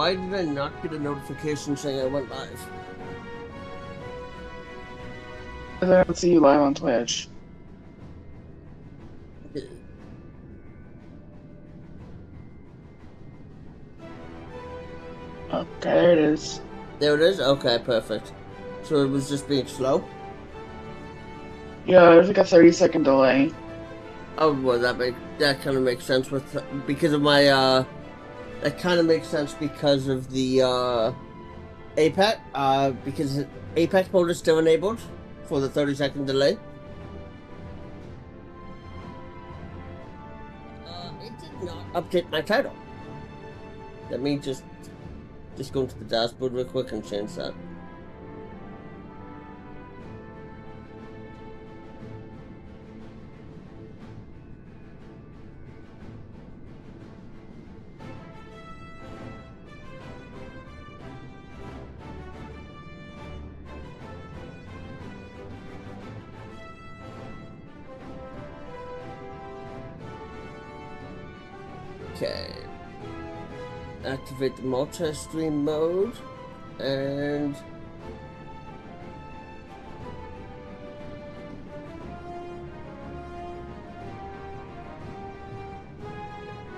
Why did I not get a notification saying I went live? Because I don't see you live on Twitch. Okay, there it is. There it is? Okay, perfect. So it was just being slow? Yeah, there's like a 30-second delay. Oh, well, that kind of makes sense because of my, that kind of makes sense because of the, Apex, because Apex mode is still enabled for the 30-second delay. It did not update my title. Let me just go into the dashboard real quick and change that. Okay. Activate the multi-stream mode and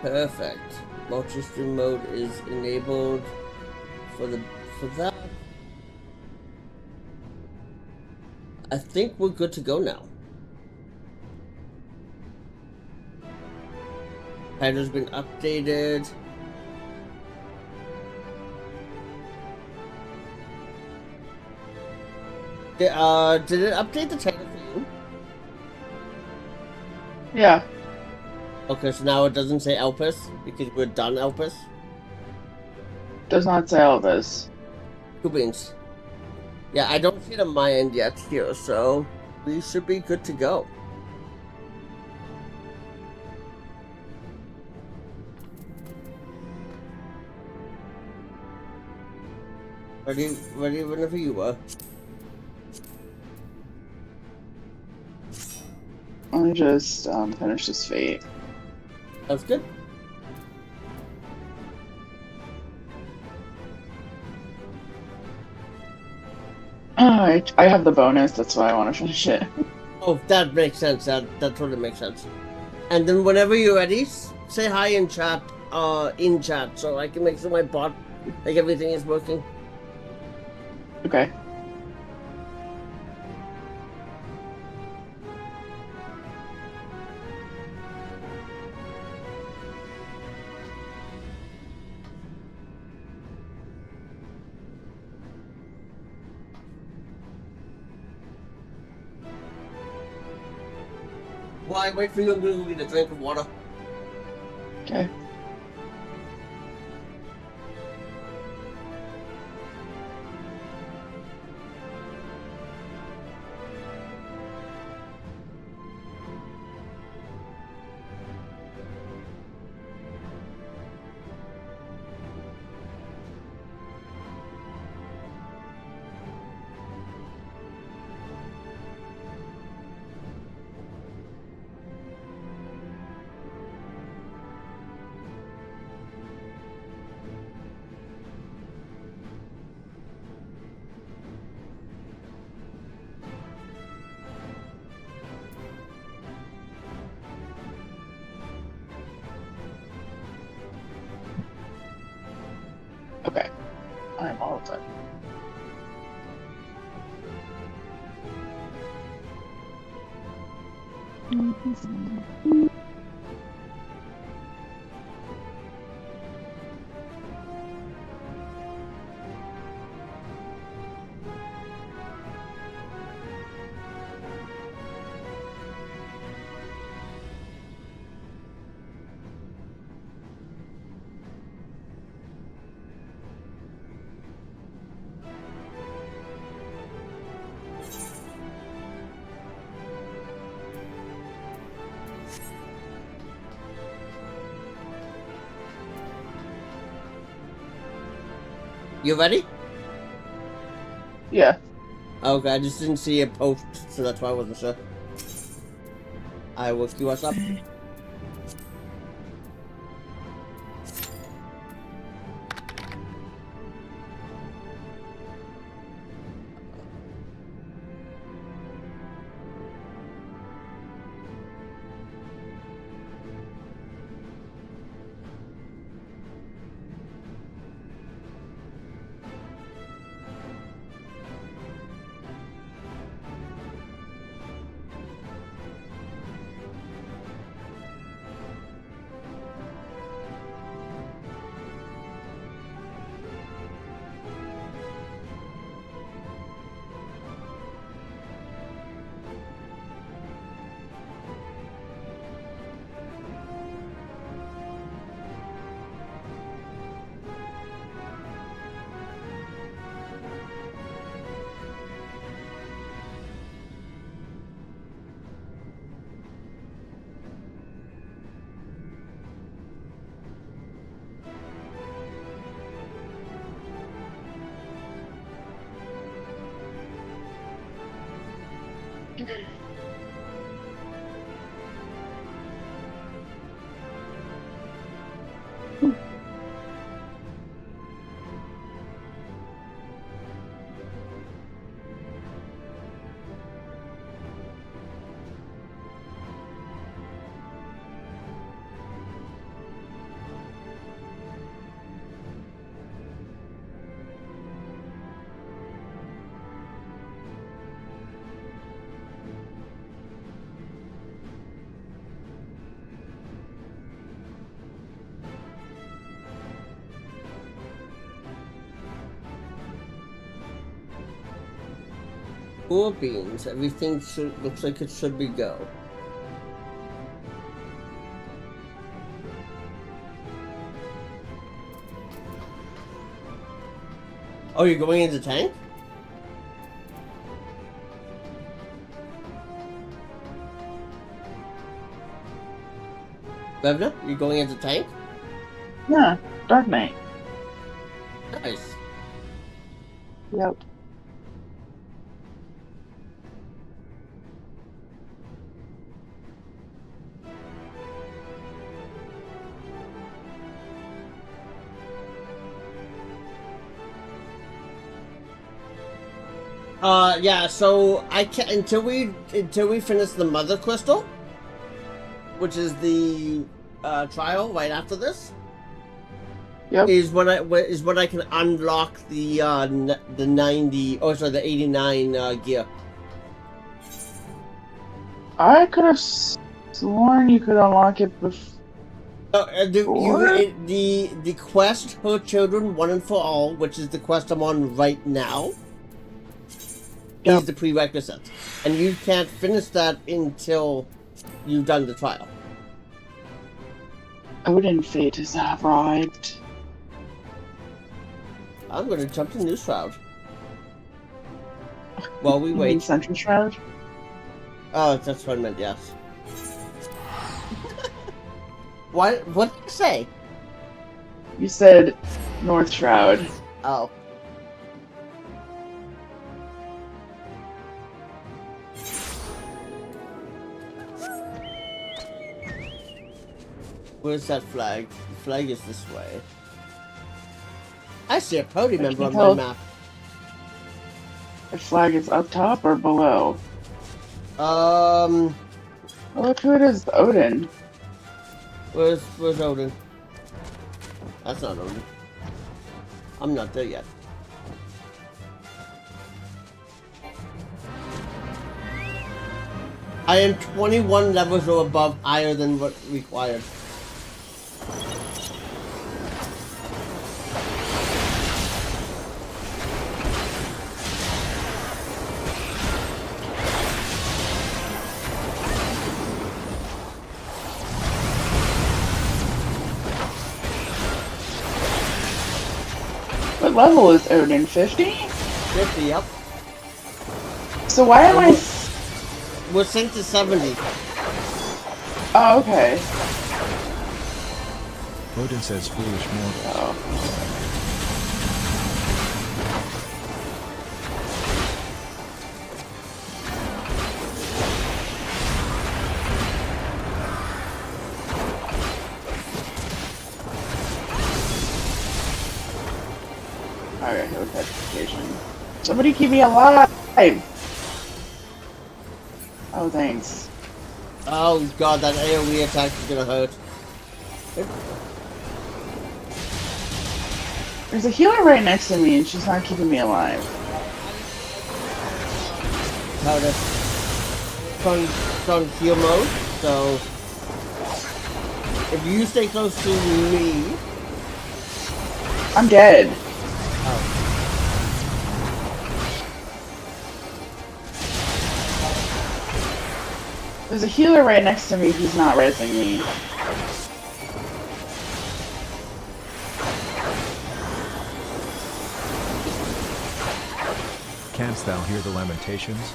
perfect. Multi-stream mode is enabled for that. I think we're good to go now. Header's been updated. Did it update the title for you? Yeah. Okay, so now it doesn't say Elpis because we're done Elpis. Does not say Elvis. Cool beans. Yeah, I don't see it on my end yet here, so we should be good to go. Ready whenever you are. Let me just finish this fate. That's good. I have the bonus, that's why I want to finish it. Oh, that makes sense. That totally makes sense. And then whenever you're ready, say hi in chat, so I can make sure my bot, like everything is working. Okay. Why wait for you? I'm going to get a drink of water. Okay. Okay. I'm all done. You ready? Yeah. Okay, I just didn't see a post, so that's why I wasn't sure. I will queue us up. Cool beans. Everything looks like it should be go. Oh, you're going into tank? Revna, you going into tank? Yeah, Dark Knight. Nice. Yep. Yeah, so I can't until we finish the Mother Crystal, which is the trial right after this. Yep. Is when I can unlock the 89 gear. I could have sworn you could unlock it before. The quest for children, one and for all, which is the quest I'm on right now, is the prerequisite, and you can't finish that until you've done the trial. Odin Fate has arrived. I'm gonna jump to New Shroud. While we You wait. mean Central Shroud? Oh, that's what I meant, yes. What did you say? You said North Shroud. Oh. Where's that flag? The flag is this way. I see a party member on my map. The flag is up top or below? Oh, look who it is, Odin. Where's Odin? That's not Odin. I'm not there yet. I am 21 levels or above higher than what required. What level is Odin? 50? 50, yep. So why am I... We're synced to 70. Oh, okay. Odin says foolish mortal. Oh. Alright, no petrification. Somebody keep me alive! Oh, thanks. Oh god, that AoE attack is gonna hurt. There's a healer right next to me and she's not keeping me alive. How to strong heal mode, so if you stay close to me... I'm dead. Oh. There's a healer right next to me who's not resing me. Canst thou hear the lamentations?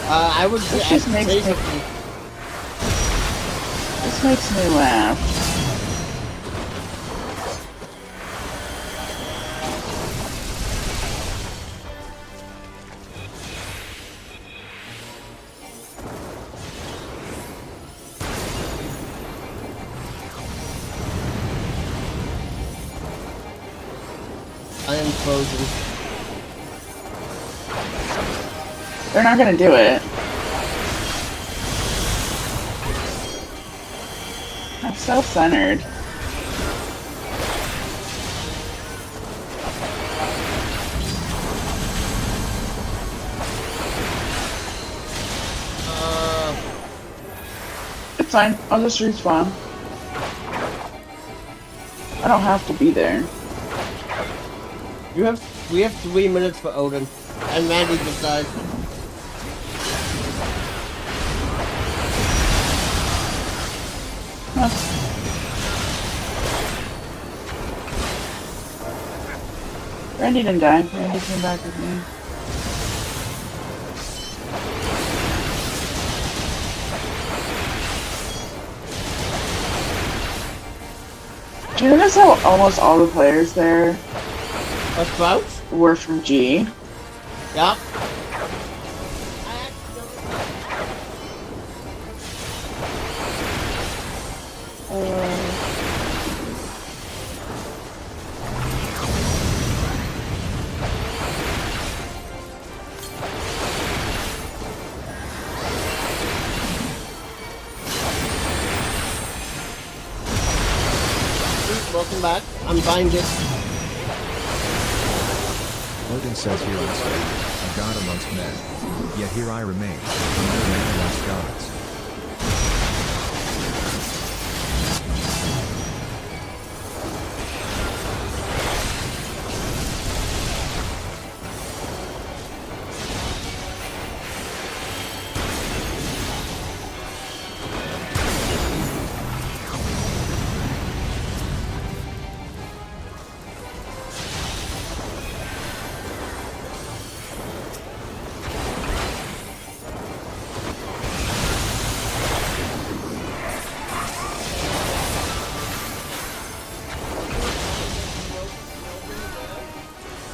I would This just makes me... This makes me laugh. frozen. They're not gonna do it. I'm self-centered. It's fine. I'll just respawn. I don't have to be there. We have 3 minutes for Odin, and Mandy just died. Huh. Randy didn't die. Randy came back with me. Do you notice how almost all the players there were from G? Yup. Welcome back. I'm buying it. Odin says here I stand, a god amongst men. Yet here I remain, another man amongst gods.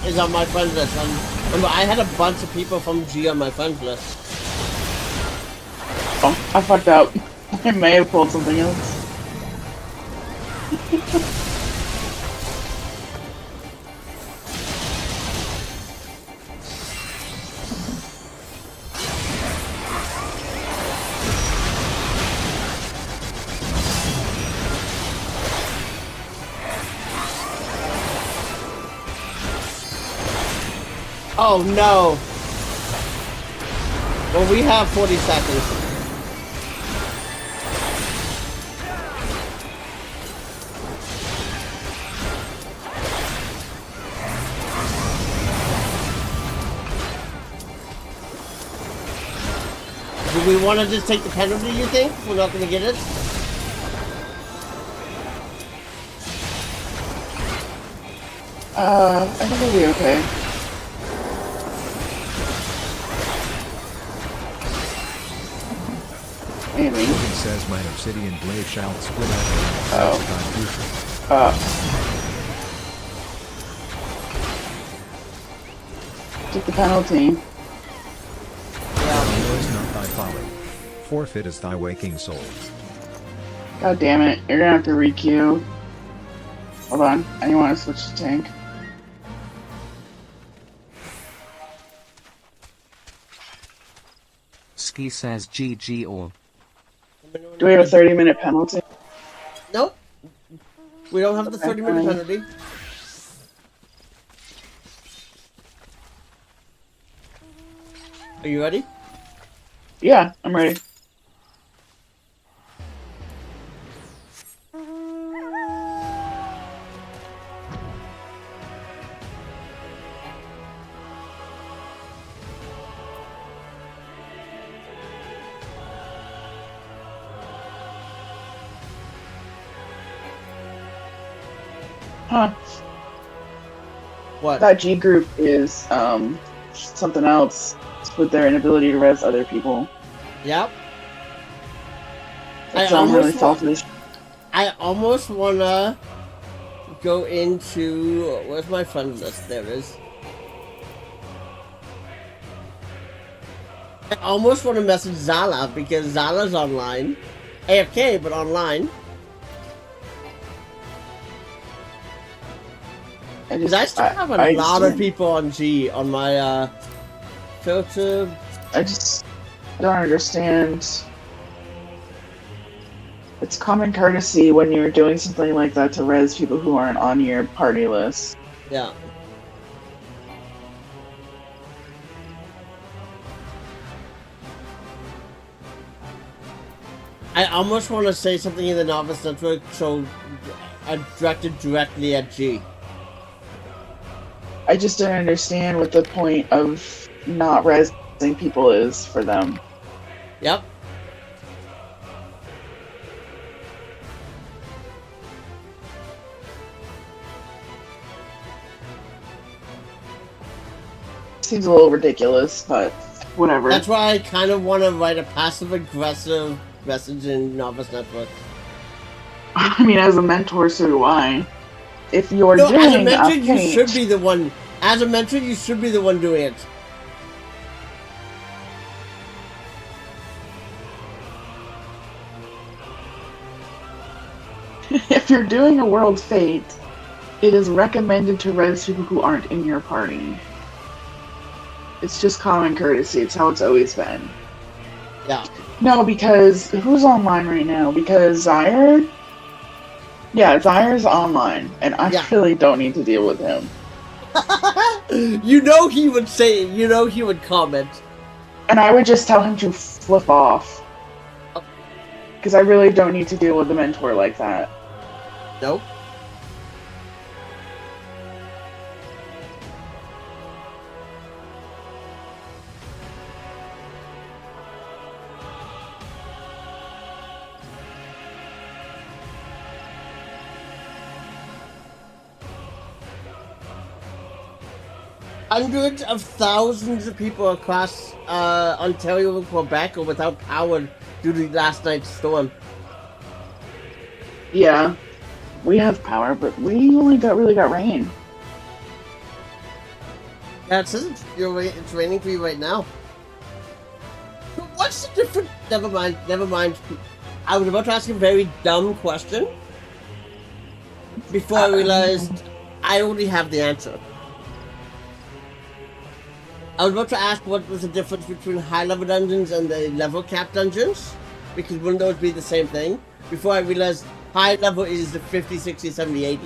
Is on my friends list. Remember, I had a bunch of people from G on my friends list. Oh, I fucked up. I may have pulled something else. Oh no! Well, we have 40 seconds. Do we want to just take the penalty, you think? We're not going to get it? I think we'll be okay. Maybe. Odin says my obsidian blade shall split out around future. Took the penalty. Noise not thy folly. Forfeit is thy waking soul. God damn it. You're gonna have to re-queue. Hold on. I want to switch to tank. Ski says GG all. Do we have a 30-minute penalty? Nope. We don't have the 30-minute penalty. Are you ready? Yeah, I'm ready. Huh. What? That G group is something else with their inability to res other people. Yep. It's really selfish. I almost wanna go into where's my friend list? There it is. I almost want to message Zala because Zala's online. AFK, but online. Because I still have a lot of people on G on my filter. I just don't understand. It's common courtesy when you're doing something like that to res people who aren't on your party list. Yeah. I almost want to say something in the Novice Network, so I'm directed directly at G. I just don't understand what the point of not resing people is for them. Yep. Seems a little ridiculous, but whatever. That's why I kind of want to write a passive-aggressive message in Novice Network. I mean, as a mentor, so do I. If you're doing as a mentor, you paint, should be the one. As a mentor, you should be the one doing it. If you're doing a world fate, it is recommended to res people who aren't in your party. It's just common courtesy. It's how it's always been. Yeah. No, because who's online right now? Because Zyre? Yeah, Zyre's online, and I really don't need to deal with him. You know he would say it. You know he would comment. And I would just tell him to flip off. Because I really don't need to deal with a mentor like that. Nope. Hundreds of thousands of people across Ontario and Quebec are without power due to last night's storm. Yeah, we have power, but we only really got rain. Yeah, it says it's raining for you right now. But what's the difference? Never mind. I was about to ask a very dumb question before I realized I already have the answer. I was about to ask what was the difference between high-level dungeons and the level cap dungeons, because wouldn't those be the same thing? Before I realized high level is the 50, 60, 70, 80.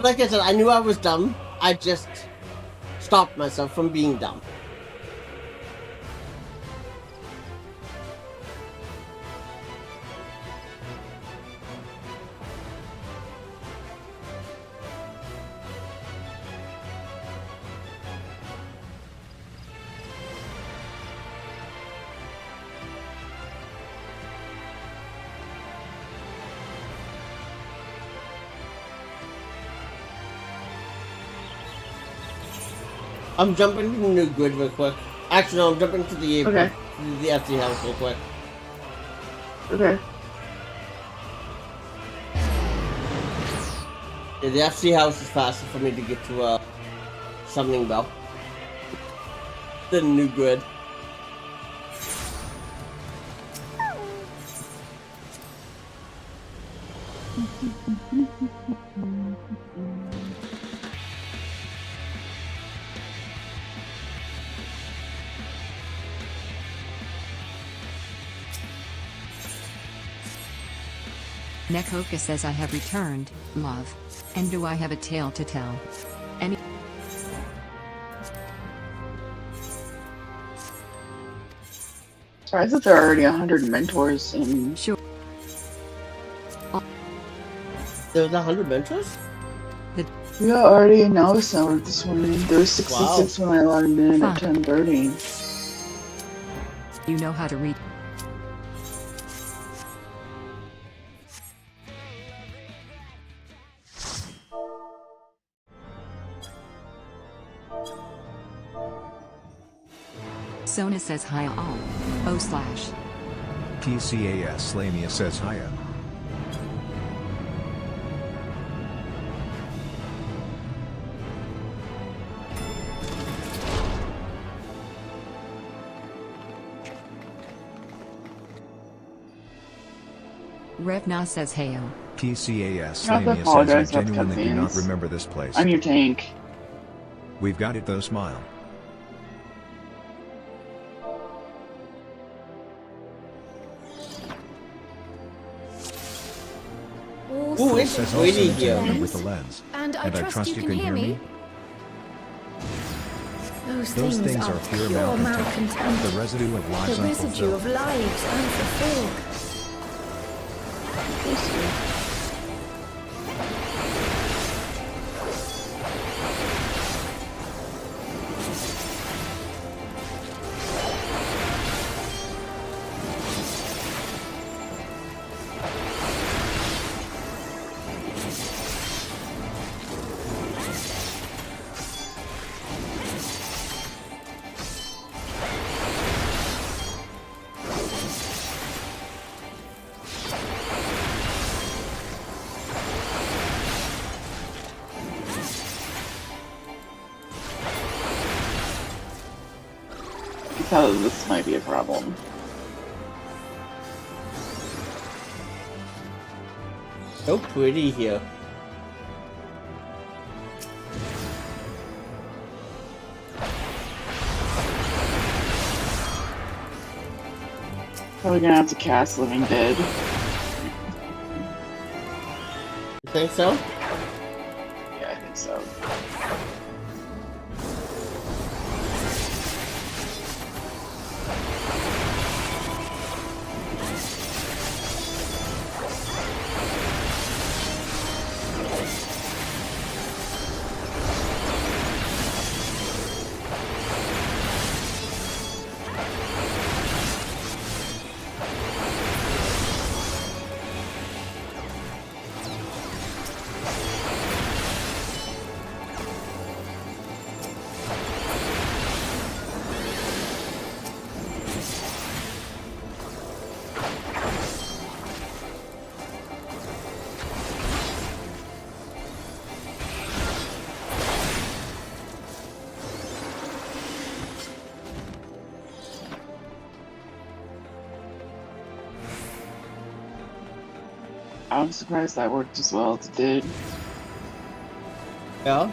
Like I said, I knew I was dumb. I just stopped myself from being dumb. I'm jumping to the new grid real quick. Actually, no, I'm jumping to the FC house real quick. Okay. Yeah, the FC house is faster for me to get to Summoning Bell than new grid. Nekoka says I have returned, love. And do I have a tale to tell? Any Surprised that there are already 100 mentors in... Sure. There was 100 mentors? Yeah, already in Novice Network this morning. There was 66 when I logged in at 10:30. You know how to read. Sona says hiya all. / PCAS Lamia says hiya. Revna says heyo. TCAS Not to Samia says I apologize about the genuinely do not cutscenes. remember this place. I'm your tank. We've got it though, smile. Ooh, it's Says pretty also here. Nintendo with the lens. And I trust you can hear me. Those things are pure malcontent. The residue of lives The residue unfulfilled. of lives unfulfilled. I can tell that this might be a problem. So pretty here. Probably gonna have to cast Living Dead. You think so? Yeah, I think so. I'm surprised that worked as well as it did. Yeah.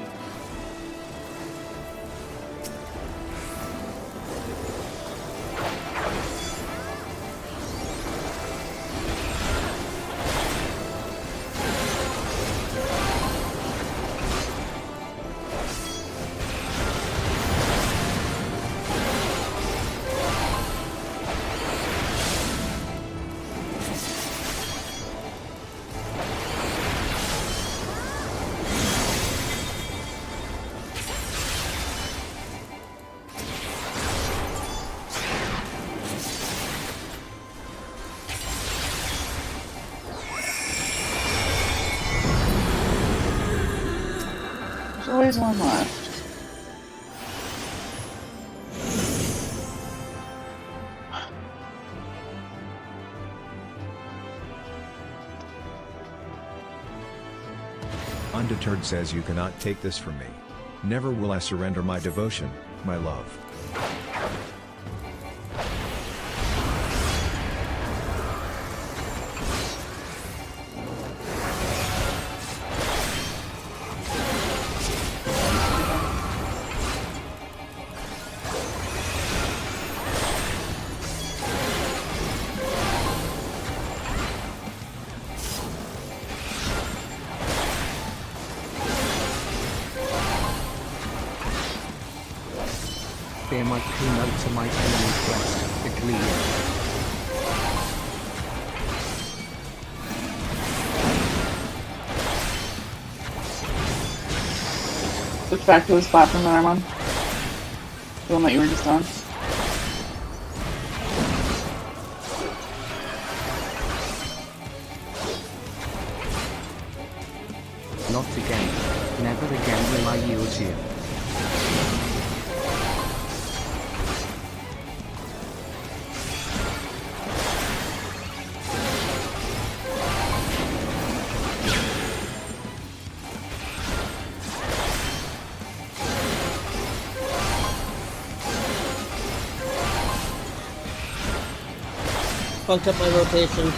There's always one left. Undeterred says you cannot take this from me. Never will I surrender my devotion, my love. Bear my keynote to my enemy quest, the clear. Switch back to his platform that I'm on. The one that you were just on. Not again. Never again will I yield you. Fucked up my rotation.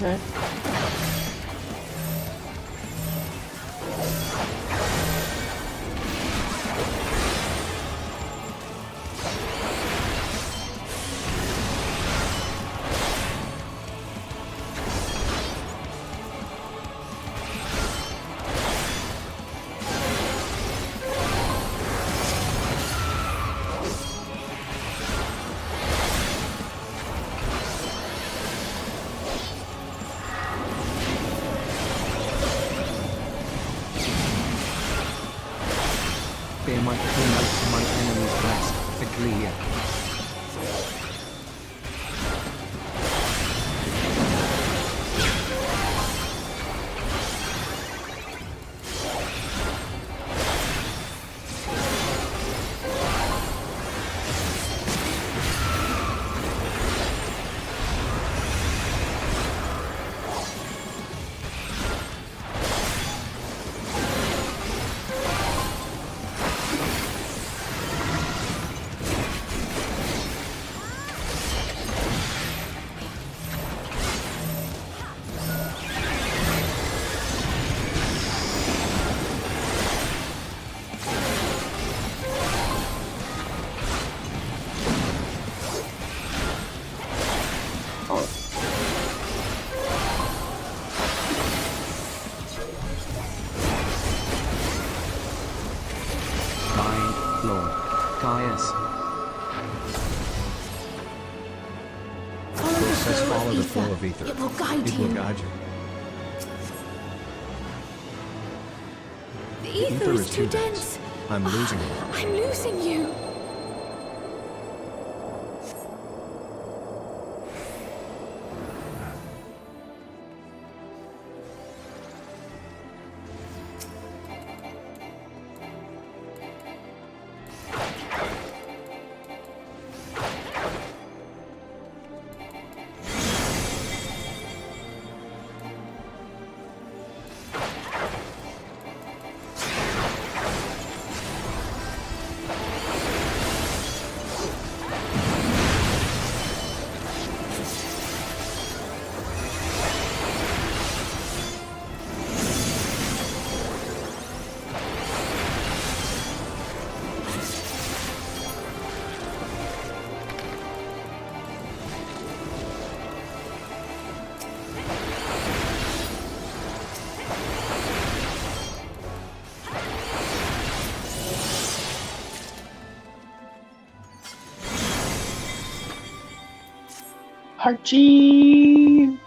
Okay. Bear my keynote to my enemy's breast, for glee. Follow the flow of ether. It will guide It will guide you. The ether is too dense. I'm losing you. I'm losing you. Archie!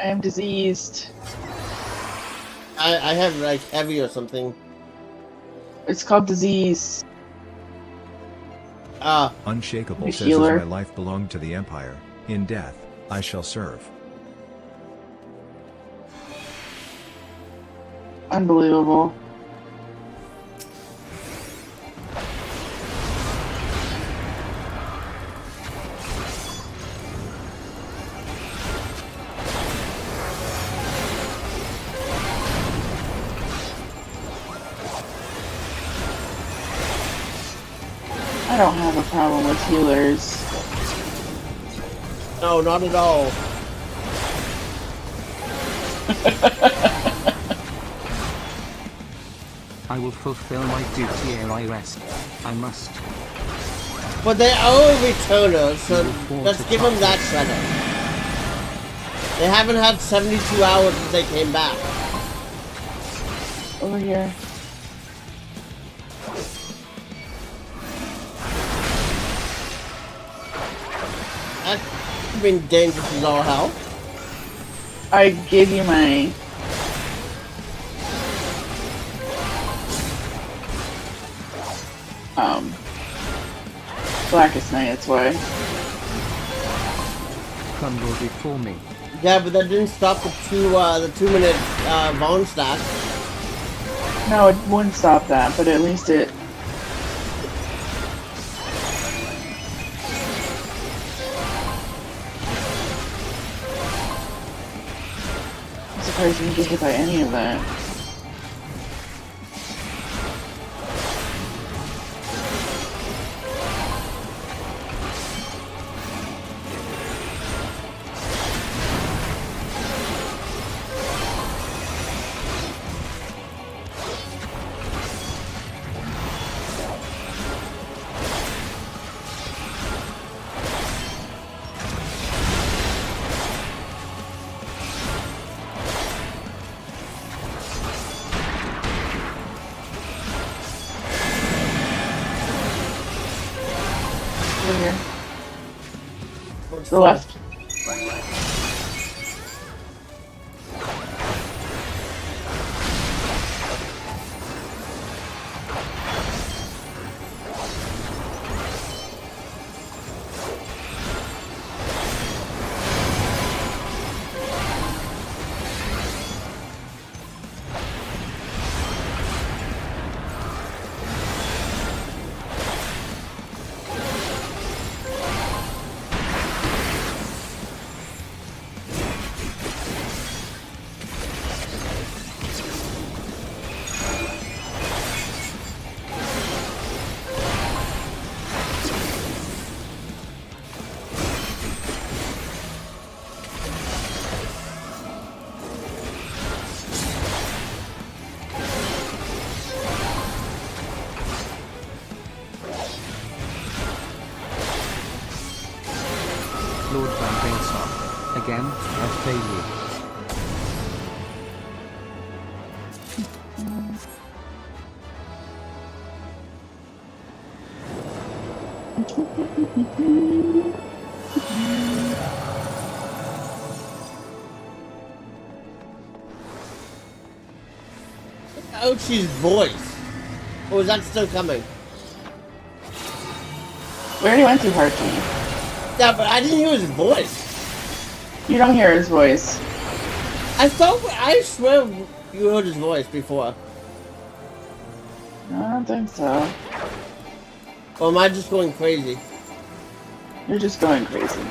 I am diseased. I have like heavy or something. It's called disease. Ah, Unshakable The says healer. as my life belonged to the Empire, in death, I shall serve. Unbelievable. I don't have a problem with healers. no, not at all. I will fulfill my duty ere I rest. I must. But they are returners, so let's give them that credit. They haven't had 72 hours since they came back. Over here. That's been dangerous as all hell. I gave you my... Blackest Night, that's why. Crumble before me. Yeah, but that didn't stop the 2-minute Vaughn stack. No, it wouldn't stop that, but at least it... I'm surprised you didn't get hit by any of that. Here. To the left. Lord Van Vincent. Again, I fail you. Ouchie's voice. Or is that still coming? We already went through Hard Team. Yeah, but I didn't hear his voice. You don't hear his voice. I swear you heard his voice before. I don't think so. Or am I just going crazy? You're just going crazy.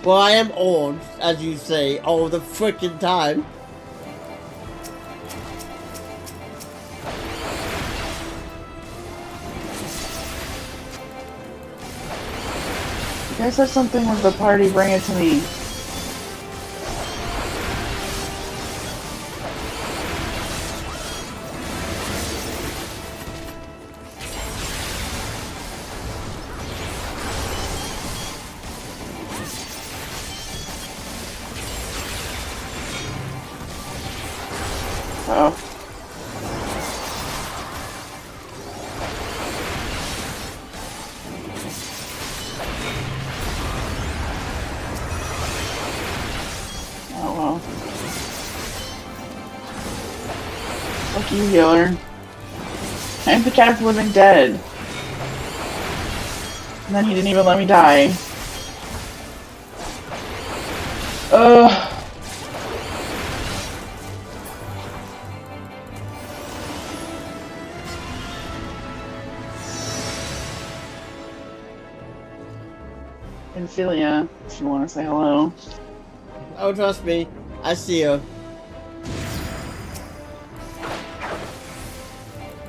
Well, I am old, as you say, all the frickin' time. You guys have something with the party, bring it to me. Oh. Oh well. Fuck you, healer. I'm the cat of the living dead. And then he didn't even let me die. Ugh. Ophelia, if you want to say hello. Oh, trust me. I see her.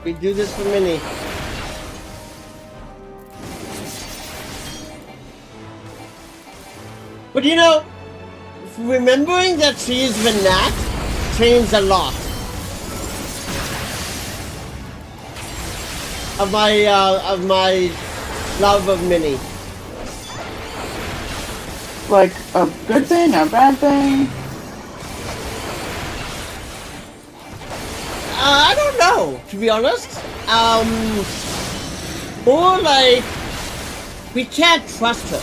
We do this for Minnie. But you know, remembering that she is the Nat trains a lot. of my love of Minnie. Like a good thing, a bad thing? I don't know, to be honest. More like we can't trust her.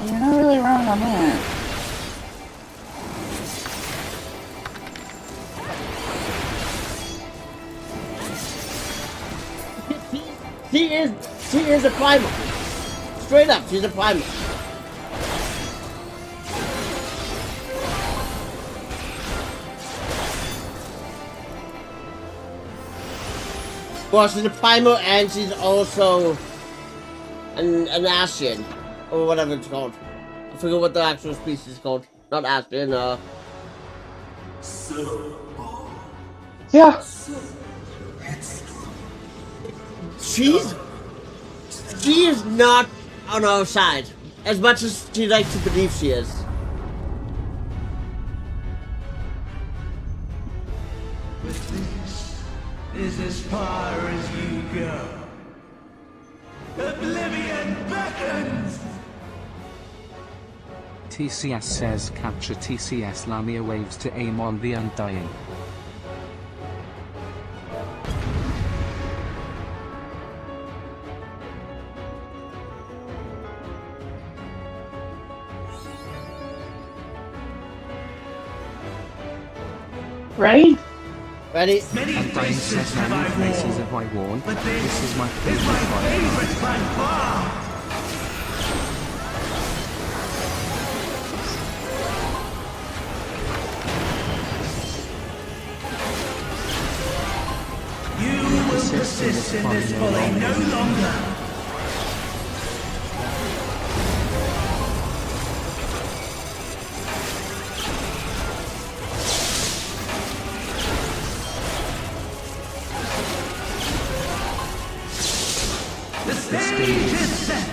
You're not really wrong on that. She is a primal. Straight up, she's a primal. Well, she's a primal and she's also an Ascian, or whatever it's called. I forget what the actual species is called. Not Ascian, Yeah. She is not on our side, as much as she likes to believe she is. Is as far as you go. Oblivion beckons! TCS says capture TCS Lamia waves to aim on the Undying. Ready? Ready? Undying says many places have I worn. But This is my favorite my part. favorite by far! You will persist in this folly no longer. The stage is set.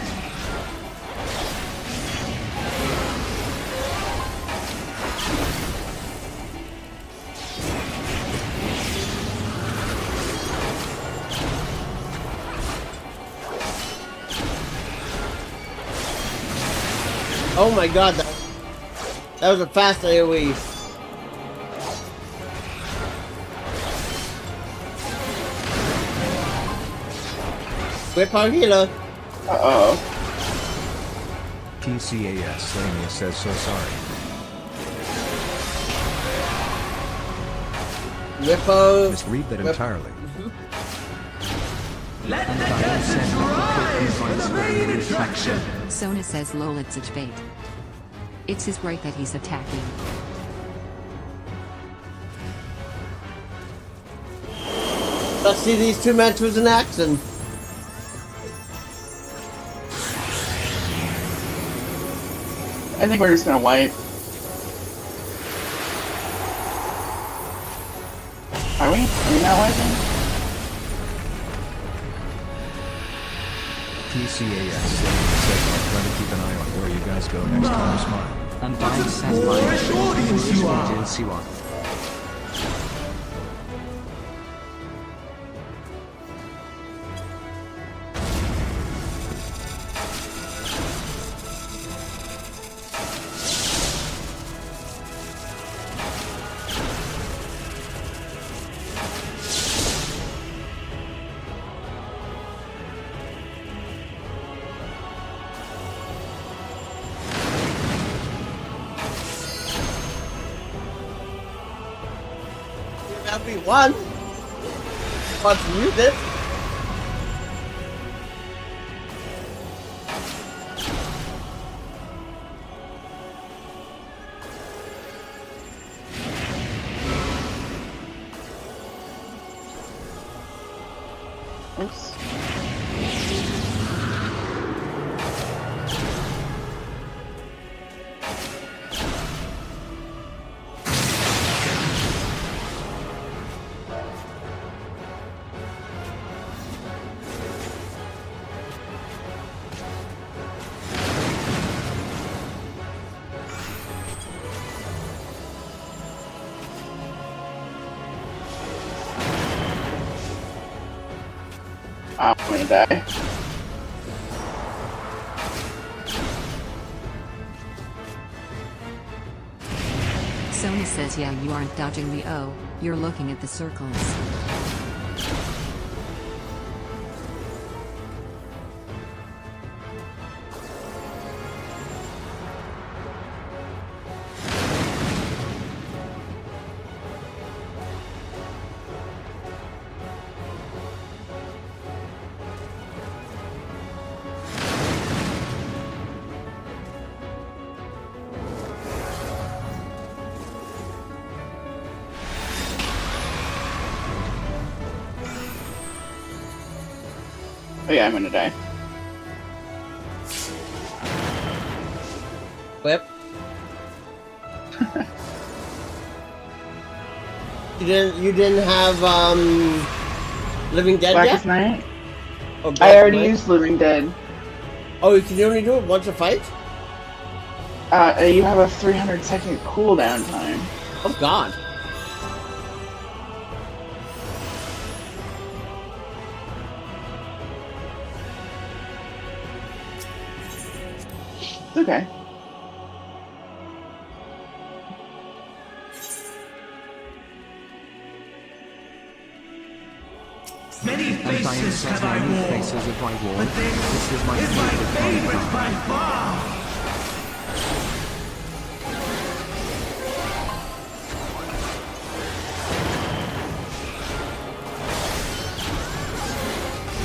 Oh my god, that was a fast AoE. Whip our healer. Uh-oh. TCAS Lamia says so sorry. Whippo. Misread that entirely. Let the Undying curtains says rise for the main attraction. attraction. Sona says lol it's a bait. It's his right that he's attacking. Let's see these two mentors in action. I think we're just gonna wipe. Are we? Are we not wiping? TCAS Lamia says I'll try to keep an eye on where you guys go next time. Smile. Undying says What a my foolish audience you are. audience you are. Everyone wants to use it. Oops. I'm gonna die. Sony says yeah, you aren't dodging the O, you're looking at the circles. Oh yeah, I'm gonna die. Whip. You didn't have Living Dead Blackest yet? Night? Or I Black already Knight? used Living Dead. Oh, you can only do it once a fight? You have a 300-second cooldown time. Oh god. It's okay. Many And Diane faces says have I many worn, faces have I worn. but this This is my is my favorite favorite by far.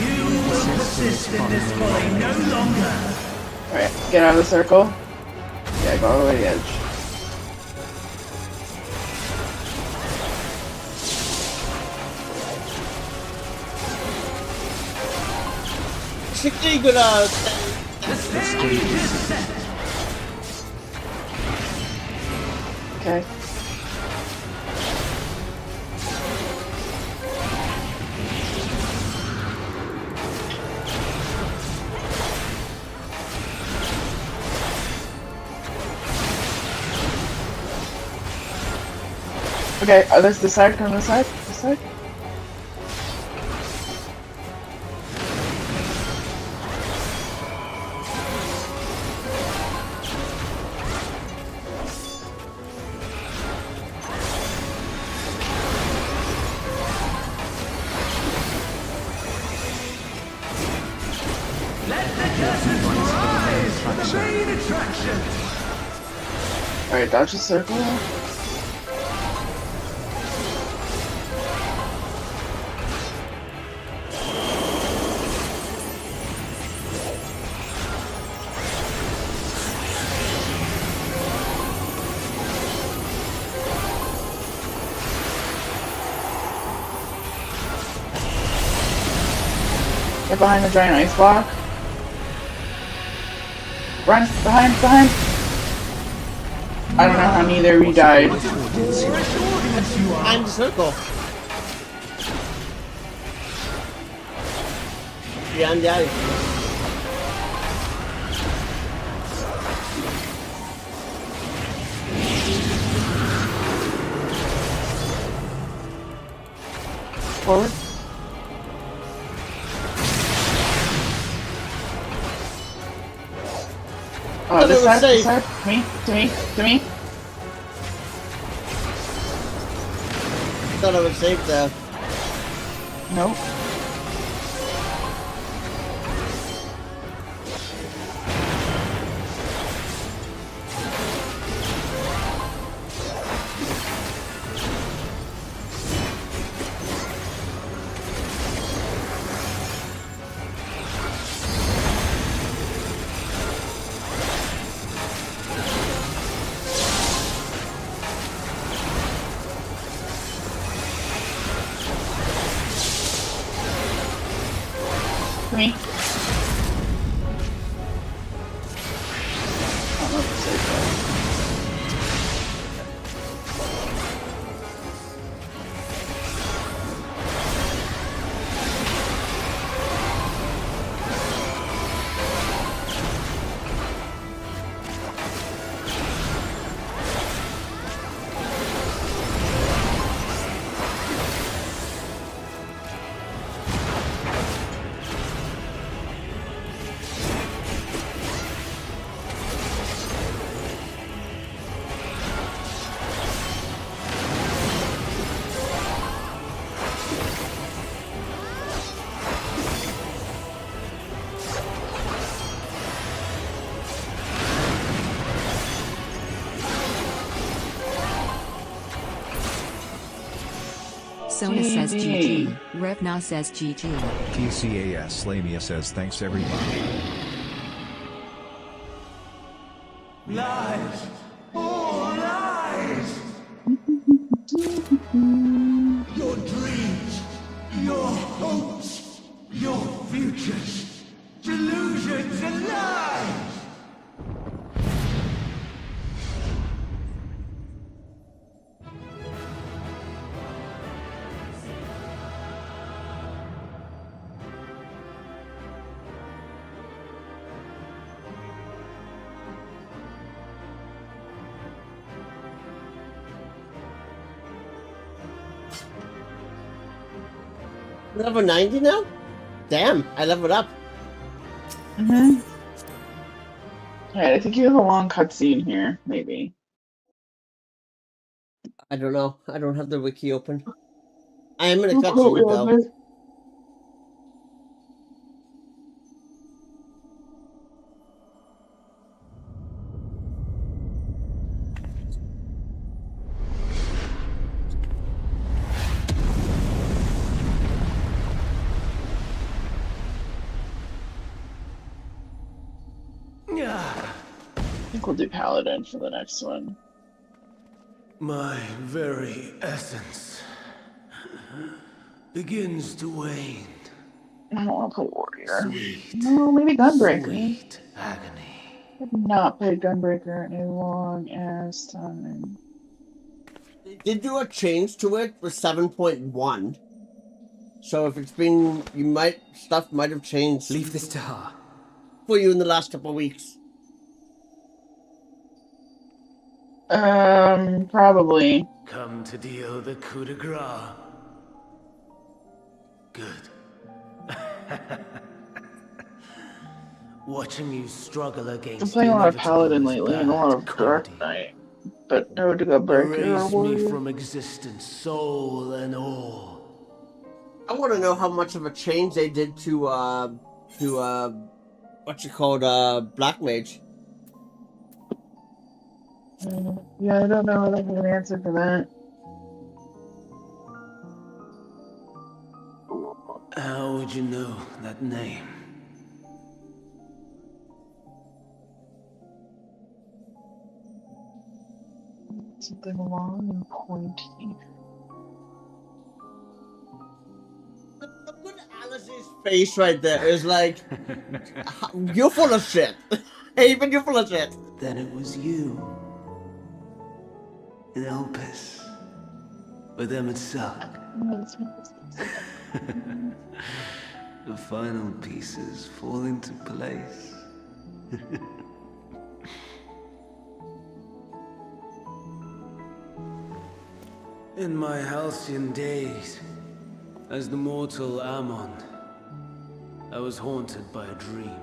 You will persist in this folly no longer. Alright, get out of the circle. Yeah, go all the way to the edge. Particularly good The stage is set. Okay. Okay, let's decide. Come this side. This side. Let the curtains rise for the main attraction. Alright, dodge the circle. Get behind the giant ice block. Run! Behind! Behind! I don't know how neither of you died. Behind the circle. Behind the ice. Forward. Oh, this side, this side. To me, to me, to me. Thought I was safe there. Nope. To me. Oh, that's safe side. Sona says GG. Revna says GG. TCAS Lamia says thanks everybody. Lies! All lies! Your dreams, your hopes, your futures, delusions and lies! Level 90 now? Damn, I leveled up. Mm-hmm. Alright, I think you have a long cutscene here, maybe. I don't know. I don't have the wiki open. I am in a Don't quote me cutscene on though. this. I think we'll do Paladin for the next one. My very essence begins to wane. I don't want to play Warrior. Sweet, No, maybe Gunbreaker. sweet agony. I've not played Gunbreaker in a long ass time. They did do a change to it with 7.1. So if it's been, stuff might have changed Leave this to her. for you in the last couple of weeks. Probably. Come to deal the coup de grace. Good. Watching you struggle against I'm playing a lot of inevitable Paladin is lately and a lot of bad Dark comedy. Knight. But no to Gunbreaker or Erase me Warrior. from existence, soul and all. I want to know how much of a change they did to what you called Black Mage. Yeah, I don't know if I have an answer for that. How would you know that name? Something long and pointy. Look at Alice's face right there. It's like, you're full of shit. Even you're full of shit. Then it was you. In Elpis. With itself. The final pieces fall into place. In my halcyon days, as the mortal Ammon, I was haunted by a dream.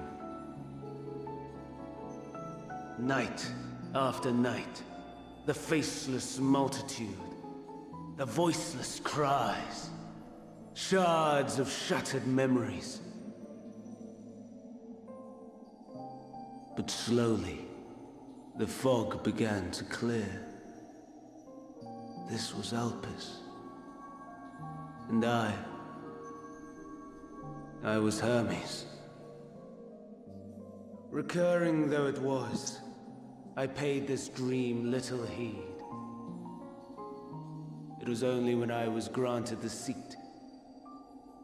Night after night, the faceless multitude, the voiceless cries, shards of shattered memories. But slowly, the fog began to clear. This was Elpis. And I was Hermes. Recurring though it was, I paid this dream little heed. It was only when I was granted the seat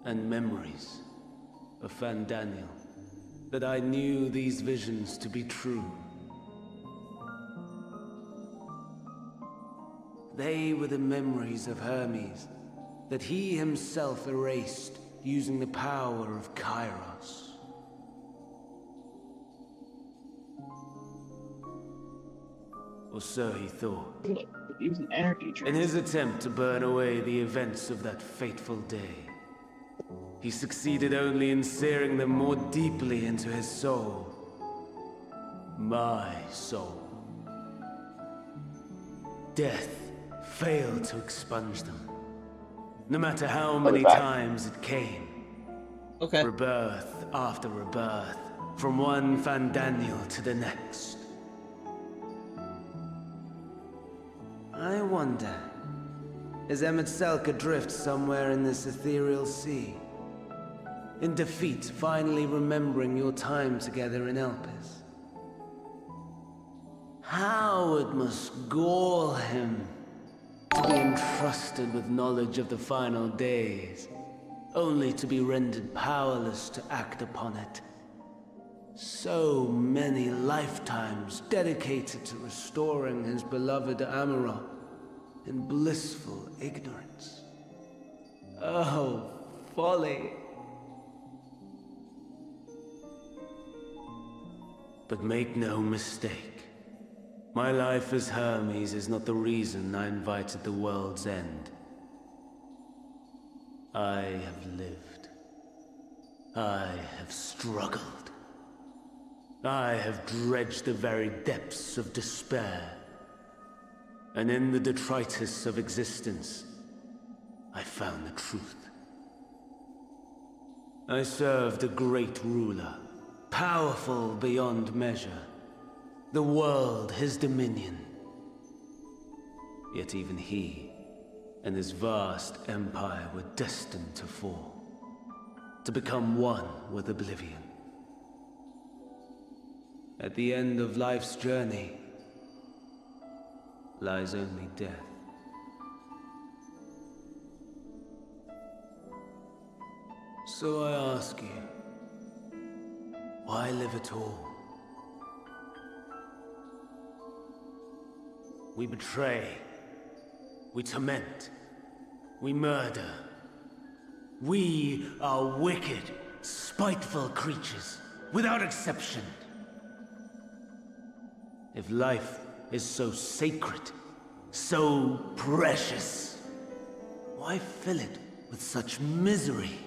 and memories of Fandaniel that I knew these visions to be true. They were the memories of Hermes that he himself erased using the power of Kairos. Or so he thought. Use an energy In drink. his attempt to burn away the events of that fateful day, he succeeded only in searing them more deeply into his soul. My soul. Death failed to expunge them, no matter how many times it came. Okay. Rebirth after rebirth, from one Fandaniel to the next. I wonder is Emetselk adrift somewhere in this ethereal sea. In defeat, finally remembering your time together in Elpis. How it must gall him to be entrusted with knowledge of the final days, only to be rendered powerless to act upon it. So many lifetimes dedicated to restoring his beloved Amarok in blissful ignorance. Oh, folly. But make no mistake, my life as Hermes is not the reason I invited the world's end. I have lived. I have struggled. I have dredged the very depths of despair. And in the detritus of existence, I found the truth. I served a great ruler, powerful beyond measure. The world his dominion. Yet even he and his vast empire were destined to fall, to become one with oblivion. At the end of life's journey lies only death. So I ask you, why live at all? We betray, we torment, we murder. We are wicked, spiteful creatures, without exception. If life is so sacred, so precious, why fill it with such misery?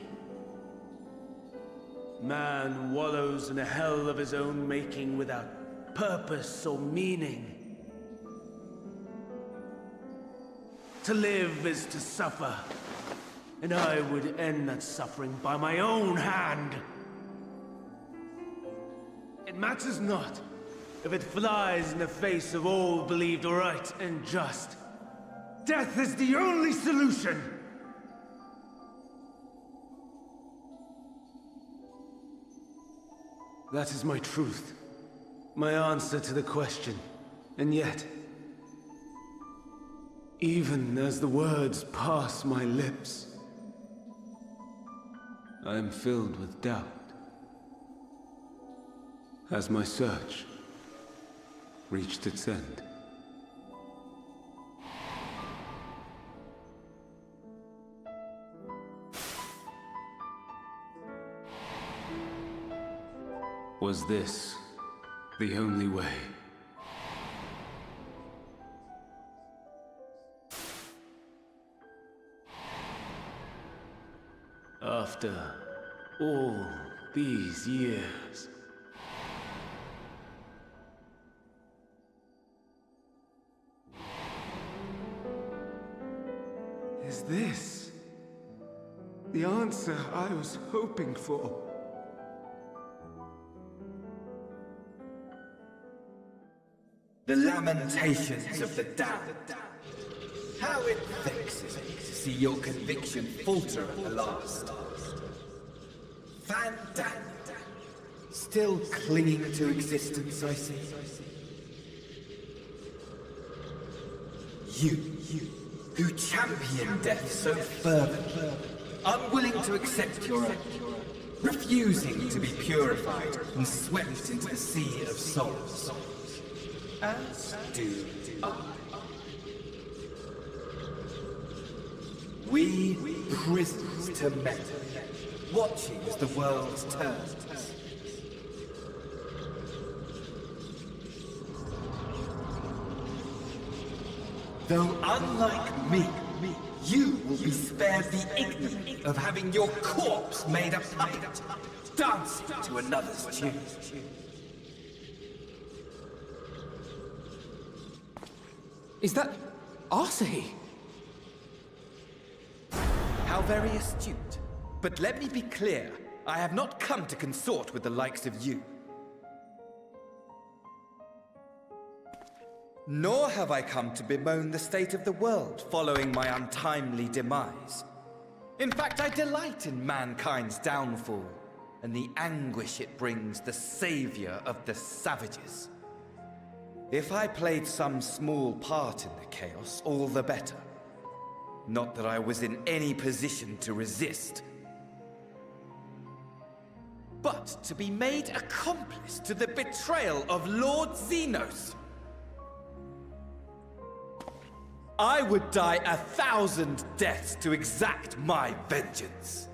Man wallows in a hell of his own making without purpose or meaning. To live is to suffer, and I would end that suffering by my own hand. It matters not if it flies in the face of all believed right and just. Death is the only solution! That is my truth, my answer to the question, and yet, even as the words pass my lips, I am filled with doubt. Has my search reached its end? Was this the only way? After all these years, is this the answer I was hoping for? The lamentations of the damned. How it vexes me to see your conviction falter at the last. Fandan, still clinging to existence, I see. You, who champion death so fervently, unwilling to accept your own, refusing to be purified and swept into the sea of souls. As do I. We prisoners to men, watching as the world turns. Though unlike me, you will be spared the ignominy of having your corpse made a puppet, dancing to another's tune. Is that Arsahi? How very astute. But let me be clear, I have not come to consort with the likes of you. Nor have I come to bemoan the state of the world following my untimely demise. In fact, I delight in mankind's downfall and the anguish it brings the savior of the savages. If I played some small part in the chaos, all the better. Not that I was in any position to resist. But to be made accomplice to the betrayal of Lord Xenos. I would die 1,000 deaths to exact my vengeance.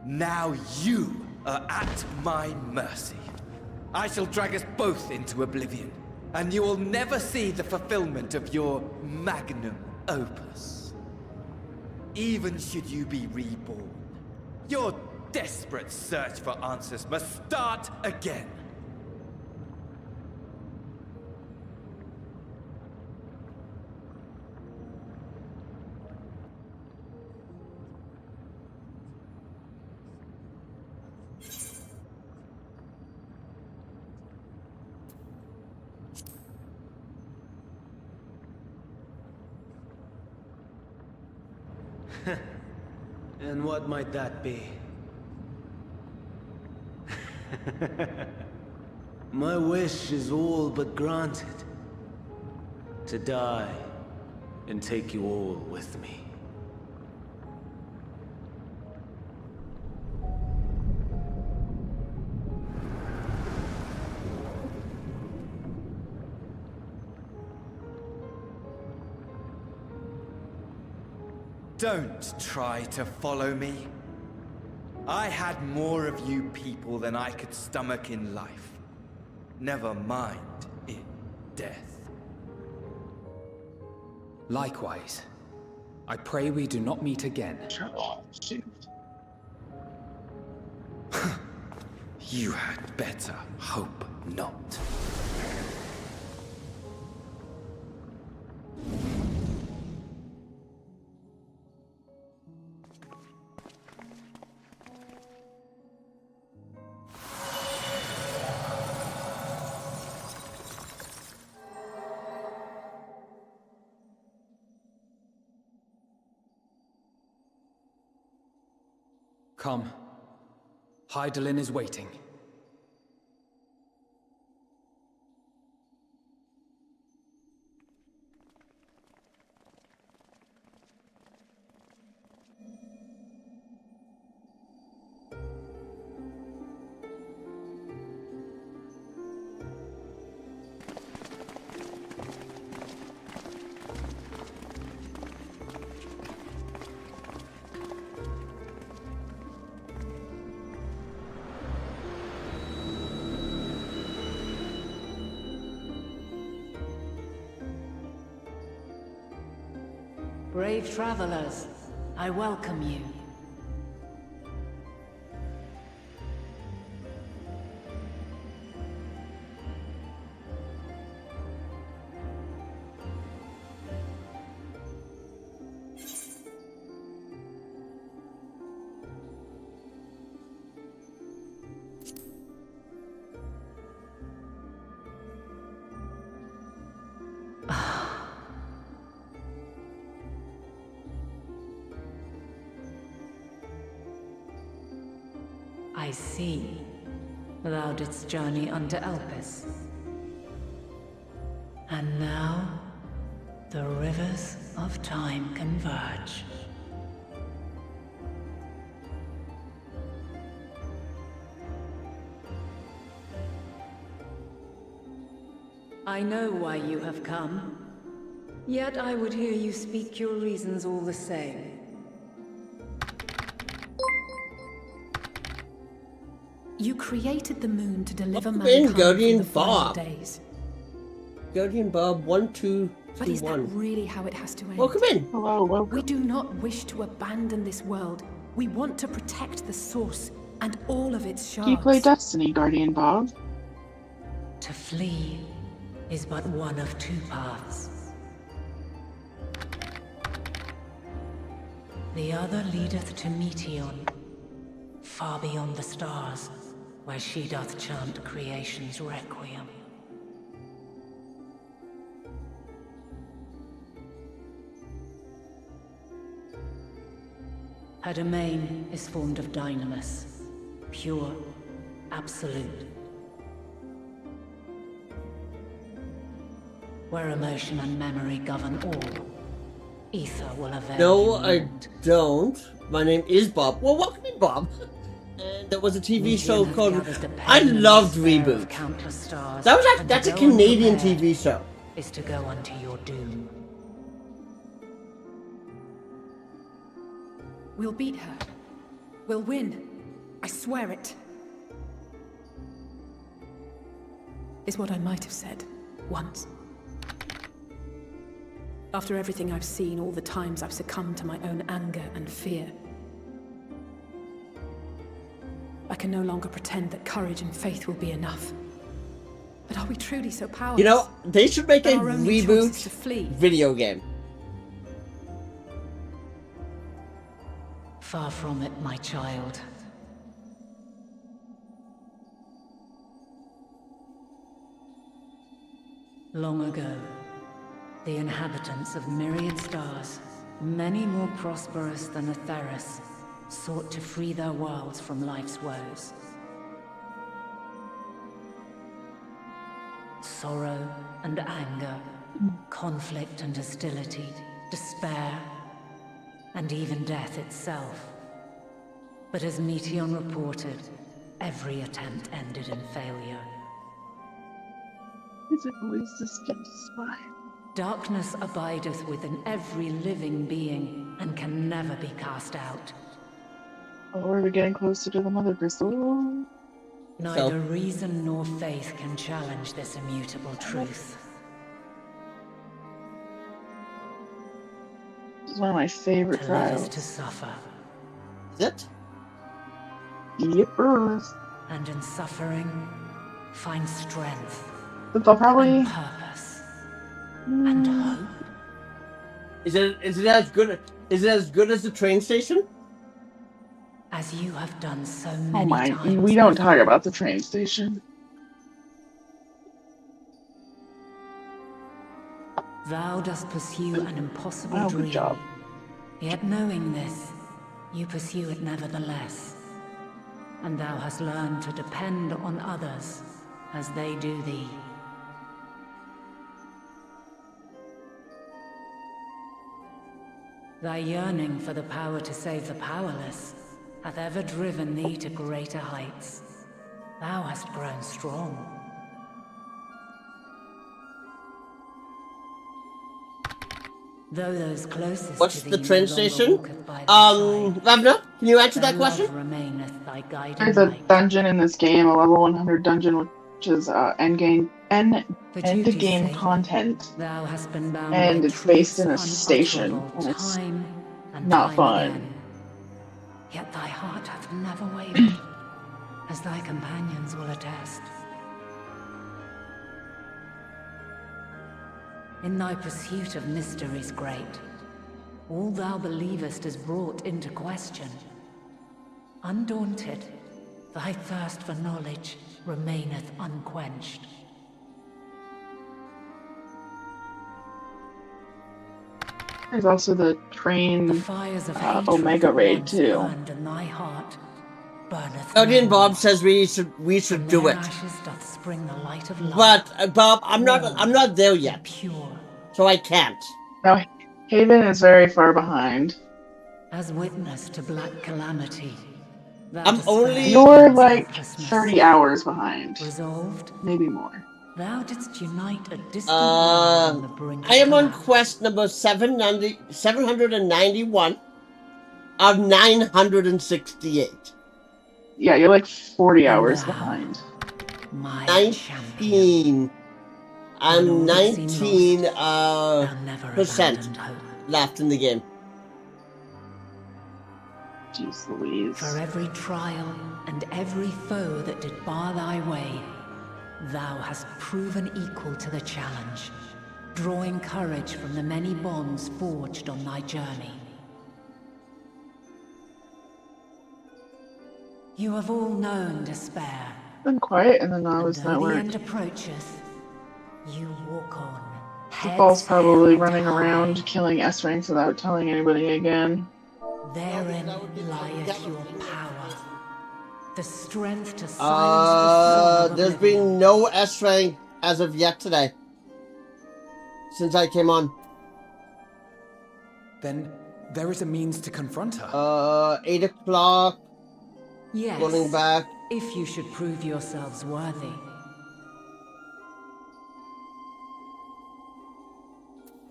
Now you are at my mercy. I shall drag us both into oblivion, and you will never see the fulfillment of your magnum opus. Even should you be reborn, your desperate search for answers must start again. And what might that be? My wish is all but granted. To die and take you all with me. Don't try to follow me. I had more of you people than I could stomach in life. Never mind in death. Likewise. I pray we do not meet again. You had better hope not. Come. Hydaelyn is waiting. Brave travelers, I welcome you. I see. Thou didst journey unto Elpis. And now, the rivers of time converge. I know why you have come. Yet I would hear you speak your reasons all the same. You created the moon to deliver Welcome in, mankind Guardian from the final Bob. days. Guardian Bob 1221. But is that really how it has to end? Welcome in. Hello, welcome. We do not wish to abandon this world. We want to protect the source and all of its shards. Do you play Destiny, Guardian Bob? To flee is but one of two paths. The other leadeth to Meteon. far beyond the stars, where she doth chant creation's requiem. Her domain is formed of dynamis, pure, absolute. Where emotion and memory govern all, ether will avail. No, I don't. My name is Bob. Well, welcome in, Bob. And there was a TV show called... I loved Reboot. That's a Canadian TV show. Is to go unto your doom. We'll beat her. We'll win. I swear it. Is what I might have said once. After everything I've seen, all the times I've succumbed to my own anger and fear. I can no longer pretend that courage and faith will be enough. But are we truly so powerless? You know, they should make a Reboot video game. Far from it, my child. Long ago, the inhabitants of myriad stars, many more prosperous than Atheris, sought to free their worlds from life's woes. Sorrow and anger, conflict and hostility, despair, and even death itself. But as Meteon reported, every attempt ended in failure. Is it always this spy? Darkness abideth within every living being, and can never be cast out. Oh, are we getting closer to the Mother Crystal? Neither reason nor faith can challenge this immutable truth. This is one of my favorite trials. To suffer. Is it? Yippers. And in suffering, find strength. But they'll probably... and purpose. And hope. Is it as good as the train station? As you have done so many times. We don't talk about the train station. Thou dost pursue an impossible dream. Good job. Yet knowing this, you pursue it nevertheless. And thou hast learned to depend on others as they do thee. Thy yearning for the power to save the powerless hath ever driven thee to greater heights. Thou hast grown strong. Though those closest What's to the thee train no longer station? walketh by thy side, Ravna, can you answer that thy question? love remaineth thy guiding There's a light. dungeon in this game, a level 100 dungeon, which is end game content. Thou hast been bound And by it's based in a truths station, unutterable and it's time and not time fun. again. Yet thy heart hath never wavered, as thy companions will attest. In thy pursuit of mysteries great, all thou believest is brought into question. Undaunted, thy thirst for knowledge remaineth unquenched. There's also the train The fires of hatred Omega that raid once too. burned in thy heart burneth Guardian now. Bob says we should From do their it. ashes doth spring the light of love. But Bob, I'm not there yet, Pure. so I can't. Now, Haven is very far behind. As witness to black calamity. thou I'm despair only- You're of like helplessness. 30 hours behind. Resolved, Maybe more. thou didst unite a distant world on the brink of I am on collapse. quest number 791 of 968. Yeah, you're like 40 And hours thou, behind. My champion. 19. I'm When all seemed 19 lost, thou never percent abandoned hope. left in the game. Jeez Louise. For every trial and every foe that did bar thy way, thou hast proven equal to the challenge, drawing courage from the many bonds forged on thy journey. You have all known despair. Been quiet in the Novice And though the Network. end approacheth, you walk on. Football's probably held running high. around killing S-ranks without telling anybody again. Therein lieth your power. The strength to silence the soul of There's oblivion. been no S rank as of yet today. Since I came on. Then there is a means to confront her. 8 o'clock. Yes, Going back. if you should prove yourselves worthy.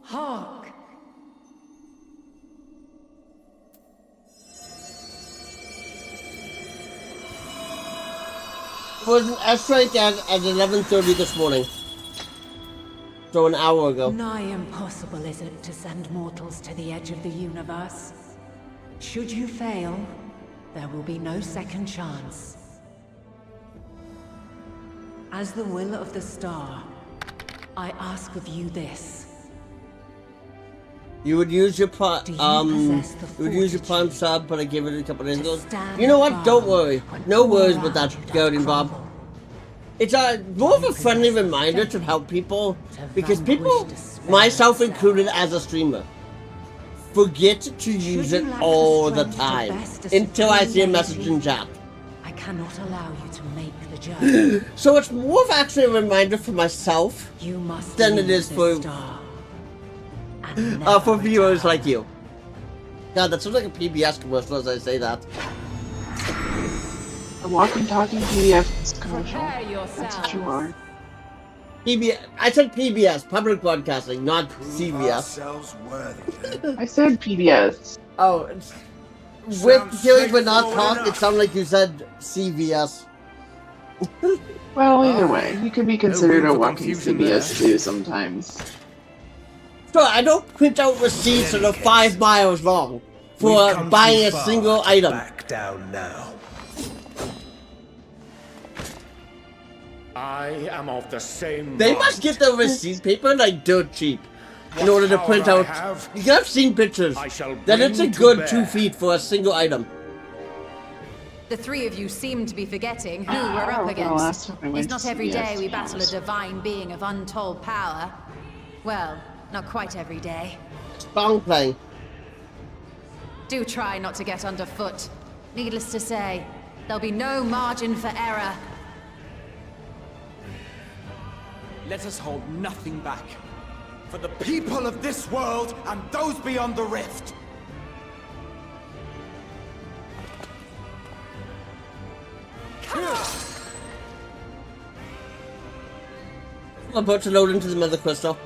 Hark! Was an S rank at 11:30 this morning. So an hour ago. Nigh impossible is it to send mortals to the edge of the universe. Should you fail, there will be no second chance. As the will of the star, I ask of you this. You would use your Do you possess the you would use your Prime fortitude sub, but I gave it a couple days ago. stand You know what? firm Don't worry. when No all worries about around that, you doth Gordon Bob. crumble? It's more of a friendly possess the reminder to strength help people, to because vanquish people, despair myself itself. included as a streamer, forget to use you it lack the all the strength to time best a until I see a supreme message in energy, chat. I cannot allow you to make the journey. So it's more of actually a reminder for myself You must than it leave is the for star and never for viewers return. like you. God, that sounds like a PBS commercial as I say that. A walking, talking PDF commercial. Prepare That's what you are. PBS. I said PBS, public broadcasting, not CBS. I said PBS. Oh, with hearing but not talk, it sounded like you said CVS. Well, either way, you could be considered room a for walking confusion CBS too sometimes. So I don't print out receipts that are 5 miles long for buying a single item. Back down now. I am of the same They mind. must get the receipt paper like dirt cheap in order to print power I out. have, Because I've seen pictures I shall that it's a bring to good bear. 2 feet for a single item. The three of you seem to be forgetting who I we're don't up know, against. last time I went It's not to every CVS, day we to be battle a honest. divine being of untold power. Well, not quite every day. Song playing. Do try not to get underfoot. Needless to say, there'll be no margin for error. Let us hold nothing back. For the people of this world and those beyond the rift. I'm about to load into the Mother Crystal.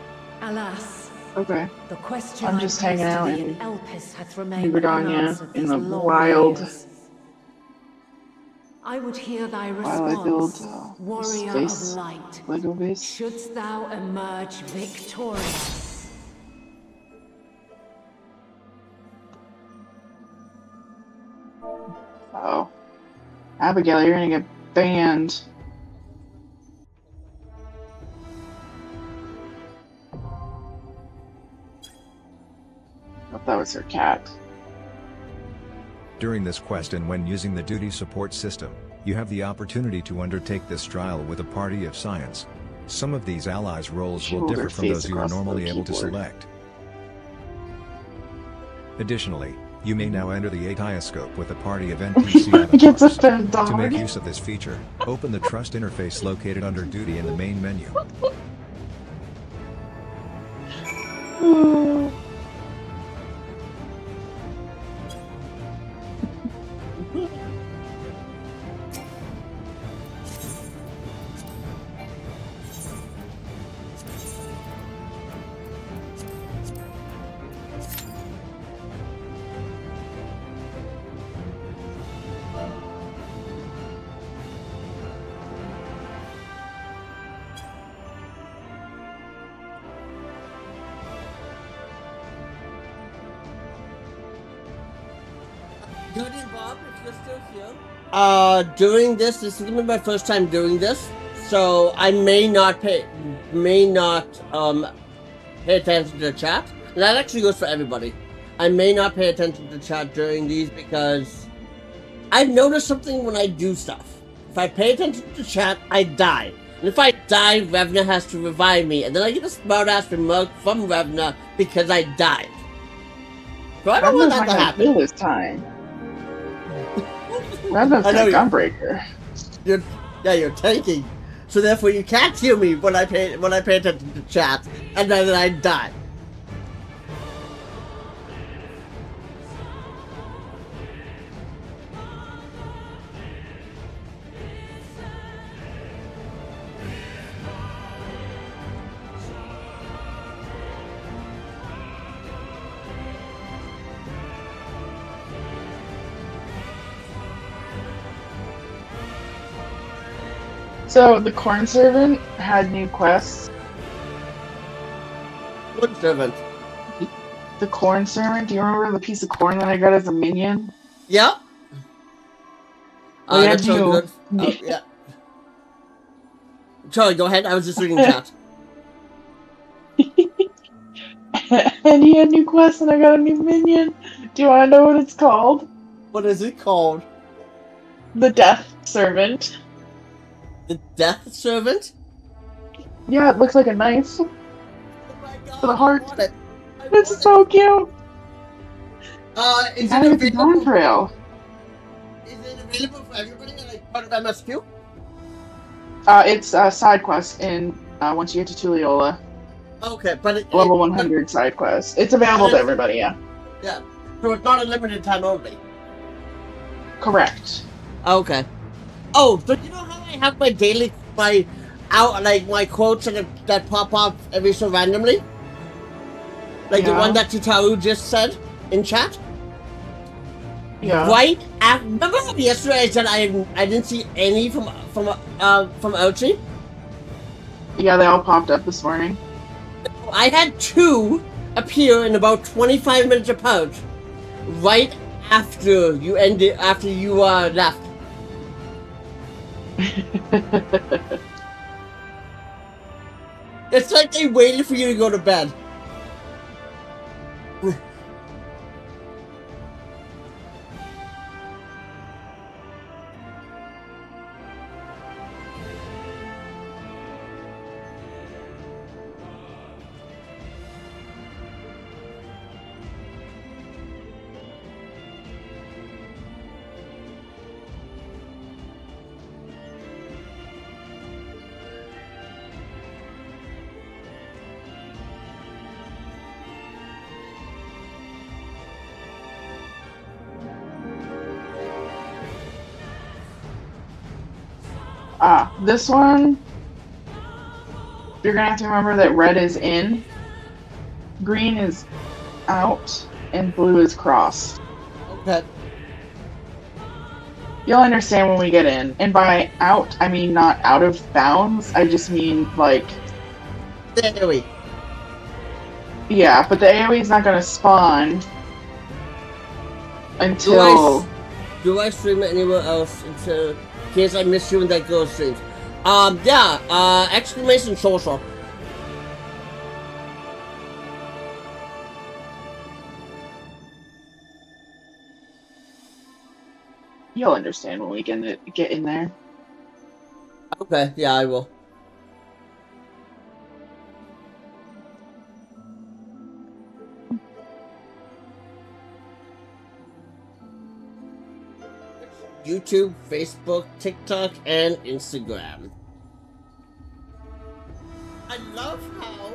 Alas, Okay. the question I'm I just posed hanging out to thee in Elpis hath remained Hibernia unanswered in these the long wild. years. I would hear thy While I build response, warrior space of light. Lego base. Shouldst thou emerge victorious? Oh. Abigail, you're gonna get banned. Thought that was her cat. During this quest and when using the duty support system, you have the opportunity to undertake this trial with a party of Scions. Some of these allies' roles will Hold differ her from face those you are across the normally able to keyboard. select. Additionally, you may now enter the Atioscope with a party of NPC Gets a avatars. fed dog. To make use of this feature, open the Trust interface located under Duty in the main menu. Good and Bob, if you're still here. Doing this is gonna be my first time doing this, so I may not pay attention to the chat. And that actually goes for everybody. I may not pay attention to chat during these because I've noticed something when I do stuff. If I pay attention to chat, I die. And if I die, Revna has to revive me, and then I get a smart-ass remark from Revna because I died. So I don't want that to happen. Kill this time. Revna's a gunbreaker. You're tanking. So therefore you can't hear me when I pay attention to chat, and then I die. So the corn servant had new quests. What servant? The corn servant. Do you remember the piece of corn that I got as a minion? Yep. That's so good. Yeah. Charlie, go ahead. I was just reading chat. And he had new quests, and I got a new minion. Do you want to know what it's called? What is it called? The Death Servant. The Death Servant? Yeah, it looks like a knife. Oh my god. For the heart. It's so cute. Is it it available? Trail. Is it available for everybody? Like part of MSQ? It's a side quest in once you get to Tulliola. Okay, but level 100 side quest. It's available to everybody, yeah. Yeah. So it's not a limited time only. Correct. Okay. Oh, so you know how I have my daily my quotes that pop up every so randomly? Like the one that Tutaru just said in chat? Yeah. Right after, remember yesterday I said I didn't see any from Elchi? Yeah, they all popped up this morning. I had 2 appear in about 25 minutes apart, right after you left. It's like they waited for you to go to bed. This one, you're gonna have to remember that red is in, green is out, and blue is crossed. Okay. You'll understand when we get in. And by out, I mean not out of bounds, I just mean like... The AoE. Yeah, but the AoE is not gonna spawn until... Do I stream it anywhere else in case I miss you in that girl streams? Exclamation social. You'll understand when we get in there. Okay, yeah, I will. YouTube, Facebook, TikTok, and Instagram. I love how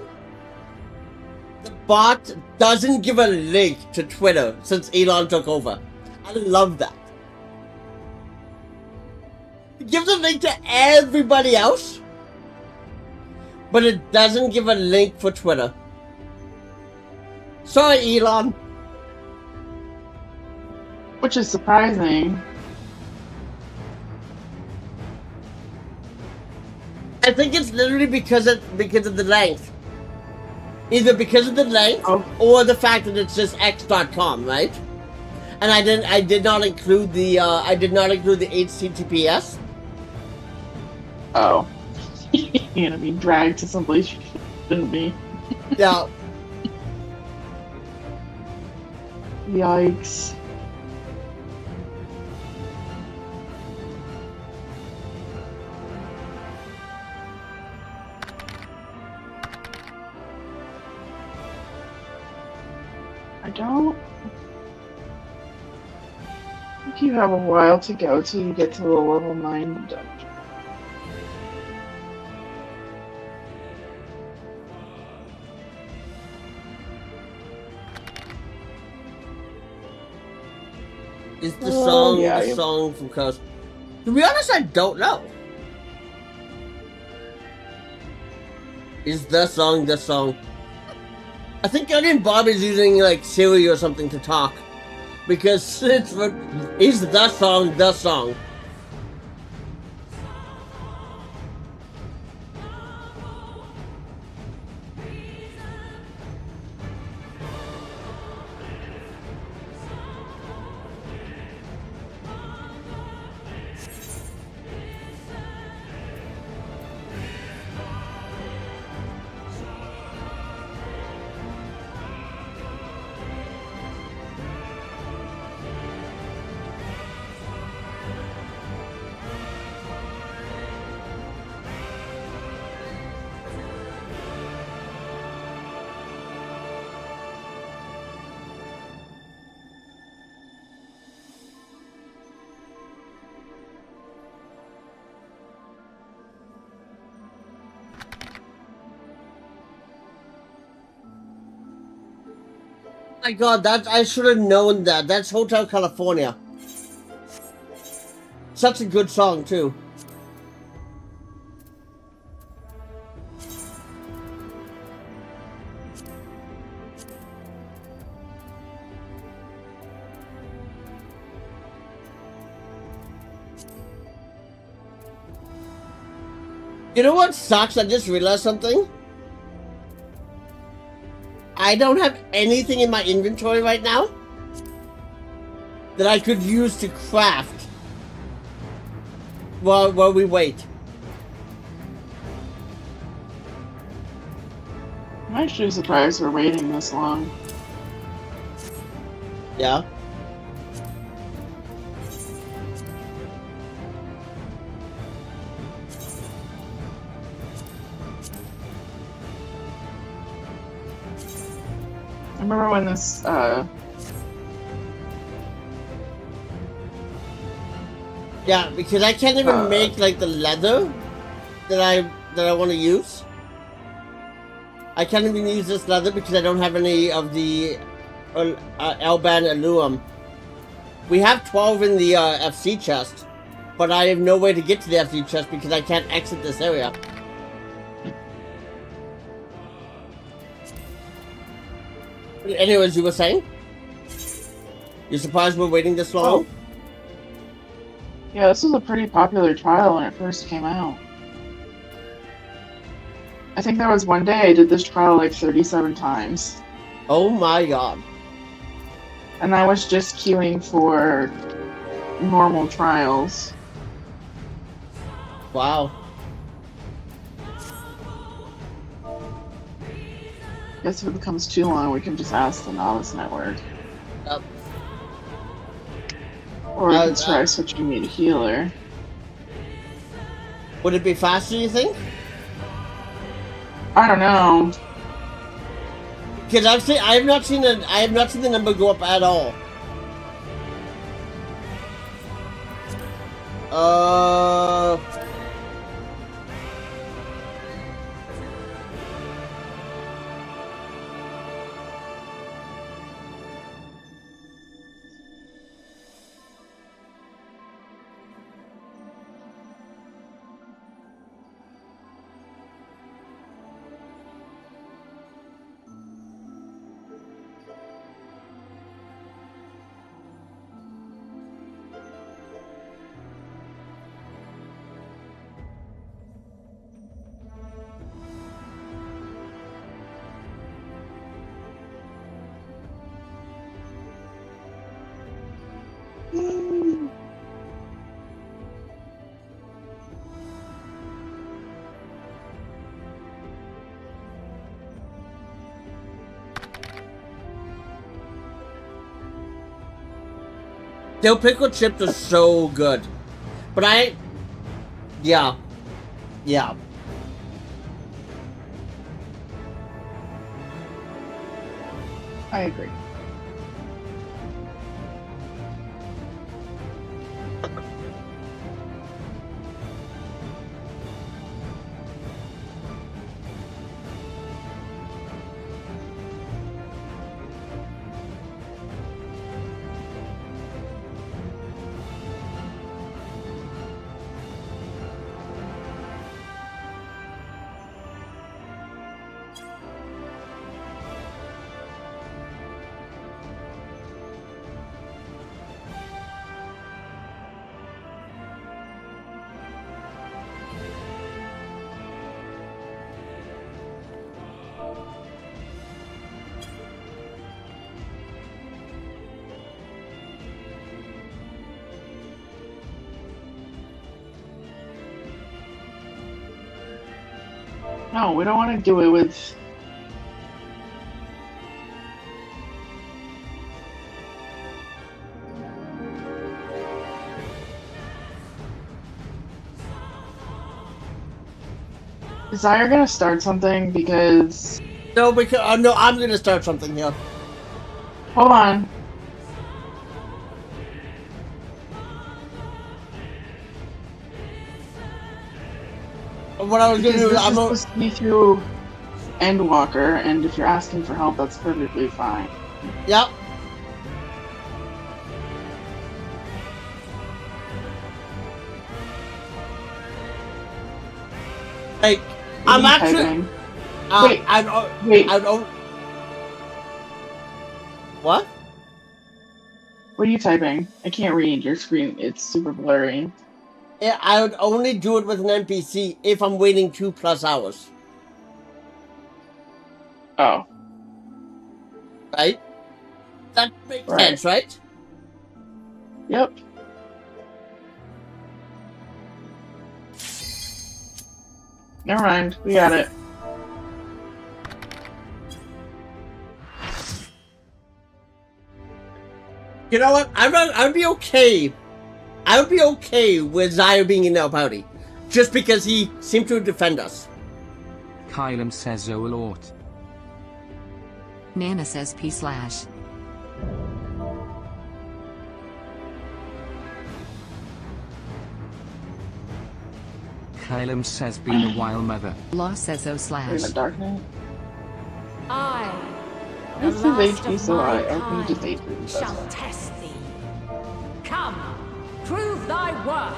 the bot doesn't give a link to Twitter since Elon took over. I love that. It gives a link to everybody else, but it doesn't give a link for Twitter. Sorry, Elon. Which is surprising. I think it's literally because of the length. Either because of the length or the fact that it's just x.com, right? And I did not include the HTTPS. Oh. You're gonna be dragged to someplace you shouldn't be. Yeah. Yikes. I don't think you have a while to go till you get to the level 9 dungeon. Is the song yeah, the song from Coast? To be honest, I don't know. Is the song the song? I think Onion Bob is using like Siri or something to talk. Because is the song the song? My God, I should have known that. That's Hotel California. Such a good song too. You know what sucks? I just realized something. I don't have anything in my inventory right now that I could use to craft while we wait. I'm actually surprised we're waiting this long. Yeah. I remember when this, Yeah, because I can't even make like the leather that I want to use. I can't even use this leather because I don't have any of the Elban aluminum. We have 12 in the FC chest, but I have no way to get to the FC chest because I can't exit this area. Anyways, you were saying? You're surprised we're waiting this long? Oh. Yeah, this was a pretty popular trial when it first came out. I think there was one day I did this trial like 37 times. Oh my God. And I was just queuing for normal trials. Wow. Guess if it becomes too long, we can just ask the Novice Network. Yep. Or we can try switching me to healer. Would it be faster, you think? I don't know. Because I have not seen the number go up at all. Dill pickle chips are so good, but yeah. I agree. No, we don't want to do it with... Is Zyre gonna start something? Because... No, because no, I'm gonna start something here. Hold on. What I was gonna do is I'm supposed to be through Endwalker, and if you're asking for help, that's perfectly fine. Yep. Like, I'm actually. Wait. Wait. What? What are you typing? I can't read your screen. It's super blurry. Yeah, I would only do it with an NPC if I'm waiting 2+ hours. Oh. Right? That makes sense, right? Yep. Never mind. We got it. You know what? I'd be okay. I would be okay with Zyre being in our party, just because he seemed to defend us. Kylum says oh lord. Nana says P/. Kylum says been a while mother. Law says O/. In the dark night. The This is last HP, of so my I think just kind HP. shall test thee. Come, prove thy worth.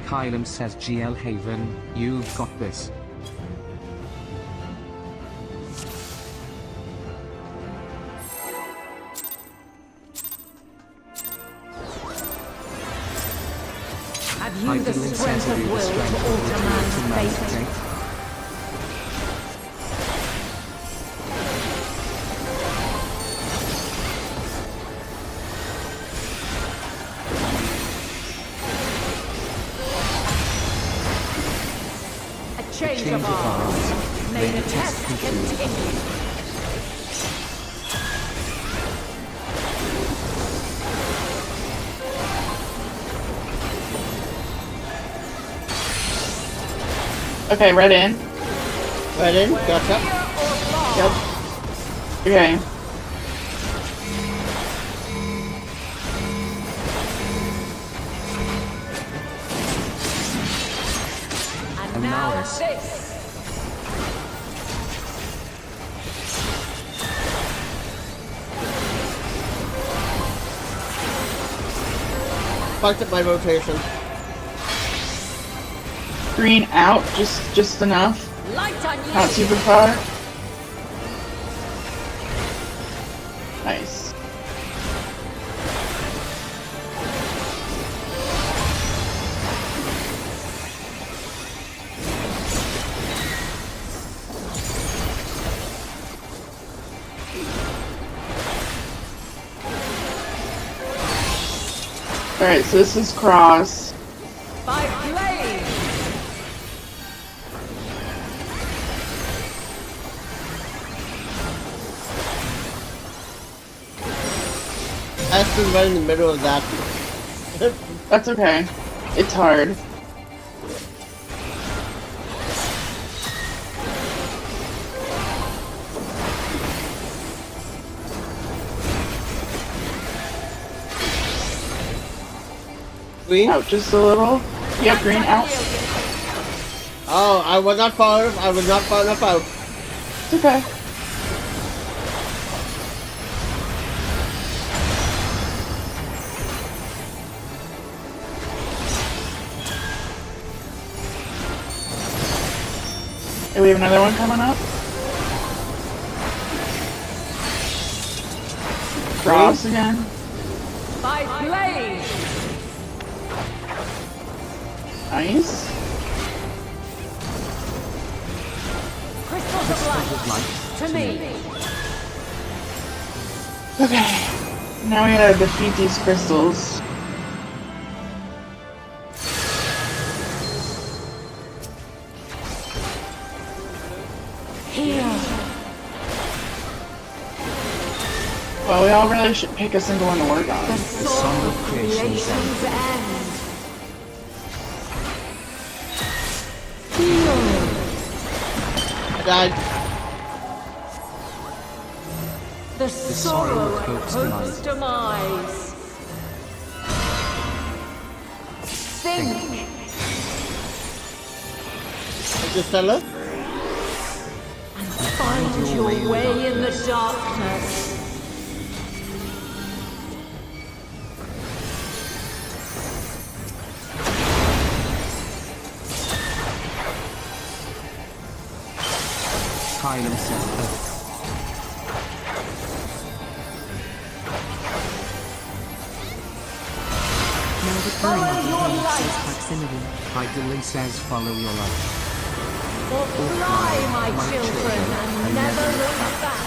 Kylum says GL Haven, you've got this. Have you the strength of will to alter man's fate? A change of arms. May the test continue. Okay, right in. Right in, gotcha. Yep. Okay. And now this. Fucked up my rotation. Green out, just enough. Light on you. Not super far. Nice. Alright, so this is cross. By blade. Esther's right in the middle of that. That's okay. It's hard. Green? Out just a little. Yep, green out. Oh, I was not far enough. I was not far enough out. It's okay. Hey, we have another one coming up. Cross again. By blade. Nice. Crystals of light. To me. Okay. Now we gotta defeat these crystals. Here. Well, we all really should pick a single one to work on. The song of creation's end. I died. The sorrow of hope's demise. Think. Just tell her. And find your way in the darkness. Final center. Now the current of the game says proximity. Idly says follow your light. Or fly, my children, and never look back.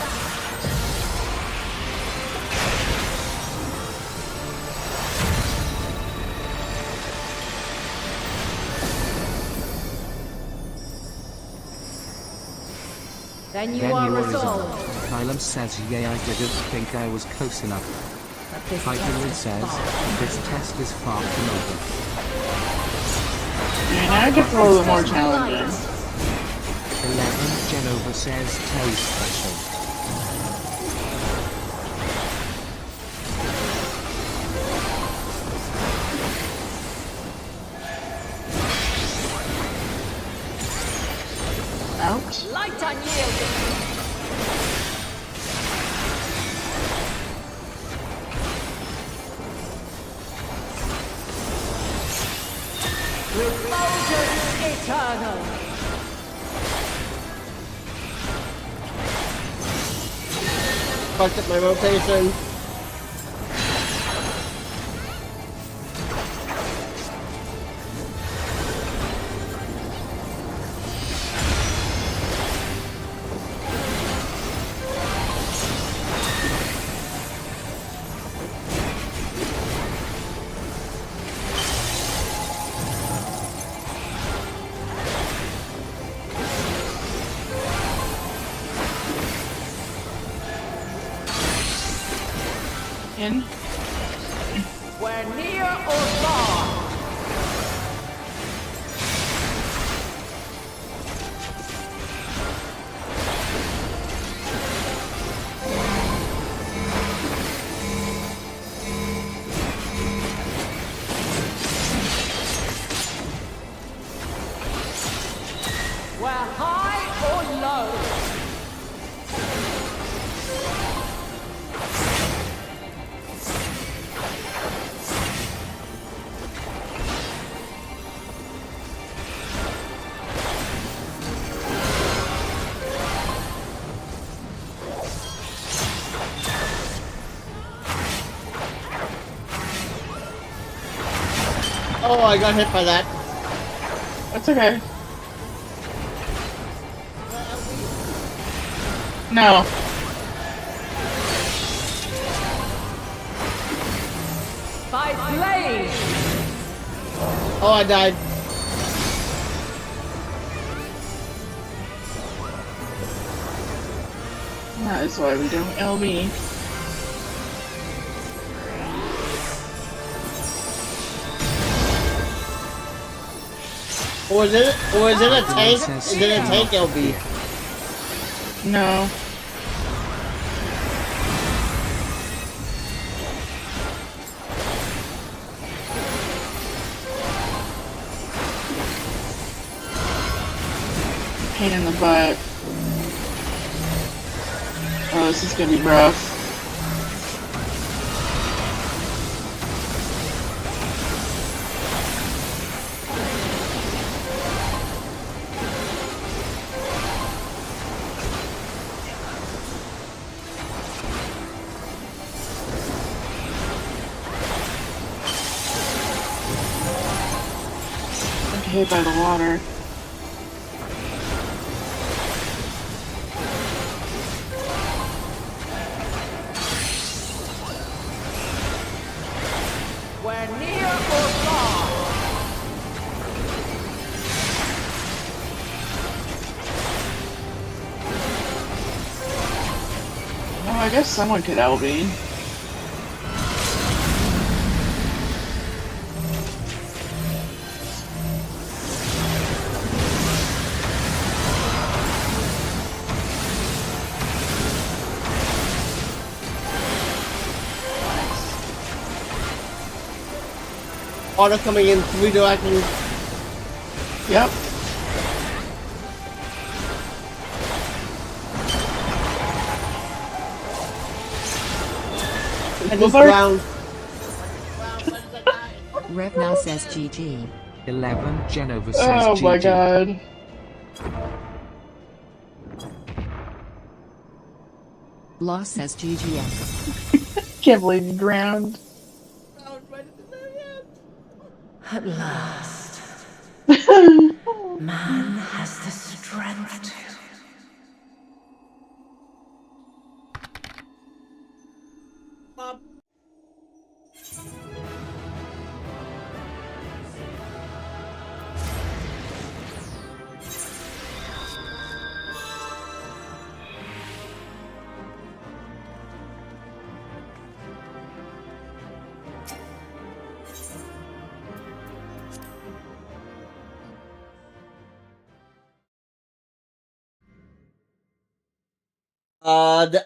Then you are resolved. Phylum says, yeah, I didn't think I was close enough. But this Idly test says, is far. this test is far from over. Yeah, now it gets a little bit more challenging. 11, Genova says, taste special. Ouch. Light unyielding. Refulgence eternal. Fucked up my rotation. In. Where near or far. Where high or low. Oh, I got hit by that. That's okay. No. By blade. Oh, I died. That is why we don't LB. Or is it a tank? Is it a tank LB? No. Pain in the butt. Oh, this is gonna be rough. Hit by the water. guess someone could LB. Auto coming in 3 directions. Yep. And he's ground. Rev now says GG. 11 Genova says Oh GG. my god. Loss says GGS. Can't believe you drowned. At last, man has the strength to.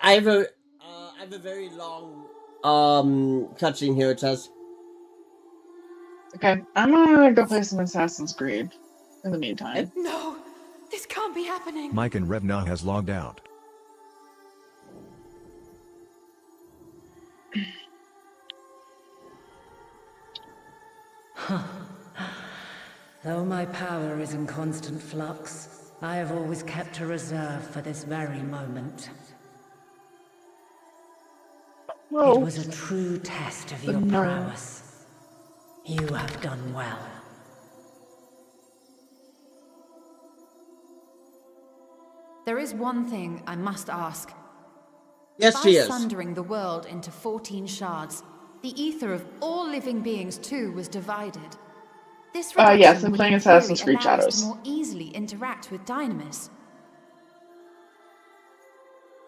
I have a very long cutscene here. It says. Okay, I'm gonna go play some Assassin's Creed in the meantime. No, this can't be happening. Mike and Revna has logged out. Though my power is in constant flux, I have always kept a reserve for this very moment. Whoa. It was a true test of your No. prowess. You have done well. There is one thing I must ask. Yes, By she is. sundering the world into 14 shards, the ether of all living beings too was divided. This reduction yes, I'm would playing in Assassin's theory Creed allow us Shadows. to more easily interact with Dynamis.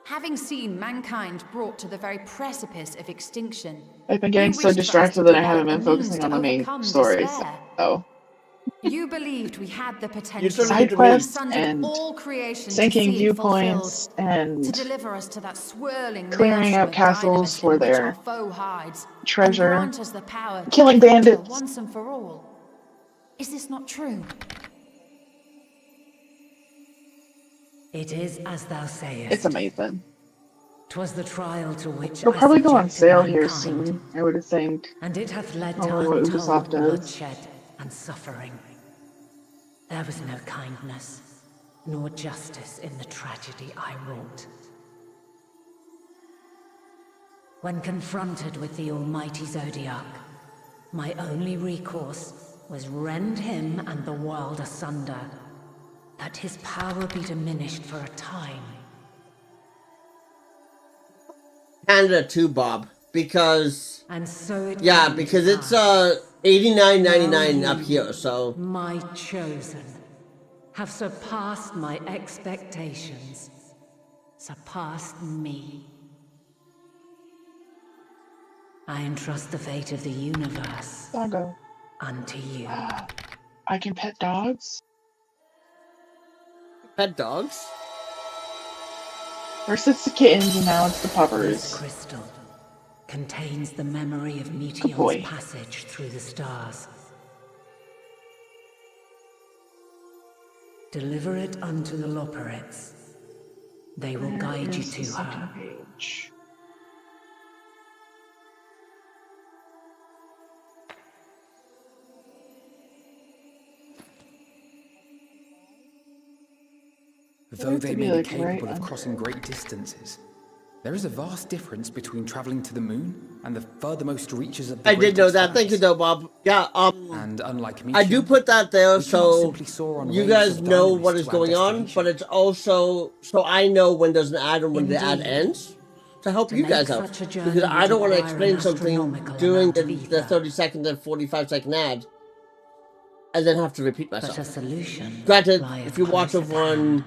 Having seen mankind brought to the very precipice of extinction, I've been getting you so wished for us distracted to that I haven't develop been a means focusing to on the main overcome stories. despair. So, You believed we had the You potential sort of side need to quests sundered and all creation to sinking see it fulfilled, viewpoints and to deliver us to that swirling clearing maelstrom out of castles Dynamis for in which their our foe hides, treasure, and grant us the power to killing defeat her bandits. once and for all. Is this not true? It is as thou sayest. It's amazing. 'Twas the trial to which It'll I probably go on subjected sale here mankind, soon, I would think. and it hath led I to don't know what untold Ubisoft does. bloodshed and suffering. There was no kindness, nor justice in the tragedy I wrought. When confronted with the almighty Zodiac, my only recourse was rend him and the world asunder, that his power be diminished for a time. Canada too, Bob, because And so it yeah, came because to it's pass. $89.99 Now up here, you, so my chosen, have surpassed my expectations, surpassed me. I entrust the fate of the universe Doggo. unto you. I can pet dogs? pet dogs. First it's the kittens and now it's the This puppers. crystal contains the memory of boy. Meteor's passage through the stars. Deliver it unto the Loporrits. They will guide you Here's to the second her. page. Though they may be like capable right of crossing great distances, there is a vast difference between traveling to the moon and the furthermost reaches of the I did great know that. Thank you, expanse. though, Bob. Yeah, And unlike I do Meteor, put that there we cannot so simply soar on you waves guys of know dynamism what is to our going on, destination. but it's also so I know when there's an ad and when the ad Indeed. ends to help To you make guys out. such a journey Because I would don't want to require explain an something astronomical during amount the of ether. 30-second and 45-second ad and then have to repeat But myself. a solution Granted, lieth if you watch close over at hand.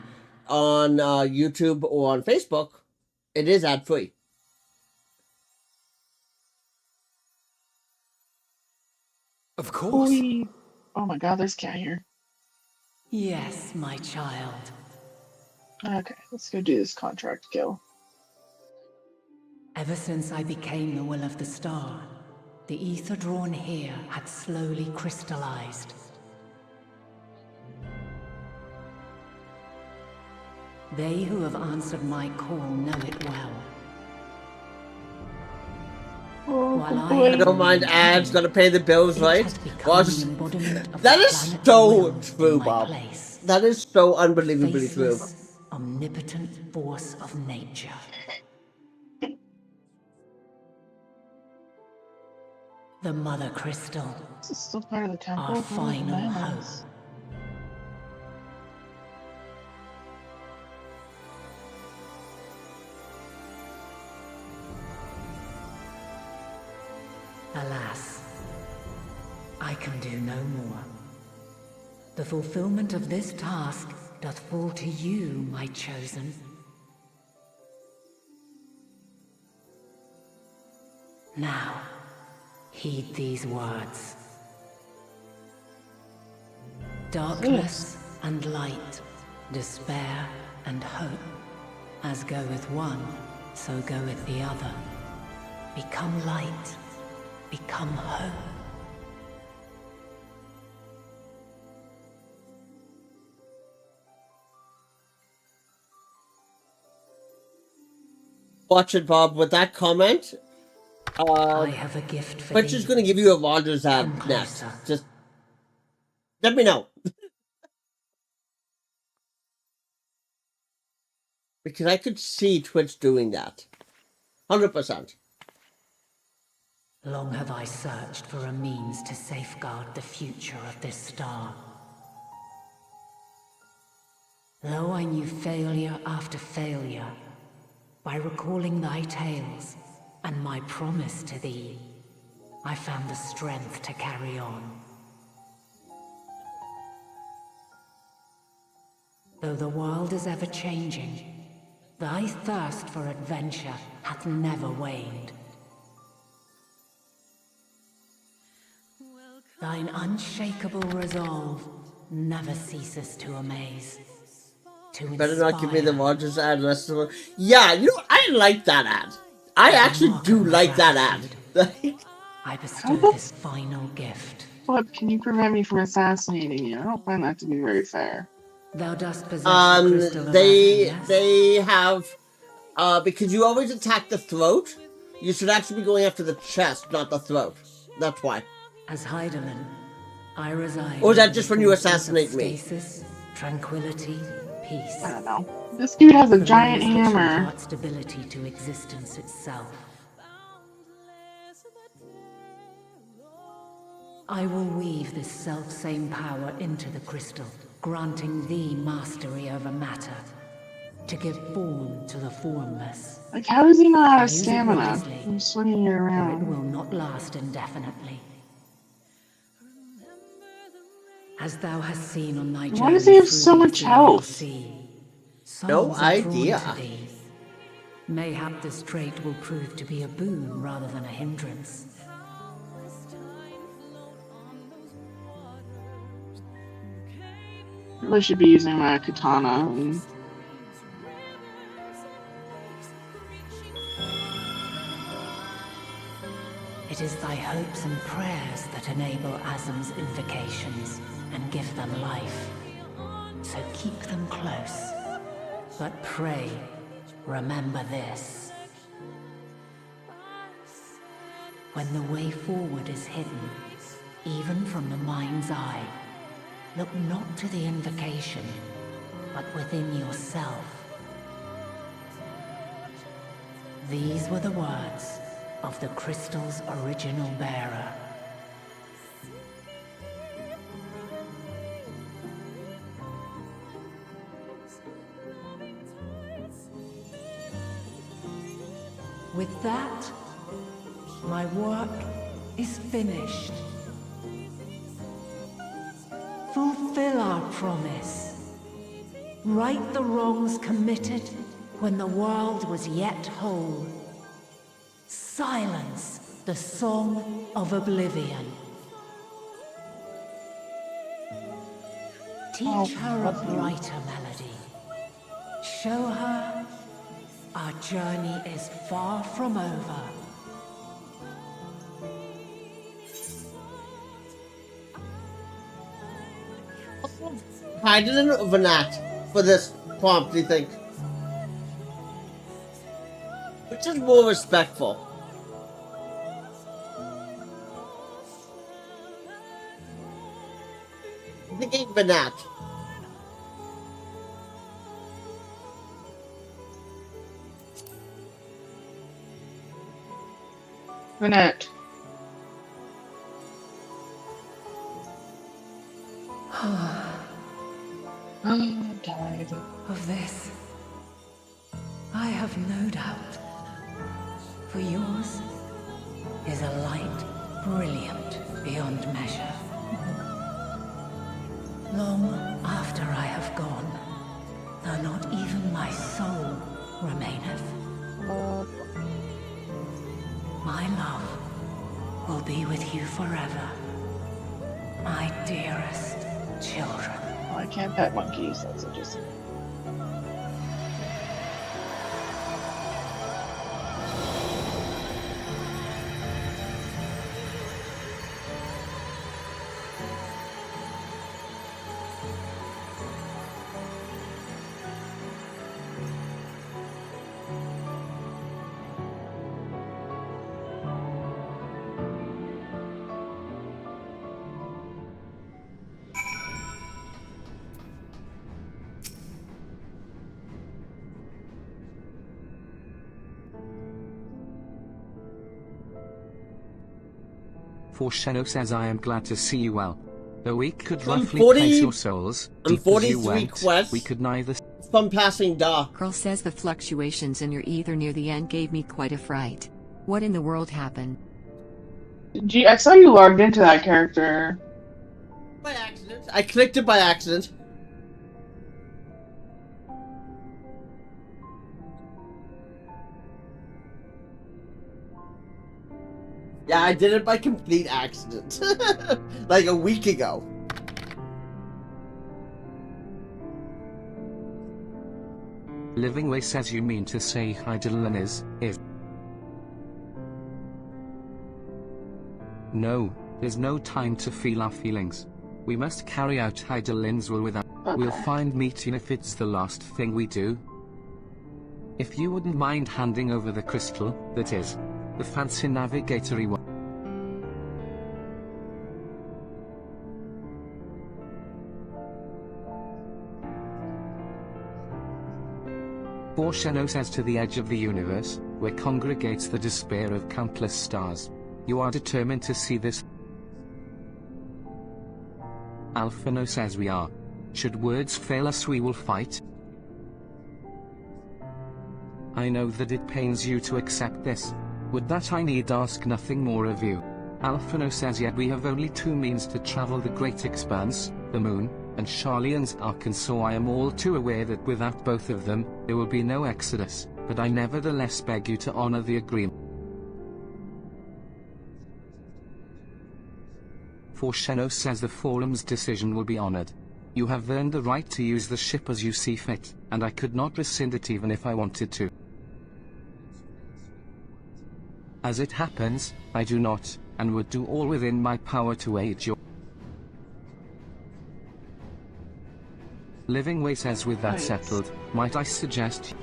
on YouTube or on Facebook, it is ad-free. Of course. Oh my god, there's cat here. Yes, my child. Okay, let's go do this contract kill. Ever since I became the will of the star, the ether drawn here had slowly crystallized. They who have answered my call know it well. I don't mind ads, gotta pay the bills, right? That is so true, Bob. That is so unbelievably true. Omnipotent force of nature. The Mother Crystal. This is still part of the temple. Our final hope. Alas, I can do no more. The fulfillment of this task doth fall to you, my chosen. Now, heed these words. Darkness and light, despair and hope. As goeth one, so goeth the other. Become light, become hope. Watch it, Bob. With that comment, I have a gift for Twitch is going to give you a Rogers ad next. Just let me know. Because I could see Twitch doing that. 100%. Long have I searched for a means to safeguard the future of this star. Though I knew failure after failure, by recalling thy tales and my promise to thee, I found the strength to carry on. Though the world is ever changing, thy thirst for adventure hath never waned. Thine unshakable resolve never ceases to amaze. Better not give me the Rogers ad. Yeah, you know, I like that ad. I actually do like that ad. I bestow this final gift. What, can you prevent me from assassinating you? I don't find that to be very fair. Thou dost possess the crystal of they have, because you always attack the throat, you should actually be going after the chest, not the throat. That's why. As Heidelin, I reside. Or is that just when you assassinate me? Stasis, tranquility, peace. I don't know. This dude has a giant hammer. Its stability to existence itself. I will weave this self-same power into the crystal, granting thee mastery over matter, to give form to the formless. Like, how does he not have stamina? I'm swinging it around. It will not last indefinitely. As thou hast seen on thy journey. Why does he have so much health? No idea. Mayhap this trait will prove to be a boon rather than a hindrance. I really should be using my katana. It is thy hopes and prayers that enable Azam's invocations and give them life. So keep them close. But pray, remember this. When the way forward is hidden, even from the mind's eye, look not to the invocation, but within yourself. These were the words of the crystal's original bearer. With that, my work is finished. Fulfill our promise. Right the wrongs committed when the world was yet whole. Silence the song of oblivion. Teach her a brighter melody. Show her our journey is far from over. Paladin or Vanat for this prompt, do you think? Which is more respectful? I'm thinking Vanat. Vanette. I'm tired of this. I have no doubt. For yours is a light brilliant beyond measure. Long after I have gone, though not even my soul remaineth, my love will be with you forever, my dearest children. Oh, I can't pet monkeys, that's just... Forsheno says I am glad to see you well. Though we could I'm roughly 40 place your souls, I'm deep as you 43 went, quests. we could neither From passing dark. Curl says the fluctuations in your ether near the end gave me quite a fright. What in the world happened? Gee, I saw you logged into that character. By accident. I clicked it by accident. Yeah, I did it by complete accident. Like a week ago. Living Way says you mean to say Hydaelyn is. No, there's no time to feel our feelings. We must carry out Hydaelyn's will without. We'll find meeting if it's the last thing we do. If you wouldn't mind handing over the crystal, that is, the fancy navigatory one. Forsheno says to the edge of the universe, where congregates the despair of countless stars. You are determined to see this. Alphino says we are. Should words fail us we will fight. I know that it pains you to accept this. Would that I need ask nothing more of you. Alphino says yet we have only two means to travel the great expanse, the moon, and Charlian's Ark, and so I am all too aware that without both of them, there will be no exodus, but I nevertheless beg you to honor the agreement. Forsheno says the forum's decision will be honored. You have earned the right to use the ship as you see fit, and I could not rescind it even if I wanted to. As it happens, I do not, and would do all within my power to aid your... Living Way says with that settled, might I suggest...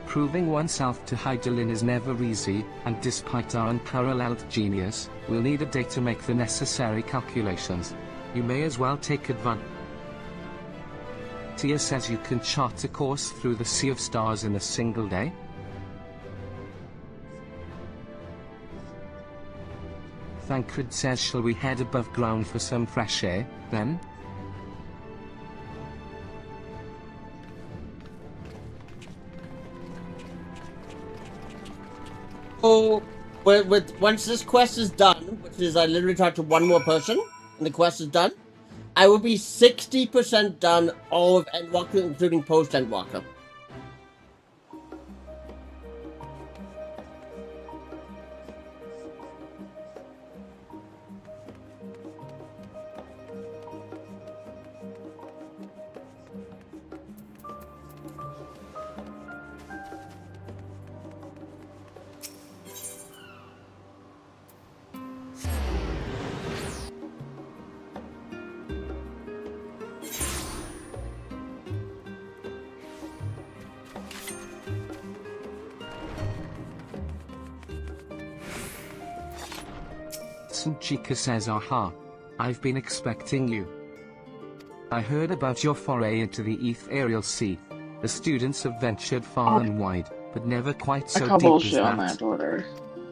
Proving oneself to Hydaelyn is never easy, and despite our unparalleled genius, we'll need a day to make the necessary calculations. You may as well take advantage. Tia says you can chart a course through the sea of stars in a single day. Thancred says shall we head above ground for some fresh air, then? So, once this quest is done, which is I literally talked to one more person, and the quest is done, I will be 60% done all of Endwalker, including post-Endwalker. St. Chica says, aha. I've been expecting you. I heard about your foray into the ethereal sea. The students have ventured far and wide, but never quite so deep as on that. that order.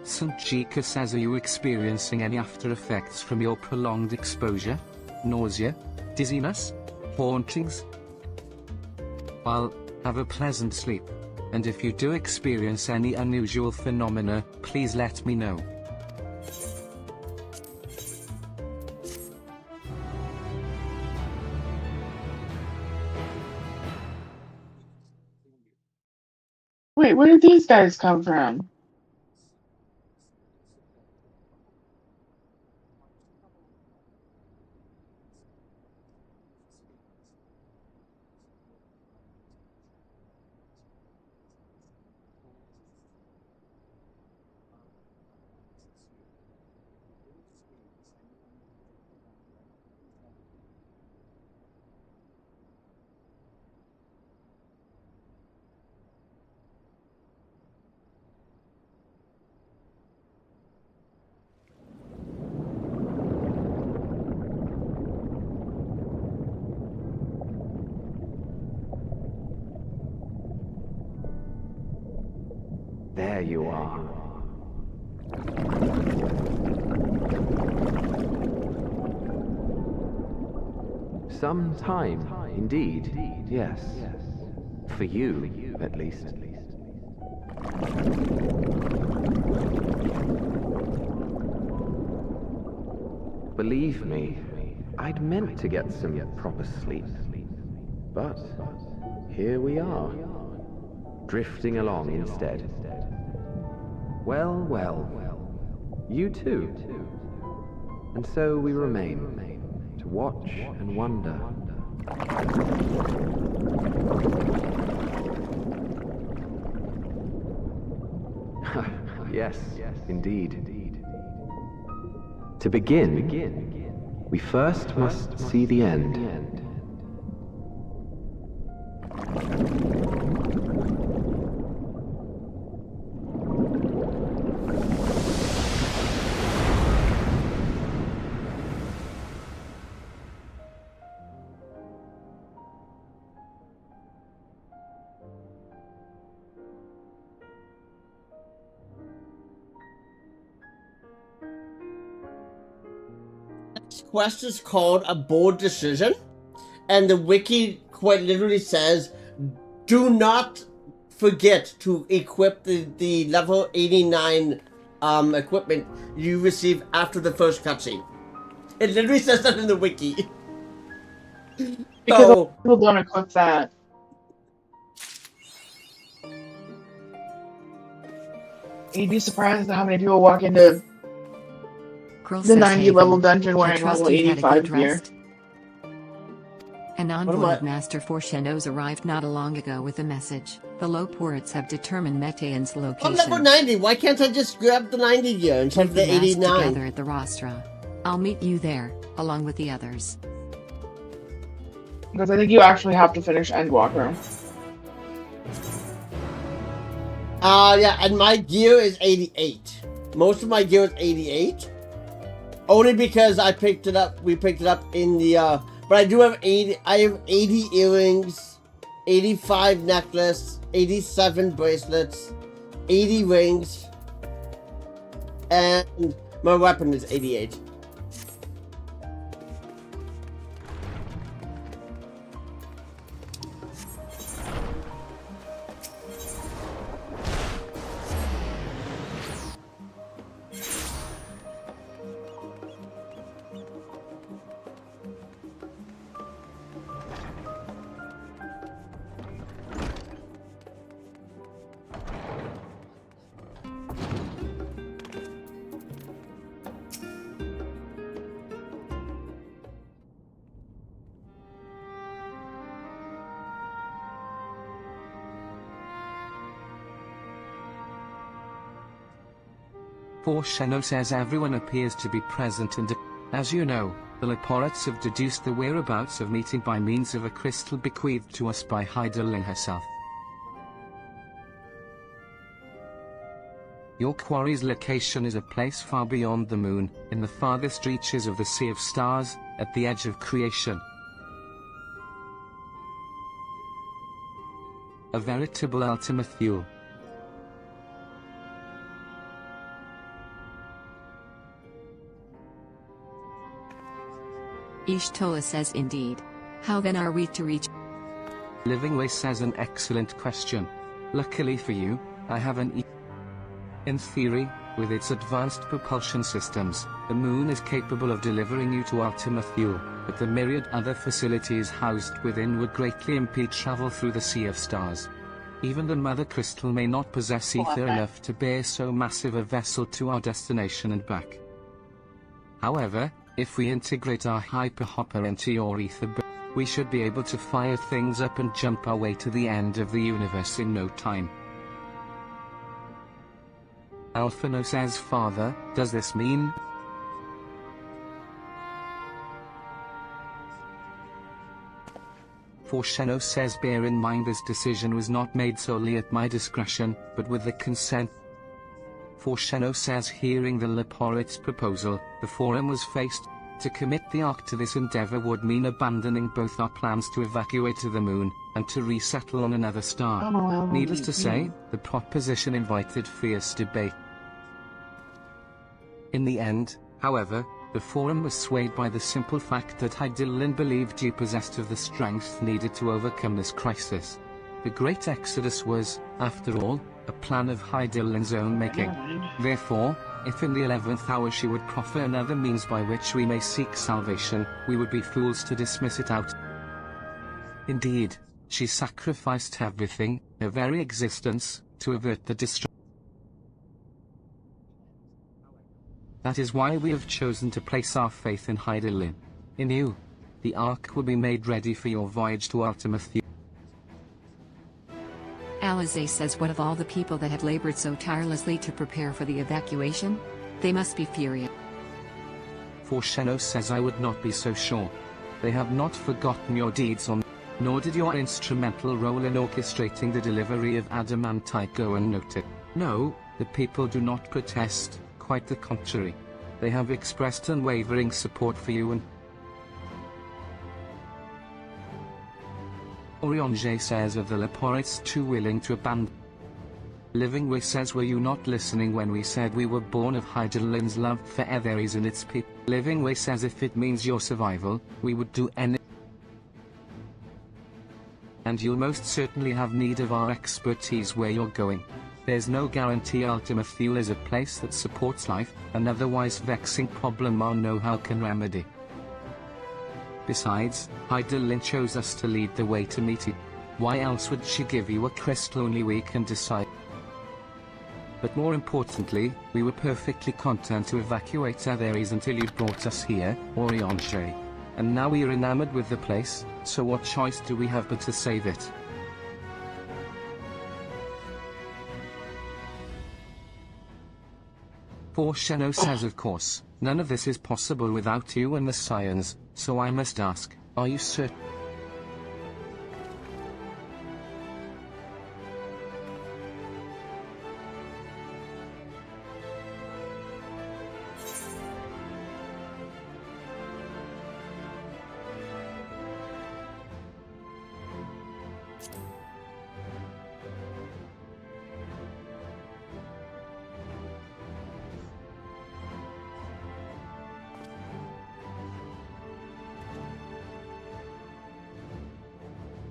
St. Chica says, are you experiencing any after effects from your prolonged exposure? Nausea? Dizziness? Hauntings? Well, have a pleasant sleep. And if you do experience any unusual phenomena, please let me know. Wait, where did these guys come from? There you are. Some time, indeed, yes. For you, at least. Believe me, I'd meant to get some proper sleep. But here we are, drifting along instead. Well, well, you too. And so we remain, to watch and wonder. Yes, indeed. To begin, we first must see the end. Quest is called A Bold Decision, and the wiki quite literally says, do not forget to equip the level 89 equipment you receive after the first cutscene. It literally says that in the wiki. Because people don't equip that. You'd be surprised at how many people walk into the 90 level dungeon wearing level 85 gear. An envoy of Master Scions arrived not long ago with a message. The Loports have determined Metaean's location. I'm level 90. Why can't I just grab the 90 gear instead of the 89? Together at the Rostra. I'll meet you there, along with the others. Because I think you actually have to finish Endwalker. Yeah, and my gear is 88. Most of my gear is 88. Only because I picked it up, we picked it up in the, but I do have 80, I have 80 earrings, 85 necklace, 87 bracelets, 80 rings, and my weapon is 88. Scions says everyone appears to be present and, as you know, the Loports have deduced the whereabouts of meeting by means of a crystal bequeathed to us by Hydaelyn herself. Your quarry's location is a place far beyond the moon, in the farthest reaches of the Sea of Stars, at the edge of creation. A veritable Ultima Thule. Ishtola says indeed. How then are we to reach? Livingway says an excellent question. Luckily for you, I have an In theory, with its advanced propulsion systems, the moon is capable of delivering you to Ultima Thule, but the myriad other facilities housed within would greatly impede travel through the Sea of Stars. Even the Mother Crystal may not possess ether enough to bear so massive a vessel to our destination and back. However, if we integrate our hyperhopper into your ether, we should be able to fire things up and jump our way to the end of the universe in no time. Alphino says, Father, does this mean? Forsheno says, bear in mind this decision was not made solely at my discretion, but with the consent. Forsheno says, hearing the Leporit's proposal, the Forum was faced. To commit the Ark to this endeavor would mean abandoning both our plans to evacuate to the moon, and to resettle on another star. Needless to say, the proposition invited fierce debate. In the end, however, the Forum was swayed by the simple fact that Hydaelyn believed you possessed of the strength needed to overcome this crisis. The Great Exodus was, after all, a plan of Hydaelyn's own making. Therefore, if in the 11th hour she would proffer another means by which we may seek salvation, we would be fools to dismiss it out. Indeed, she sacrificed everything, her very existence, to avert the destruction. That is why we have chosen to place our faith in Hydaelyn. In you, the Ark will be made ready for your voyage to Ultima Thule. Alizé says, what of all the people that have labored so tirelessly to prepare for the evacuation? They must be furious. Forsheno says, I would not be so sure. They have not forgotten your deeds nor did your instrumental role in orchestrating the delivery of adamantite Goen noted. No, the people do not protest, quite the contrary. They have expressed unwavering support for you and Orionge says, are the Leporites too willing to abandon? Livingway says, were you not listening when we said we were born of Hydaelyn's love for Etheres and its people? Livingway says, if it means your survival, we would do anything. And you'll most certainly have need of our expertise where you're going. There's no guarantee Ultima Thule is a place that supports life, an otherwise vexing problem our know-how can remedy. Besides, Hydaelyn chose us to lead the way to meet you. Why else would she give you a crystal only we can decide? But more importantly, we were perfectly content to evacuate Etheres until you brought us here, Orionge. And now we are enamored with the place, so what choice do we have but to save it? Forsheno says, of course, none of this is possible without you and the Scions, so I must ask, are you certain?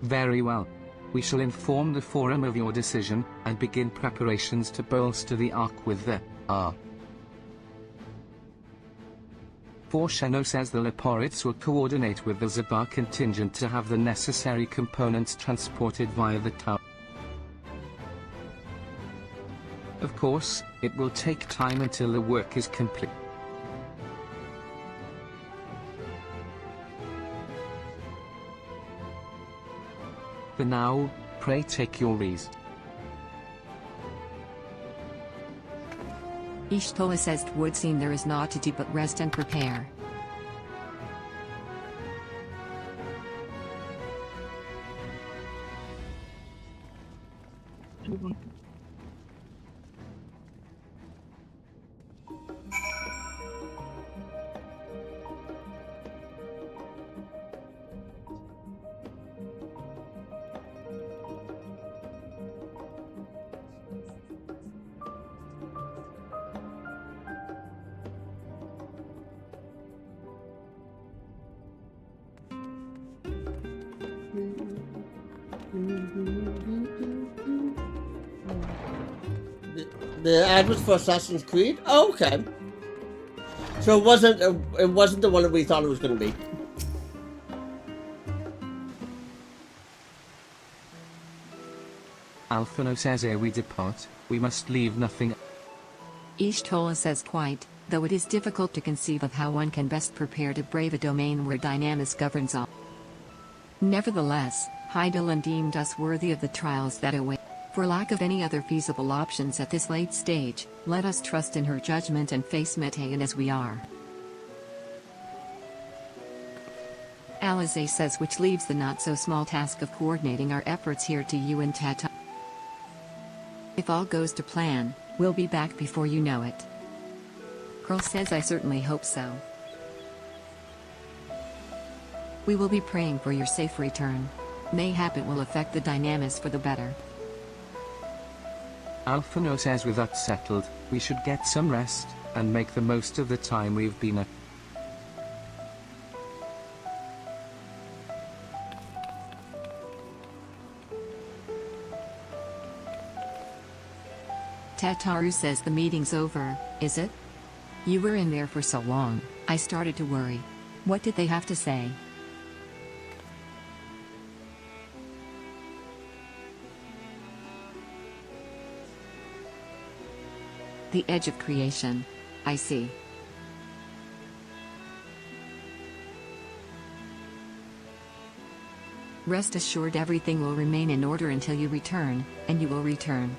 Very well. We shall inform the Forum of your decision, and begin preparations to bolster the Ark with the Forsheno says the Leporites will coordinate with the Zabar contingent to have the necessary components transported via the tower. Of course, it will take time until the work is complete. For now, pray take your ease. Ishtola says, would seem there is naught to do but rest and prepare. The ad was for Assassin's Creed? Oh, okay. So it wasn't the one that we thought it was going to be. Alphino says ere we depart, we must leave nothing. Ishtola says quite, though it is difficult to conceive of how one can best prepare to brave a domain where Dynamis governs all. Nevertheless, Hydaelyn deemed us worthy of the trials that await. For lack of any other feasible options at this late stage, let us trust in her judgment and face Metean as we are. Alizé says, which leaves the not-so-small task of coordinating our efforts here to you and Tata. If all goes to plan, we'll be back before you know it. Curl says, I certainly hope so. We will be praying for your safe return. Mayhap it will affect the Dynamis for the better. Alphino says with that settled, we should get some rest, and make the most of the time we've been at. Tataru says the meeting's over, is it? You were in there for so long, I started to worry. What did they have to say? The edge of creation. I see. Rest assured everything will remain in order until you return, and you will return.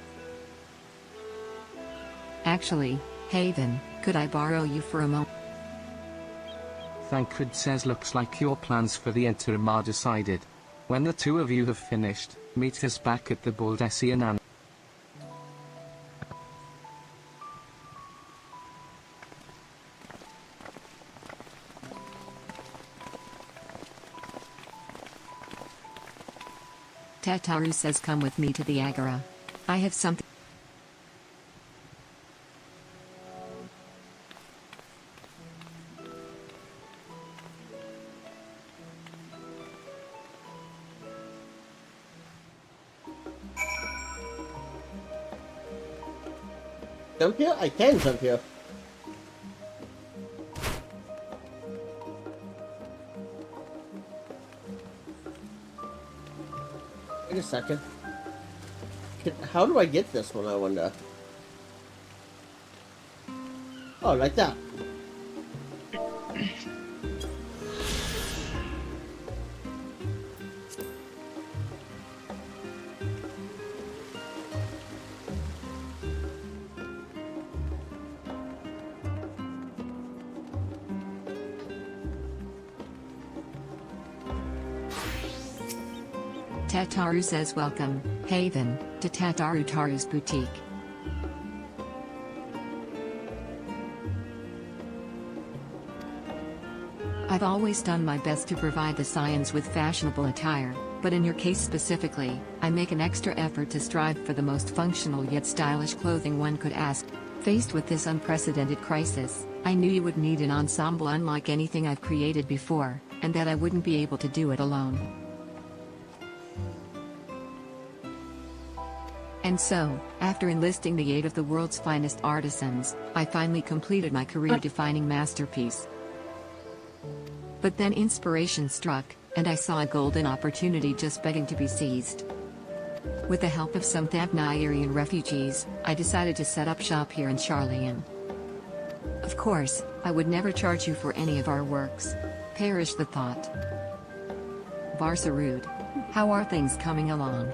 Actually, Haven, could I borrow you for a moment? Thancred says looks like your plans for the interim are decided. When the two of you have finished, meet us back at the Baldessian and Tataru says come with me to the Agora. I have something. Jump here? I can jump here. Wait a second. How do I get this one, I wonder? Oh, like that. Tataru says welcome, Haven, to Tataru Taru's boutique. I've always done my best to provide the Scions with fashionable attire, but in your case specifically, I make an extra effort to strive for the most functional yet stylish clothing one could ask. Faced with this unprecedented crisis, I knew you would need an ensemble unlike anything I've created before, and that I wouldn't be able to do it alone. And so, after enlisting the aid of the world's finest artisans, I finally completed my career-defining masterpiece. But then inspiration struck, and I saw a golden opportunity just begging to be seized. With the help of some Thavnairian refugees, I decided to set up shop here in Sharlayan. Of course, I would never charge you for any of our works. Perish the thought. Varsarud. How are things coming along?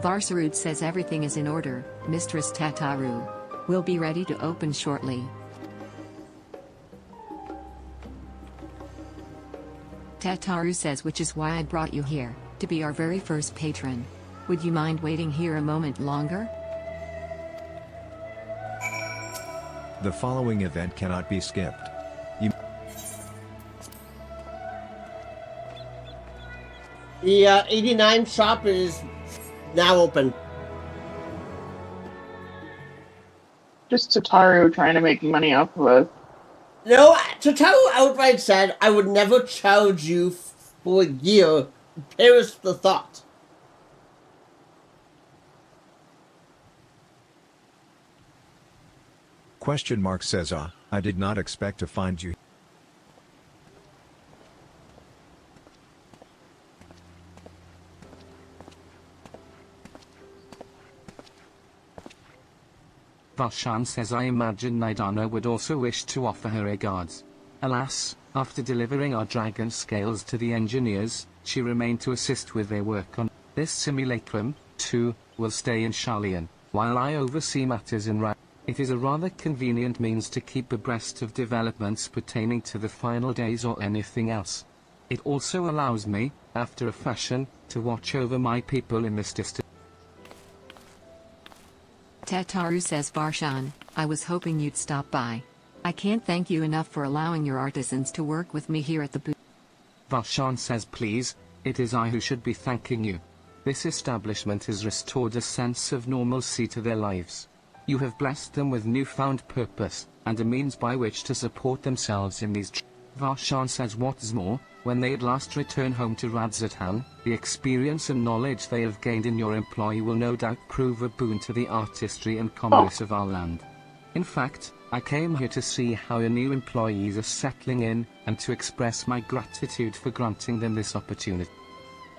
Varsarud says everything is in order, Mistress Tataru. We'll be ready to open shortly. Tataru says which is why I brought you here, to be our very first patron. Would you mind waiting here a moment longer? The following event cannot be skipped. The 89 shop is now open. Just Tataru trying to make money off of us. No, Tataru outright said, I would never charge you for a year. Perish the thought. Question mark says I did not expect to find you. Varshan says I imagine Nidana would also wish to offer her regards. Alas, after delivering our dragon scales to the engineers, she remained to assist with their work on this simulacrum, too, will stay in Sharlayan, while I oversee matters in Rad. It is a rather convenient means to keep abreast of developments pertaining to the final days or anything else. It also allows me, after a fashion, to watch over my people in this distance. Tataru says Varshan, I was hoping you'd stop by. I can't thank you enough for allowing your artisans to work with me here at the booth. Varshan says please, it is I who should be thanking you. This establishment has restored a sense of normalcy to their lives. You have blessed them with newfound purpose, and a means by which to support themselves in these Varshan says what's more, when they at last return home to Radzatan, the experience and knowledge they have gained in your employ will no doubt prove a boon to the artistry and commerce of our land. In fact, I came here to see how your new employees are settling in, and to express my gratitude for granting them this opportunity.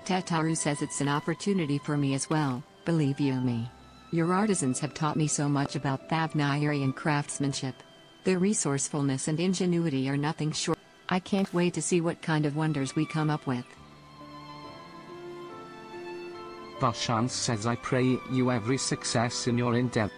Tataru says it's an opportunity for me as well, believe you me. Your artisans have taught me so much about Thavnairi and craftsmanship. Their resourcefulness and ingenuity are nothing short. I can't wait to see what kind of wonders we come up with. Varshan says I pray you every success in your endeavor.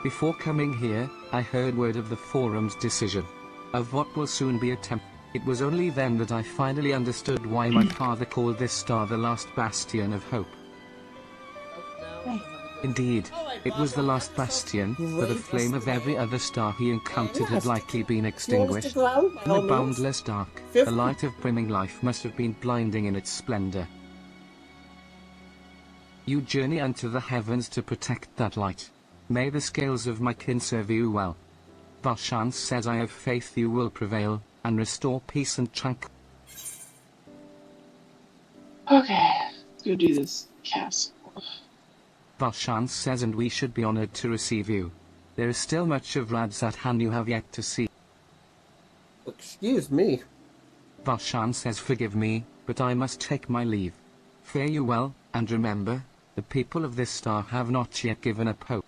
Before coming here, I heard word of the forum's decision. Of what will soon be a temple. It was only then that I finally understood why my father called this star the last bastion of hope. Indeed, it was the last bastion, for the flame of every other star he encountered had likely been extinguished. In the boundless dark, the light of brimming life must have been blinding in its splendor. You journey unto the heavens to protect that light. May the scales of my kin serve you well. Varshan says I have faith you will prevail, and restore peace and tranquility. Okay, let's go do this castle. Varshan says and we should be honored to receive you. There is still much of Radzatan you have yet to see. Excuse me. Varshan says forgive me, but I must take my leave. Fare you well, and remember, the people of this star have not yet given up hope.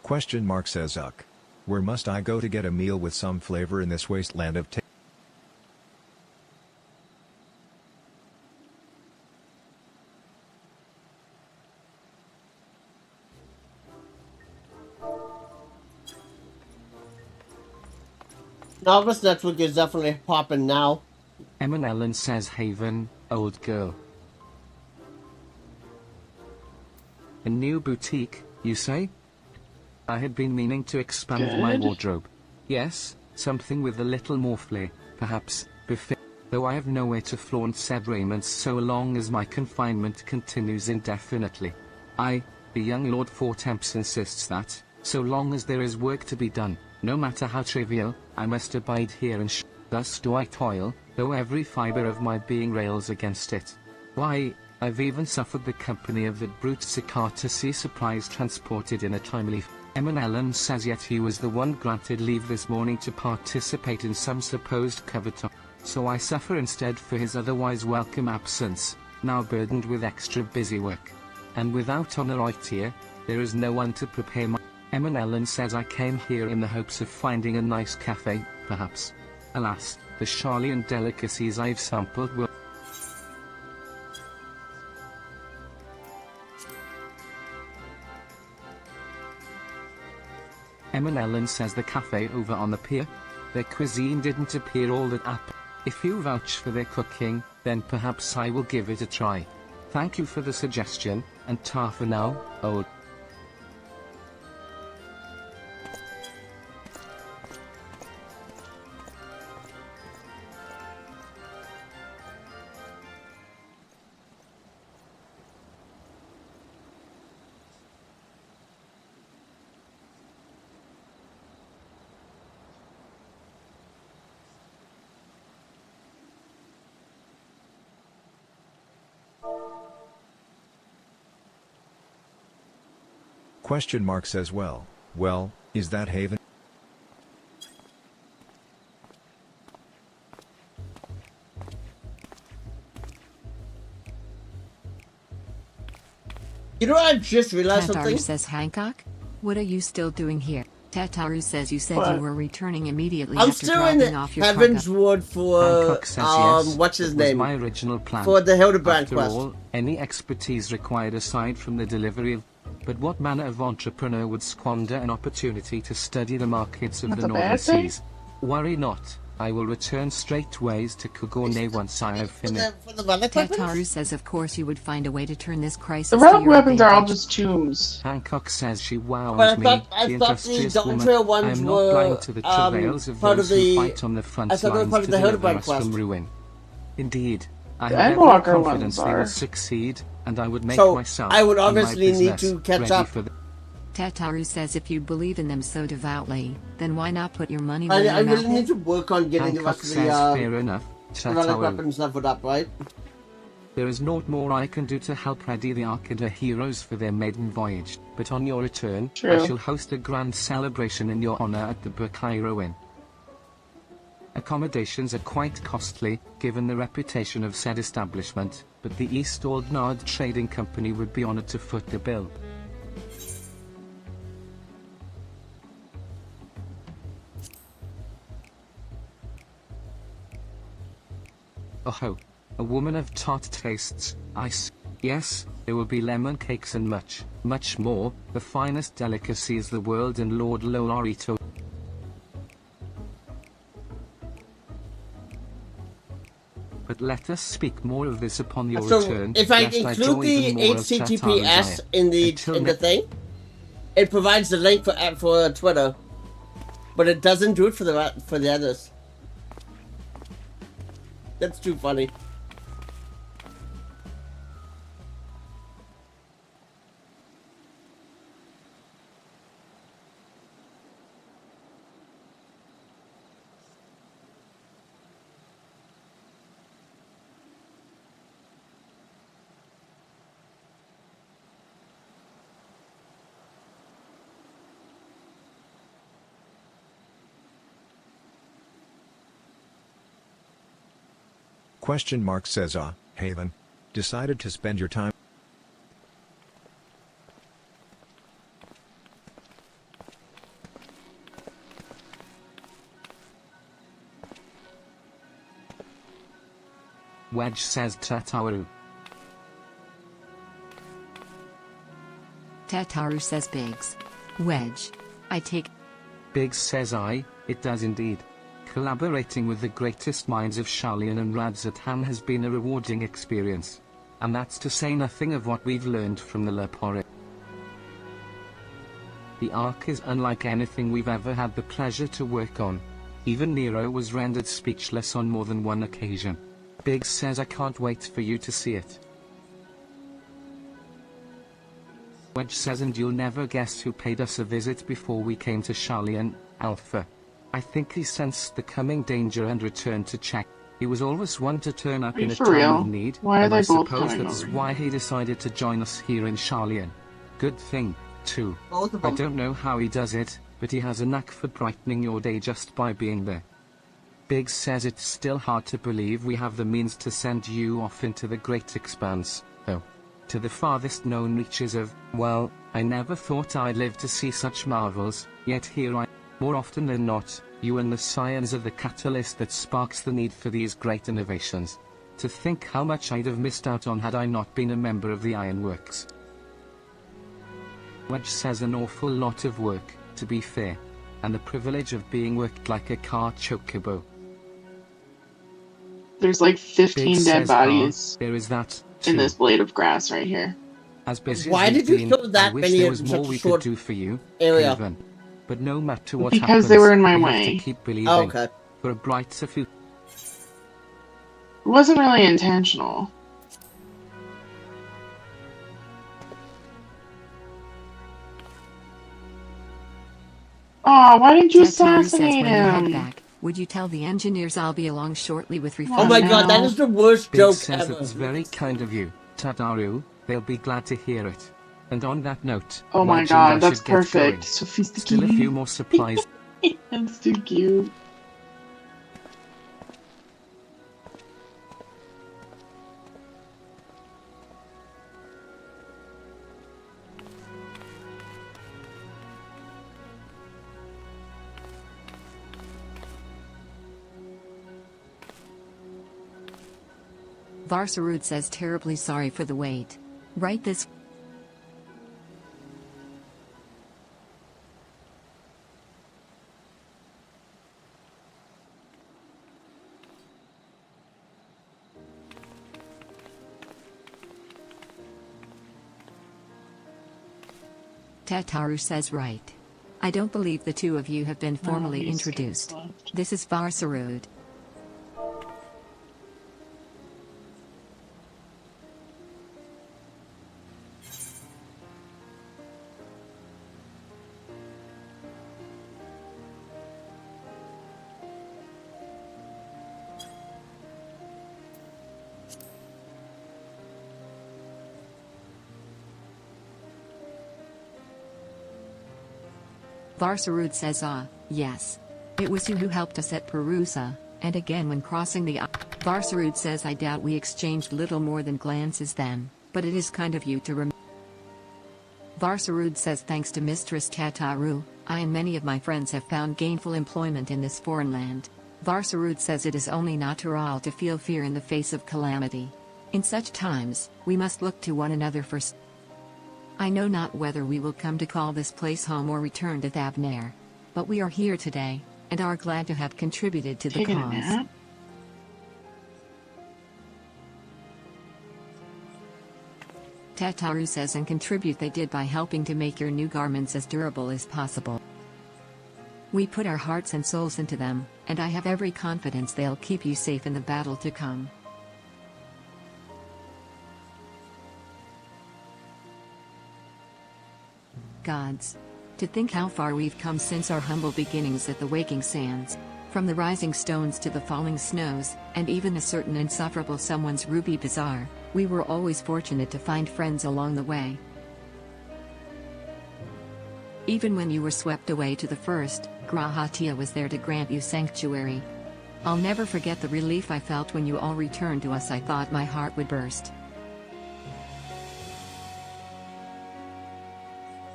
Question mark says where must I go to get a meal with some flavor in this wasteland of Novice Network is definitely popping now. Emma Ellen says Haven, old girl. A new boutique, you say? I had been meaning to expand my wardrobe. Yes, something with a little more flair, perhaps, though I have nowhere to flaunt said raiments so long as my confinement continues indefinitely. The young Lord Fortemps insists that, so long as there is work to be done, no matter how trivial, I must abide here and thus do I toil, though every fibre of my being rails against it. Why, I've even suffered the company of that brute Sikaar to see supplies transported in a timely Emma Ellen says yet he was the one granted leave this morning to participate in some supposed covertop, so I suffer instead for his otherwise welcome absence, now burdened with extra busy work. And without honor right here, there is no one to prepare my... Emma Ellen says I came here in the hopes of finding a nice cafe, perhaps. Alas, the Sharlayan delicacies I've sampled were... Emma Ellen says the cafe over on the pier. Their cuisine didn't appear all that apt. If you vouch for their cooking, then perhaps I will give it a try. Thank you for the suggestion, and ta for now, old. Question mark says well, is that Haven? You know, I just realized Tataru something. says, Hancock, what are you still doing here? Tataru says you said What? you were returning immediately I'm after still in dropping the off your Heaven's cargo. Ward for Hancock says yes. what's his It was name? my original plan. For the Hildebrand After quest. all, any expertise required aside from the delivery of. But what manner of entrepreneur would squander an opportunity to study the markets of That's the a Northern bad thing? Seas? Worry not. I will return straightways to Kugorne once I have finished. Tataru says of course you would find a way to turn this crisis The to relic your weapons are all advantage. just tombs. Hancock says she wows But me, I the thought the industrious Dawn woman. Trail I ones am not were blind to the travails of part those of the. who fight on the front I thought they were lines part to of the deliver Hildebrand us quest. from ruin. Indeed, I The have every Endwalker confidence ones they will are. succeed, and I would make So, myself I would and my obviously need business to catch ready up. for the Tataru says if you believe in them so devoutly, then why not put your money I where your really mouth need is? to work on getting the Hancock rest of says the fair enough. relic Tataru. weapons leveled up, right? There is naught more I can do to help ready the Arcada heroes for their maiden voyage, but on your return, I True. shall host a grand celebration in your honor at the Burkairo Inn. Accommodations are quite costly, given the reputation of said establishment, but the East Aldnard Trading Company would be honored to foot the bill. Oh, a woman of tart tastes, ice. Yes, there will be lemon cakes and much, much more, the finest delicacies the world and Lord Lolarito. But let us speak more of this upon your So return. if I lest include draw the even more of HTTPS Tataru's ire. in the Until in the ne- thing, it provides the link for Twitter, but it doesn't do it for the others. That's too funny. Question mark says Haven. Decided to spend your time. Wedge says Tataru. Tataru says Biggs. Wedge. I take. Biggs says it does indeed. Collaborating with the greatest minds of Sharlayan and Radzatan has been a rewarding experience. And that's to say nothing of what we've learned from the Lepore. The Ark is unlike anything we've ever had the pleasure to work on. Even Nero was rendered speechless on more than one occasion. Biggs says I can't wait for you to see it. Wedge says and you'll never guess who paid us a visit before we came to Sharlayan, Alpha. I think he sensed the coming danger and returned to check. He was always one to turn up Are in you a for time real? of need, Why are and they I both suppose coming that's over why he decided to join us here in Sharlayan. Good thing, too. Both of I them. don't know how he does it, but he has a knack for brightening your day just by being there. Biggs says it's still hard to believe we have the means to send you off into the great expanse, though. To the farthest known reaches of, well, I never thought I'd live to see such marvels, yet here I am. More often than not, you and the Scions are the catalyst that sparks the need for these great innovations. To think how much I'd have missed out on had I not been a member of the Ironworks. Wedge says an awful lot of work, to be fair. And the privilege of being worked like a car chocobo. There's like 15 Biggs dead says, bodies. there is that, in this blade of grass right here. As busy Why as did we've you been, kill that I wish many there in was such more a we short could do for you, area? Haven. But no matter what Because happens, they were in my we way. have to keep believing Oh, okay. for a brighter future. It wasn't really intentional. Oh, why didn't you Tataru says assassinate when you head him? back, would you tell the engineers I'll be along shortly with Oh refunds? my god, that is the worst Big joke says ever. it's very kind of you, Tataru. They'll be glad to hear it. And on that note, Oh my legend, god, I that's should get going. perfect. Sophisticated. Still a few more supplies. That's too cute. Varsarud says terribly sorry for the wait. Right this. Tataru says right. I don't believe the two of you have been formally introduced. This is Varsarud. Varsarud says yes. It was you who helped us at Perusa, and again when crossing the Varsarud says I doubt we exchanged little more than glances then, but it is kind of you to remember. Varsarud says thanks to Mistress Tataru, I and many of my friends have found gainful employment in this foreign land. Varsarud says it is only natural to feel fear in the face of calamity. In such times, we must look to one another for I know not whether we will come to call this place home or return to Thavnair. But we are here today, and are glad to have contributed to the Taking a cause. nap? Tataru says and contribute they did by helping to make your new garments as durable as possible. We put our hearts and souls into them, and I have every confidence they'll keep you safe in the battle to come. Gods. To think how far we've come since our humble beginnings at the waking sands. From the rising stones to the falling snows, and even a certain insufferable someone's ruby bazaar, we were always fortunate to find friends along the way. Even when you were swept away to the first, Grahatia was there to grant you sanctuary. I'll never forget the relief I felt when you all returned to us. I thought my heart would burst.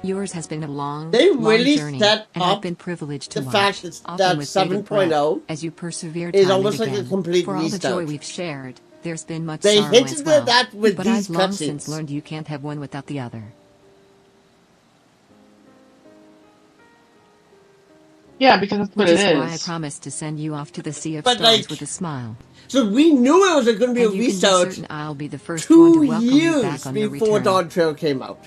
Yours has been a long, They long really journey, set and I've up been privileged to the watch, fact that often with bated breath, 7.0 as you persevere is time almost and like a again. complete For all the restart. joy we've shared, there's been much They sorrow hinted as at well. that with but these I've long cutscenes. since learned you can't have one without the other. Yeah, because that's what Which it is why I is. promised to send you off to the Sea of But, Stars like, with a smile. So we knew it was going to be a And you can be restart certain I'll be the first one to 2 welcome you back years on your before return. Dawn Trail came out.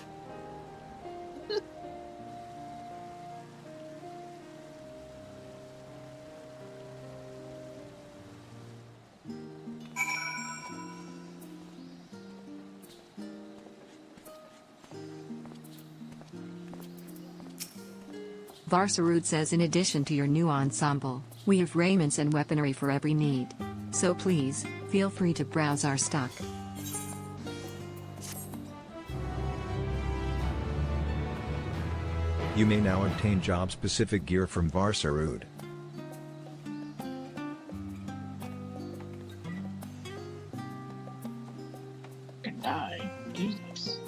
Varsarud says in addition to your new ensemble, we have raiments and weaponry for every need. So please, feel free to browse our stock. You may now obtain job-specific gear from Varsarud. Could die. Jesus.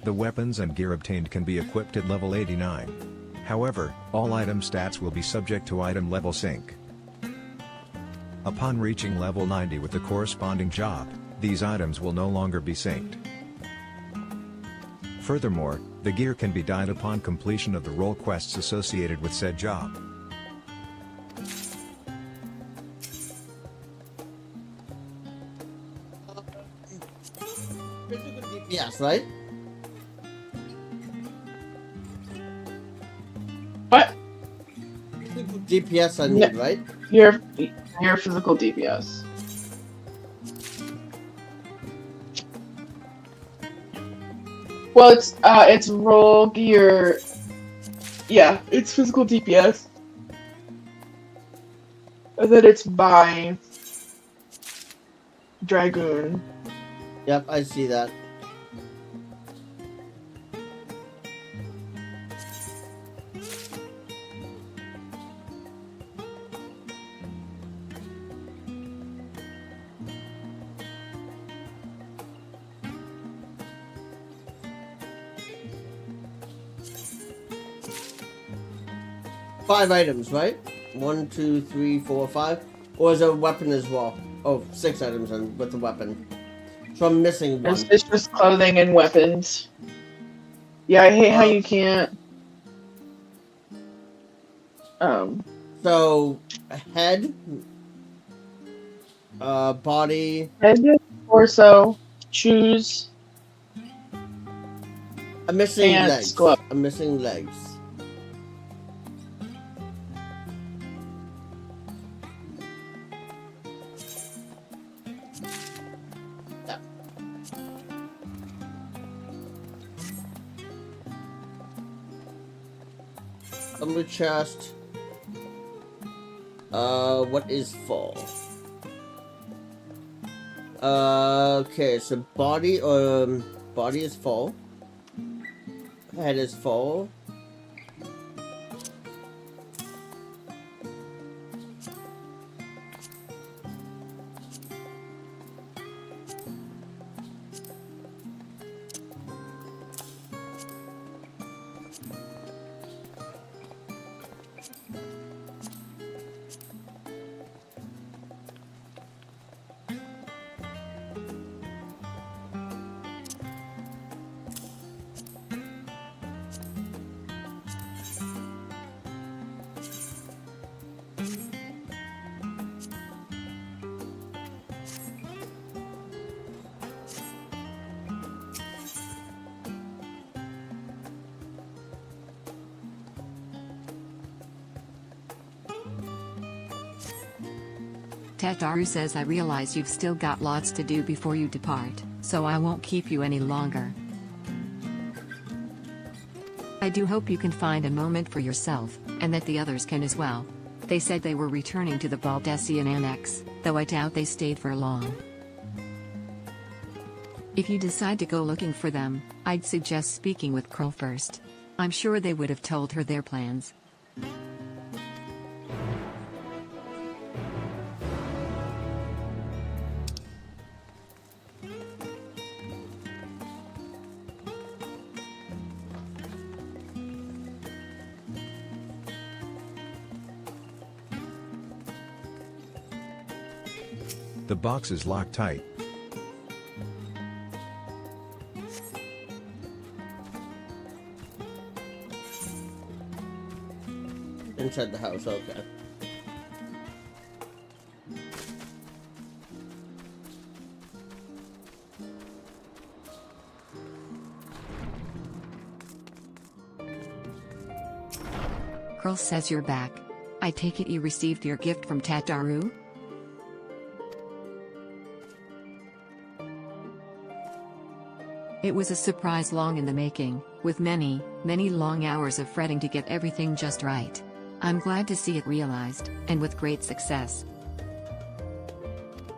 The weapons and gear obtained can be equipped at level 89. However, all item stats will be subject to item level sync. Upon reaching level 90 with the corresponding job, these items will no longer be synced. Furthermore, the gear can be dyed upon completion of the role quests associated with said job. Yes, right? What? DPS I need, right? Your physical DPS. Well, it's roll gear. Yeah, it's physical DPS. And then it's by Dragoon. Yep, I see that. Five items, right? 1, 2, 3, 4, 5. Or is it a weapon as well? Oh, 6 items and with the weapon. So I'm missing one. It's just clothing and weapons. Yeah, I hate how you can't. So, head, body, Head, torso, shoes. I'm missing Pants, legs. glove. I'm missing legs. Yeah. Lumber chest. What is full? Okay, so body, body is full. Head is full. Tataru says I realize you've still got lots to do before you depart, so I won't keep you any longer. I do hope you can find a moment for yourself, and that the others can as well. They said they were returning to the Baldessian Annex, though I doubt they stayed for long. If you decide to go looking for them, I'd suggest speaking with Curl first. I'm sure they would have told her their plans. The box is locked tight. Inside the house, okay. Curl says you're back. I take it you received your gift from Tataru? It was a surprise long in the making, with many, many long hours of fretting to get everything just right. I'm glad to see it realized, and with great success.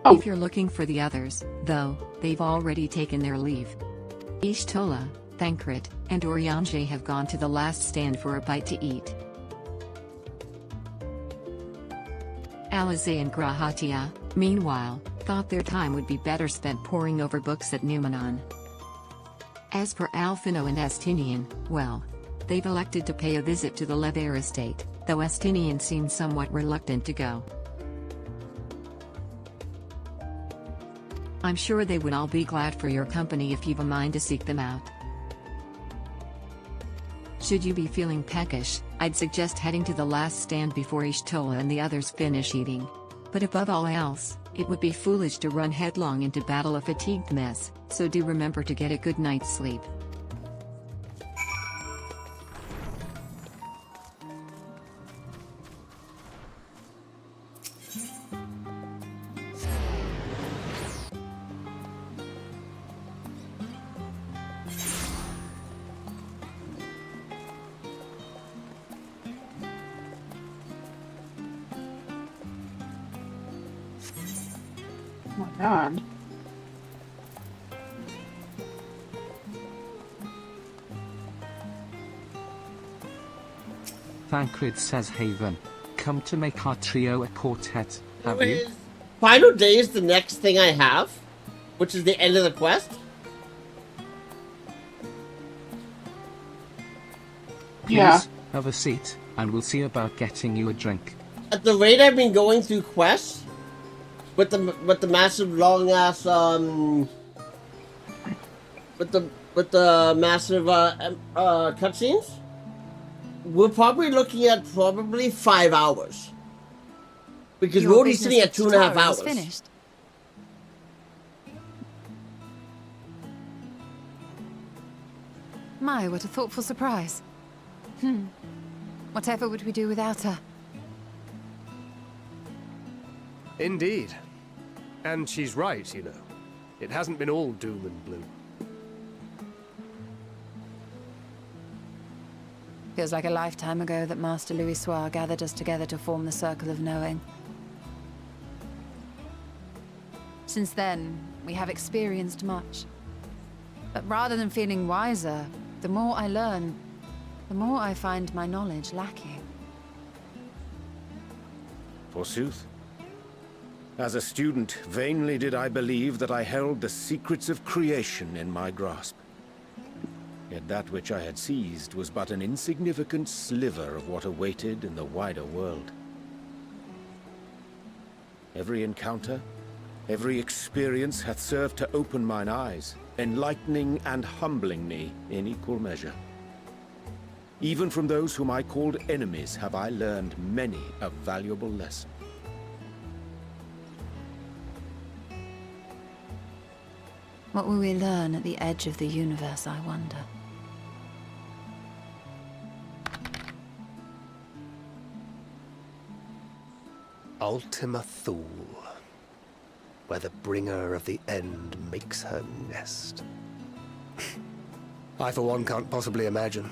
If you're looking for the others, though, they've already taken their leave. Ishtola, Thancred, and Oriange have gone to the last stand for a bite to eat. Alize and Grahatia, meanwhile, thought their time would be better spent poring over books at Numenon. As for Alphino and Estinian, well, they've elected to pay a visit to the Lever estate, though Estinian seems somewhat reluctant to go. I'm sure they would all be glad for your company if you've a mind to seek them out. Should you be feeling peckish, I'd suggest heading to the last stand before Ishtola and the others finish eating. But above all else, it would be foolish to run headlong into battle a fatigued mess, so do remember to get a good night's sleep. Oh my god. Thancred says Haven. Come to make our trio a quartet, have you? Final Day is the next thing I have, which is the end of the quest. Yeah. Please, have a seat, and we'll see about getting you a drink. At the rate I've been going through quests, with the massive long ass with the massive cutscenes, we're probably looking at 5 hours. Because we're only sitting at 2.5 hours. Finished. My, what a thoughtful surprise. Whatever would we do without her? Indeed. And she's right, you know. It hasn't been all doom and gloom. Feels like a lifetime ago that Master Louis Soir gathered us together to form the Circle of Knowing. Since then, we have experienced much. But rather than feeling wiser, the more I learn, the more I find my knowledge lacking. Forsooth. As a student, vainly did I believe that I held the secrets of creation in my grasp. Yet that which I had seized was but an insignificant sliver of what awaited in the wider world. Every encounter, every experience hath served to open mine eyes, enlightening and humbling me in equal measure. Even from those whom I called enemies have I learned many a valuable lesson. What will we learn at the edge of the universe, I wonder? Ultima Thule, where the bringer of the end makes her nest. I, for one, can't possibly imagine.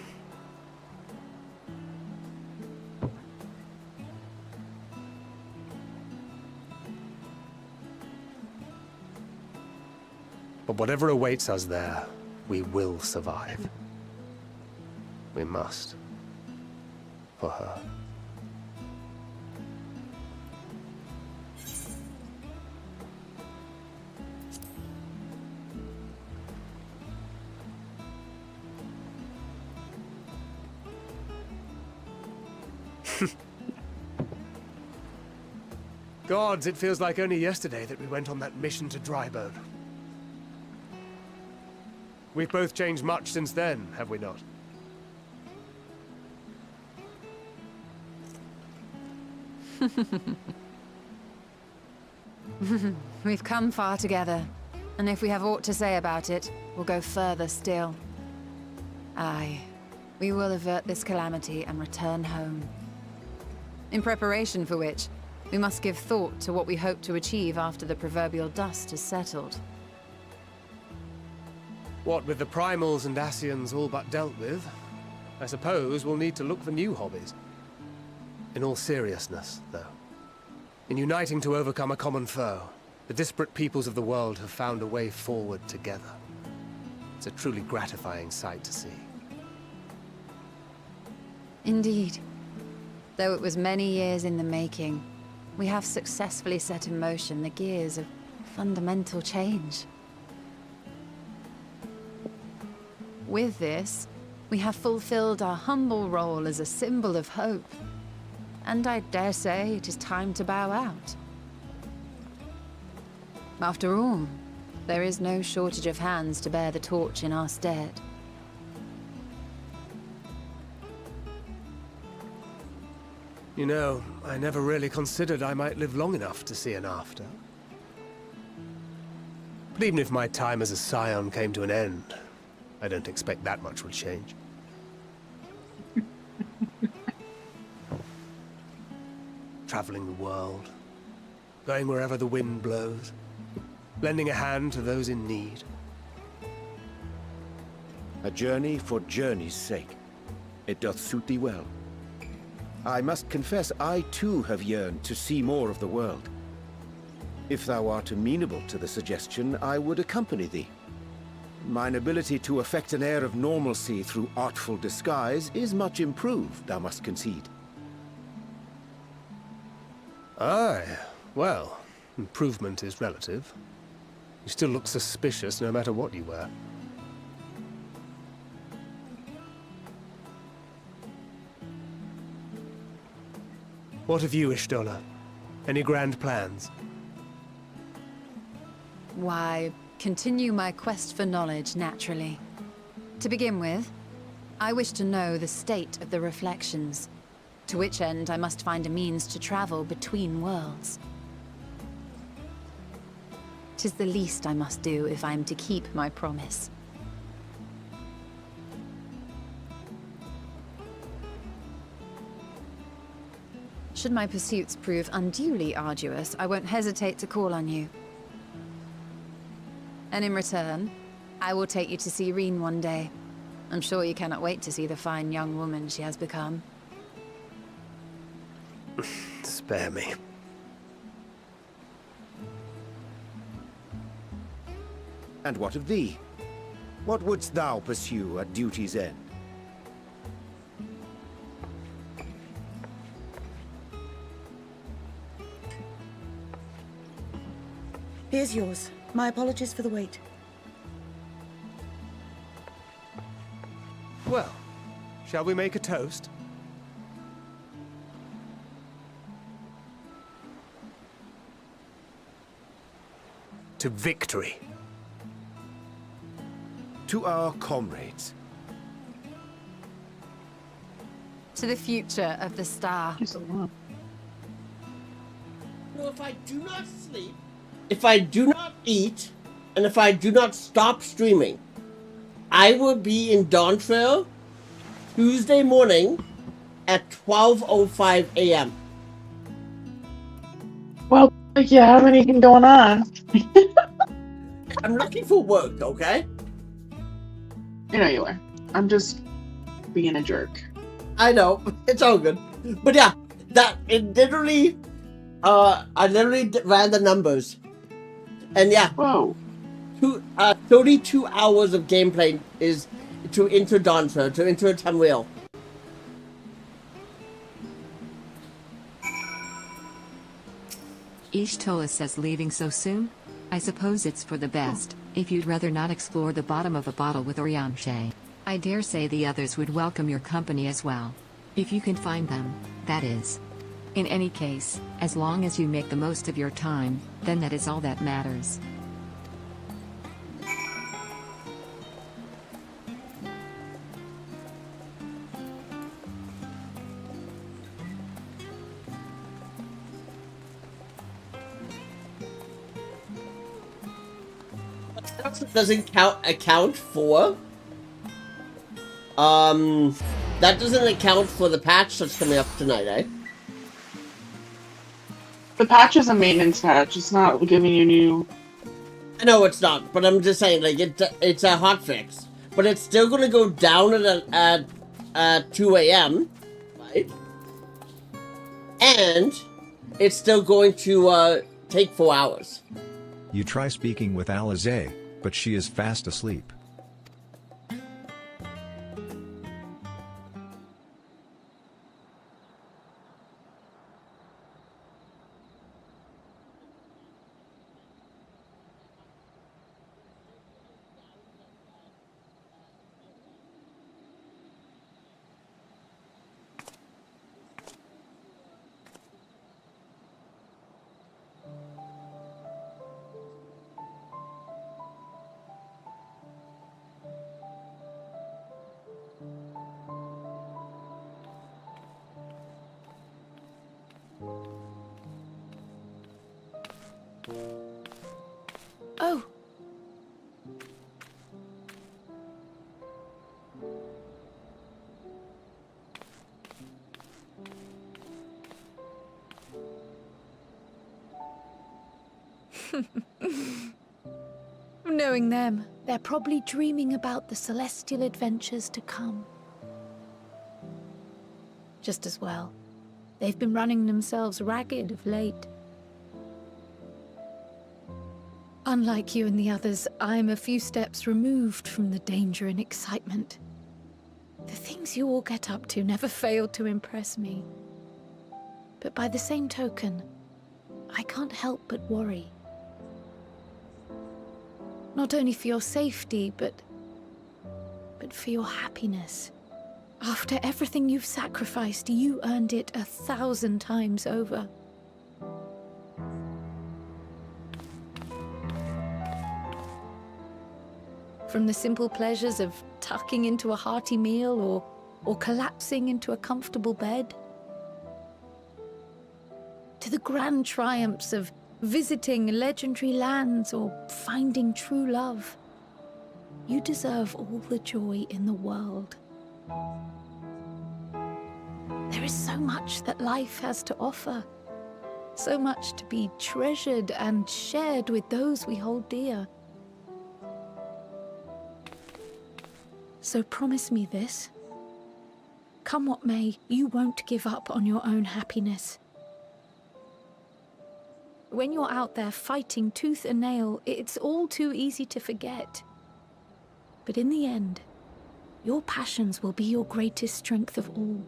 But whatever awaits us there, we will survive. We must. For her. Gods, it feels like only yesterday that we went on that mission to Drybone. We've both changed much since then, have we not? We've come far together, and if we have aught to say about it, we'll go further still. Aye, we will avert this calamity and return home. In preparation for which, we must give thought to what we hope to achieve after the proverbial dust has settled. What with the Primals and Scions all but dealt with, I suppose we'll need to look for new hobbies. In all seriousness, though, in uniting to overcome a common foe, the disparate peoples of the world have found a way forward together. It's a truly gratifying sight to see. Indeed. Though it was many years in the making, we have successfully set in motion the gears of fundamental change. With this, we have fulfilled our humble role as a symbol of hope. And I dare say it is time to bow out. After all, there is no shortage of hands to bear the torch in our stead. You know, I never really considered I might live long enough to see an after. But even if my time as a Scion came to an end, I don't expect that much will change. Traveling the world, going wherever the wind blows, lending a hand to those in need. A journey for journey's sake. It doth suit thee well. I must confess I too have yearned to see more of the world. If thou art amenable to the suggestion, I would accompany thee. Mine ability to effect an air of normalcy through artful disguise is much improved, thou must concede. Aye, well, improvement is relative. You still look suspicious no matter what you wear. What of you, Ishtola? Any grand plans? Why, continue my quest for knowledge, naturally. To begin with, I wish to know the state of the reflections, to which end I must find a means to travel between worlds. 'Tis the least I must do if I am to keep my promise. Should my pursuits prove unduly arduous, I won't hesitate to call on you. And in return, I will take you to see Reen one day. I'm sure you cannot wait to see the fine young woman she has become. Spare me. And what of thee? What wouldst thou pursue at duty's end? Here's yours. My apologies for the wait. Well, shall we make a toast? To victory. To our comrades. To the future of the star. So if I do not sleep, if I do not eat, and if I do not stop streaming, I will be in Dawntrail Tuesday morning at 12:05 a.m. Well, you have anything going on? I'm looking for work, okay? You know you are. I'm just being a jerk. I know, it's all good. But yeah, I literally ran the numbers. And yeah. Whoa. 32 hours of gameplay is to enter Dawntrail, to enter a Tamriel. Ishtola says leaving so soon? I suppose it's for the best, if you'd rather not explore the bottom of a bottle with Oriamshe. I dare say the others would welcome your company as well. If you can find them, that is. In any case, as long as you make the most of your time, then that is all that matters. Doesn't account for that doesn't account for the patch that's coming up tonight, eh? The patch is a maintenance patch. It's not giving you new. I know it's not, but I'm just saying, like, it's a hotfix, but it's still gonna go down at 2 a.m. right? And it's still going to take 4 hours. You try speaking with Alize, but she is fast asleep. Oh. Knowing them, they're probably dreaming about the celestial adventures to come. Just as well. They've been running themselves ragged of late. Unlike you and the others, I'm a few steps removed from the danger and excitement. The things you all get up to never fail to impress me. But by the same token, I can't help but worry. Not only for your safety, but for your happiness. After everything you've sacrificed, you earned it 1,000 times over. From the simple pleasures of tucking into a hearty meal or collapsing into a comfortable bed, to the grand triumphs of visiting legendary lands or finding true love, you deserve all the joy in the world. There is so much that life has to offer, so much to be treasured and shared with those we hold dear. So promise me this. Come what may, you won't give up on your own happiness. When you're out there fighting tooth and nail, it's all too easy to forget. But in the end, your passions will be your greatest strength of all.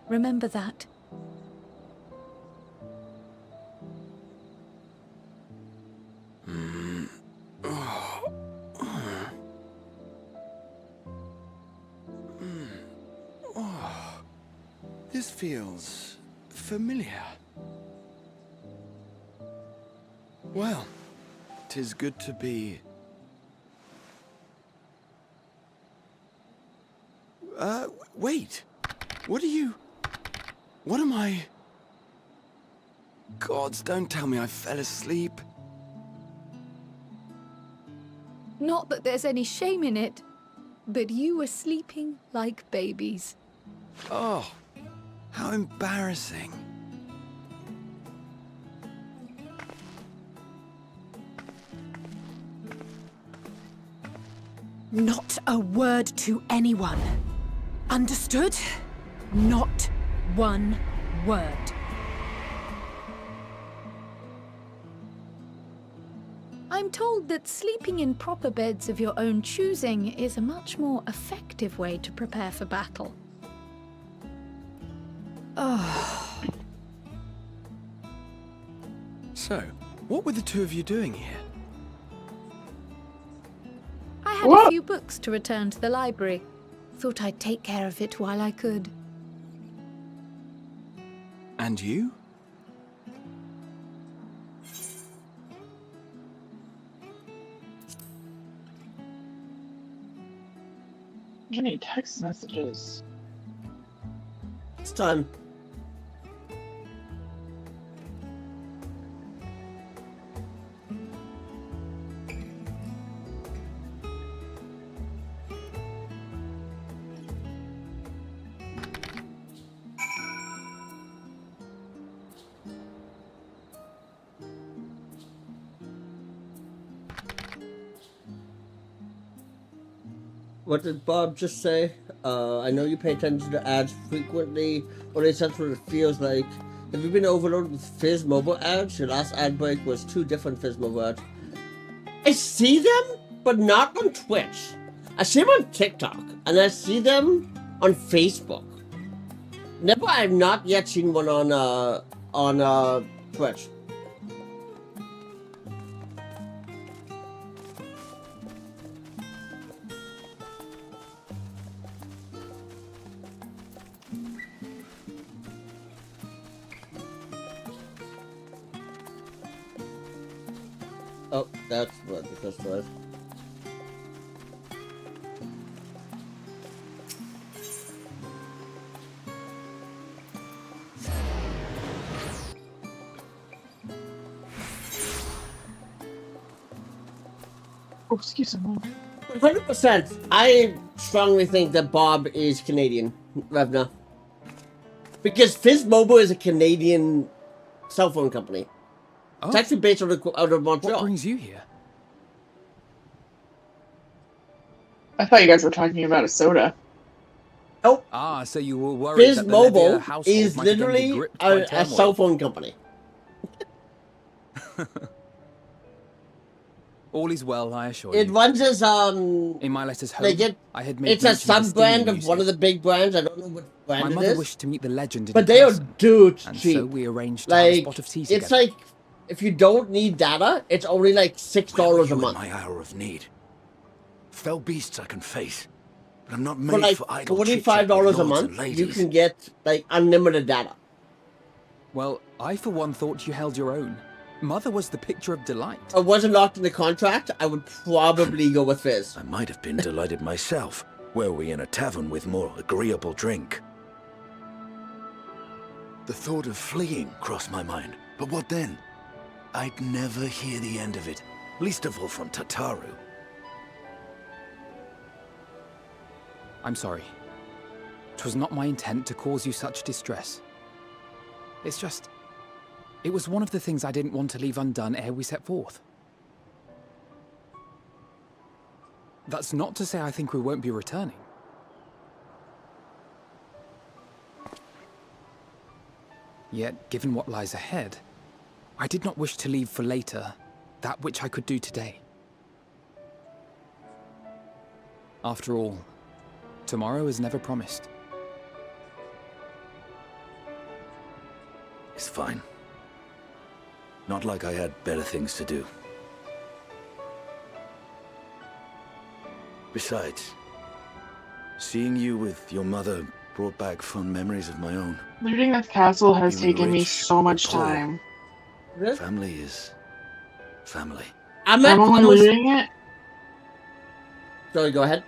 Remember that. This feels familiar. Well, 'tis good to be... wait! What am I... Gods, don't tell me I fell asleep. Not that there's any shame in it, but you were sleeping like babies. Oh, how embarrassing. Not a word to anyone. Understood? Not one word. I'm told that sleeping in proper beds of your own choosing is a much more effective way to prepare for battle. Oh. So, what were the two of you doing here? I had a few books to return to the library. Thought I'd take care of it while I could. And you? Any text messages? It's time. What did Bob just say? I know you pay attention to ads frequently, or they sense what it feels like. Have you been overloaded with Fizz mobile ads? Your last ad break was 2 different Fizz mobile ads. I see them, but not on Twitch. I see them on TikTok, and I see them on Facebook. Never, I have not yet seen one on Twitch. Oh, that's what the first was. Oh, excuse me. 100%. I strongly think that Bob is Canadian, Revna. Because Fizz Mobile is a Canadian cell phone company. Oh. It's actually based out of Montreal. What brings you here? I thought you guys were talking about a soda. Nope. Ah, so you were worried Fizz that the Mobile Levier household is might again be literally gripped by a turmoil. cell phone company. All is well, I assure you. It runs as In my letters home, I had made it's a mention of the sub-brand steaming of one of the big brands. I don't know what brand My it mother is. wished to meet the legend in But they are person, dude and cheap. so we arranged to have a spot of tea together. It's like, if you don't need data, it's only like $6 a month. My hour of need. Fell beasts I can face, but I'm not made For like for idle $45 a month, you can get like unlimited data. Well, I for one thought you held your own. Mother was the picture of delight. If it wasn't locked in the contract, I would probably go with Fizz. I might have been delighted myself, were we in a tavern with more agreeable drink. The thought of fleeing crossed my mind, but what then? I'd never hear the end of it, least of all from Tataru. I'm sorry. 'Twas not my intent to cause you such distress. It's just... It was one of the things I didn't want to leave undone ere we set forth. That's not to say I think we won't be returning. Yet, given what lies ahead, I did not wish to leave for later that which I could do today. After all, tomorrow is never promised. It's fine. Not like I had better things to do. Besides, seeing you with your mother brought back fond memories of my own. Looting this castle has Even taken me rich so much or poor, time. Family is family. I'm only looting it. Sorry, go ahead.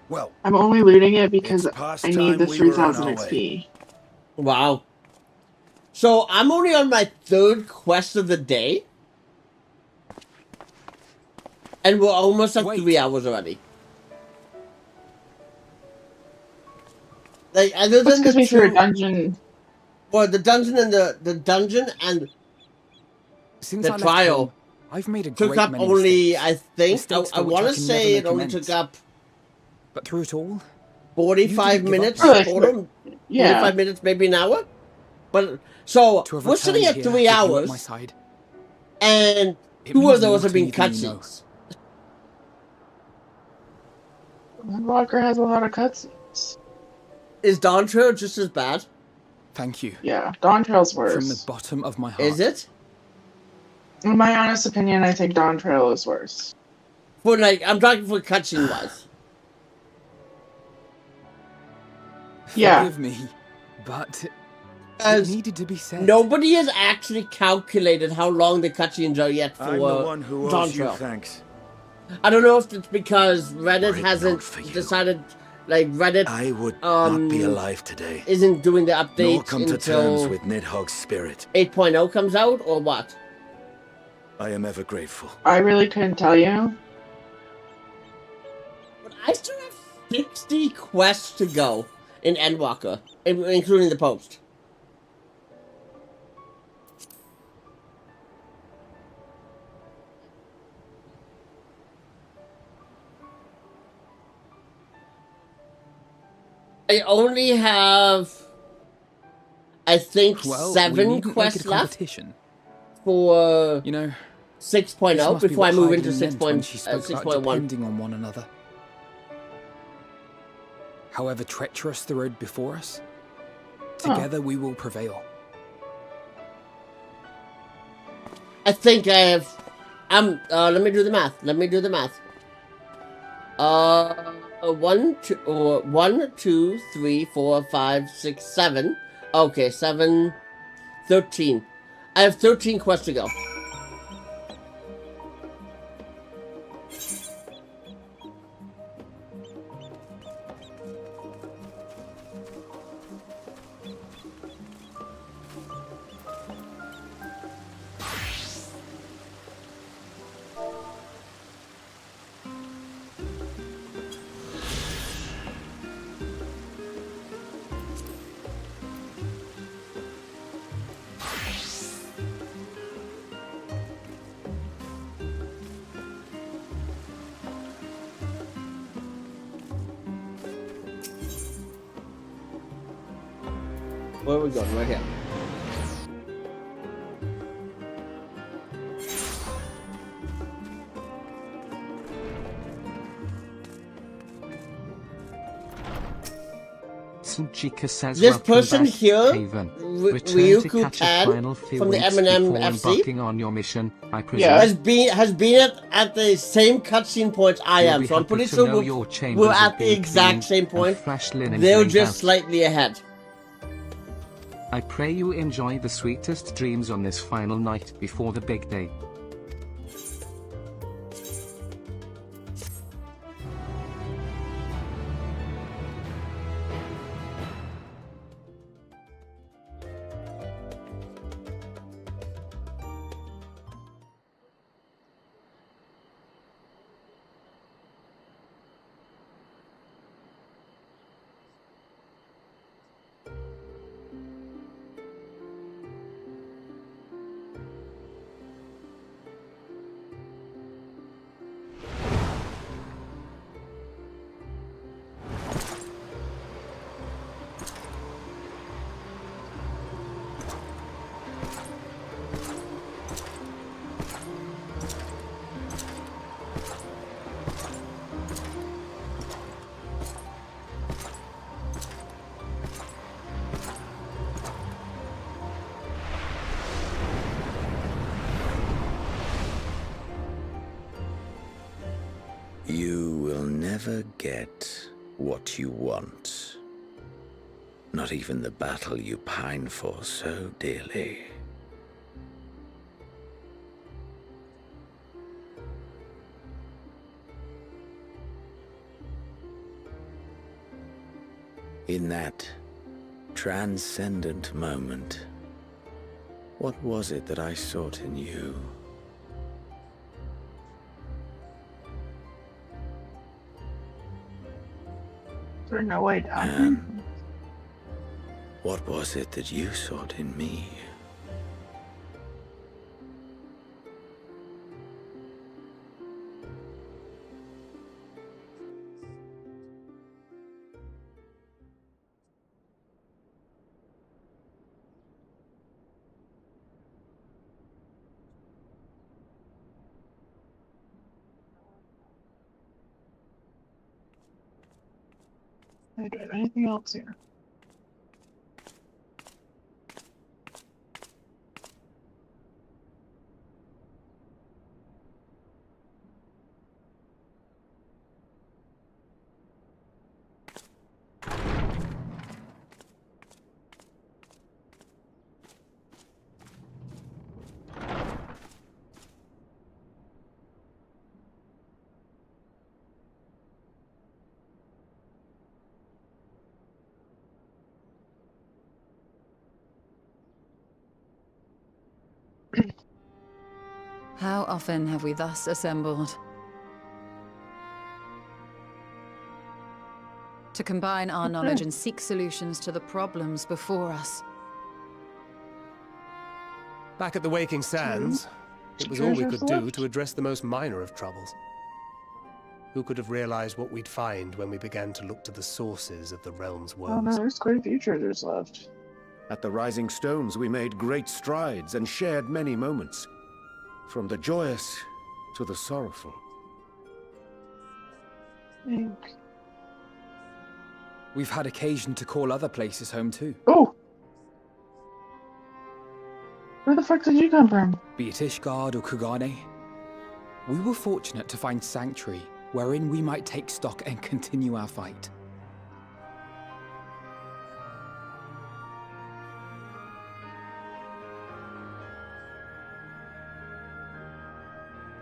Well, I'm only looting it because past I need the time we were on 3,000 our XP. Wow. So I'm only on my 3rd quest of the day. And we're almost at 3 hours already. Like, other What's than because the we threw a two... dungeon? Well, the dungeon and the dungeon and Since the I left trial home, I've made a took great up many only, mistakes. I think, Mistakes I for which want to can say it never only make took amends. up But through it all, 45 you didn't give minutes up. total. Yeah. 45 minutes, maybe an hour. But so To have we're sitting at returned 3 here with you at hours, my side, and it 2 means of those more have to been me than you know. cutscenes. Endwalker has a lot of cutscenes. Is Dawn Trail just as bad? Thank you. Yeah, Dawn Trail's worse. From the bottom of my heart. Is it? In my honest opinion, I think Dawn Trail is worse. For like, I'm talking for cutscene wise. Yeah. Forgive me, but it As needed to be said. nobody has actually calculated how long the cutscenes are yet for I'm the one who Dawn owes you Trail. thanks. I don't know if it's because Reddit Were it hasn't not for you, decided, like Reddit I would not be alive today. isn't doing the Nor updates come to terms until with Nidhogg's spirit. 8.0 comes out, or what? I am ever grateful. I really couldn't tell you. But I still have 60 quests to go in Endwalker, including the post. I only have, I think, Well, 7 quests left competition. for You know, 6.0 this must be before I what move Hyden into meant when she spoke about 6.1. depending on one another. However treacherous the road before us, together we will prevail. I think I have. Let me do the math. 1, 2, 3, 4, 5, 6, 7. Okay, 7, 13. I have 13 quests to go. Where are we going? Right here. Sunchika says, This welcome person back, here, Haven. Return to Ryuku catch a Tan final few from the weeks M&M before FC, embarking on your mission, I presume. has been at the same cutscene point I You'll am, be so I'm happy pretty to sure know your chambers we're have at the been exact cleaned same and point. fresh linens They're laid just out. slightly ahead. I pray you enjoy the sweetest dreams on this final night before the big day. You will never get what you want. Not even the battle you pine for so dearly. In that transcendent moment, what was it that I sought in you? There's no way down. What was it that you sought in me? Do I have anything else here? How often have we thus assembled? To combine our knowledge and seek solutions to the problems before us. Back at the Waking Sands, it was all we could do to address the most minor of troubles. Who could have realized what we'd find when we began to look to the sources of the realm's woes? Oh no, there's quite a few treasures left. At the Rising Stones, we made great strides and shared many moments. From the joyous to the sorrowful. We've had occasion to call other places home too. Oh! Where the fuck did you come from? Be it Ishgard or Kugane. We were fortunate to find sanctuary wherein we might take stock and continue our fight.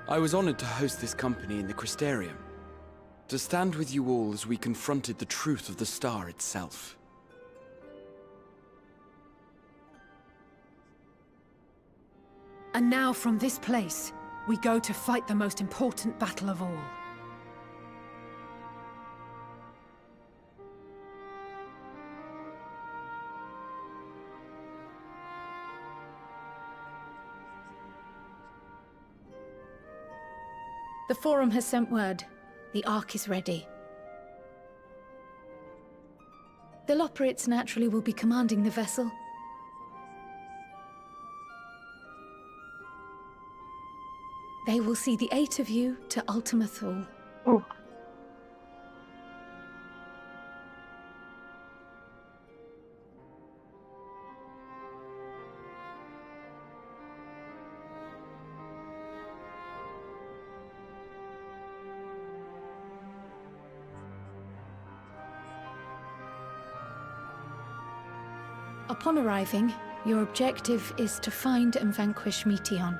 I was honored to host this company in the Crystarium, to stand with you all as we confronted the truth of the star itself. And now from this place, we go to fight the most important battle of all. The Forum has sent word. The Ark is ready. The Loporrits naturally will be commanding the vessel. They will see the 8 of you to Ultima Thule. Oh. Upon arriving, your objective is to find and vanquish Meteion.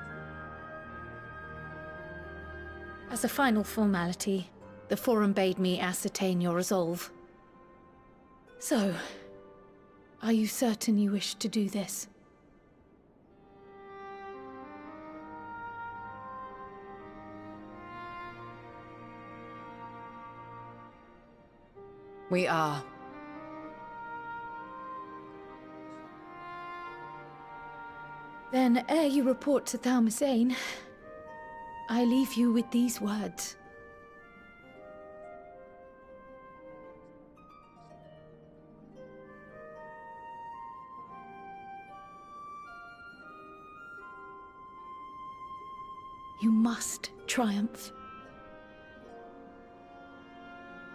As a final formality, the Forum bade me ascertain your resolve. So, are you certain you wish to do this? We are. Then, ere you report to Thalmasane, I leave you with these words. You must triumph.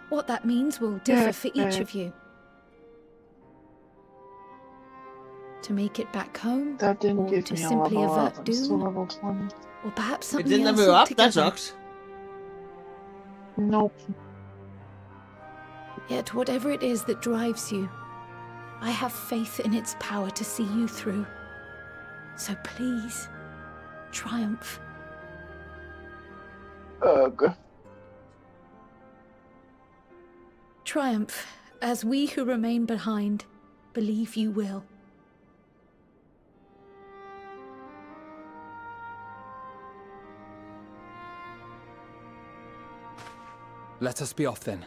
What that means will differ for each of you. To make it back home, that didn't or give to me a simply level avert up. I'm doom, still level 20. or perhaps It something didn't else level up? altogether. That sucks. Nope. Yet whatever it is that drives you, I have faith in its power to see you through. So please, triumph. Ugh. Triumph, as we who remain behind believe you will. Let us be off then.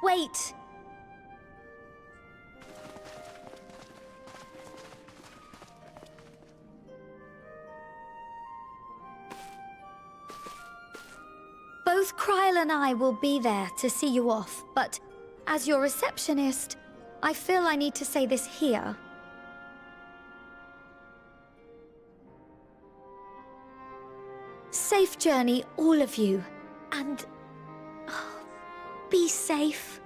Wait! Both Kryl and I will be there to see you off, but as your receptionist, I feel I need to say this here. Safe journey, all of you, and be safe.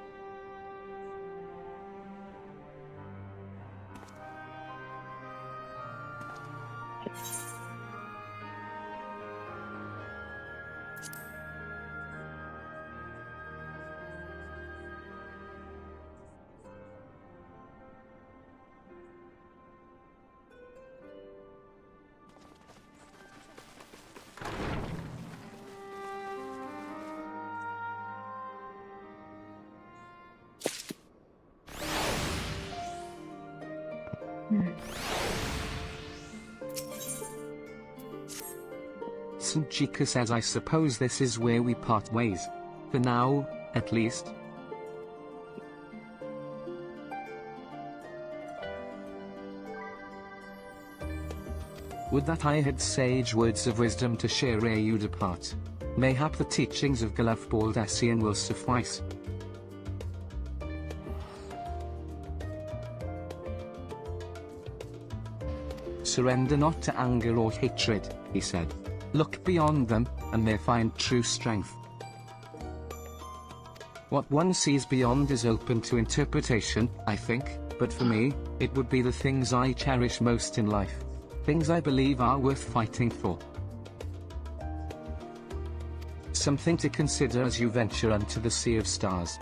St. Chica says I suppose this is where we part ways. For now, at least. Would that I had sage words of wisdom to share ere you depart. Mayhap the teachings of Galuf Baldassian will suffice. Surrender not to anger or hatred, he said. Look beyond them, and there find true strength. What one sees beyond is open to interpretation, I think, but for me, it would be the things I cherish most in life. Things I believe are worth fighting for. Something to consider as you venture unto the Sea of Stars.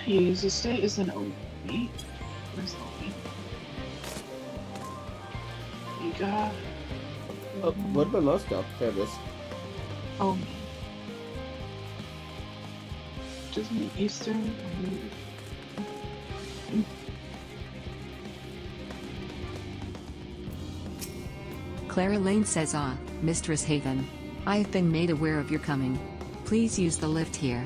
Use estate is an OP. Where's the OP? You got. Oh, what about most stuff? There it is. Oh. Just an Eastern. Clara Lane says, Mistress Haven. I have been made aware of your coming. Please use the lift here.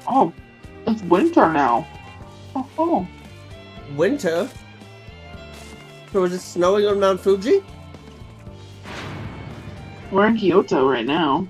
Oh, it's winter now. Oh. Winter? So is it snowing on Mount Fuji? We're in Kyoto right now.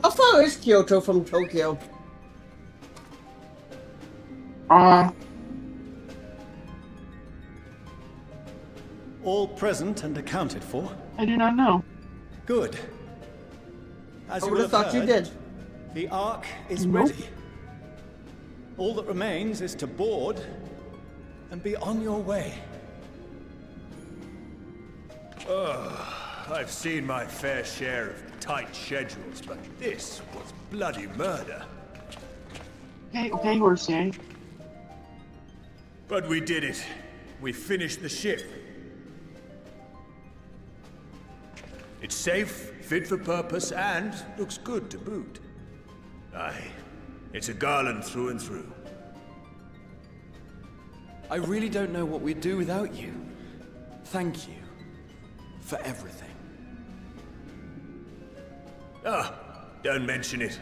How far is Kyoto from Tokyo? All present and accounted for? I do not know. Good. As I you would have have thought you heard, did. The Ark is Nope. ready. All that remains is to board and be on your way. I've seen my fair share of tight schedules, but this was bloody murder. Okay, Horsey. But we did it. We finished the ship. It's safe, fit for purpose, and looks good to boot. Aye, it's a garland through and through. I really don't know what we'd do without you. Thank you for everything. Don't mention it.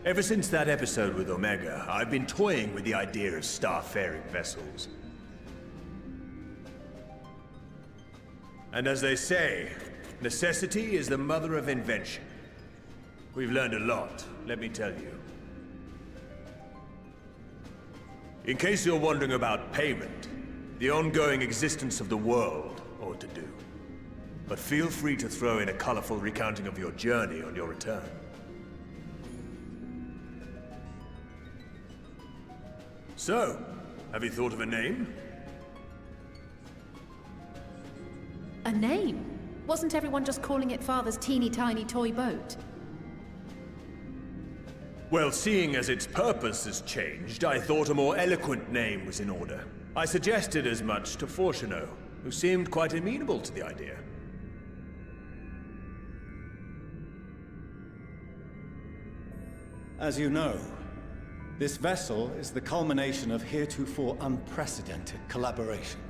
Ever since that episode with Omega, I've been toying with the idea of starfaring vessels. And as they say, necessity is the mother of invention. We've learned a lot, let me tell you. In case you're wondering about payment, the ongoing existence of the world ought to do. But feel free to throw in a colorful recounting of your journey on your return. So, have you thought of a name? A name? Wasn't everyone just calling it Father's teeny tiny toy boat? Well, seeing as its purpose has changed, I thought a more eloquent name was in order. I suggested as much to Fortuno, who seemed quite amenable to the idea. As you know, this vessel is the culmination of heretofore unprecedented collaboration.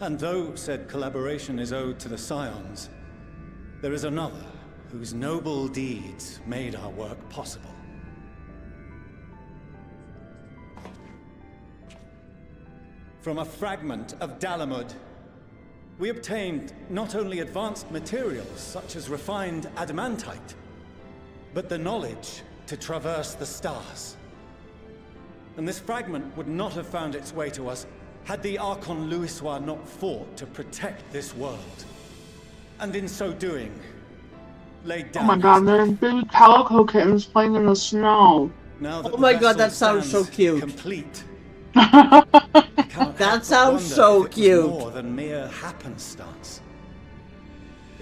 And though said collaboration is owed to the Scions, there is another whose noble deeds made our work possible. From a fragment of Dalamud, we obtained not only advanced materials such as refined adamantite, but the knowledge to traverse the stars. And this fragment would not have found its way to us had the Archon Louisoix not fought to protect this world. And in so doing, laid down. Oh my god, there's baby calico kittens playing in the snow. Now that Oh my god, that sounds so cute. Complete. That sounds so cute. More than mere happenstance.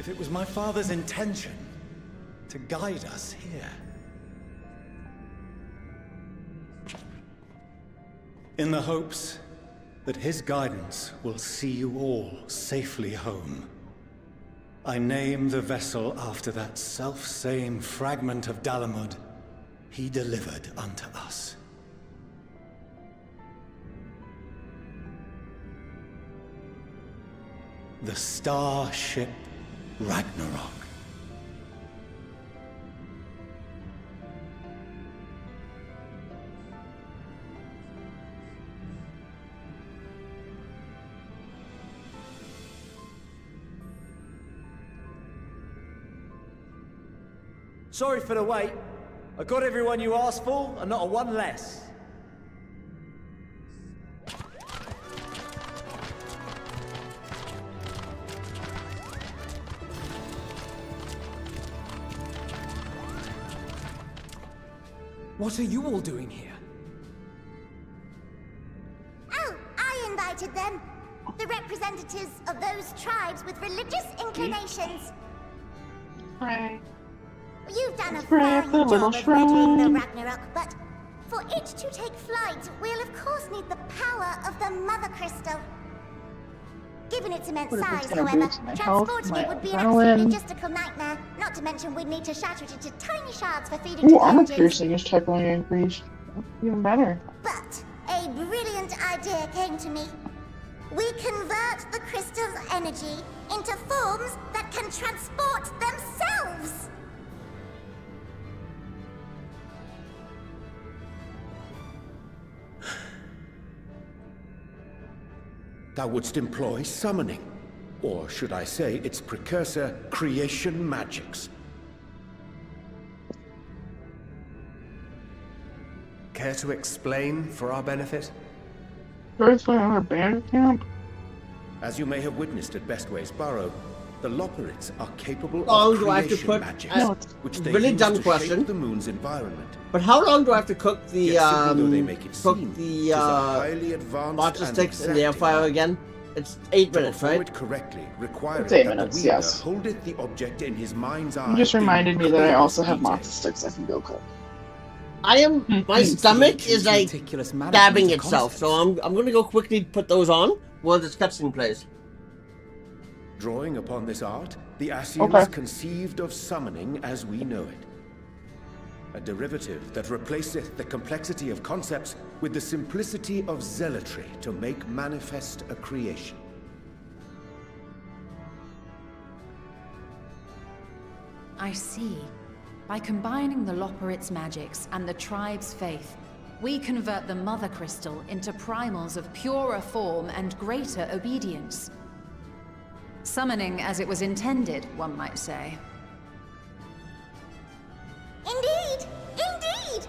if it was my father's intention to guide us here. In the hopes that his guidance will see you all safely home, I name the vessel after that self-same fragment of Dalamud he delivered unto us. The starship Ragnarok. Sorry for the wait. I got everyone you asked for, and not a one less. What are you all doing here? Oh, I invited them. The representatives of those tribes with religious inclinations. Right. You've done a Right, fine the job little of readying the shrine. Ragnarok, but for it to take flight, we'll of course need the power of the Mother Crystal. Given its immense What if it's size, gonna however, boost my health, transporting my it would be an adrenaline? absolute logistical nightmare. Not to mention we'd need to shatter it into tiny shards for feeding to Ooh, the armor engines. piercing is technically increased. Even better. But a brilliant idea came to me. We convert the crystal's energy into forms that can transport themselves. Thou wouldst employ summoning, or should I say its precursor, creation magics. Care to explain for our benefit? First one on our band camp? As you may have witnessed at Bestway's Burrow, the Loporrits are capable How long of do I have to creation put? magics, which they Really use dumb to question. shape the moon's environment. But how long do I have to cook the Yet simple though they make it seem, 'tis a highly advanced matcha and sticks in the air exacting fryer art. again? It's 8 To minutes, perform right? it correctly, requiring It's 8 that minutes, the wielder yes. holdeth the object in his mind's eye. You just in reminded me that I also have detail. matcha sticks I can go cook. I am. My stomach is like Meticulous management stabbing of itself, concepts. so I'm gonna go quickly put those on while this cutscene plays. Drawing upon this art, the Scions Okay. conceived of summoning as we know it. A derivative that replaceth the complexity of concepts with the simplicity of zealotry to make manifest a creation. I see. By combining the Loporrit's magics and the tribe's faith, we convert the Mother Crystal into primals of purer form and greater obedience. Summoning as it was intended, one might say. Indeed! Indeed!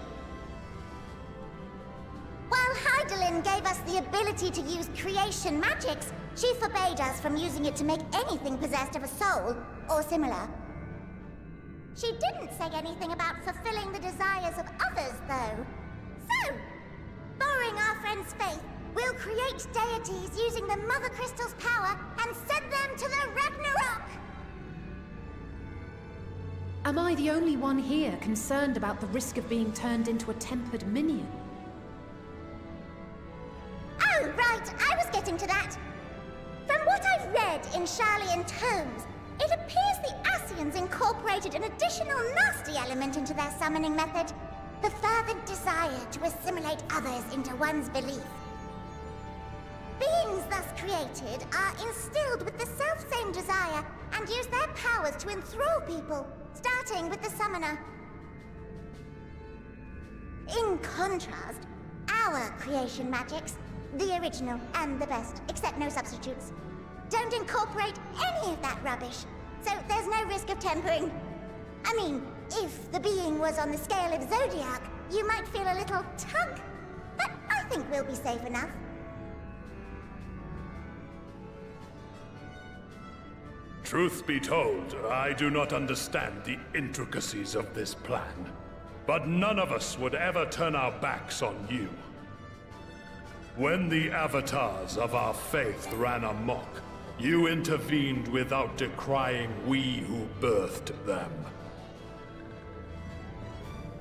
While Heidelin gave us the ability to use creation magics, she forbade us from using it to make anything possessed of a soul, or similar. She didn't say anything about fulfilling the desires of others, though. So, borrowing our friend's faith, we'll create deities using the Mother Crystal's power and send them to the Ragnarok! Am I the only one here concerned about the risk of being turned into a tempered minion? Oh, right, I was getting to that. From what I've read in Sharlayan tomes, it appears the Scions incorporated an additional nasty element into their summoning method. The fervent desire to assimilate others into one's belief. Beings thus created are instilled with the self-same desire and use their powers to enthrall people, starting with the summoner. In contrast, our creation magics, the original and the best, except no substitutes, don't incorporate any of that rubbish, so there's no risk of tempering. I mean, if the being was on the scale of Zodiac, you might feel a little tug, but I think we'll be safe enough. Truth be told, I do not understand the intricacies of this plan. But none of us would ever turn our backs on you. When the avatars of our faith ran amok, You intervened without decrying we who birthed them.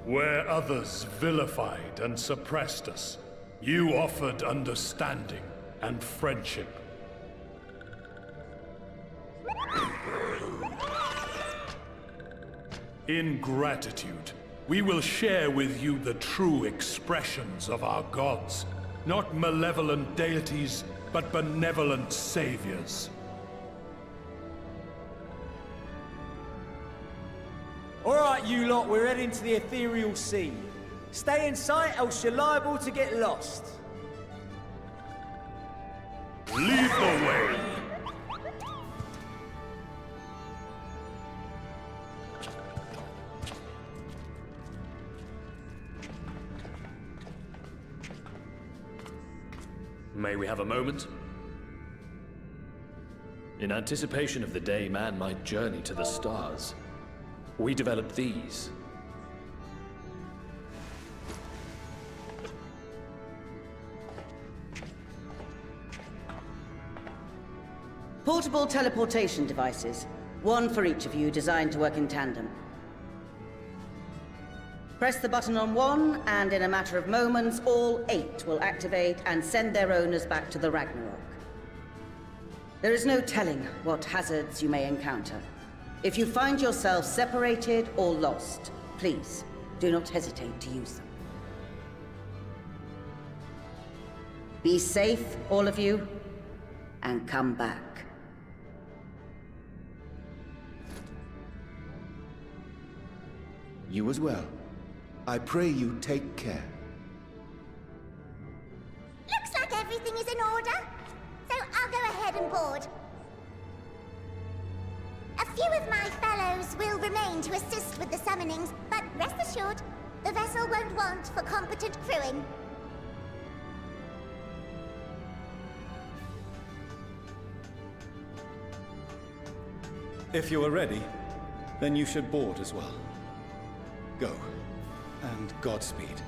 Where others vilified and suppressed us, you offered understanding and friendship. In gratitude, we will share with you the true expressions of our gods. Not malevolent deities, but benevolent saviors. Alright, you lot, we're heading to the ethereal sea. Stay in sight, else you're liable to get lost. Lead the way! May we have a moment? In anticipation of the day man might journey to the stars, we developed these. Portable teleportation devices. One for each of you, designed to work in tandem. Press the button on one, and in a matter of moments, all 8 will activate and send their owners back to the Ragnarok. There is no telling what hazards you may encounter. If you find yourself separated or lost, please do not hesitate to use them. Be safe, all of you, and come back. You as well. I pray you take care. Looks like everything is in order, so I'll go ahead and board. A few of my fellows will remain to assist with the summonings, but rest assured, the vessel won't want for competent crewing. If you are ready, then you should board as well. Go, and Godspeed.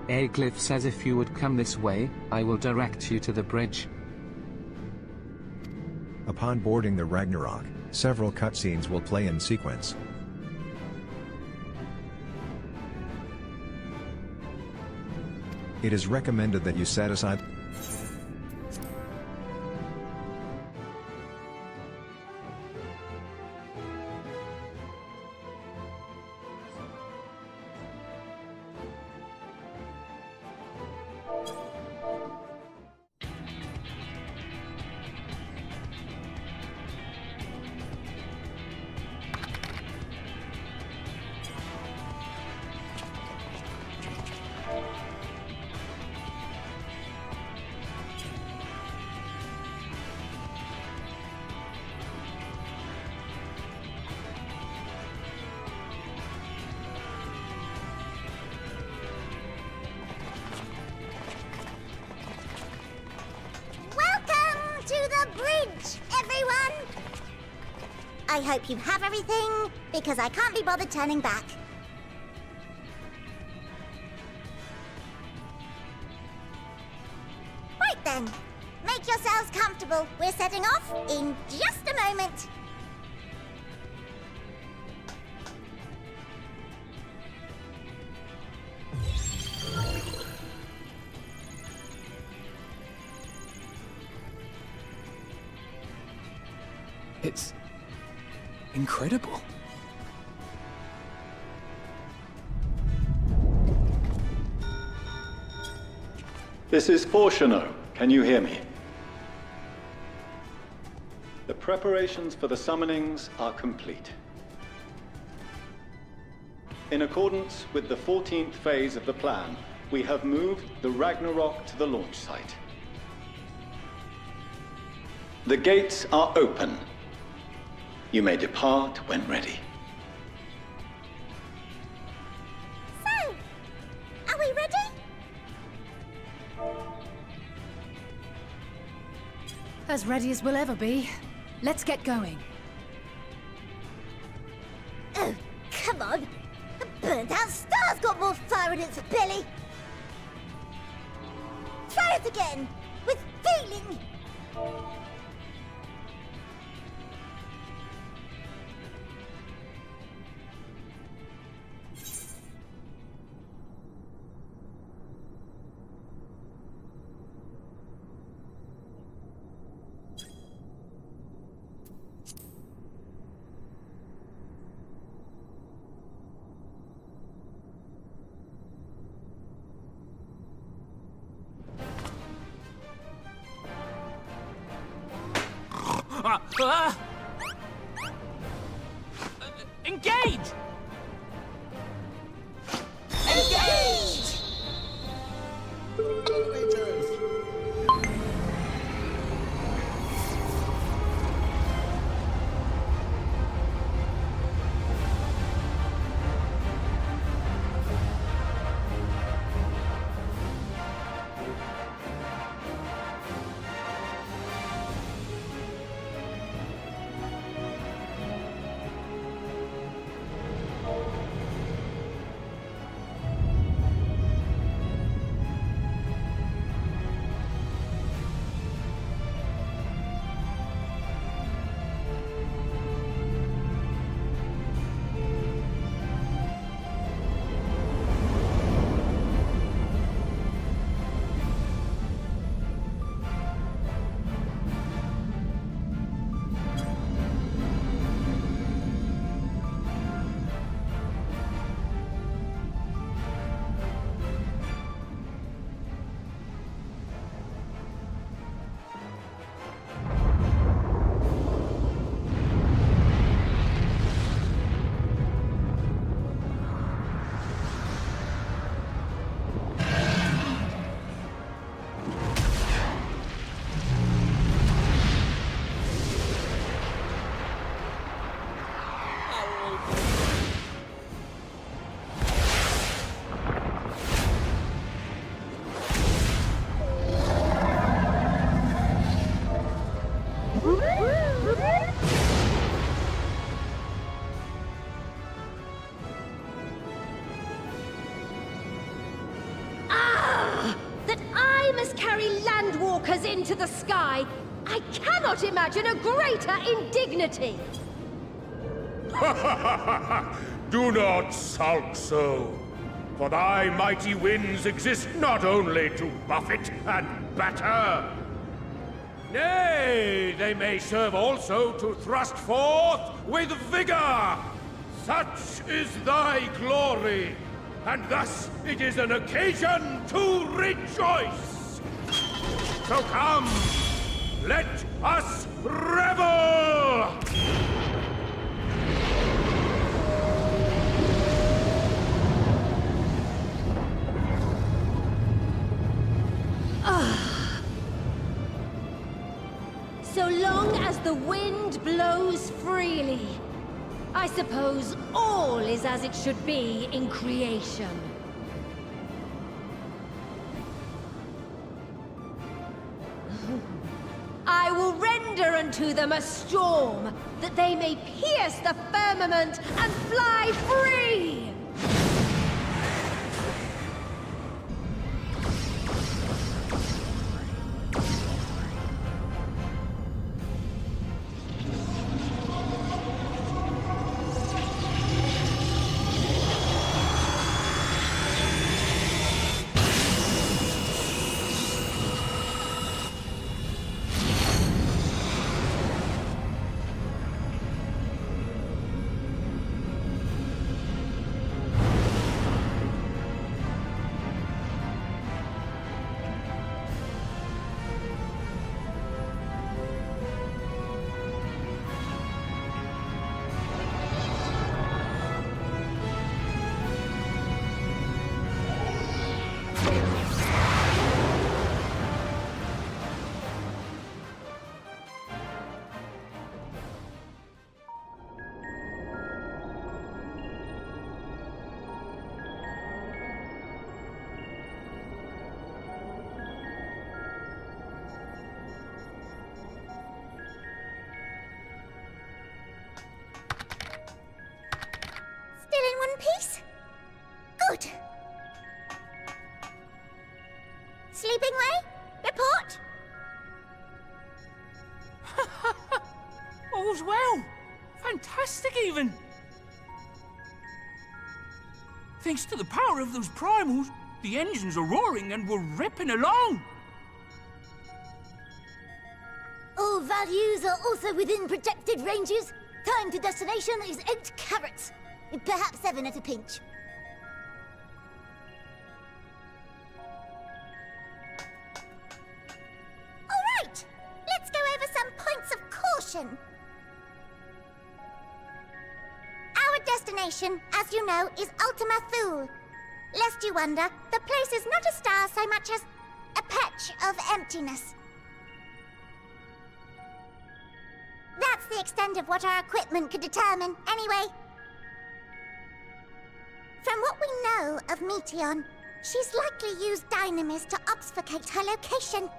Aglyph says if you would come this way, I will direct you to the bridge. Upon boarding the Ragnarok, several cutscenes will play in sequence. It is recommended that you set aside I hope you have everything, because I can't be bothered turning back. Right then, make yourselves comfortable. We're setting off in just a moment. It's incredible. This is Fortuno. Can you hear me? The preparations for the summonings are complete. In accordance with the 14th phase of the plan, we have moved the Ragnarok to the launch site. The gates are open. You may depart when ready. So, are we ready? As ready as we'll ever be. Let's get going. Oh, come on. A burnt-out star's got more fire in its belly. Try it again, with feeling. Engage! Engage! That I must carry landwalkers into the sky! I cannot imagine a greater indignity! Do not sulk so, for thy mighty winds exist not only to buffet and batter. Nay, they may serve also to thrust forth with vigor. Such is thy glory, and thus it is an occasion to rejoice. So come, let us revel! So long as the wind blows freely, I suppose all is as it should be in creation. I will render unto them a storm, that they may pierce the firmament and fly free! one piece? Good. Sleeping way? Report? All's well. Fantastic, even. Thanks to the power of those primals, the engines are roaring and we're ripping along. All values are also within protected ranges. Time to destination is 8 carats. Perhaps 7 at a pinch. Alright! Let's go over some points of caution. Our destination, as you know, is Ultima Thule. Lest you wonder, the place is not a star so much as a patch of emptiness. That's the extent of what our equipment could determine, anyway. From what we know of Meteion, she's likely used dynamis to obfuscate her location.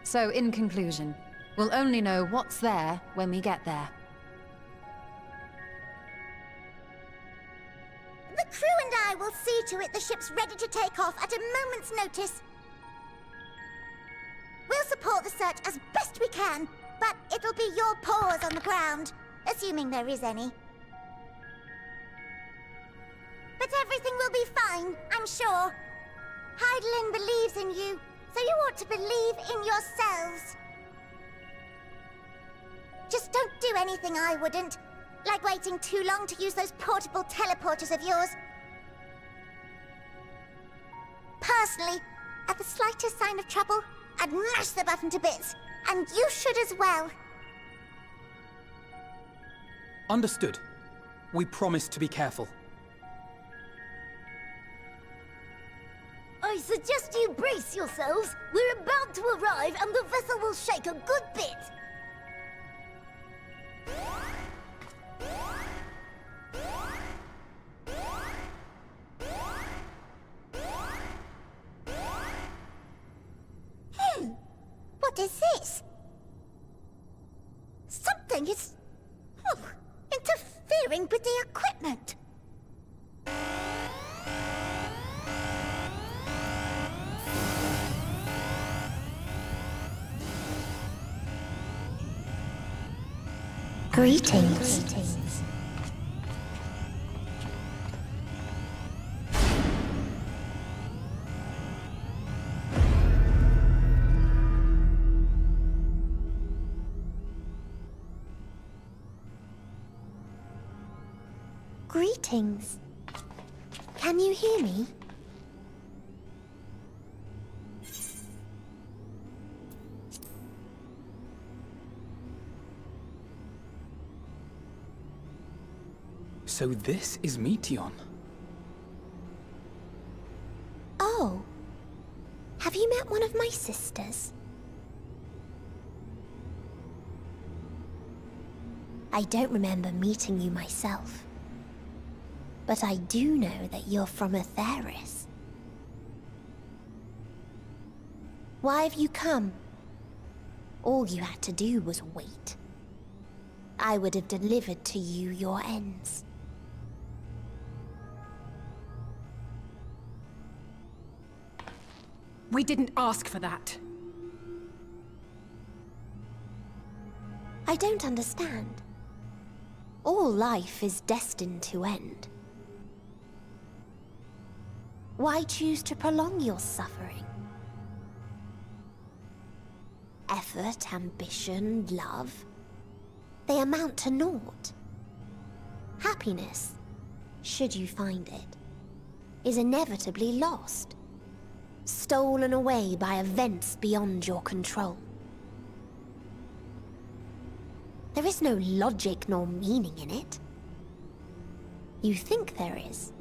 So, in conclusion, we'll only know what's there when we get there. The crew and I will see to it the ship's ready to take off at a moment's notice. We'll support the search as best we can, but it'll be your paws on the ground, assuming there is any. But everything will be fine, I'm sure. Hydaelyn believes in you, so you ought to believe in yourselves. Just don't do anything I wouldn't, like waiting too long to use those portable teleporters of yours. Personally, at the slightest sign of trouble, I'd mash the button to bits, and you should as well. Understood. We promise to be careful. I suggest you brace yourselves. We're about to arrive and the vessel will shake a good bit. What is this? Something is interfering with the equipment. Greetings. Greetings. Can you hear me? So this is Meteion. Oh. Have you met one of my sisters? I don't remember meeting you myself. But I do know that you're from Atheris. Why have you come? All you had to do was wait. I would have delivered to you your ends. We didn't ask for that. I don't understand. All life is destined to end. Why choose to prolong your suffering? Effort, ambition, love, they amount to naught. Happiness, should you find it, is inevitably lost, stolen away by events beyond your control. There is no logic nor meaning in it. You think there is.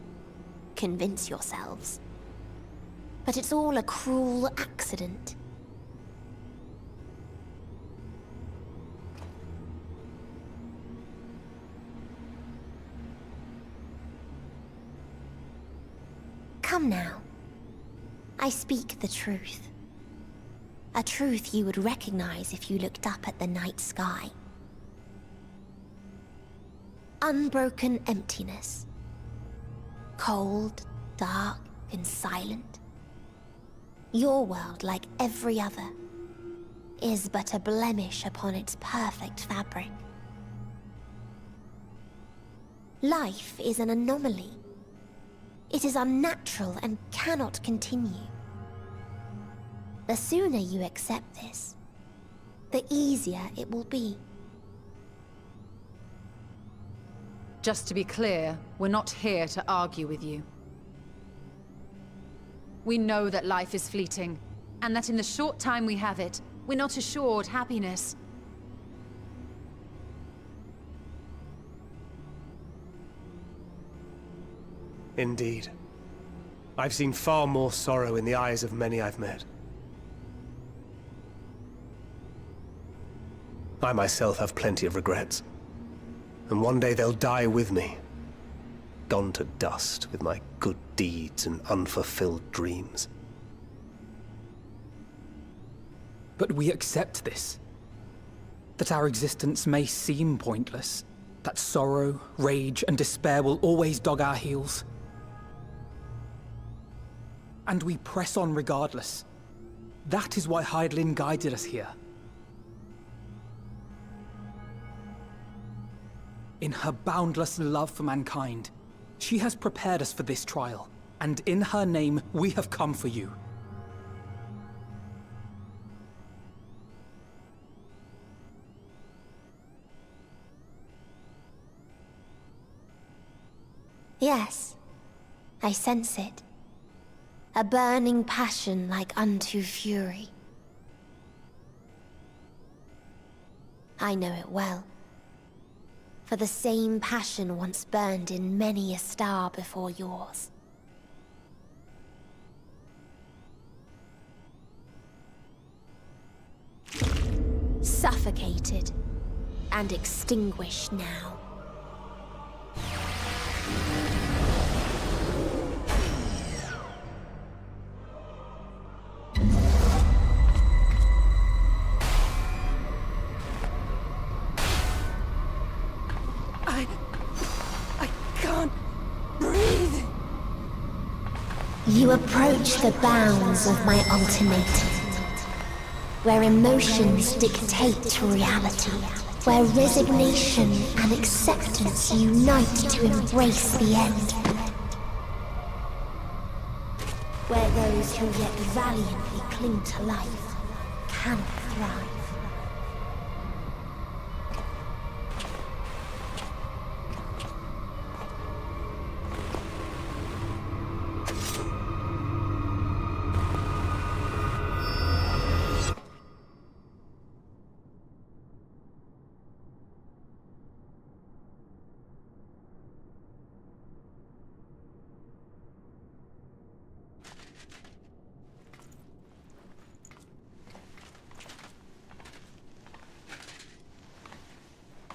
Convince yourselves. But it's all a cruel accident. Come now. I speak the truth. A truth you would recognize if you looked up at the night sky. unbroken emptiness. Cold, dark, and silent. Your world, like every other, is but a blemish upon its perfect fabric. Life is an anomaly. It is unnatural and cannot continue. The sooner you accept this, the easier it will be. Just to be clear, we're not here to argue with you. We know that life is fleeting, and that in the short time we have it, we're not assured happiness. Indeed. I've seen far more sorrow in the eyes of many I've met. I myself have plenty of regrets. And one day they'll die with me. Gone to dust with my good deeds and unfulfilled dreams. But we accept this. That our existence may seem pointless. That sorrow, rage, and despair will always dog our heels. And we press on regardless. That is why Hydaelyn guided us here. In her boundless love for mankind, she has prepared us for this trial, and in her name, we have come for you. Yes, I sense it. A burning passion like unto fury. I know it well. For the same passion once burned in many a star before yours. Suffocated and extinguished now. You approach the bounds of my ultimatum, where emotions dictate reality, where resignation and acceptance unite to embrace the end, where those who yet valiantly cling to life cannot thrive.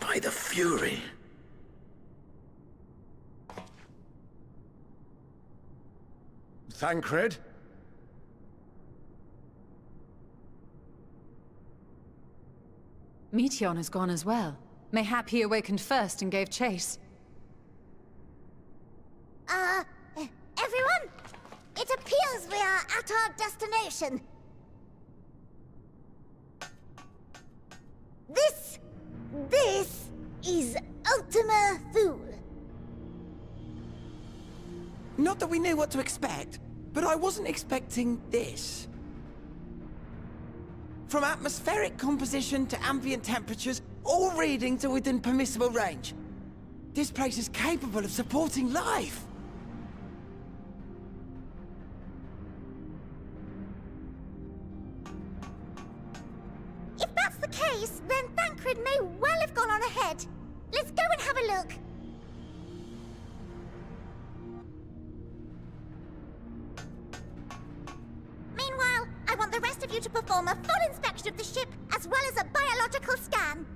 By the Fury. Thancred? Meteion has gone as well. Mayhap he awakened first and gave chase. Everyone? It appears we are at our destination. This is Ultima Thule. Not that we knew what to expect, but I wasn't expecting this. From atmospheric composition to ambient temperatures, all reading to within permissible range. This place is capable of supporting life. If that's the case, then Thancred may well have gone on ahead. Let's go and have a look. Meanwhile, I want the rest of you to perform a full inspection of the ship, as well as a biological scan.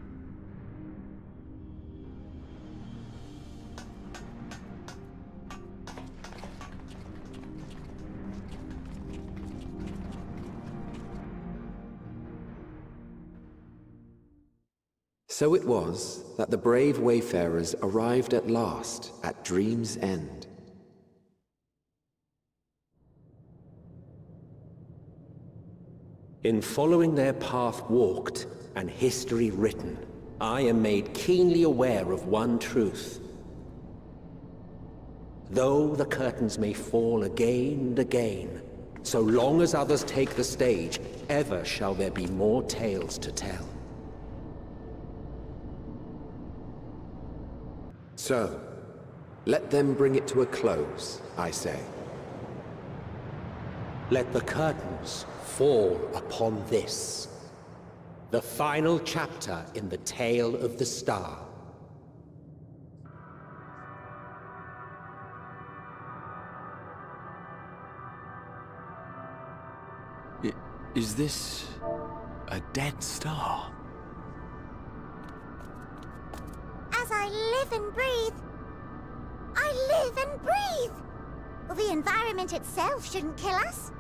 So it was that the brave wayfarers arrived at last at Dream's End. In following their path walked and history written, I am made keenly aware of one truth. Though the curtains may fall again and again, so long as others take the stage, ever shall there be more tales to tell. So, let them bring it to a close, I say. Let the curtains fall upon this, the final chapter in the tale of the star. Is this a dead star? As I live and breathe, I live and breathe! Well, the environment itself shouldn't kill us.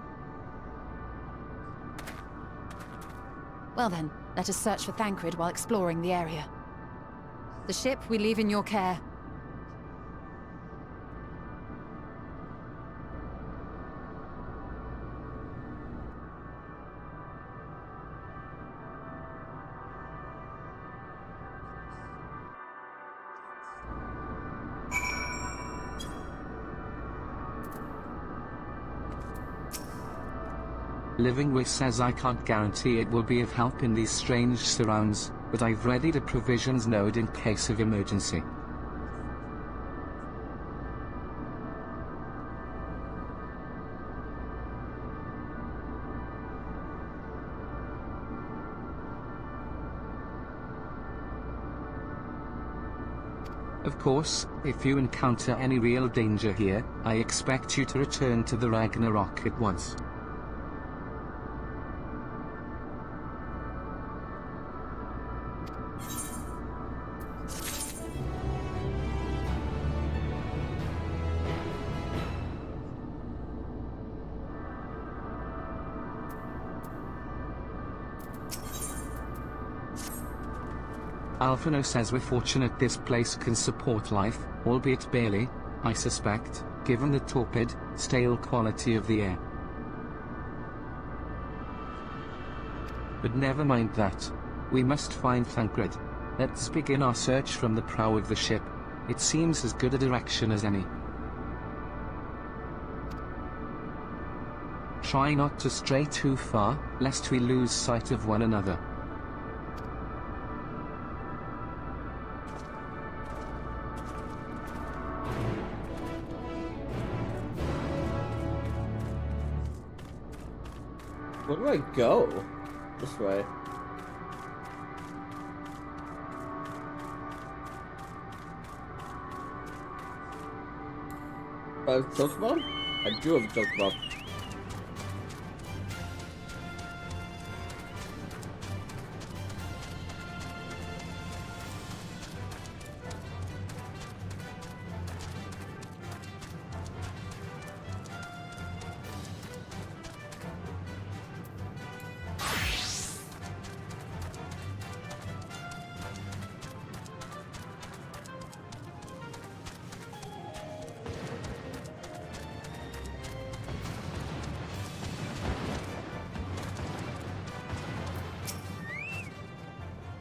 Well then, let us search for Thancred while exploring the area. The ship we leave in your care. Living With says I can't guarantee it will be of help in these strange surrounds, but I've readied a provisions node in case of emergency. Of course, if you encounter any real danger here, I expect you to return to the Ragnarok at once. Alphino says we're fortunate this place can support life, albeit barely, I suspect, given the torpid, stale quality of the air. But never mind that. We must find Thancred. Let's begin our search from the prow of the ship. It seems as good a direction as any. Try not to stray too far, lest we lose sight of one another. Where do I go? This way. I have a Chocobo? I do have a Chocobo.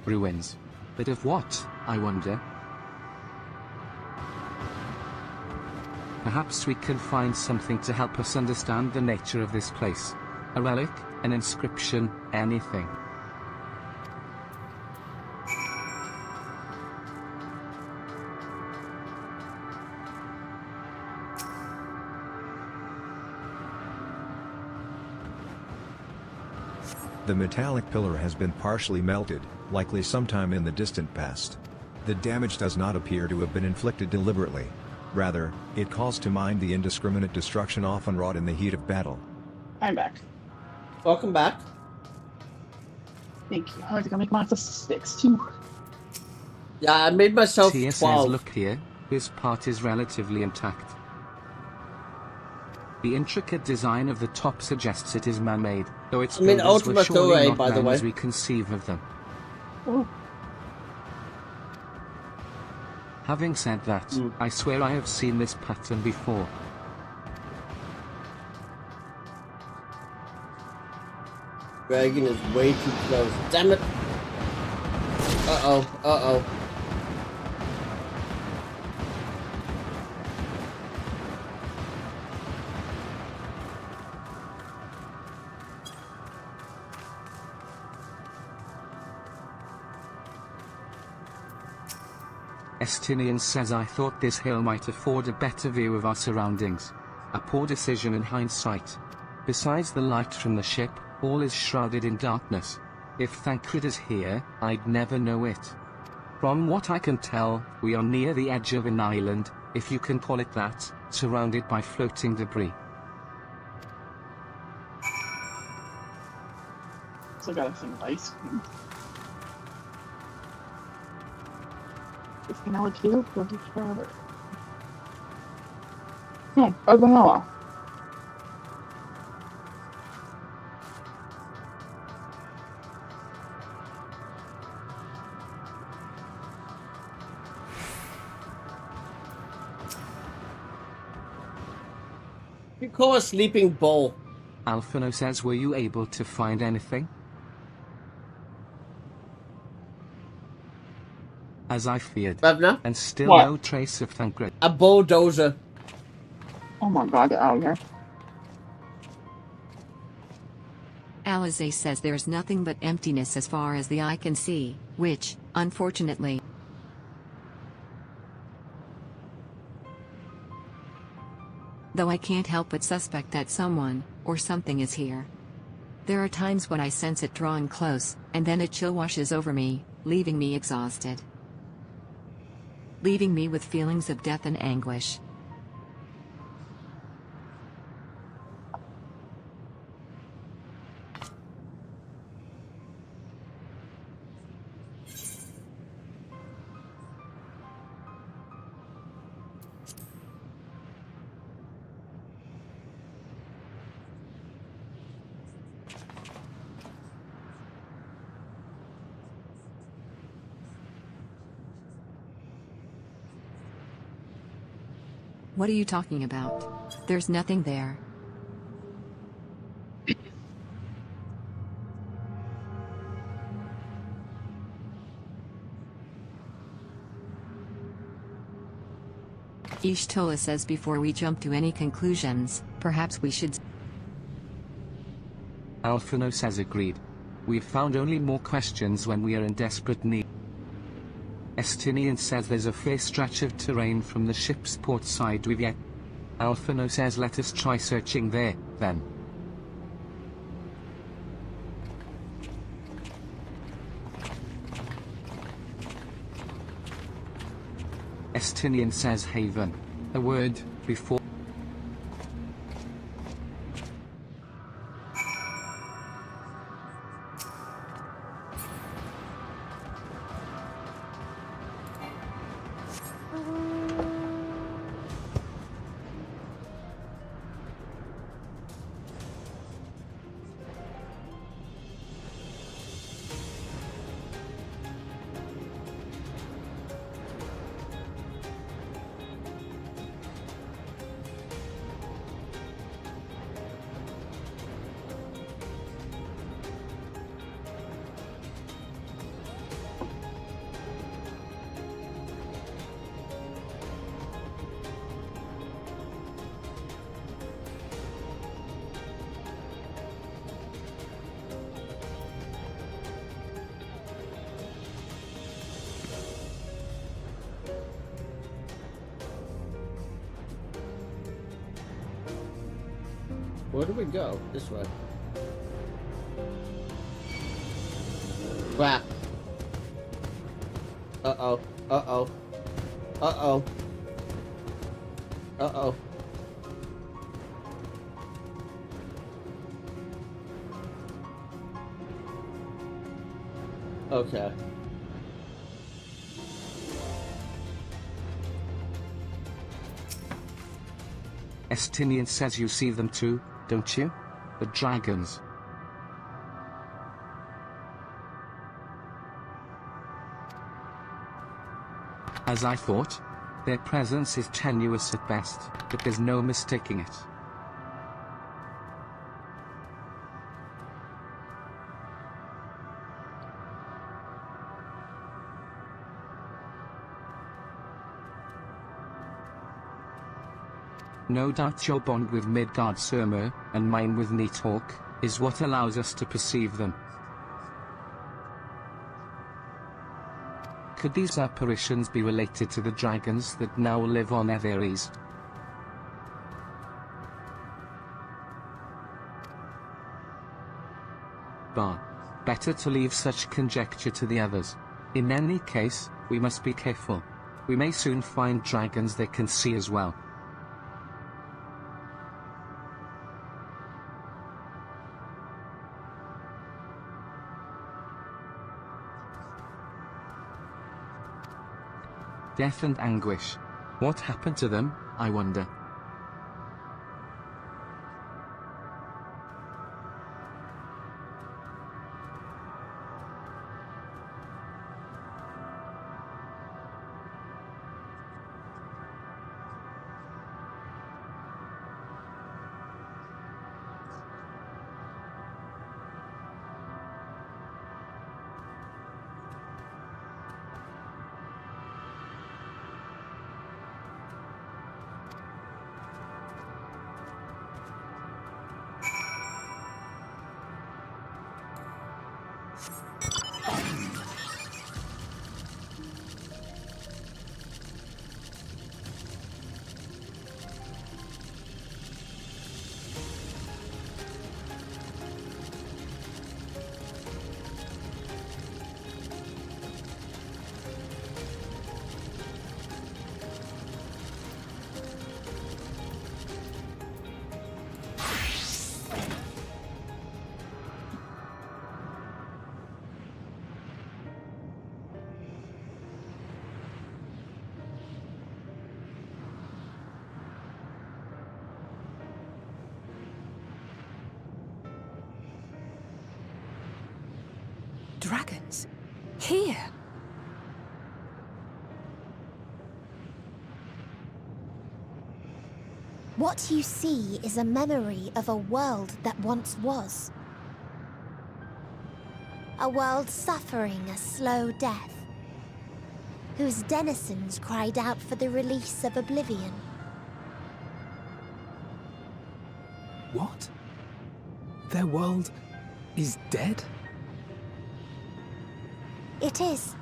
Ruins. But of what, I wonder? Perhaps we can find something to help us understand the nature of this place. A relic, an inscription, anything. The metallic pillar has been partially melted, likely sometime in the distant past. The damage does not appear to have been inflicted deliberately. Rather, it calls to mind the indiscriminate destruction often wrought in the heat of battle. I'm back. Welcome back. Thank you. I think I'll make mine for 6 too. Yeah, I made myself Tia 12. says, look here, this part is relatively intact. The intricate design of the top suggests it is man-made, though its builders were surely not men as we conceive of them. Oh. Having said that, I swear I have seen this pattern before. Dragon is way too close. Damn it! Uh-oh, uh-oh. Estinian says I thought this hill might afford a better view of our surroundings. A poor decision in hindsight. Besides the light from the ship, all is shrouded in darkness. If Thancred is here, I'd never know it. From what I can tell, we are near the edge of an island, if you can call it that, surrounded by floating debris. So I got some ice cream. $15 kilo for the strawberry. Vanilla. You call a sleeping bowl. Alphino says, were you able to find anything? As I feared. Bevna? And still What? no trace of Thancred. A bulldozer. Oh my god, get out of here. Alize says there's nothing but emptiness as far as the eye can see, which, unfortunately... Though I can't help but suspect that someone, or something is here. There are times when I sense it drawing close, and then a chill washes over me, leaving me exhausted. Leaving me with feelings of death and anguish. What are you talking about? There's nothing there. Ishtola says before we jump to any conclusions, perhaps we should... Alphino says agreed. We've found only more questions when we are in desperate need. Estinian says there's a fair stretch of terrain from the ship's port side we've yet. Alphino says let us try searching there, then. Estinian says Haven. A word, before... Where do we go? This way. Crap. Uh-oh. Uh-oh. Uh-oh. Uh-oh. Okay. Estinian says you see them too, don't you? The dragons. As I thought, their presence is tenuous at best, but there's no mistaking it. No doubt your bond with Midgard Surmer, and mine with Nighthawk, is what allows us to perceive them. Could these apparitions be related to the dragons that now live on Etheres? Better to leave such conjecture to the others. In any case, we must be careful. We may soon find dragons they can see as well. Death and anguish. What happened to them, I wonder? Dragons? Here? What you see is a memory of a world that once was. A world suffering a slow death, whose denizens cried out for the release of oblivion. What? Their world is dead? It is.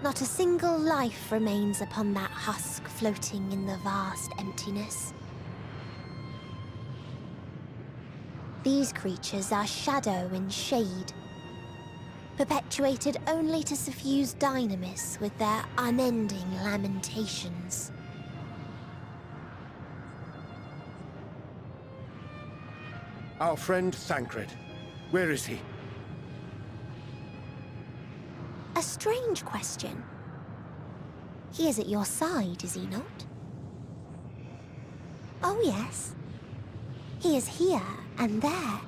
Not a single life remains upon that husk floating in the vast emptiness. These creatures are shadow and shade, perpetuated only to suffuse dynamis with their unending lamentations. Our friend Thancred. Where is he? A strange question. He is at your side, is he not? Oh yes. He is here, and there,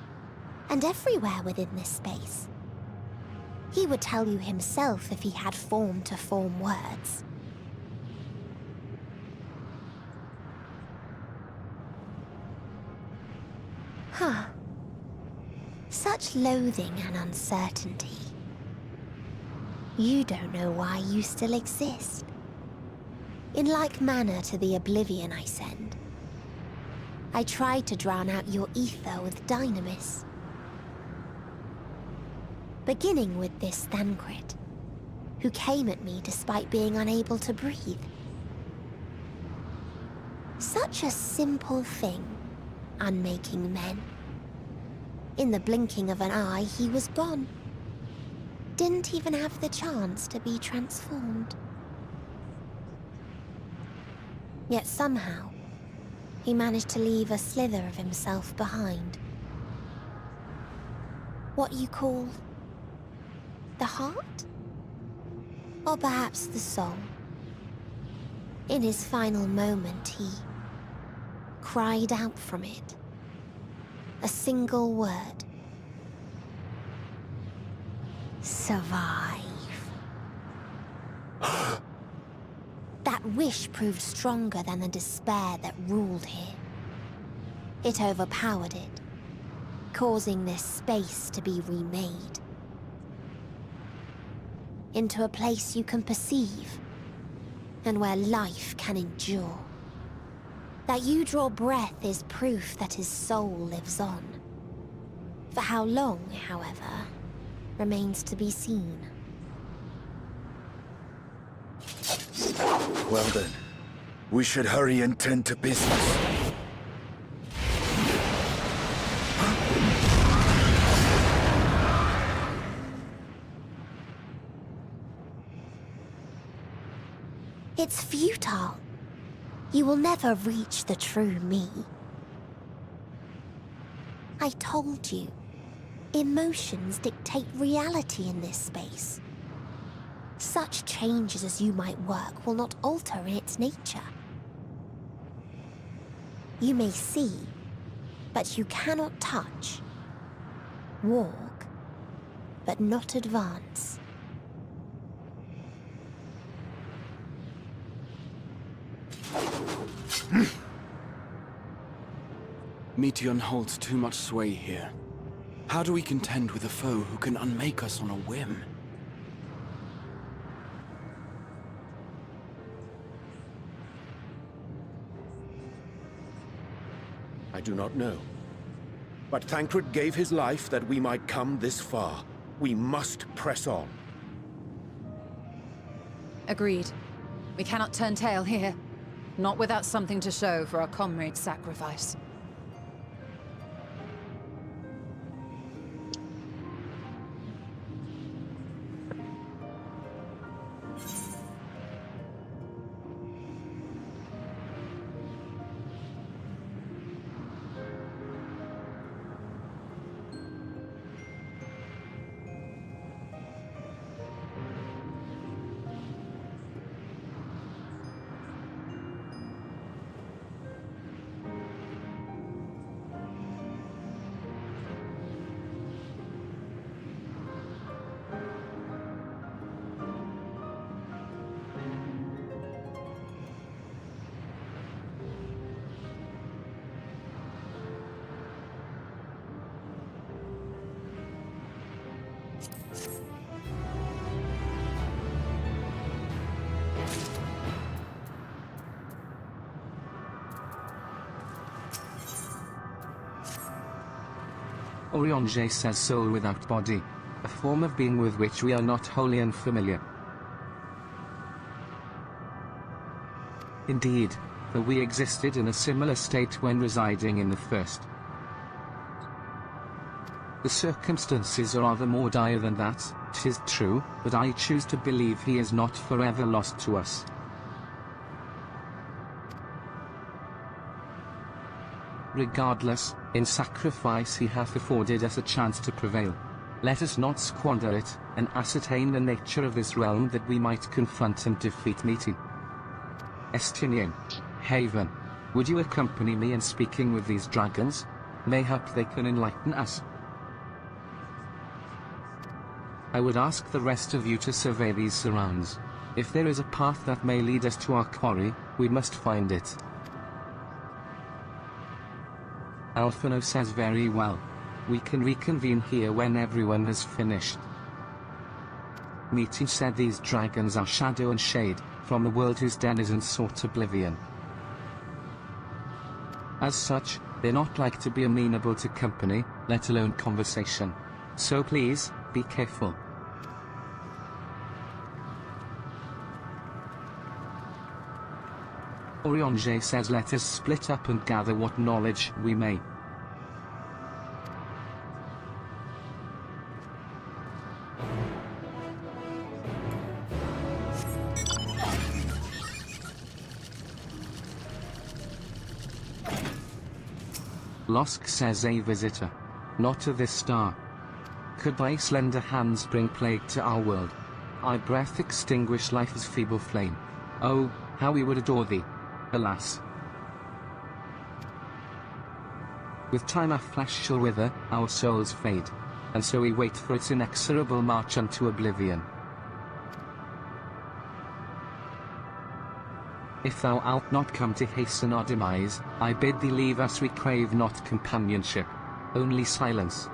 and everywhere within this space. He would tell you himself if he had form to form words. Huh. Such loathing and uncertainty. You don't know why you still exist. In like manner to the oblivion I send, I tried to drown out your ether with dynamis. Beginning with this Thancred, who came at me despite being unable to breathe. Such a simple thing, unmaking men. In the blinking of an eye, he was gone. Didn't even have the chance to be transformed. Yet somehow, he managed to leave a slither of himself behind. What you call the heart? Or perhaps the soul. In his final moment, he cried out from it. A single word. Survive. wish proved stronger than the despair that ruled here. It overpowered it, causing this space to be remade into a place you can perceive, and where life can endure. That you draw breath is proof that his soul lives on. For how long, however, remains to be seen. Well then, we should hurry and tend to business. It's futile. You will never reach the true me. I told you, emotions dictate reality in this space. Such changes as you might work will not alter in its nature. You may see, but you cannot touch. Walk, but not advance. Meteion holds too much sway here. How do we contend with a foe who can unmake us on a whim? I do not know. But Thancred gave his life that we might come this far. We must press on. Agreed. We cannot turn tail here. Not without something to show for our comrade's sacrifice. Oriange says soul without body, a form of being with which we are not wholly unfamiliar. Indeed, for we existed in a similar state when residing in the first. The circumstances are rather more dire than that, 'tis true, but I choose to believe he is not forever lost to us. Regardless, in sacrifice he hath afforded us a chance to prevail. Let us not squander it, and ascertain the nature of this realm that we might confront and defeat Meteion. Estinian, Haven, would you accompany me in speaking with these dragons? Mayhap they can enlighten us. I would ask the rest of you to survey these surrounds. If there is a path that may lead us to our quarry, we must find it. Alphino says very well. We can reconvene here when everyone has finished. Meteion said these dragons are shadow and shade, from the world whose denizens sought oblivion. As such, they're not like to be amenable to company, let alone conversation. So please, be careful. Oriange says let us split up and gather what knowledge we may. Losk says a visitor. Not to this star. Could thy slender hands bring plague to our world? Thy breath extinguish life's feeble flame. Oh, how we would adore thee. Alas. With time our flesh shall wither, our souls fade, and so we wait for its inexorable march unto oblivion. If thou art not come to hasten our demise, I bid thee leave us, we crave not companionship. Only silence.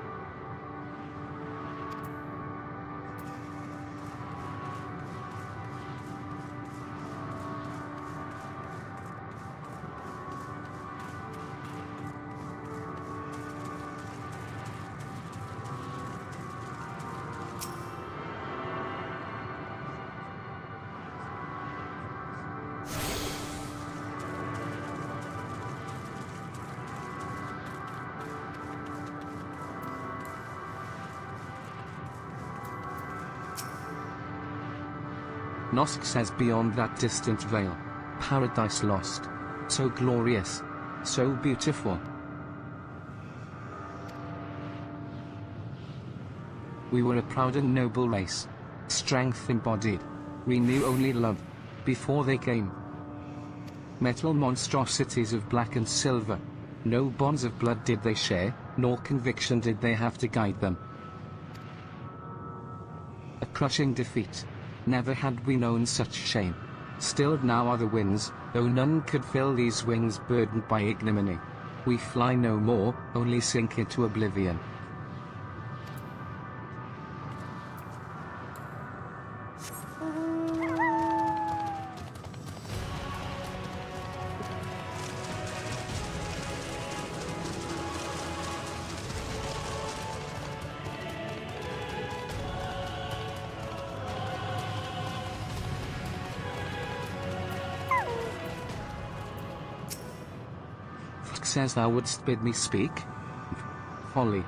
Nosk says beyond that distant veil, paradise lost. So glorious. So beautiful. We were a proud and noble race. Strength embodied. We knew only love. Before they came. Metal monstrosities of black and silver. No bonds of blood did they share, nor conviction did they have to guide them. A crushing defeat. Never had we known such shame. Stilled now are the winds, though none could fill these wings burdened by ignominy. We fly no more, only sink into oblivion. Says thou wouldst bid me speak? Folly.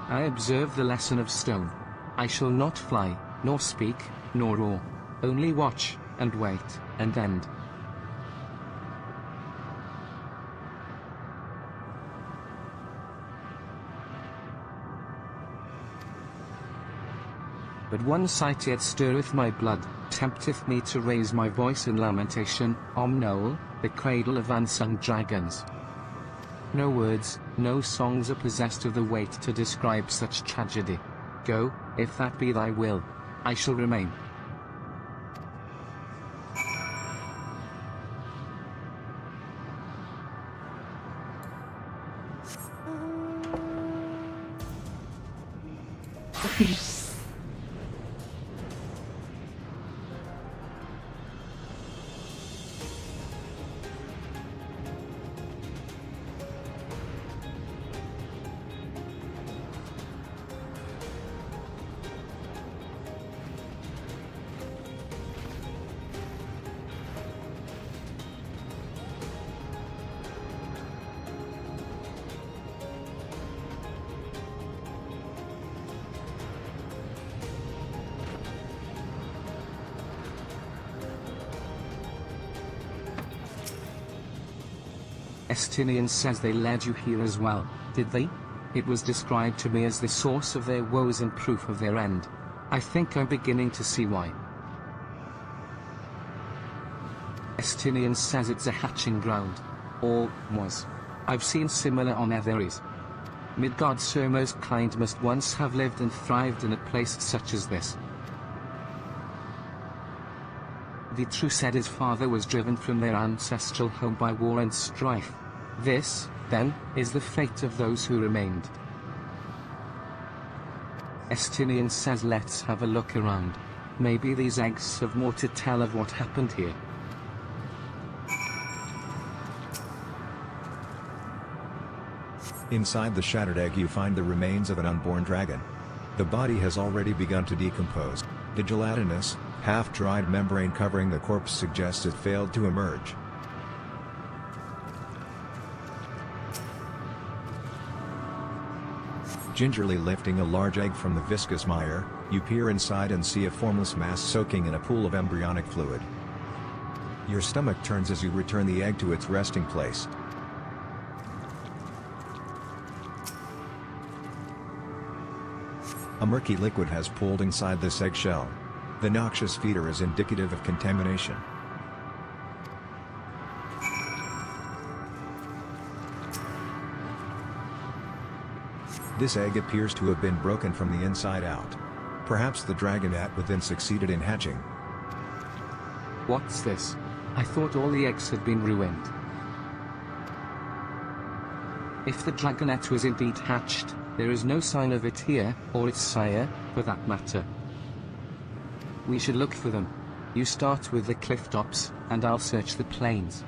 I observe the lesson of stone. I shall not fly, nor speak, nor roar. Only watch, and wait, and end. But one sight yet stirreth my blood, tempteth me to raise my voice in lamentation, Omnol, the cradle of unsung dragons. No words, no songs are possessed of the weight to describe such tragedy. Go, if that be thy will. I shall remain. Estinian says they led you here as well, did they? It was described to me as the source of their woes and proof of their end. I think I'm beginning to see why. Estinian says it's a hatching ground. Or was. I've seen similar on Etheres. Midgard so most kind must once have lived and thrived in a place such as this. The true said his father was driven from their ancestral home by war and strife. This, then, is the fate of those who remained. Estinian says let's have a look around. Maybe these eggs have more to tell of what happened here. Inside the shattered egg you find the remains of an unborn dragon. The body has already begun to decompose. The gelatinous, half-dried membrane covering the corpse suggests it failed to emerge. Gingerly lifting a large egg from the viscous mire, you peer inside and see a formless mass soaking in a pool of embryonic fluid. Your stomach turns as you return the egg to its resting place. A murky liquid has pooled inside this eggshell. The noxious feeder is indicative of contamination. This egg appears to have been broken from the inside out. Perhaps the dragonette within succeeded in hatching. What's this? I thought all the eggs had been ruined. If the dragonette was indeed hatched, there is no sign of it here, or its sire, for that matter. We should look for them. You start with the cliff tops, and I'll search the plains.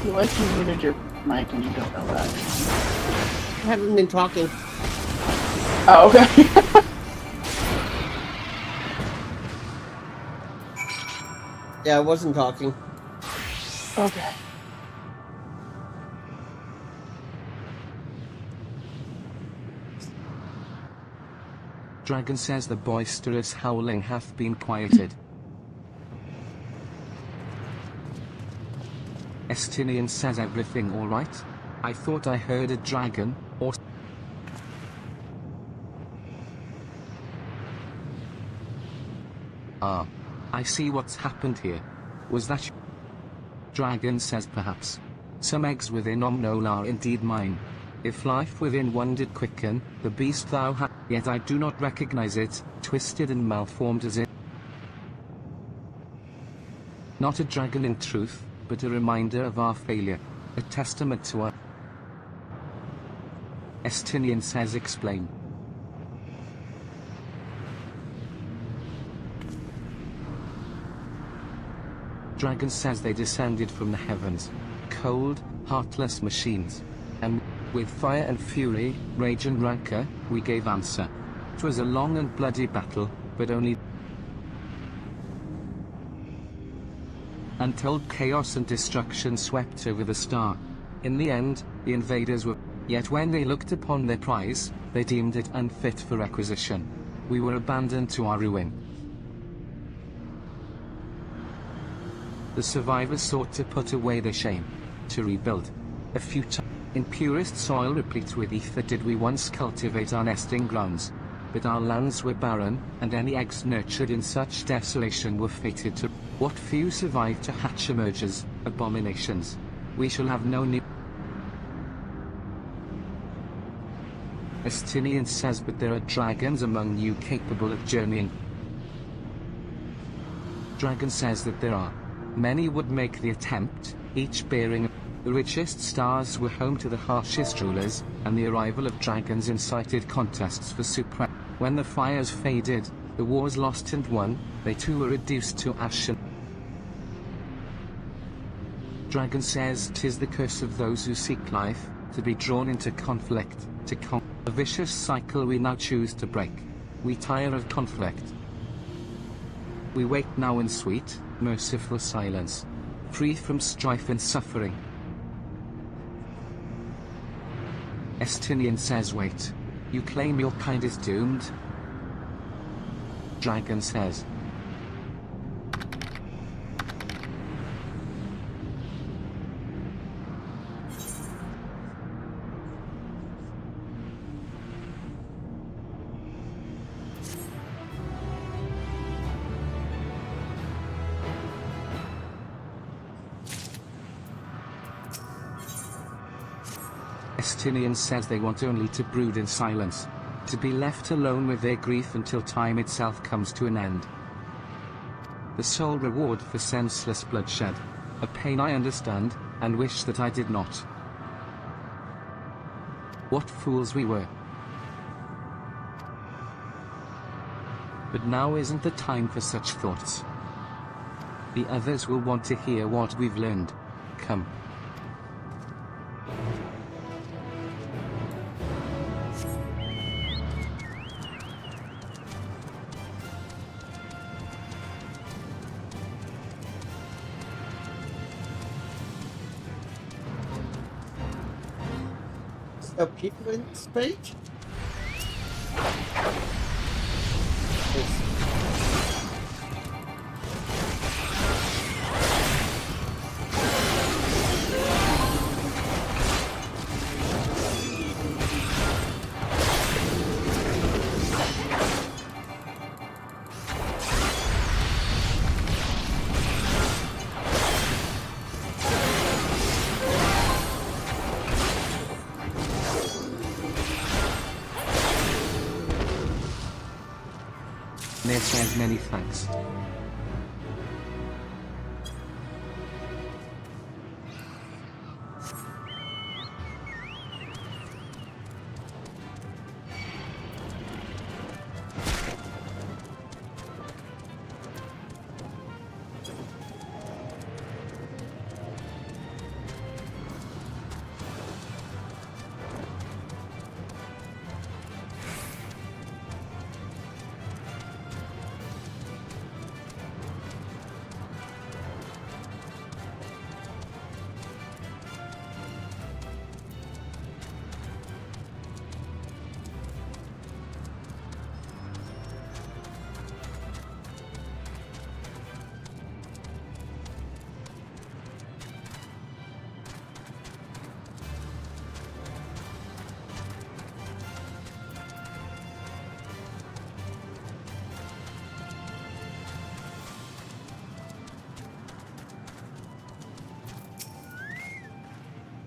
You like you muted your mic and you don't know that. I haven't been talking. Oh, okay. Yeah, I wasn't talking. Okay. Dragon says the boisterous howling hath been quieted. Estinian says everything alright? I thought I heard a dragon, or... Ah. I see what's happened here. Was that... Dragon says perhaps. Some eggs within Omnol are indeed mine. If life within one did quicken, the beast thou hast... Yet I do not recognize it, twisted and malformed as it... Not a dragon in truth, but a reminder of our failure. A testament to our... Estinian says explain. Dragon says they descended from the heavens. Cold, heartless machines. And with fire and fury, rage and rancor, we gave answer. 'Twas a long and bloody battle, but only... Untold chaos and destruction swept over the star. In the end, the invaders were... Yet when they looked upon their prize, they deemed it unfit for acquisition. We were abandoned to our ruin. The survivors sought to put away their shame, to rebuild. A futile, in purest soil replete with ether did we once cultivate our nesting grounds. But our lands were barren, and any eggs nurtured in such desolation were fated to... What few survived to hatch emerges, abominations. We shall have no need... Estinian says but there are dragons among you capable of journeying. Dragon says that there are. Many would make the attempt, each bearing... The richest stars were home to the harshest rulers, and the arrival of dragons incited contests for supremacy. When the fires faded, the wars lost and won, they too were reduced to ash and... Dragon says 'tis the curse of those who seek life, to be drawn into conflict, a vicious cycle we now choose to break. We tire of conflict. We wait now in sweet, merciful silence, free from strife and suffering. Estinian says wait. You claim your kind is doomed? Dragon says. Estinian says they want only to brood in silence, to be left alone with their grief until time itself comes to an end. The sole reward for senseless bloodshed, a pain I understand, and wish that I did not. What fools we were. But now isn't the time for such thoughts. The others will want to hear what we've learned. Come. Are people in this page? Ned says many thanks.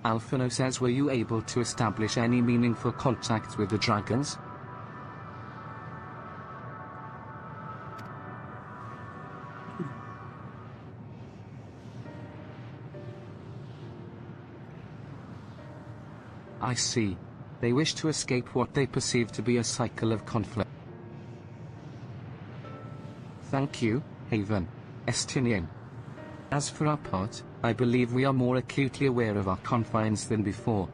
Alphino says, were you able to establish any meaningful contact with the dragons? I see. They wish to escape what they perceive to be a cycle of conflict. Thank you, Haven. Estinian. As for our part, I believe we are more acutely aware of our confines than before.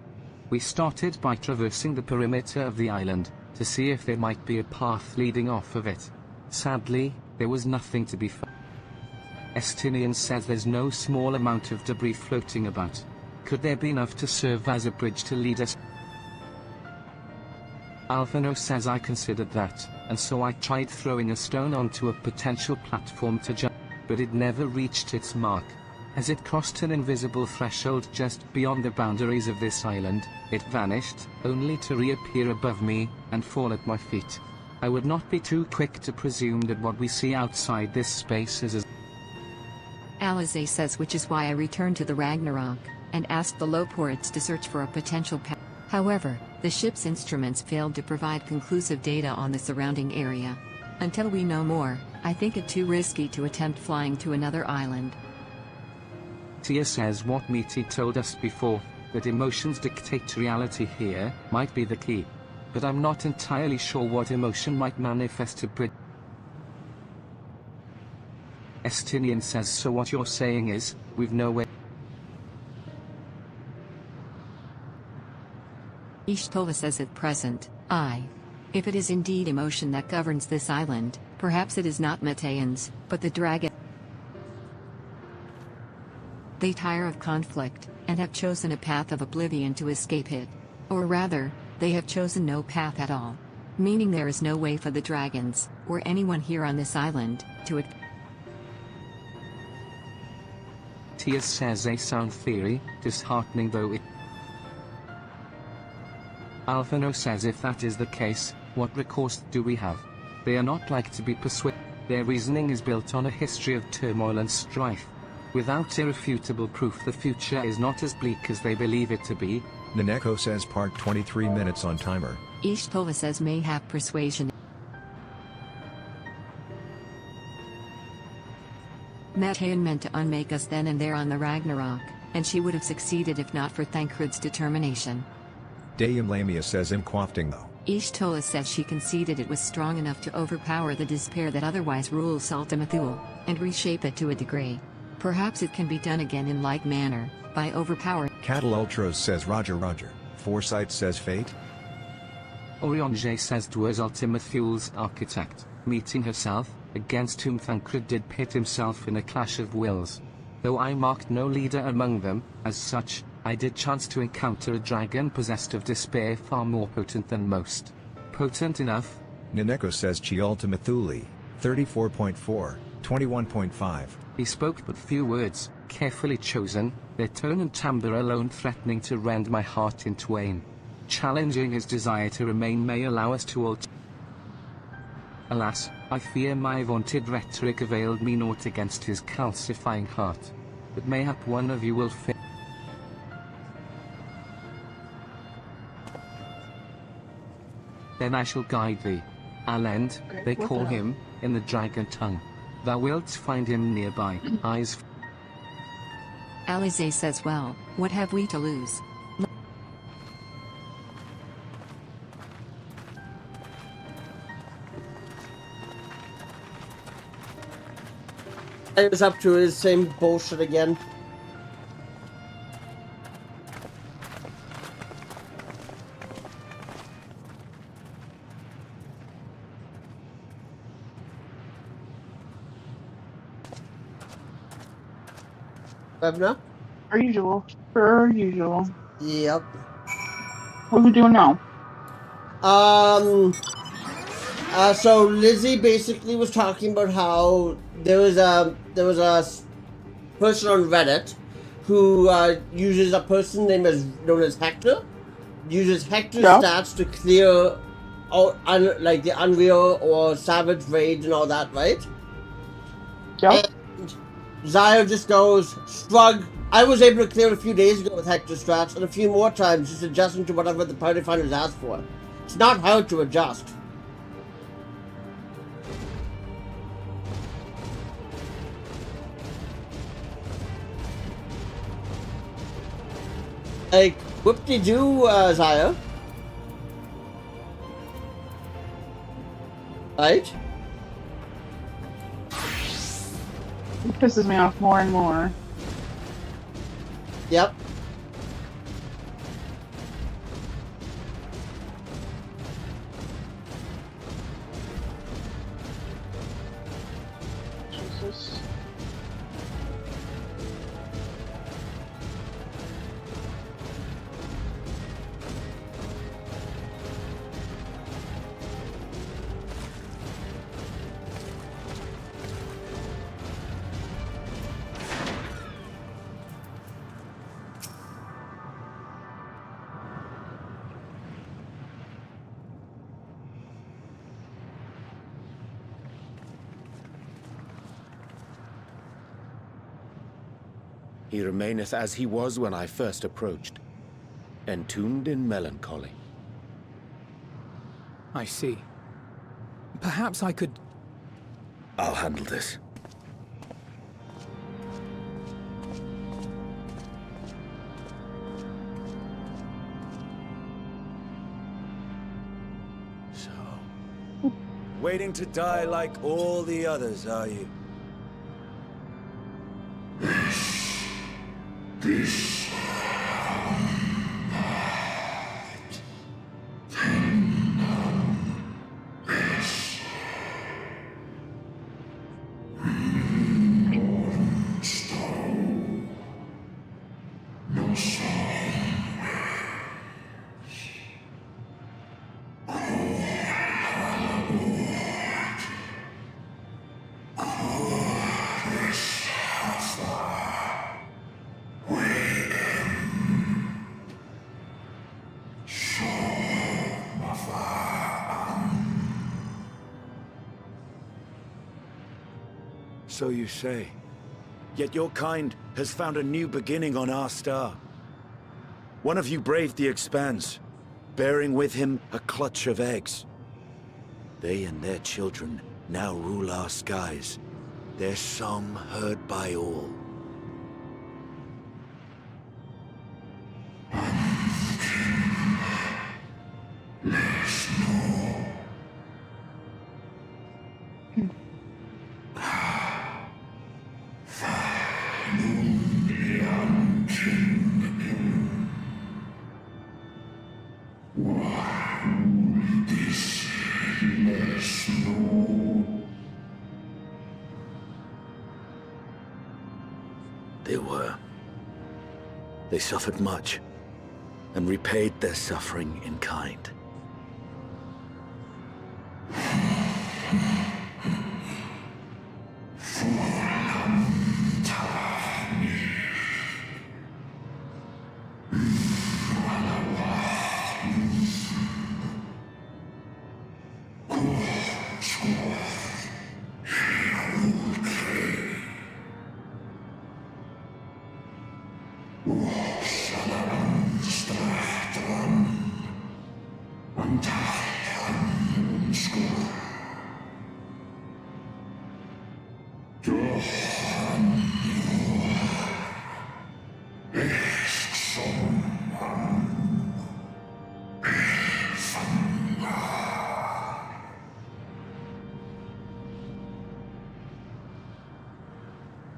We started by traversing the perimeter of the island, to see if there might be a path leading off of it. Sadly, there was nothing to be found. Estinian says there's no small amount of debris floating about. Could there be enough to serve as a bridge to lead us? Alphino says I considered that, and so I tried throwing a stone onto a potential platform to jump, but it never reached its mark. As it crossed an invisible threshold just beyond the boundaries of this island, it vanished, only to reappear above me, and fall at my feet. I would not be too quick to presume that what we see outside this space is as... Alize says, which is why I returned to the Ragnarok, and asked the Loports to search for a potential path. However, the ship's instruments failed to provide conclusive data on the surrounding area. Until we know more, I think it too risky to attempt flying to another island. Tia says what Meaty told us before, that emotions dictate reality here, might be the key. But I'm not entirely sure what emotion might manifest to bridge. Estinian says, so what you're saying is, we've no way. Ishtova says at present, if it is indeed emotion that governs this island, perhaps it is not Mateans, but the dragon. They tire of conflict, and have chosen a path of oblivion to escape it. Or rather, they have chosen no path at all. Meaning there is no way for the dragons, or anyone here on this island, to Tia says a sound theory, disheartening though it. Alphino says if that is the case, what recourse do we have? They are not like to be persuaded. Their reasoning is built on a history of turmoil and strife. Without irrefutable proof the future is not as bleak as they believe it to be, Naneko says part 23 minutes on timer. Ishtova says mayhap persuasion. Methain meant to unmake us then and there on the Ragnarok, and she would have succeeded if not for Thancred's determination. Dayum Lamia says Imquafting though. Ishtola says she conceded it was strong enough to overpower the despair that otherwise rules Saltamathul, and reshape it to a degree. Perhaps it can be done again in like manner, by overpowering. Cattle Ultros says Roger Roger. Foresight says Fate. Orion J says Dwar's Ultimathul's architect, meeting herself, against whom Thancred did pit himself in a clash of wills. Though I marked no leader among them, as such, I did chance to encounter a dragon possessed of despair far more potent than most. Potent enough. Naneko says Chi Ultimathuli, 34.4, 21.5. He spoke but few words, carefully chosen, their tone and timbre alone threatening to rend my heart in twain. Challenging his desire to remain may allow us to Alas, I fear my vaunted rhetoric availed me naught against his calcifying heart. But mayhap one of you will fit. Then I shall guide thee. Alend, they call him, in the dragon tongue. Thou wilt find him nearby, eyes. Alize says well, what have we to lose? It was up to his same bullshit again. Bevna? Per usual. Per usual. Yep. What are we doing now? So Lizzie basically was talking about how there was a person on Reddit who uses a person known as Hector, uses Hector's stats to clear out like the Unreal or Savage Rage and all that, right? Yeah. And Zaya just goes, shrug. I was able to clear it a few days ago with Hector's stats and a few more times just adjusting to whatever the party finders asked for. It's not how to adjust. Like, whoop-de-doo, Zaya. Right? It pisses me off more and more. Yep. Jesus. He remaineth as he was when I first approached, entombed in melancholy. I see. Perhaps I could... I'll handle this. So... waiting to die like all the others, are you? This So you say. Yet your kind has found a new beginning on our star. One of you braved the Expanse, bearing with him a clutch of eggs. They and their children now rule our skies, their song heard by all. They suffered much, and repaid their suffering in kind.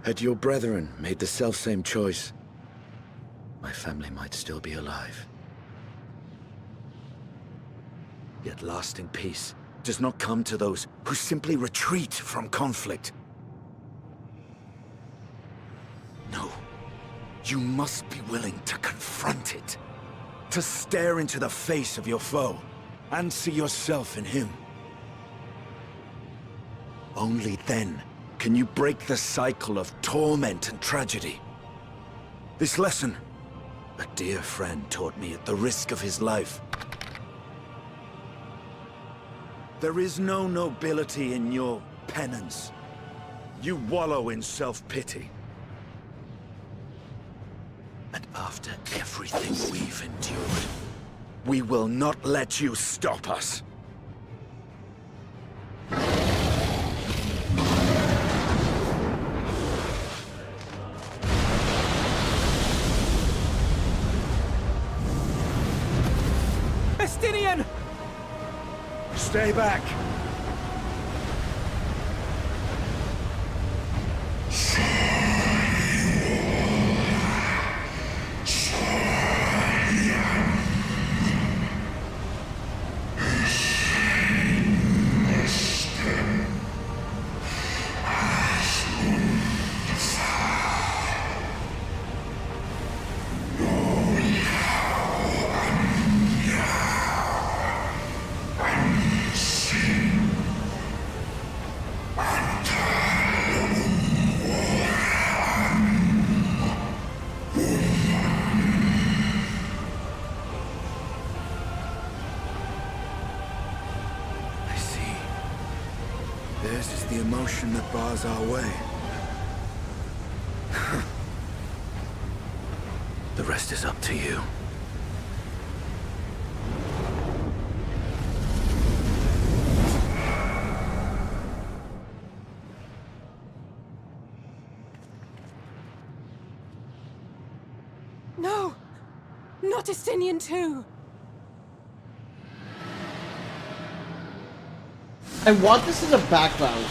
Had your brethren made the selfsame choice, my family might still be alive. Yet lasting peace does not come to those who simply retreat from conflict. No, you must be willing to confront it, to stare into the face of your foe, and see yourself in him. Only then can you break the cycle of torment and tragedy. This lesson, a dear friend taught me at the risk of his life. There is no nobility in your penance. You wallow in self-pity. And after everything we've endured, we will not let you stop us. Estinian! Stay back! Theirs is the emotion that bars our way. The rest is up to you. No! Not Estinian too! I want this as a background.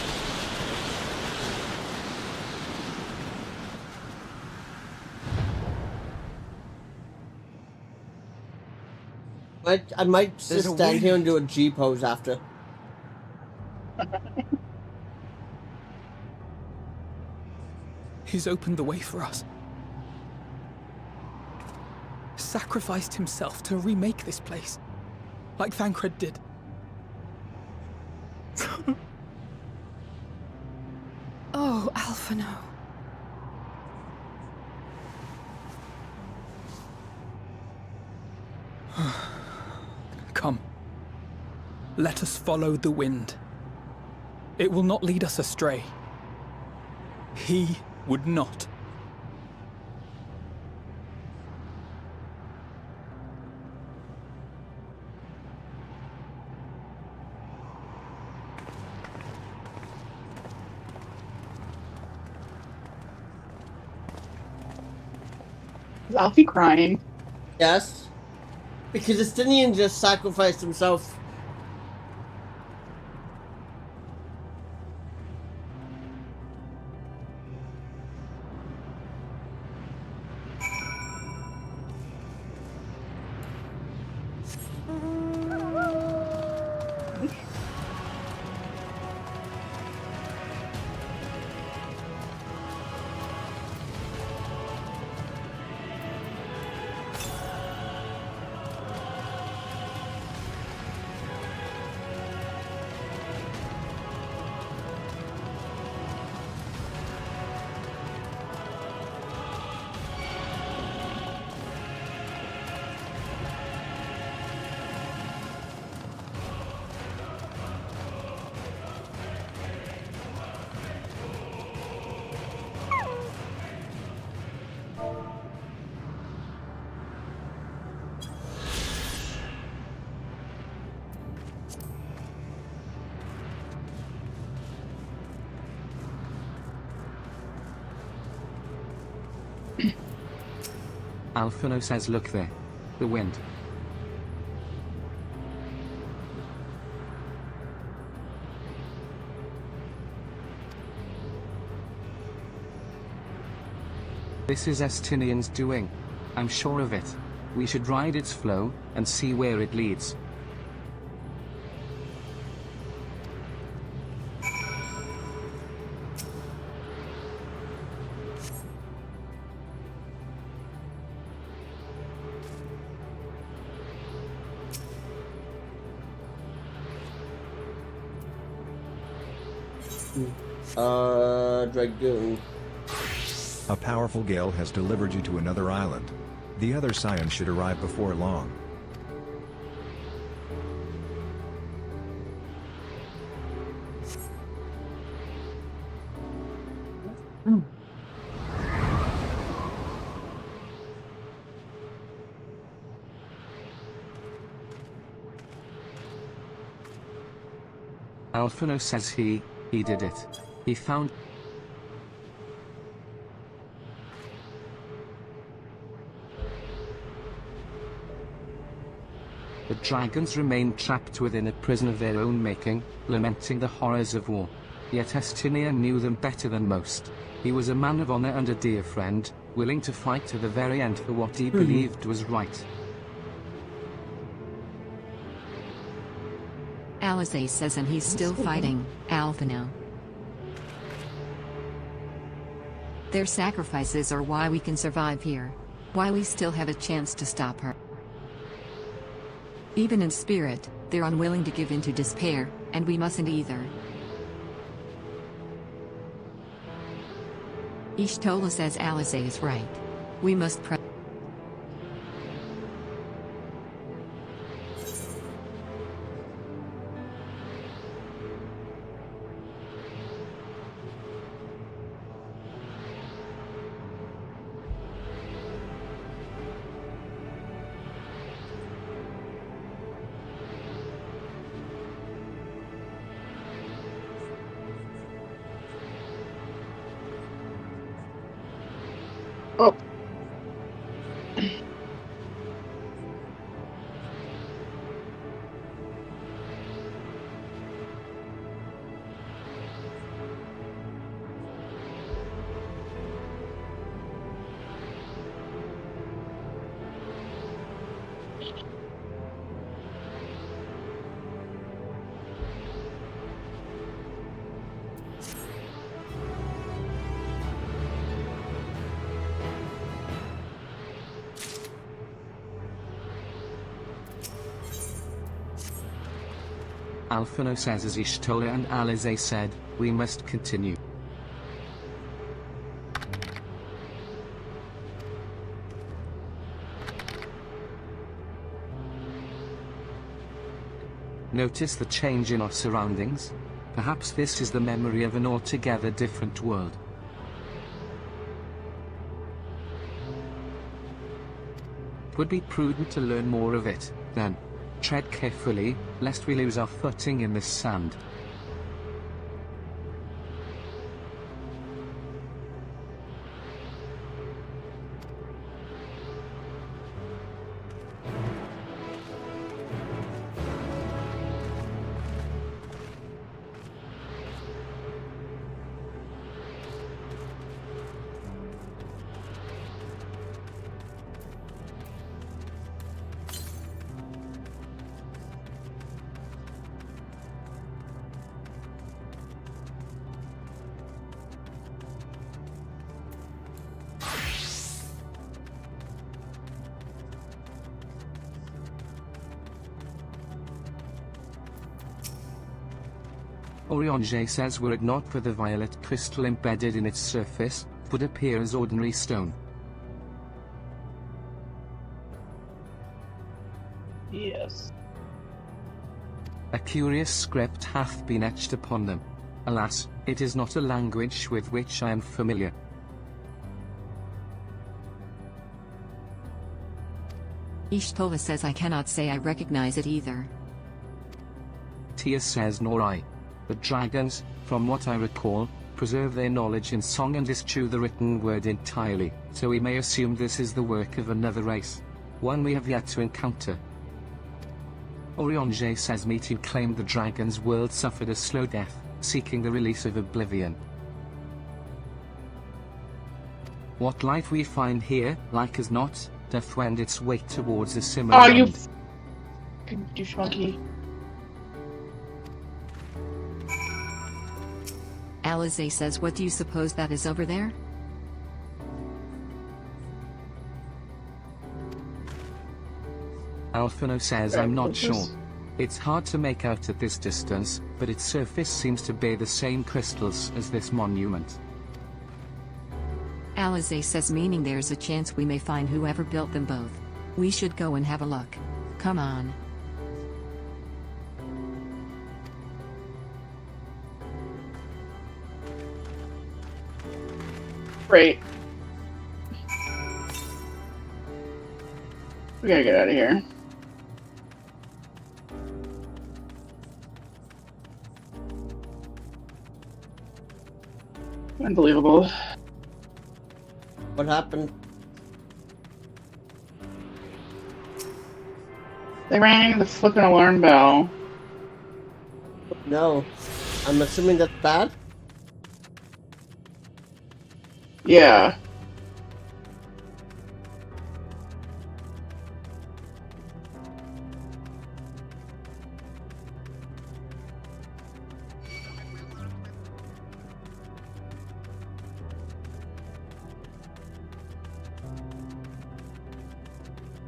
I might just stand here and do a G pose after. He's opened the way for us. Sacrificed himself to remake this place, like Thancred did. Oh, Alphino. Come. Let us follow the wind. It will not lead us astray. He would not. Is Alfie crying? Yes. Because Justinian just sacrificed himself. Alphino says look there. The wind. This is Estinian's doing. I'm sure of it. We should ride its flow, and see where it leads. Dragoon. A powerful gale has delivered you to another island. The other Scions should arrive before long. Alphino says he did it. He found... The dragons remained trapped within a prison of their own making, lamenting the horrors of war. Yet Estinian knew them better than most. He was a man of honor and a dear friend, willing to fight to the very end for what he believed was right. Alizé says and he's still fighting, Alphino. Their sacrifices are why we can survive here. Why we still have a chance to stop her. Even in spirit, they're unwilling to give in to despair, and we mustn't either. Ishtola says Alizé is right. We must pray. Oh. Alphino says as Ishtola and Alizé said, we must continue. Notice the change in our surroundings? Perhaps this is the memory of an altogether different world. It would be prudent to learn more of it, then. Tread carefully, lest we lose our footing in this sand. Orionje says were it not for the violet crystal embedded in its surface, it would appear as ordinary stone. Yes. A curious script hath been etched upon them. Alas, it is not a language with which I am familiar. Ishtola says I cannot say I recognize it either. Tia says nor I. The dragons, from what I recall, preserve their knowledge in song and eschew the written word entirely, so we may assume this is the work of another race. One we have yet to encounter. Orionje says Meeting claimed the dragon's world suffered a slow death, seeking the release of oblivion. What life we find here, like as not, doth wend its way towards a similar Oh, you end. douchebaggy. Alize says, what do you suppose that is over there? Alphino says I'm not sure. It's hard to make out at this distance, but its surface seems to bear the same crystals as this monument. Alize says, meaning there's a chance we may find whoever built them both. We should go and have a look. Come on. Great. We gotta get out of here. Unbelievable. What happened? They rang the flippin' alarm bell. No. I'm assuming that's bad? Yeah.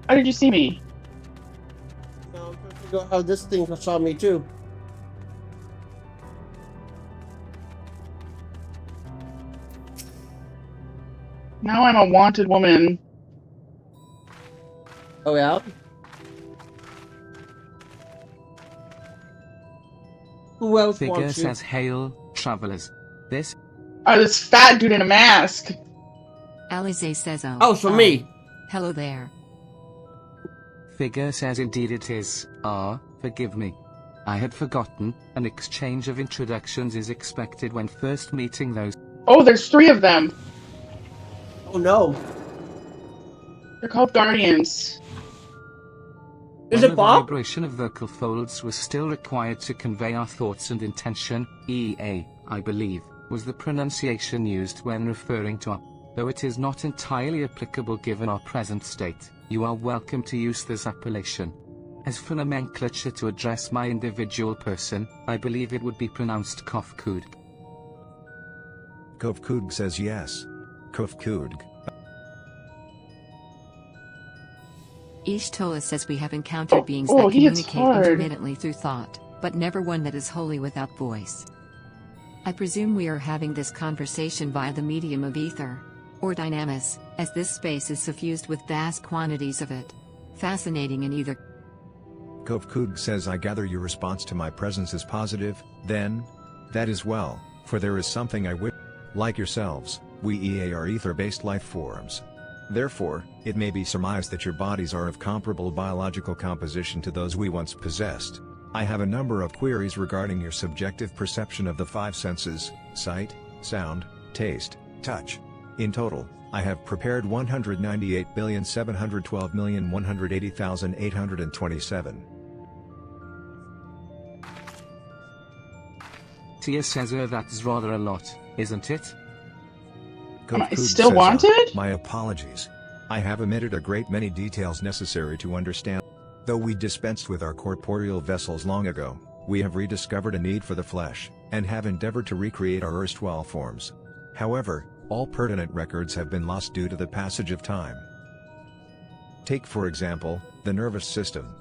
How did you see me? No, I'm trying to figure out how this thing saw me too. Now I'm a wanted woman. Oh yeah? Who else Figure wants you? says, hail, travelers. This Oh, this fat dude in a mask. Alize says, oh. Oh, it's for me. Hello there. Figure says indeed it is. Forgive me. I had forgotten, an exchange of introductions is expected when first meeting those. Oh, there's 3 of them. Oh no. They're called Guardians. Is When it Bob? The vibration of vocal folds was still required to convey our thoughts and intention. EA, I believe, was the pronunciation used when referring to our. Though it is not entirely applicable given our present state, you are welcome to use this appellation. As for nomenclature to address my individual person, I believe it would be pronounced Kofkud. Kofkud says yes. Kofkud. Ishtola says we have encountered beings oh, that he hits communicate hard. intermittently through thought, but never one that is wholly without voice. I presume we are having this conversation via the medium of ether, or dynamis, as this space is suffused with vast quantities of it. Fascinating in either. Kofkud says I gather your response to my presence is positive, then? That is well, for there is something I wish. Like yourselves, we EA are ether-based life forms. Therefore, it may be surmised that your bodies are of comparable biological composition to those we once possessed. I have a number of queries regarding your subjective perception of the 5 senses: sight, sound, taste, touch. In total, I have prepared 198,712,180,827. Tia says that's rather a lot, isn't it? Am I Kofkud still says, wanted? My apologies. I have omitted a great many details necessary to understand. Though we dispensed with our corporeal vessels long ago, we have rediscovered a need for the flesh, and have endeavored to recreate our erstwhile forms. However, all pertinent records have been lost due to the passage of time. Take for example, the nervous system.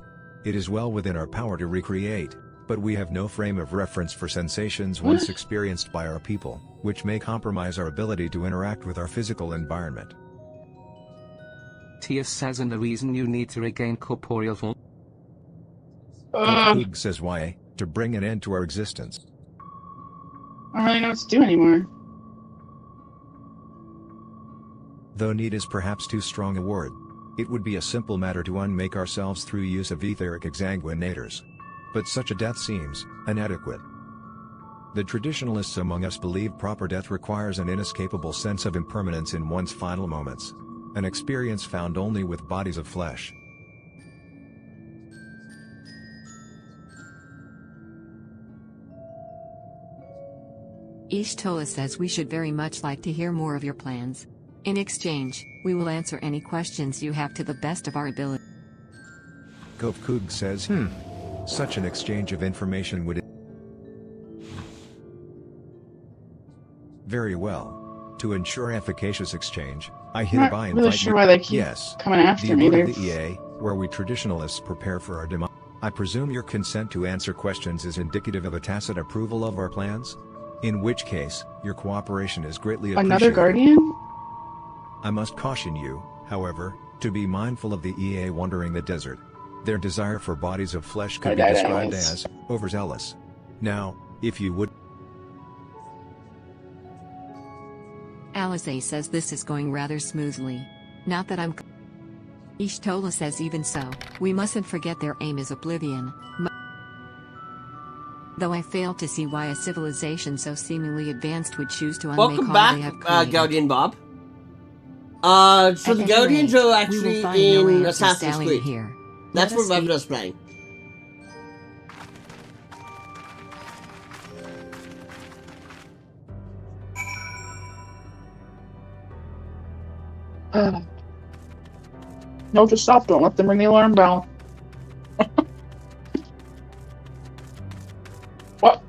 It is well within our power to recreate, but we have no frame of reference for sensations once experienced by our people, which may compromise our ability to interact with our physical environment. Tia says, and the reason you need to regain corporeal form? Koog says why? To bring an end to our existence. I don't really know what to do anymore. Though need is perhaps too strong a word. It would be a simple matter to unmake ourselves through use of etheric exsanguinators. But such a death seems inadequate. The traditionalists among us believe proper death requires an inescapable sense of impermanence in one's final moments. An experience found only with bodies of flesh. Ishtola says we should very much like to hear more of your plans. In exchange, we will answer any questions you have to the best of our ability. Koog says, such an exchange of information would... Very well. To ensure efficacious exchange, I hereby invite really sure why they keep coming after me. The EA, where we traditionalists prepare for our demise. I presume your consent to answer questions is indicative of a tacit approval of our plans? In which case, your cooperation is greatly appreciated. Another Guardian? I must caution you, however, to be mindful of the EA wandering the desert. Their desire for bodies of flesh could be described as overzealous. Now, if you would... Alize says this is going rather smoothly. Not that I'm... Ishtola says even so, we mustn't forget their aim is oblivion. Though I fail to see why a civilization so seemingly advanced would choose to unmake Welcome all back, they have created. Guardian Bob. So the Guardians are actually in Assassin's Creed. Here. That's what Revena's playing. No, just stop. Don't let them ring the alarm bell. What?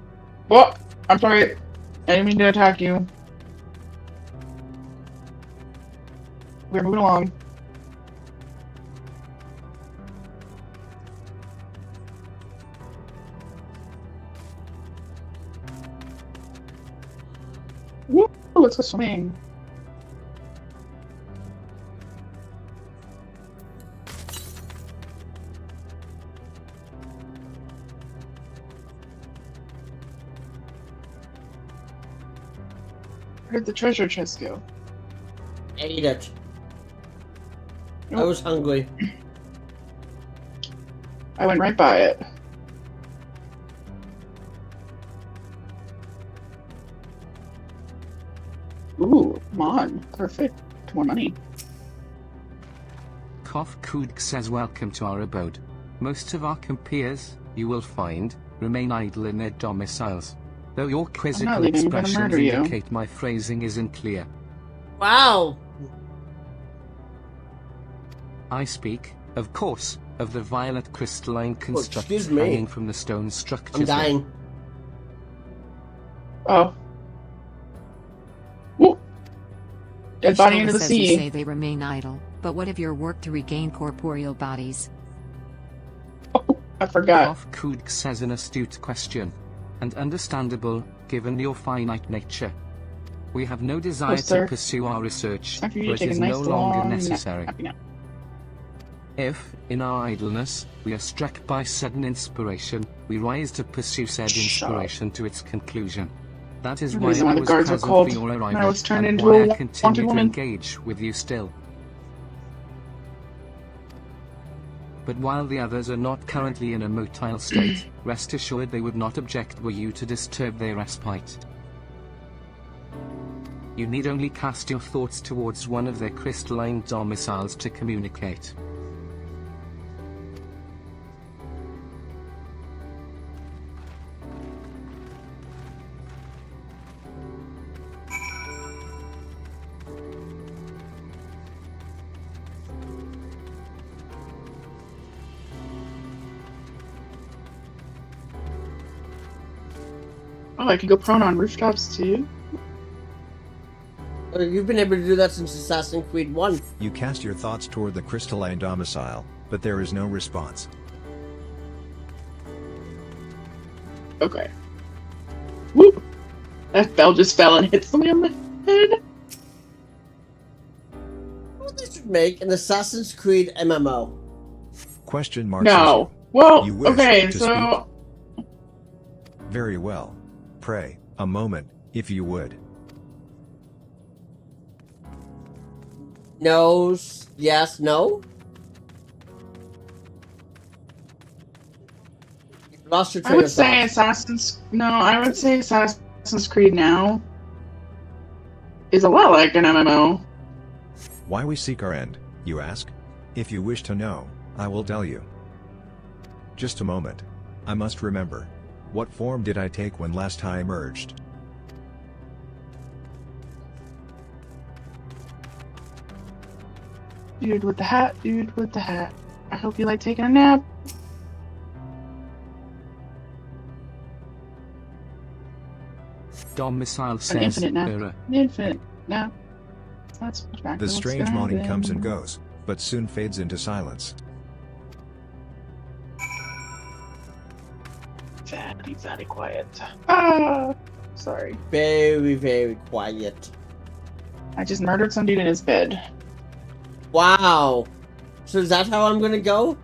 What? I'm sorry. I didn't mean to attack you. We're moving along. Woo! Let's go swimming. Where'd the treasure chest go? Ate it. I was hungry. I went right by it. Ooh, come on. Perfect. More money. Koog says welcome to our abode. Most of our compeers, you will find, remain idle in their domiciles. Though your quizzical expressions indicate my phrasing isn't clear. Wow! I speak, of course, of the violet crystalline constructs hanging from the stone structures. I'm dying. Oh. Woo! Dead body into the sea. You say they remain idle, but what of your work to regain corporeal bodies? Oh, I forgot. Koog says an astute question. And understandable, given your finite nature. We have no desire to pursue our research, for it is no longer necessary. If, in our idleness, we are struck by sudden inspiration, we rise to pursue said inspiration to its conclusion. That is why I was present for your arrival, and why I continue to engage with you still. But while the others are not currently in a motile state, rest assured they would not object were you to disturb their respite. You need only cast your thoughts towards one of their crystalline domiciles to communicate. Oh, I can go prone on rooftops too? You've been able to do that since Assassin's Creed 1. You cast your thoughts toward the crystalline domicile, but there is no response. Okay. Whoop! That bell just fell and hit somebody on the head. This would make an Assassin's Creed MMO. Question mark. No. Well, You wish okay, to so... Very well. Pray, a moment, if you would. No, yes, no? You've lost your I train would of say thought. Assassin's Creed now is a lot like an MMO. Why we seek our end, you ask? If you wish to know, I will tell you. Just a moment. I must remember. What form did I take when last I emerged? Dude with the hat, dude with the hat. I hope you like taking a nap. Dom Missile An says, infinite nap. error. An infinite nap. That's The strange moaning comes and goes, but soon fades into silence. Very quiet. Ah, sorry. Very, very quiet. I just murdered some dude in his bed. Wow. So is that how I'm gonna go?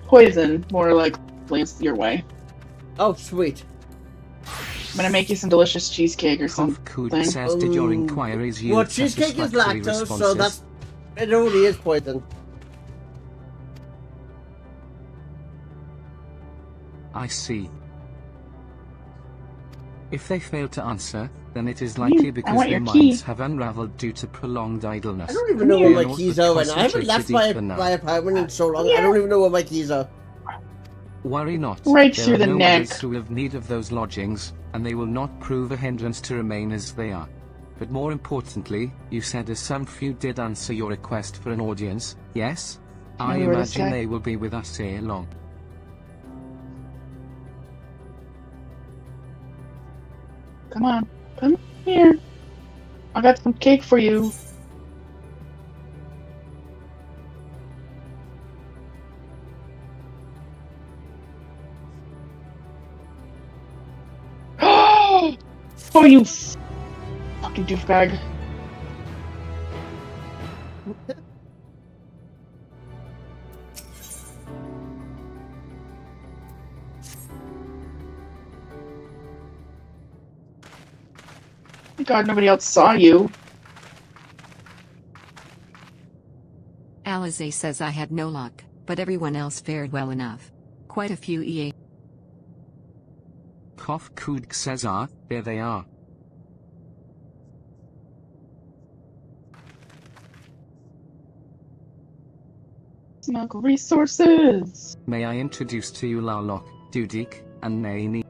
Poison, more likely is your way. Oh, sweet. I'm gonna make you some delicious cheesecake or something. Cood says, did your inquiries yield Well, cheesecake is satisfactory lactose, so responses? it already is poison. I see. If they fail to answer, then it is likely because their minds have unraveled due to prolonged idleness. I don't even know where my keys are right now. I haven't Concentrated left ether now. my apartment in so long. I don't even know where my keys are. Worry not. Right there through are the no neck. others who have need of those lodgings, and they will not prove a hindrance to remain as they are. But more importantly, you said as some few did answer your request for an audience, yes? I we were this imagine guy. they will be with us ere long. Come on, come here. I got some cake for you. Oh, you fucking douchebag. Thank God nobody else saw you. Alize says I had no luck, but everyone else fared well enough. Quite a few EA. Kof Kood says, there they are. Smuggle resources. May I introduce to you Larlock, Dudik, and Naini.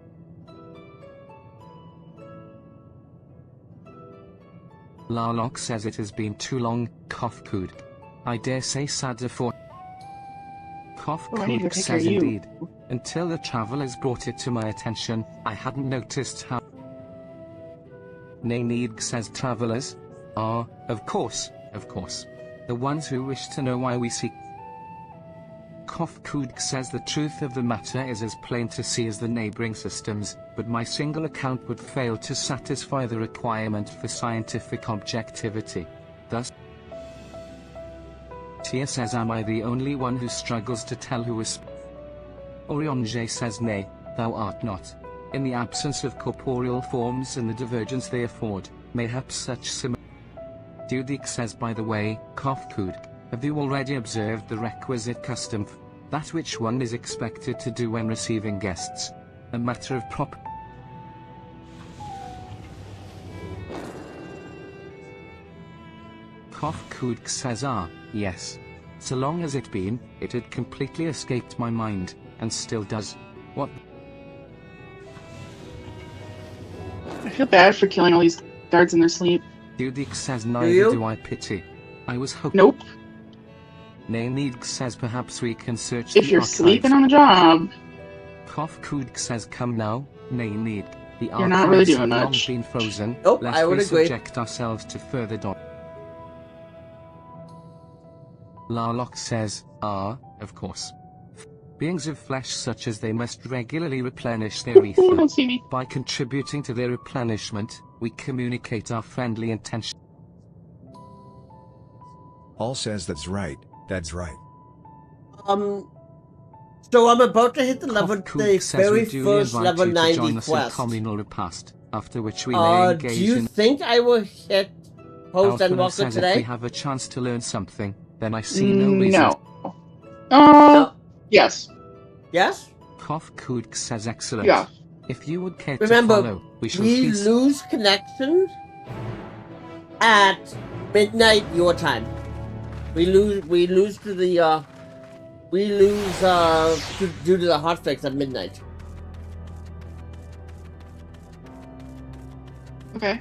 Larlock says it has been too long, Kof-Kood. I dare say sadder for... I need to Kof-Kood take care of says you. indeed. Until the travelers brought it to my attention, I hadn't noticed how... Nainid says travelers? Of course. The ones who wish to know why we seek... Kof-Kood says the truth of the matter is as plain to see as the neighboring systems, but my single account would fail to satisfy the requirement for scientific objectivity. Thus, Tia says, am I the only one who struggles to tell who is... Orionje says, nay, thou art not. In the absence of corporeal forms and the divergence they afford, mayhaps such similar... Dudik says, by the way, Kof-Kood, have you already observed the requisite custom, that which one is expected to do when receiving guests? A matter of proper... Kof-Kood says, yes. So long as it been, it had completely escaped my mind, and still does. What? I feel bad for killing all these guards in their sleep. Dudik says, neither do I pity. I was hoping... Nope. Nainid says, perhaps we can search If the you're archives. sleeping on the job. Kof-Kood says, come now, Nainid. The You're not really archives doing have long much. been frozen. Nope, lest I would we agree. subject ourselves to further Larlock says, of course. Beings of flesh such as they must regularly replenish their ether. Don't see me. By contributing to their replenishment, we communicate our friendly intention. All says that's right, that's right. So I'm about to hit the level, the very first level 90 quest. Communal repast, after which we may engage do you think I will hit post Endwalker today? If we have a chance to learn something, then I see no reason. No. Yes. Yes? Kofkud says excellent. Yeah. If you would care Remember, to follow, we lose connection at midnight your time. We lose to the due to the hotfix at midnight. Okay.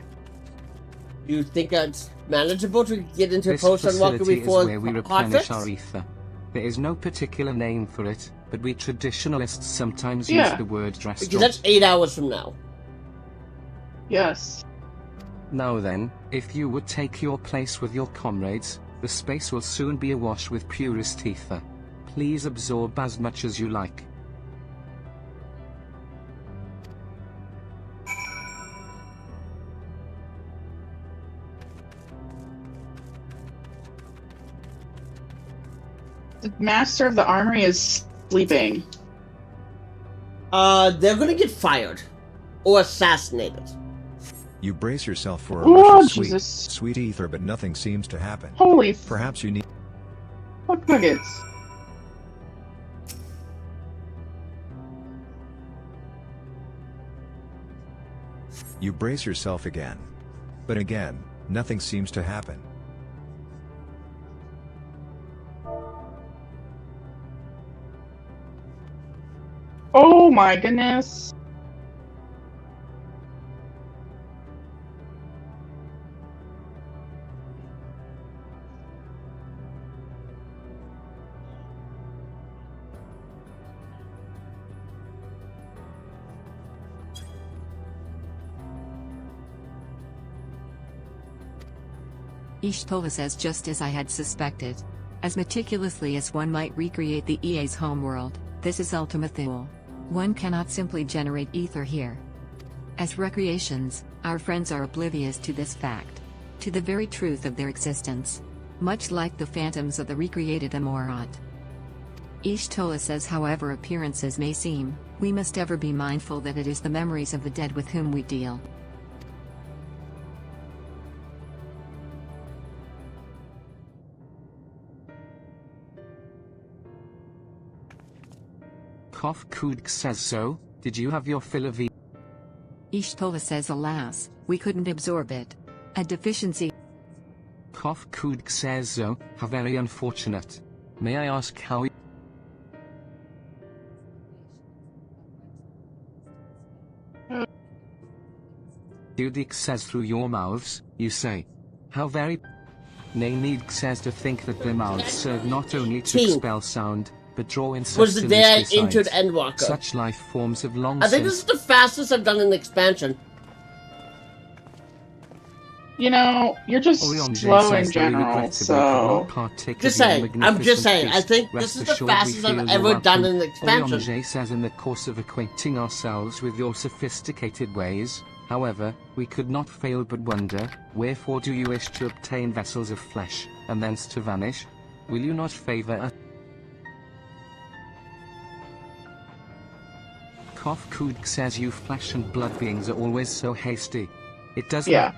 You think it's manageable to get into This post Endwalker facility before is where we replenish our hotfix? ether. There is no particular name for it, but we traditionalists sometimes use the word restaurant. Because that's 8 hours from now. Yes. Now then, if you would take your place with your comrades, the space will soon be awash with purest ether. Please absorb as much as you like. The master of the armory is sleeping. They're gonna get fired. Or assassinated. You brace yourself for a rush of Jesus. sweet ether, but nothing seems to happen. Holy Perhaps you need... fuck nuggets. You brace yourself again. But again, nothing seems to happen. Oh my goodness. Ishtola says just as I had suspected. As meticulously as one might recreate the EA's homeworld, this is Ultima Thule. One cannot simply generate ether here. As recreations, our friends are oblivious to this fact. To the very truth of their existence. Much like the phantoms of the recreated Amorat. Ishtola says however appearances may seem, we must ever be mindful that it is the memories of the dead with whom we deal. Kofkud says so. Did you have your fill of Ishtola says alas, we couldn't absorb it. A deficiency. Kofkud says so. How very unfortunate. May I ask how Udik says through your mouths, you say. How very... Naneed says to think that their mouths serve not only to expel sound, but draw in such Was the day I sinister entered sights. Endwalker. Such life forms have long I think this is the fastest I've done an expansion. You know, you're just slow in general, so... Just saying, I'm just saying, I think this is the fastest I've ever done an expansion. Orion says in the course of acquainting ourselves with your sophisticated ways, however, we could not fail but wonder, wherefore do you wish to obtain vessels of flesh, and thence to vanish? Will you not favor us? Kofkud says you flesh and blood beings are always so hasty. It doesn't... Yeah.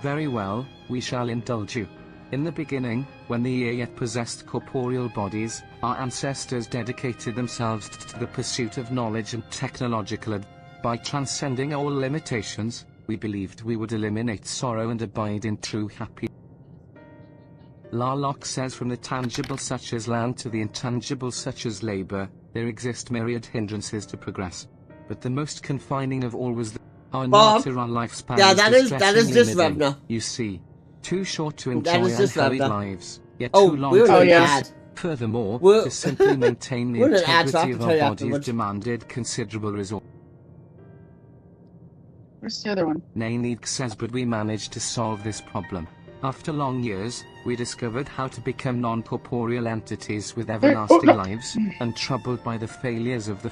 Very well, we shall indulge you. In the beginning, when the EA yet possessed corporeal bodies, our ancestors dedicated themselves to the pursuit of knowledge and technological By transcending all limitations, we believed we would eliminate sorrow and abide in true happiness. Larlock says from the tangible such as land to the intangible such as labor, there exist myriad hindrances to progress. But the most confining of all was our natural lifespan. Yeah, that is this Revner. You see, too short to enjoy unhurried lives, yet Oh, too long we're to an exist. ad. Furthermore, We're- to simply maintain the We're an ad, so I integrity have of to our tell you bodies afterwards. demanded considerable resource. Where's the other one? Naneed says, but we managed to solve this problem. After long years, we discovered how to become non-corporeal entities with everlasting lives, untroubled by the failures of the...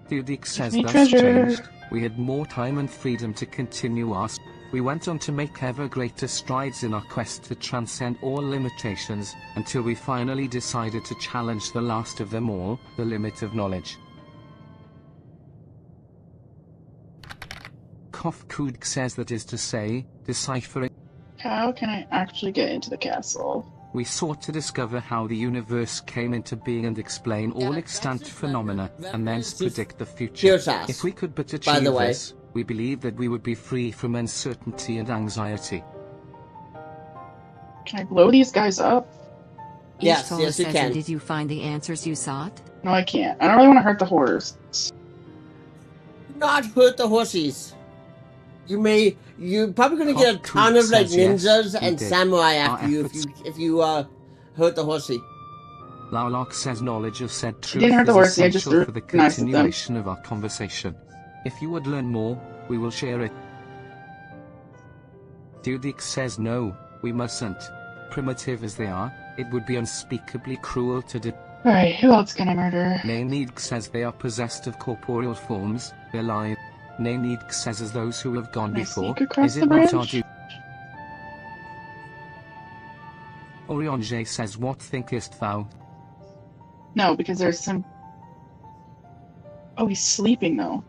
Theodek says thus changed, we had more time and freedom to continue our... We went on to make ever greater strides in our quest to transcend all limitations, until we finally decided to challenge the last of them all, the limit of knowledge. Kofkud says that is to say, deciphering... How can I actually get into the castle? We sought to discover how the universe came into being and explain all extant phenomena, and thence predict the future. If we could but achieve this, we believe that we would be free from uncertainty and anxiety. Can I blow these guys up? Yes, you can. Did you find the answers you sought? No, I can't. I don't really want to hurt the horse. Not hurt the horses. You're probably gonna get a ton of like ninjas and samurai after you if you hurt the horsey. Laulok says knowledge of said truth didn't hurt the is horsey, I just essential for the recognized them. continuation of our conversation. If you would learn more, we will share it. Theodek says no, we mustn't. Primitive as they are, it would be unspeakably cruel to Alright, who else can I murder? Nainidk says they are possessed of corporeal forms, they're lying. Nainidk says as those who have gone before, is it not our duty? Orionje says what thinkest thou? No, because there's some... Oh, he's sleeping though.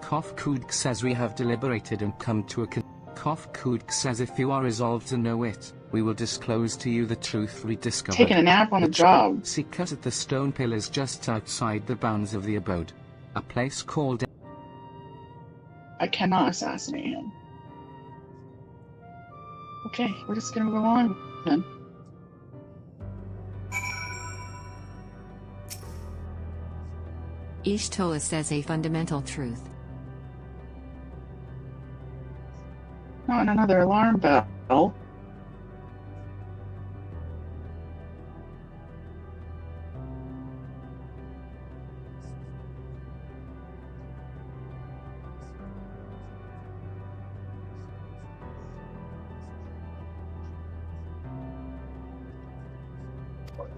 Kofkud says we have deliberated and come to a Kofkud says if you are resolved to know it, we will disclose to you the truth we discovered. Taking a nap on the job. Seek us at the stone pillars just outside the bounds of the abode. A place called... I cannot assassinate him. Okay, we're just gonna go on then. Ishtola says a fundamental truth. Oh, and another alarm bell.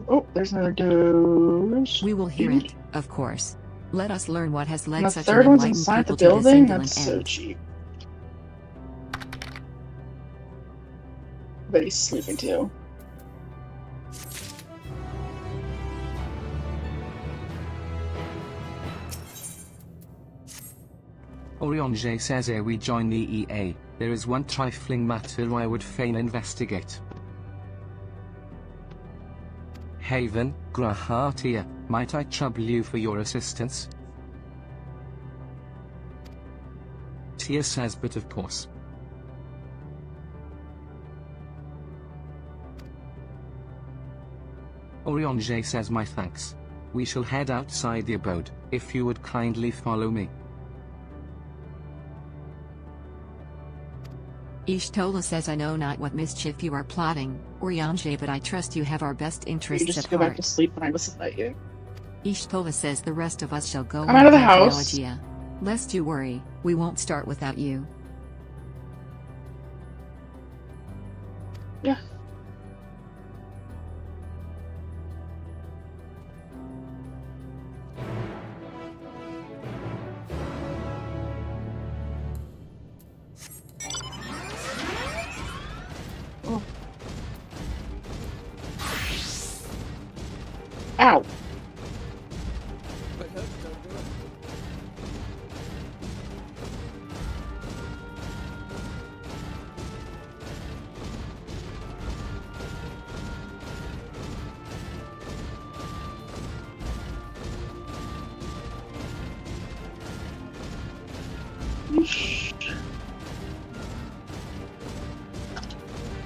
Oh, there's another doge. We will hear it, of course. Let us learn what has led And the such third an one's enlightened inside the people to this building? indolent That's so end. cheap. But he's sleeping too. Orionje says ere we join the EA, there is one trifling matter I would fain investigate. Haven, Grahatia, might I trouble you for your assistance? Tia says but of course. Orionje says my thanks. We shall head outside the abode, if you would kindly follow me. Ishtola says I know not what mischief you are plotting, Orionje, but I trust you have our best You interests just at go back heart. to sleep when I whistle at you. Ishtola says the rest of us shall go I'm out of the on house. Pathologia. Lest you worry, we won't start without you. Yeah. Oh. Ow.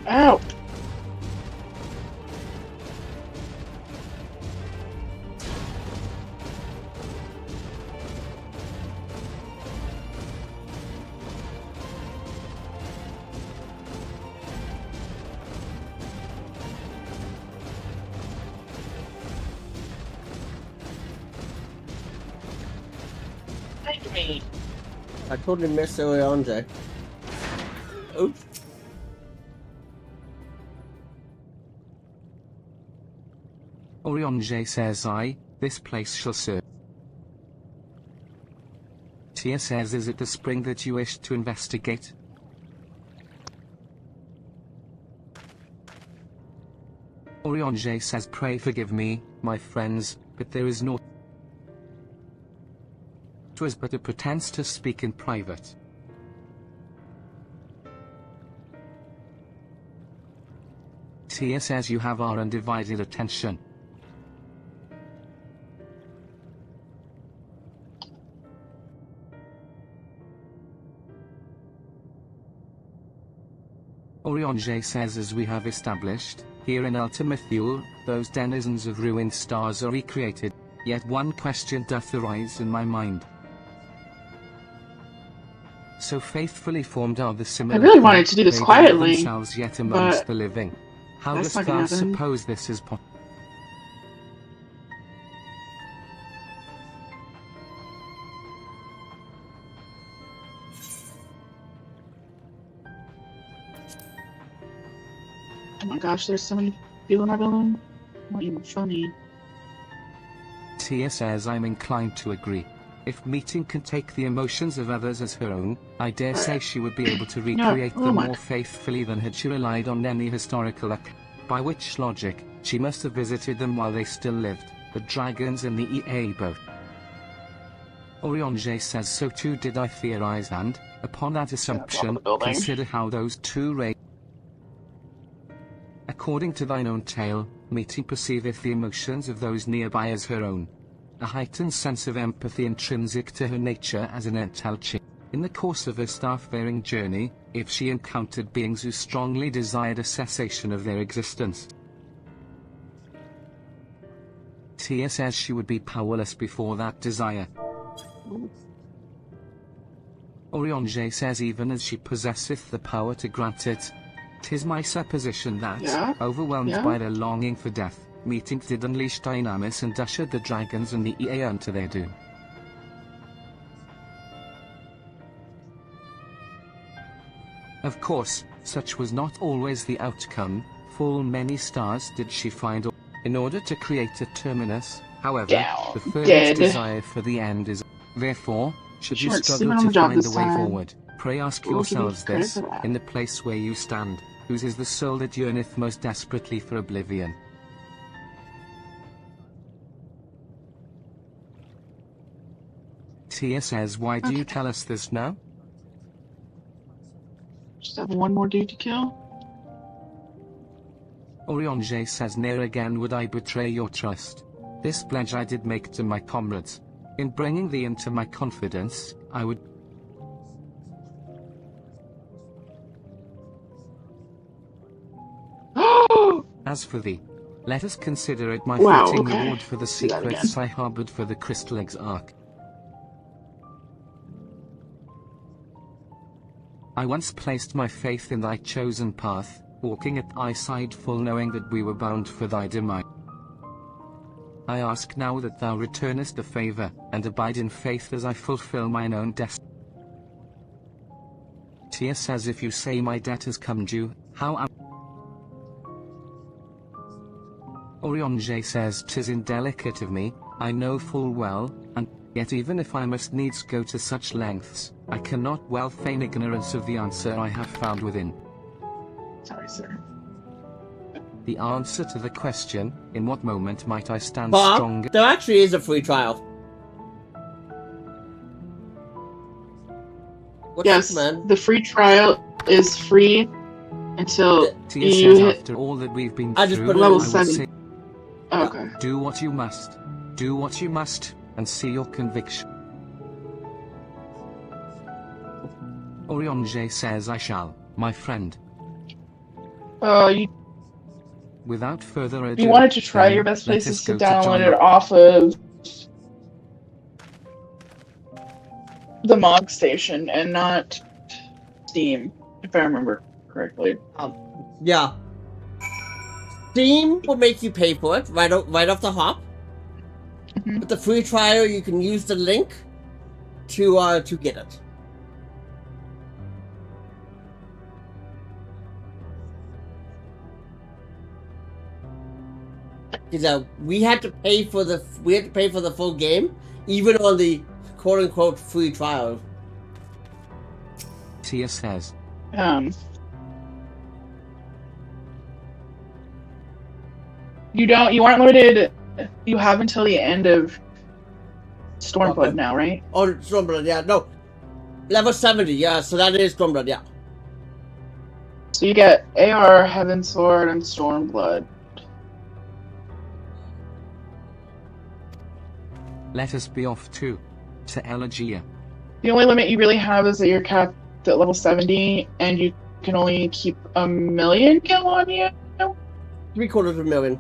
Ow. me. I totally missed Orionje. Oops. Orionje says this place shall serve. Tia says, is it the spring that you wish to investigate? Orionje says, pray forgive me, my friends, but there is no... It was but a pretense to speak in private. Tia says you have our undivided attention. Orionje says, as we have established, here in Ultima Thule, those denizens of ruined stars are recreated, yet one question doth arise in my mind. So faithfully formed are the similar... I really wanted to do this quietly, themselves yet amongst but the living. How that's dost not gonna thou happen. suppose this is possible? Oh my gosh, there's so many people in our building. Not even funny. Tia says, I'm inclined to agree. If meeting can take the emotions of others as her own, I dare say she would be able to recreate them more faithfully than had she relied on any historical account. By which logic, she must have visited them while they still lived, the dragons and the EA both. Orionje says, so too did I theorize, and, upon that assumption, consider how those two races... According to thine own tale, meeting perceiveth the emotions of those nearby as her own. A heightened sense of empathy intrinsic to her nature as an Entelchi. In the course of her staff-bearing journey, if she encountered beings who strongly desired a cessation of their existence. Tia says she would be powerless before that desire. Orionje says, even as she possesseth the power to grant it, 'tis my supposition that, overwhelmed by their longing for death, meeting did unleash Dynamis and ushered the dragons and the EA unto their doom. Of course, such was not always the outcome. Full many stars did she find. In order to create a terminus, however, the first desire for the end is. Therefore, should you struggle to find the way forward, pray ask yourselves this, in the place where you stand, whose is the soul that yearneth most desperately for oblivion? Tia says, why do you tell us this now? Just have one more dude to kill. Orionje says, ne'er again would I betray your trust. This pledge I did make to my comrades. In bringing thee into my confidence, I would... As for thee, let us consider it my fitting reward for the secrets I harbored for the Crystal Exarch. I once placed my faith in thy chosen path, walking at thy side full knowing that we were bound for thy demise. I ask now that thou returnest the favor, and abide in faith as I fulfill mine own destiny. Tia says, if you say my debt has come due, how am... Orionje says, 'tis indelicate of me, I know full well, and yet even if I must needs go to such lengths, I cannot well feign ignorance of the answer I have found within. Sorry, sir. The answer to the question, in what moment might I stand Bob, stronger? there actually is a free trial. Yes, the free trial is free until Tia you says, hit after all that we've been I just through, put level I would 7. say, Okay. do what you must. Do what you must, and see your conviction. Orionje says, I shall, my friend. Without further ado, If you wanted to try, then, your best let place us is to go to download John. it off of the Mog Station and not Steam, if I remember correctly. Yeah. Steam will make you pay for it right off the hop. With the free trial, you can use the link to get it. Because we had to pay for the full game, even on the quote unquote free trial. Tia says. You aren't limited. You have until the end of Stormblood now, right? Oh, Stormblood, yeah. No. Level 70, yeah, so that is Stormblood, yeah. So you get AR, Heaven Sword, and Stormblood. Let us be off to Elegia. The only limit you really have is that you're capped at level 70, and you can only keep 1 million gil on you. 750,000.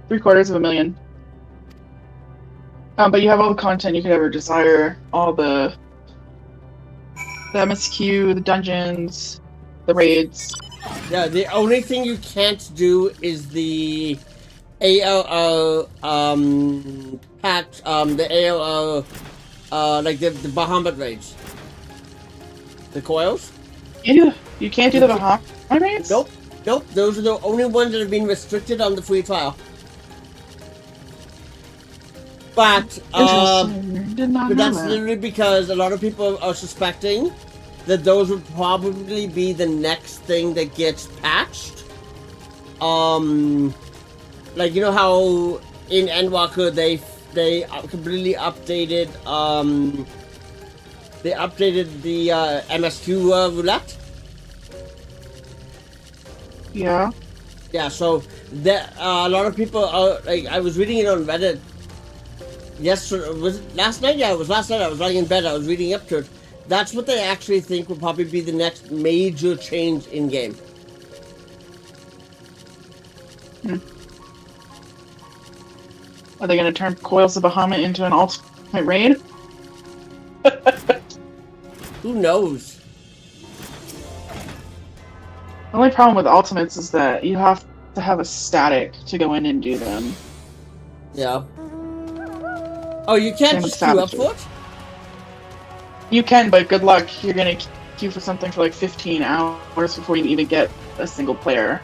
750,000. But you have all the content you could ever desire, all the MSQ, the dungeons, the raids. Yeah, the only thing you can't do is the ALO patch, the ALO like the Bahamut raids. The coils? You can't do the Bahamut raids? Nope. Those are the only ones that have been restricted on the free trial. But that's literally because a lot of people are suspecting that those would probably be the next thing that gets patched. Like, you know how in Endwalker they completely updated the MSQ roulette. Yeah. Yeah. So that a lot of people are like, I was reading it on Reddit. Yesterday, was it last night? Yeah, it was last night. I was lying in bed. I was reading up to it. That's what they actually think will probably be the next major change in game. Are they going to turn Coils of Bahamut into an ultimate raid? Who knows? The only problem with ultimates is that you have to have a static to go in and do them. Yeah. Oh, you can't just queue up for it? You can, but good luck. You're gonna queue for something for like 15 hours before you even get a single player.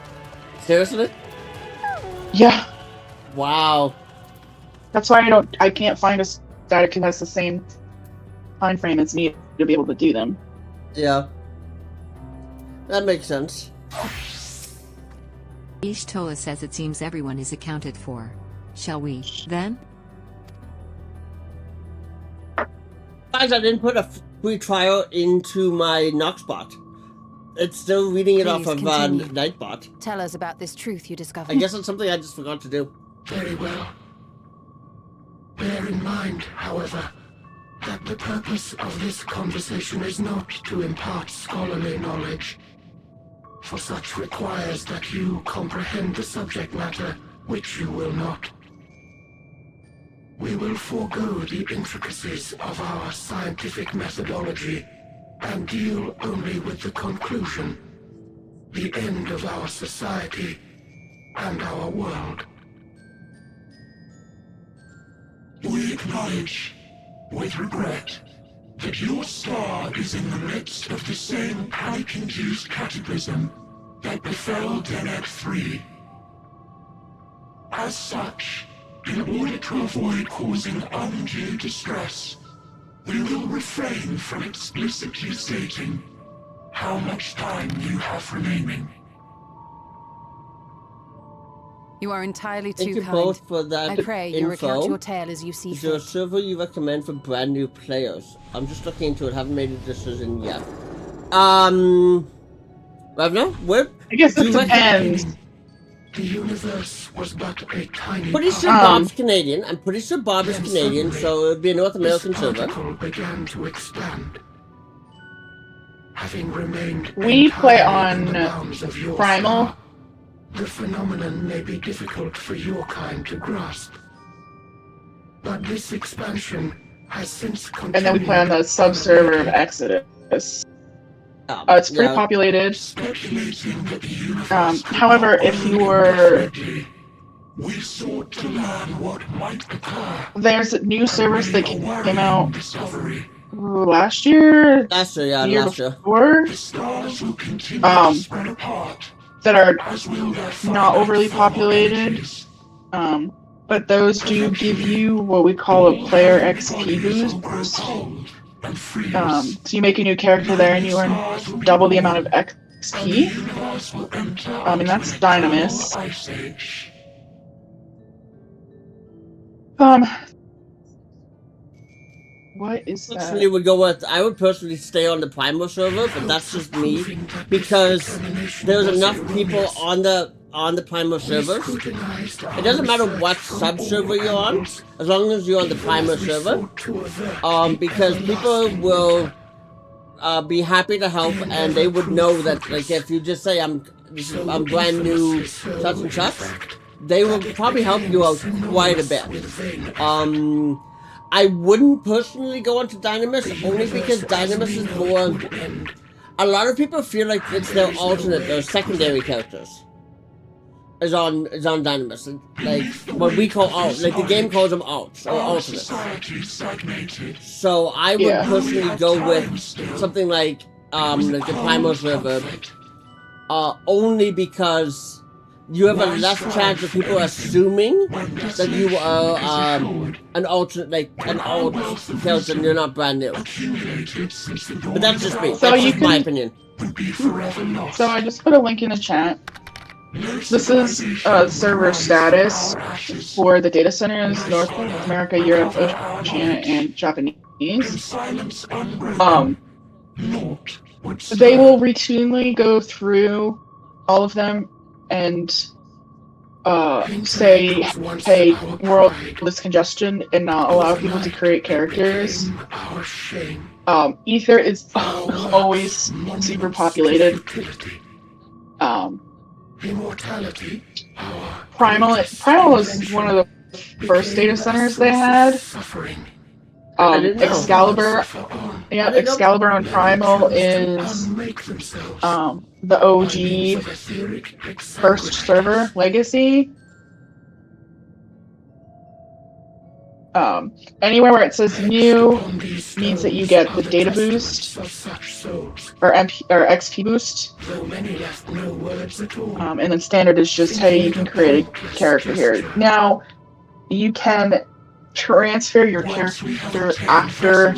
Seriously? Yeah. Wow. That's why I can't find a static that has the same time frame as needed to be able to do them. Yeah. That makes sense. Ishtola says it seems everyone is accounted for. Shall we, then? Guys, I didn't put a free trial into my Noxbot. It's still reading it off of Nightbot. Tell us about this truth you discovered. I guess it's something I just forgot to do. Very well. Bear in mind, however, that the purpose of this conversation is not to impart scholarly knowledge, for such requires that you comprehend the subject matter, which you will not. We will forego the intricacies of our scientific methodology and deal only with the conclusion, the end of our society and our world. We acknowledge, with regret, that your star is in the midst of the same panic-induced cataclysm that befell Deneb 3. As such, in order to avoid causing undue distress, we will refrain from explicitly stating how much time you have remaining. You are entirely too Thank you kind. both for that I pray you recount your tale as you see fit. Is there a fit. server you recommend for brand new players? I'm just looking into it, haven't made a decision yet. Ravna, where? I guess it depends. The universe was but a tiny Pretty sure Bob's Canadian. I'm pretty sure Bob is Canadian, so it would be a North American server. Began to expand. Having remained we play on Primal. Star, the phenomenon may be difficult for your kind to grasp. But this expansion has since continued. And then we play on the sub-server of Exodus. It's pretty populated. However, if you were We sought to learn what might occur. There's new servers that came out last year. Last year, yeah, the year last year. before. That are not overly populated. But those do give you what we call a player XP boost. So you make a new character there and you earn double the amount of XP. And that's Dynamis. What is that? Personally, would go with. I would personally stay on the Primal server, but that's just me because there's enough people on the Primal servers. It doesn't matter what sub server you're on, as long as you're on the Primal server. Because people will be happy to help, and they would know that, like, if you just say I'm brand new, such and such, they will probably help you out quite a bit. I wouldn't personally go onto Dynamis, only because Dynamis is more... A lot of people feel like it's their alternate, their secondary characters. Is on Dynamis. Like, what we call alt, like the game calls them alts, or alternates. So I would personally go with something like the Primal server, only because you have a less chance of people assuming that you are an alternate, like an alt character and you're not brand new. But that's just me. That's just my opinion. So I just put a link in the chat. This is server status for the data centers, North America, Europe, Oceania, and Japanese. They will routinely go through all of them and say, hey, world is congestion, and not allow people to create characters. Ether is always super populated. Primal is one of the first data centers they had. Excalibur, Excalibur on Primal is the OG first server legacy. Anywhere where it says new means that you get the data boost or XP boost. And then standard is just, hey, you can create a character here. Now, you can transfer your character after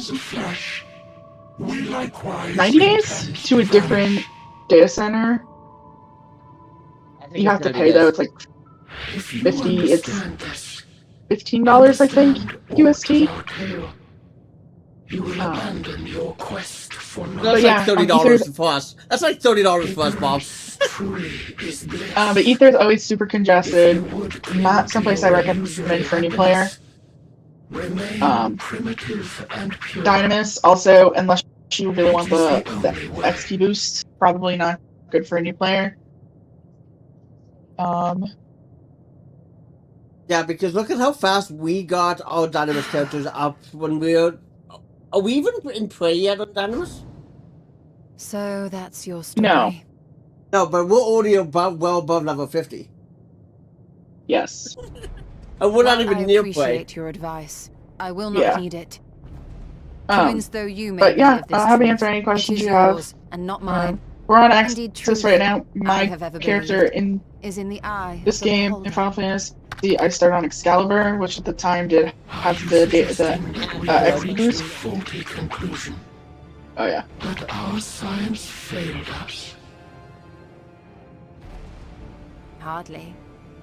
90 days to a different data center. You have to pay though, it's like it's $15, I think, USD. That's like $30 for us. That's like $30 for us, Bob. But Ether is always super congested. Not someplace I recommend for any player. Dynamis also, unless you really want the XP boost, probably not good for any player. Yeah, because look at how fast we got our Dynamis characters up when we were... Are we even in Prey yet on Dynamis? So that's your story? No. No, but we're already well above level 50. Yes. And we're not even near Prey. I appreciate your advice. I will not need it. Twins though you may but yeah, be of I'll have to answer any questions you have. And not mine. We're on Access right now. My character is in the eye this game in Final Fantasy. I started on Excalibur, which at the time did have the XP boost. Oh yeah. But our science failed us. Hardly.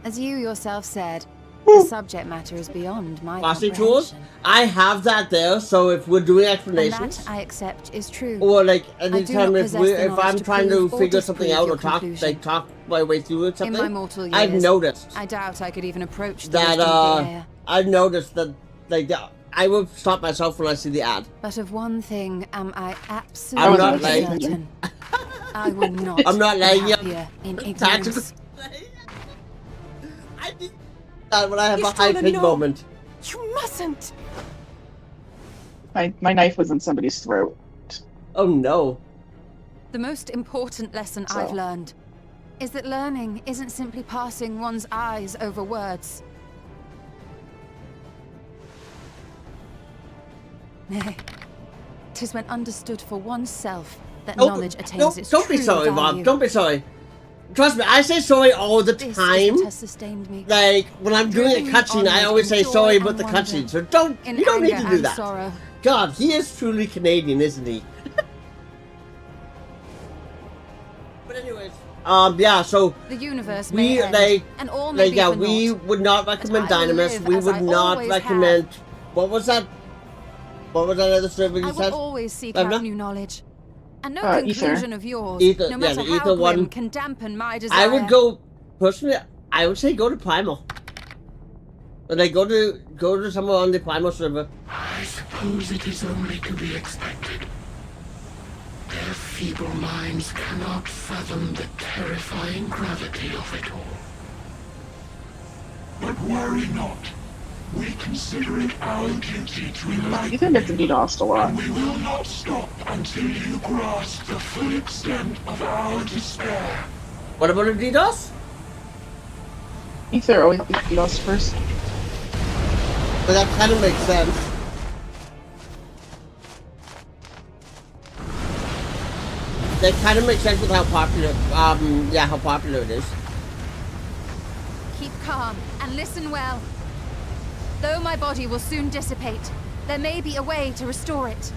As you yourself said, the subject matter is beyond my Passing tools? I have that there, so if we're doing explanations... And that, I accept, is true. Or like, anytime if I'm trying to figure something out or talk my way through it, something, in my mortal years, I've noticed... I doubt I could even approach that, I've noticed that, like, I will stop myself when I see the ad. But of one thing am I absolutely certain. I will not I'm not laying you in ignorance. I did that when I have a high-pitched moment. You mustn't! My knife was in somebody's throat. Oh no. The most important lesson I've learned is that learning isn't simply passing one's eyes over words. Nay, 'tis when understood for oneself that knowledge attains its don't true be sorry, value. Mom. Don't be sorry. Trust me, I say sorry all the This is time. what has sustained me. Like, when I'm doing a Driven cutscene, I onward always in say joy sorry and about the wonder, cutscene. So don't, in you don't need anger to do and that. sorrow. God, he is truly Canadian, isn't he? But anyways, yeah, so The universe may we, end, and all may be yeah, for we naught. would not recommend But I will Dynamis. live We as would I not always recommend, what was that? What was that other server you I said? will always seek Lemna? out new knowledge. And no Ether. conclusion of yours, Ether, no yeah, matter the how Ether grim, one. can dampen my desire. I would go, personally, I would say go to Primal. Like, go to somewhere on the Primal server. I suppose it is only to be expected. Their feeble minds cannot fathom the terrifying gravity of it all. But worry not. We consider it our duty to enlighten You think it's DDoSed a lot. We will not stop until you grasp the full extent of our despair. What about a DDoS? Ether always gets DDoSed first. But that kind of makes sense. That kind of makes sense with how popular, yeah, how popular it is. Keep calm and listen well. Though my body will soon dissipate, there may be a way to restore it.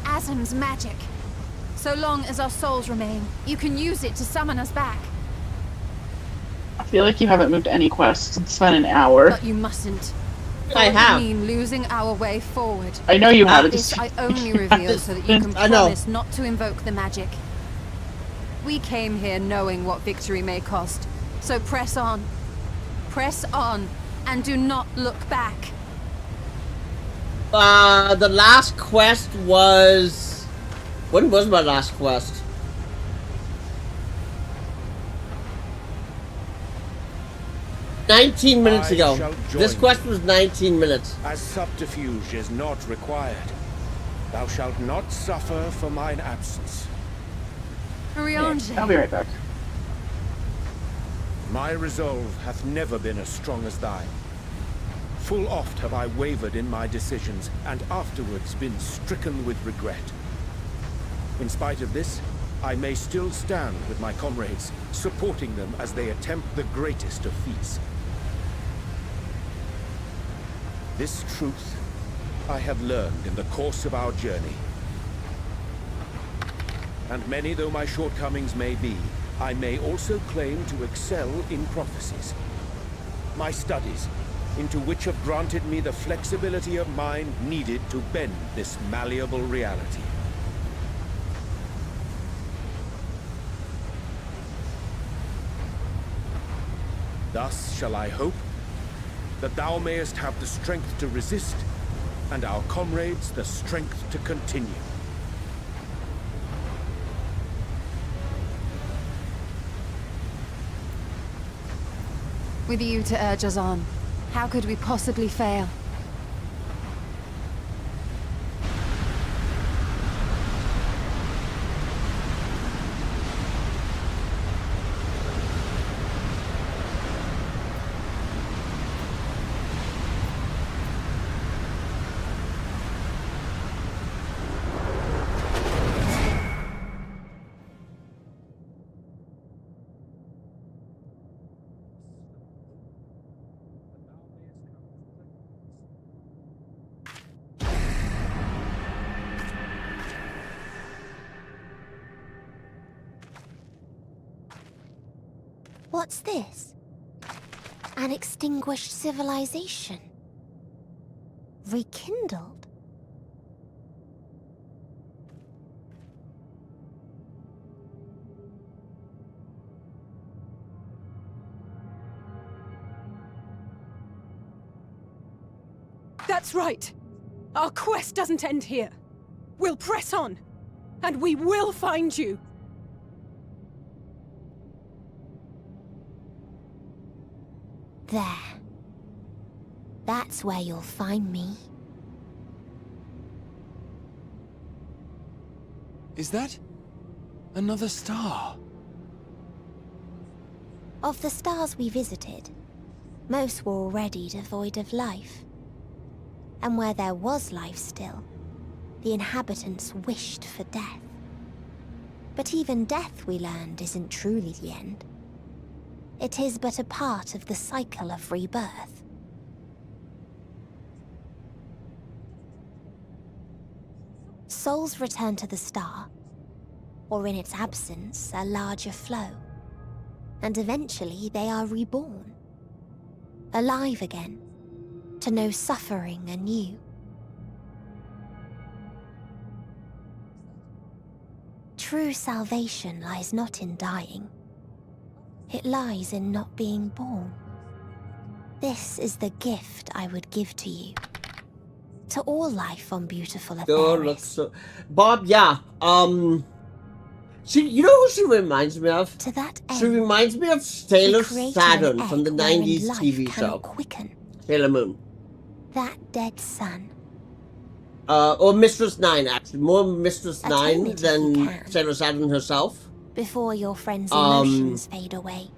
Asm's magic. So long as our souls remain, you can use it to summon us back. I feel like you haven't moved any quests. It's been an hour. But you mustn't. I It would have. mean losing our way forward. I know you have. This I only reveal so that you can I know. promise not to invoke the magic. We came here knowing what victory may cost, so press on. Press on, and do not look back. The last quest was... When was my last quest? "19 minutes ago. This quest was 19 minutes. As subterfuge is not required, thou shalt not suffer for mine absence. Riange. I'll be right back. My resolve hath never been as strong as thine. Full oft have I wavered in my decisions, and afterwards been stricken with regret. In spite of this, I may still stand with my comrades, supporting them as they attempt the greatest of feats. This truth I have learned in the course of our journey. And many though my shortcomings may be, I may also claim to excel in prophecies. My studies, into which have granted me the flexibility of mind needed to bend this malleable reality. Thus shall I hope that thou mayest have the strength to resist, and our comrades the strength to continue. With you to urge us on, how could we possibly fail? What's this? An extinguished civilization. Rekindled. That's right. Our quest doesn't end here. We'll press on, and we will find you. There. That's where you'll find me. Is that Another star. Of the stars we visited, most were already devoid of life. And where there was life still, the inhabitants wished for death. But even death, we learned, isn't truly the end. It is but a part of the cycle of rebirth. Souls return to the star, or in its absence, a larger flow. And eventually they are reborn. Alive again, to know suffering anew. True salvation lies not in dying. It lies in not being born. This is the gift I would give to you. To all life on beautiful Etheris. Bob, yeah. You know who she reminds me of? To that end, she reminds me of Sailor created Saturn an from the egg wherein 90s life TV cannot show. Quicken. Sailor Moon. That dead sun. Or Mistress 9, actually. More Mistress Attain 9 it if than you can. Sailor Saturn herself. Before your friend's emotions fade away.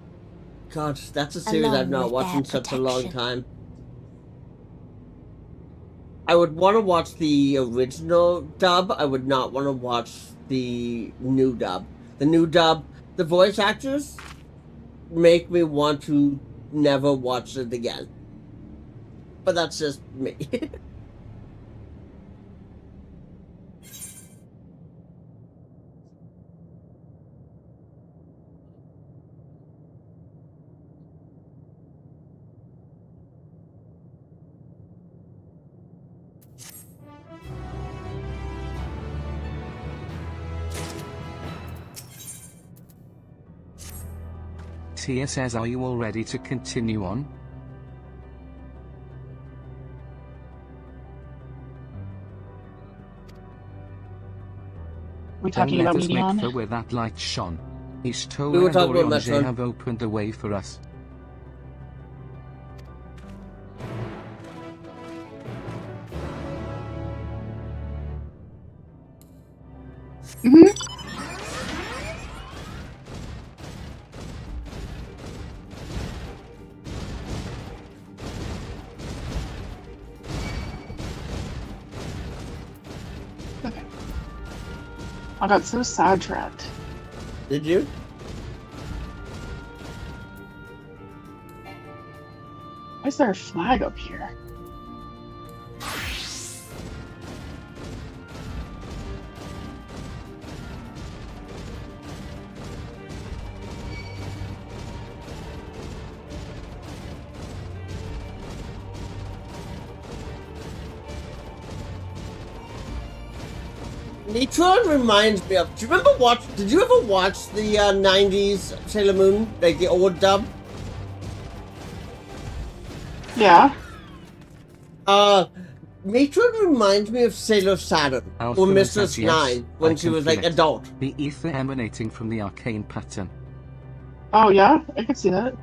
God, that's a series I've not watched in such a long time. I would want to watch the original dub. I would not want to watch the new dub. The new dub, the voice actors make me want to never watch it again. But that's just me. Tia says, are you all ready to continue on? We're talking about Medion? Make where that light shone. Ishto We were and talking about Oriange Metron. have opened the way for us. I got so sidetracked. Did you? Why is there a flag up here? Neutron reminds me of. Do you remember Did you ever watch the 90s Sailor Moon, like the old dub? Yeah. Matron reminds me of Sailor Saturn or Mistress 9 when she was like adult. The ether emanating from the arcane pattern. Oh yeah, I could see that.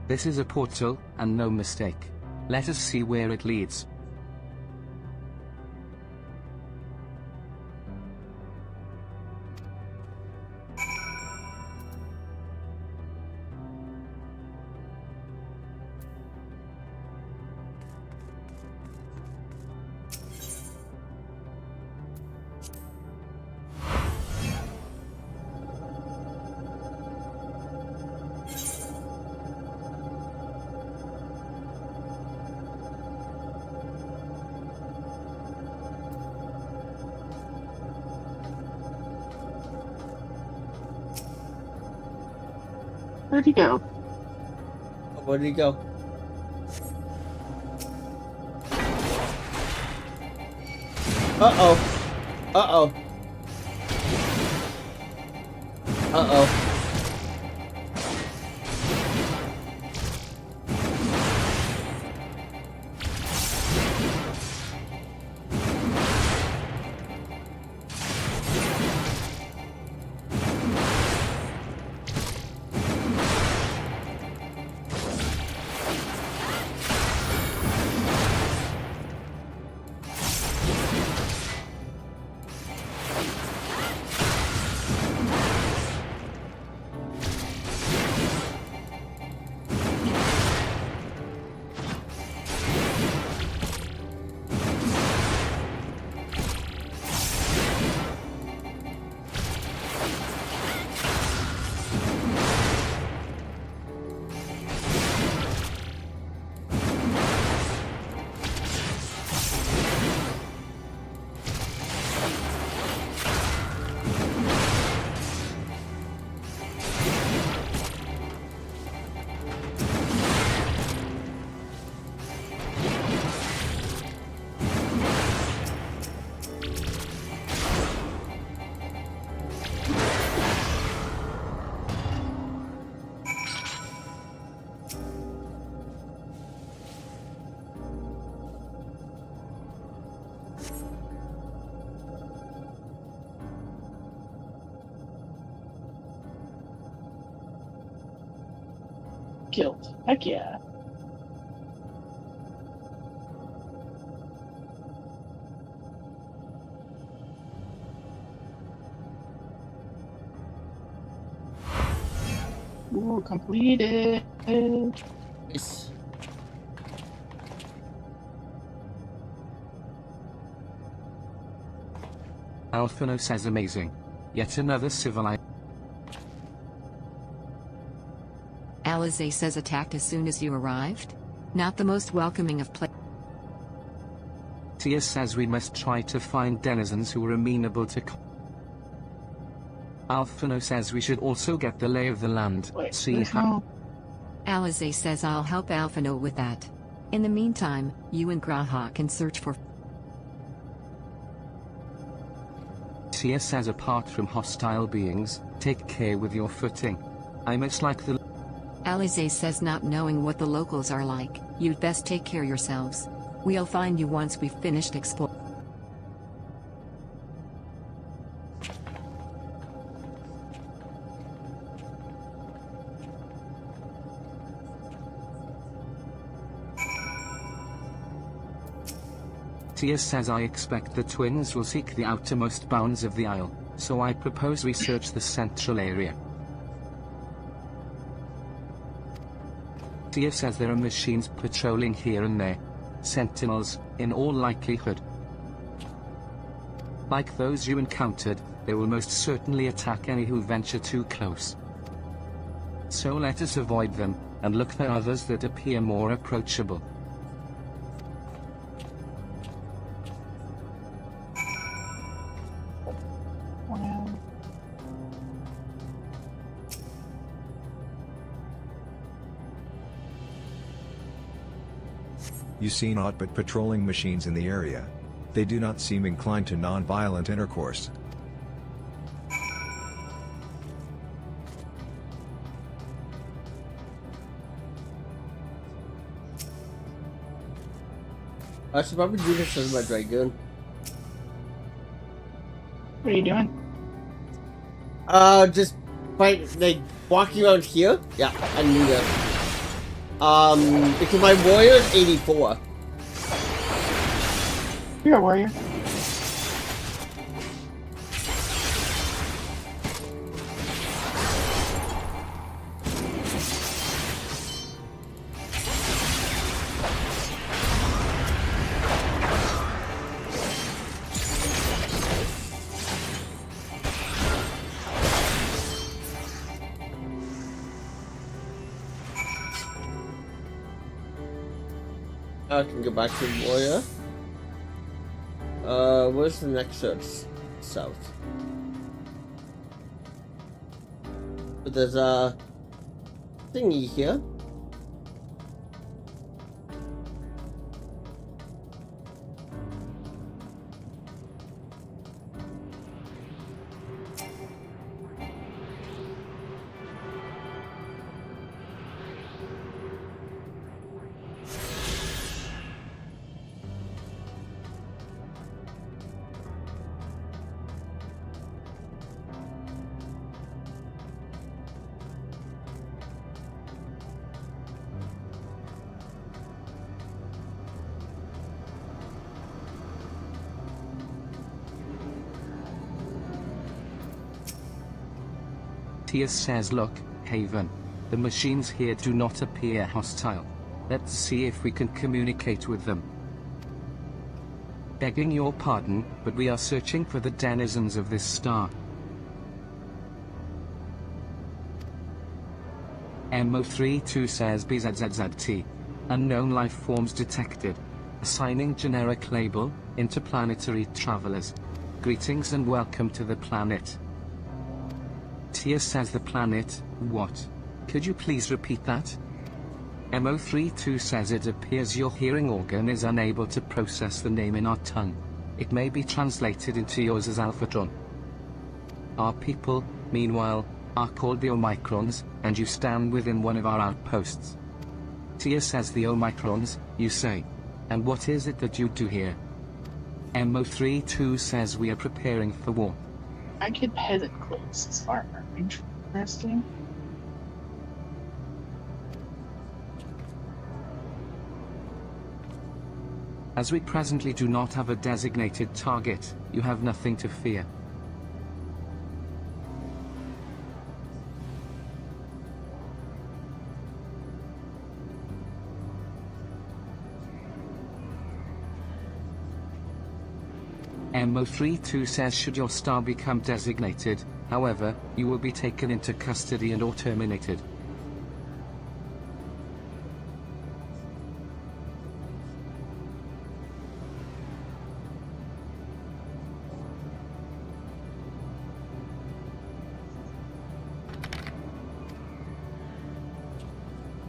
This is a portal, and no mistake. Let us see where it leads. Where'd he go? Where'd he go? Uh-oh. Uh-oh. Uh-oh. killed. Heck yeah. Ooh, completed. Nice. Alphino says amazing. Yet another civilized. Alize says attacked as soon as you arrived? Not the most welcoming of Tia says we must try to find denizens who are amenable to Alphino says we should also get the lay of the land. See how. Alize says I'll help Alphino with that. In the meantime, you and Graha can search for. Tia says apart from hostile beings, take care with your footing. I must like the. Alize says not knowing what the locals are like, you'd best take care yourselves. We'll find you once we've finished exploring. Tia says I expect the twins will seek the outermost bounds of the Isle, so I propose we search the central area. Tia says there are machines patrolling here and there. Sentinels, in all likelihood. Like those you encountered, they will most certainly attack any who venture too close. So let us avoid them, and look for others that appear more approachable. You see naught but patrolling machines in the area. They do not seem inclined to non-violent intercourse. I should probably do this as my Dragoon. What are you doing? Just like walking around here. Yeah, I knew that. Because my warrior is 84. You're a warrior. I can go back to warrior. Where's the next search? South. But there's a thingy here. Tia says look, Haven. The machines here do not appear hostile. Let's see if we can communicate with them. Begging your pardon, but we are searching for the denizens of this star. MO32 says BZZZT. Unknown life forms detected. Assigning generic label, interplanetary travelers. Greetings and welcome to the planet. Tia says the planet, what? Could you please repeat that? MO32 says it appears your hearing organ is unable to process the name in our tongue. It may be translated into yours as Alphatron. Our people, meanwhile, are called the Omicrons, and you stand within one of our outposts. Tia says the Omicrons, you say. And what is it that you do here? MO32 says we are preparing for war. I get peasant clothes as armor. Interesting. As we presently do not have a designated target, you have nothing to fear. MO32 says should your star become designated, however, you will be taken into custody and or terminated.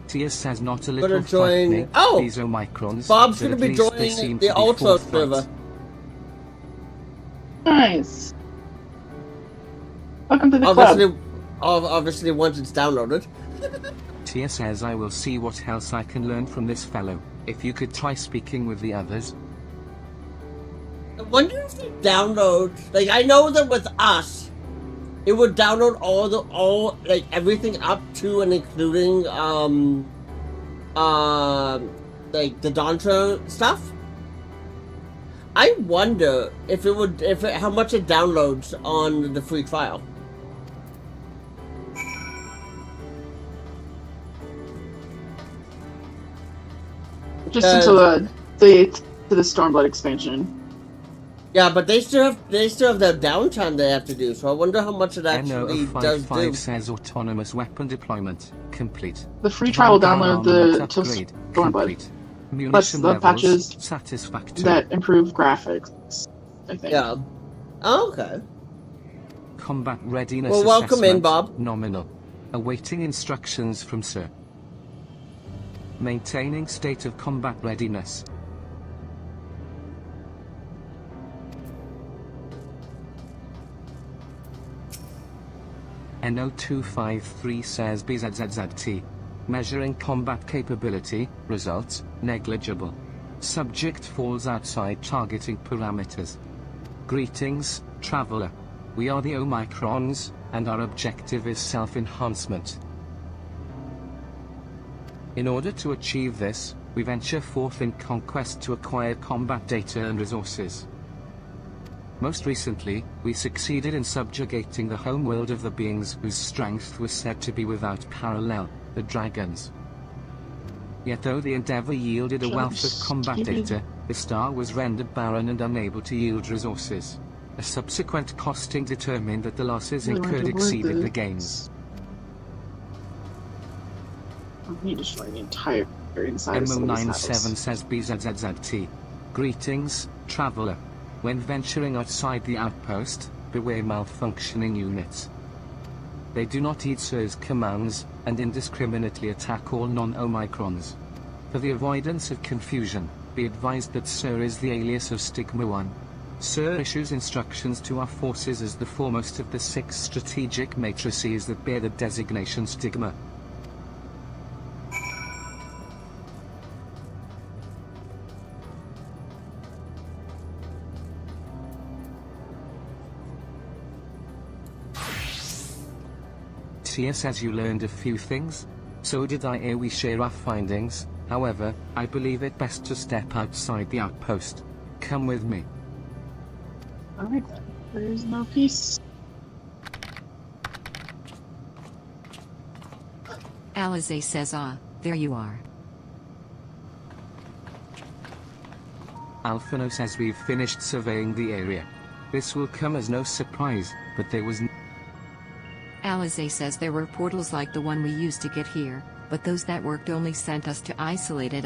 Tias says not a little frightening. Oh! These Omicrons. Bob's gonna be joining the Ultra server. Nice. Welcome to the club. Obviously, once it's downloaded. Tia says I will see what else I can learn from this fellow. If you could try speaking with the others. I wonder if they download. Like, I know that with us, it would download everything up to and including like the Dontra stuff. I wonder if how much it downloads on the free trial. Just until the Stormblood expansion. Yeah, but they still have their downtime they have to do. So I wonder how much it actually does do. Says autonomous weapon deployment complete. The free trial will download the Stormblood. Plus the patches that improve graphics, I think. Yeah. Oh, okay. Combat readiness well, welcome in, Bob. Nominal. Awaiting instructions from Sir. Maintaining state of combat readiness. NO253 says BZZZT. Measuring combat capability, results, negligible. Subject falls outside targeting parameters. Greetings, traveler. We are the Omicrons, and our objective is self-enhancement. In order to achieve this, we venture forth in conquest to acquire combat data and resources. Most recently, we succeeded in subjugating the homeworld of the beings whose strength was said to be without parallel, the Dragons. Yet though the endeavor yielded a wealth of combat data, the star was rendered barren and unable to yield resources. A subsequent costing determined that the losses incurred exceeded the gains. I need to destroy the entire inside of MO97 says BZZZT. Greetings, traveler. When venturing outside the outpost, beware malfunctioning units. They do not heed Sir's commands, and indiscriminately attack all non-Omicrons. For the avoidance of confusion, be advised that Sir is the alias of Stigma 1. Sir issues instructions to our forces as the foremost of the 6 strategic matrices that bear the designation Stigma. Tia says you learned a few things. So did I. Ere we share our findings, however, I believe it best to step outside the outpost. Come with me. Alright then, there is no peace. Alize says there you are. Alphino says we've finished surveying the area. This will come as no surprise, but there was Alize says there were portals like the one we used to get here, but those that worked only sent us to isolated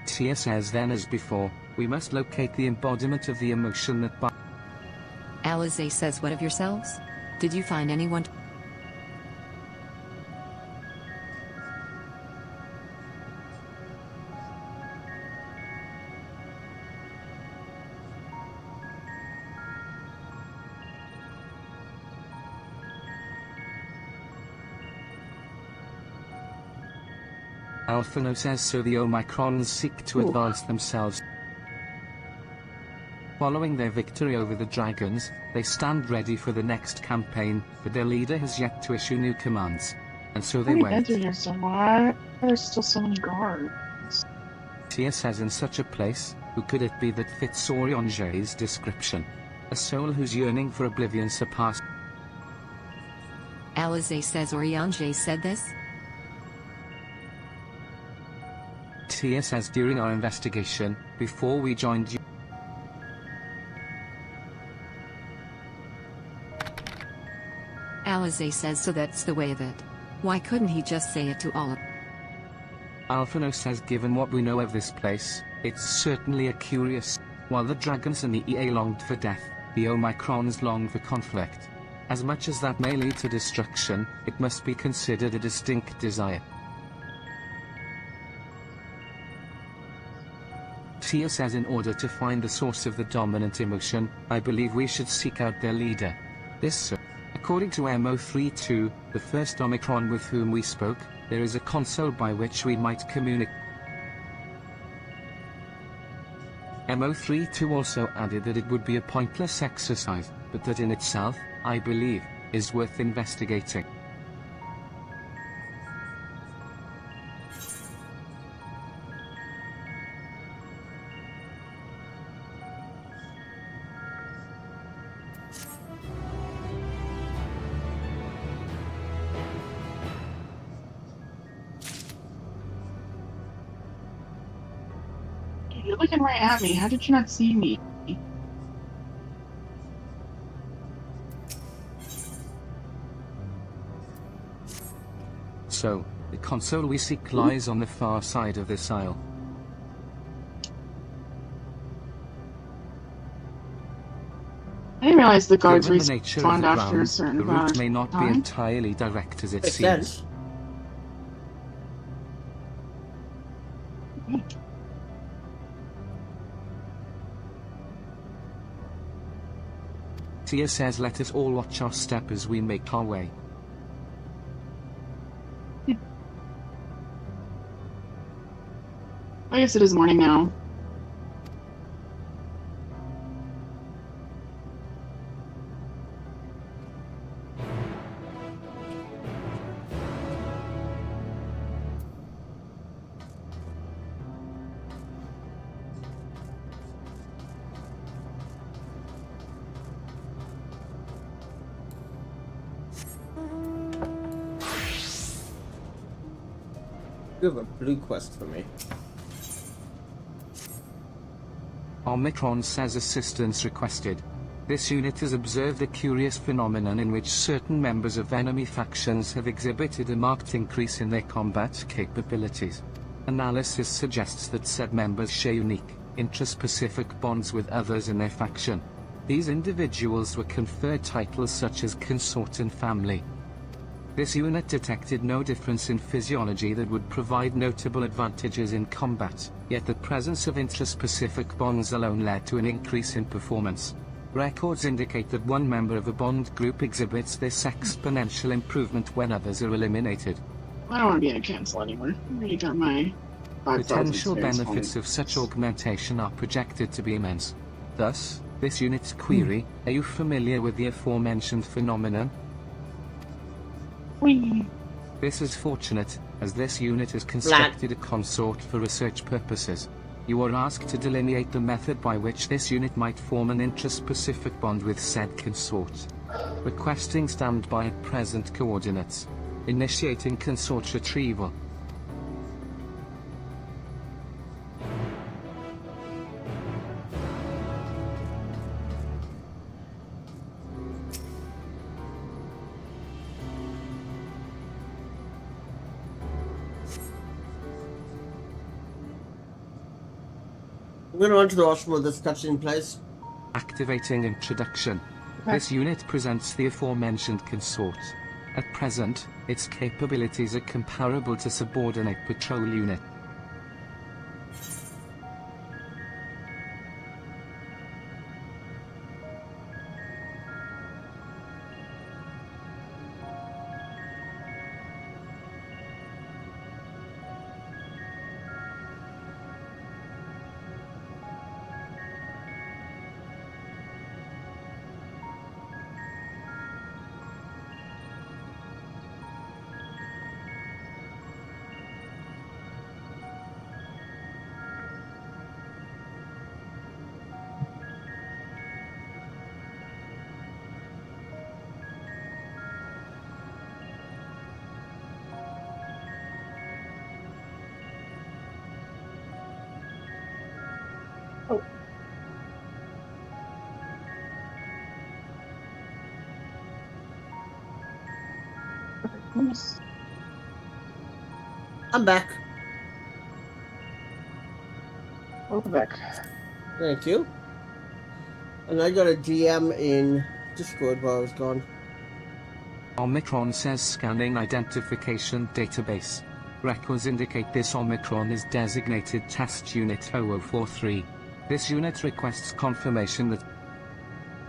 Tia says then as before, we must locate the embodiment of the emotion that Alize says what of yourselves? Did you find anyone? Alphino says so the Omicrons seek to advance themselves. Following their victory over the Dragons, they stand ready for the next campaign, but their leader has yet to issue new commands. And so they wait. Why are there still so many guards? Tia says, in such a place, who could it be that fits Orionje's description? A soul whose yearning for oblivion surpassed. Alize says Orionje said this? Tia says, during our investigation, before we joined you. Alize says, so that's the way of it. Why couldn't he just say it to all of... Alphino says, given what we know of this place, it's certainly a curious. While the dragons and the EA longed for death, the Omicrons longed for conflict. As much as that may lead to destruction, it must be considered a distinct desire. Tia says, in order to find the source of the dominant emotion, I believe we should seek out their leader. This, according to MO32, the first Omicron with whom we spoke, there is a console by which we might communicate. MO32 also added that it would be a pointless exercise, but that in itself, I believe, is worth investigating. You're looking right at me. How did you not see me? So, the console we seek lies on the far side of this aisle. I didn't realize the guards Given the nature of respawned the after a ground, certain the amount route of may not be time. entirely direct as it Makes seems. sense. Tia says, let us all watch our step as we make our way. I guess it is morning now. You have a blue quest for me. Omicron says assistance requested. This unit has observed a curious phenomenon in which certain members of enemy factions have exhibited a marked increase in their combat capabilities. Analysis suggests that said members share unique, intraspecific bonds with others in their faction. These individuals were conferred titles such as consort and family. This unit detected no difference in physiology that would provide notable advantages in combat, yet the presence of intraspecific bonds alone led to an increase in performance. Records indicate that one member of a bond group exhibits this exponential improvement when others are eliminated. I don't want to be in a cancel anymore. I already got my 5,000 Potential experience benefits of such augmentation are projected to be immense. Thus, this unit's query, are you familiar with the aforementioned phenomenon? Whee. This is fortunate, as this unit has constructed a consort for research purposes. You are asked to delineate the method by which this unit might form an intraspecific bond with said consort. Requesting standby at present coordinates. Initiating consort retrieval. I'm going to run to the washroom with this cutscene, please. Activating introduction. This unit presents the aforementioned consort. At present, its capabilities are comparable to subordinate patrol unit. I'm back. Welcome back. Thank you. And I got a DM in Discord while I was gone. Omicron says scanning identification database. Records indicate this Omicron is designated Test Unit 0043. This unit requests confirmation that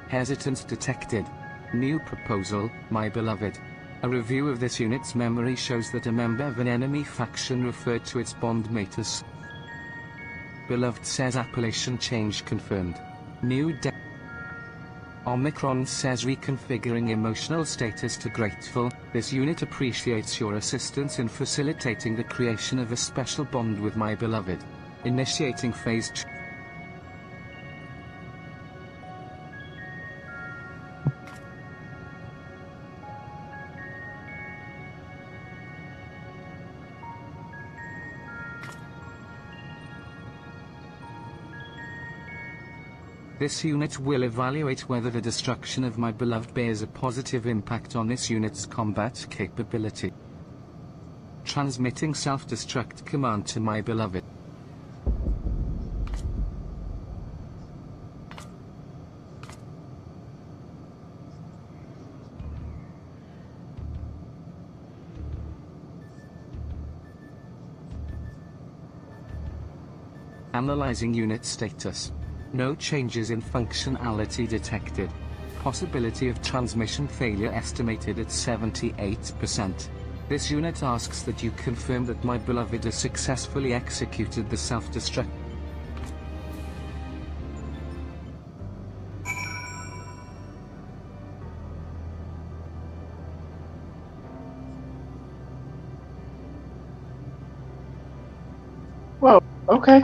hesitance detected. New proposal, my beloved. A review of this unit's memory shows that a member of an enemy faction referred to its bondmate as beloved says appellation change confirmed. New Omicron says reconfiguring emotional status to grateful. This unit appreciates your assistance in facilitating the creation of a special bond with my beloved. Initiating phase This unit will evaluate whether the destruction of my beloved bears a positive impact on this unit's combat capability. Transmitting self-destruct command to my beloved. Analyzing unit status. No changes in functionality detected. Possibility of transmission failure estimated at 78%. This unit asks that you confirm that my beloved has successfully executed the self-destruct. Whoa, okay.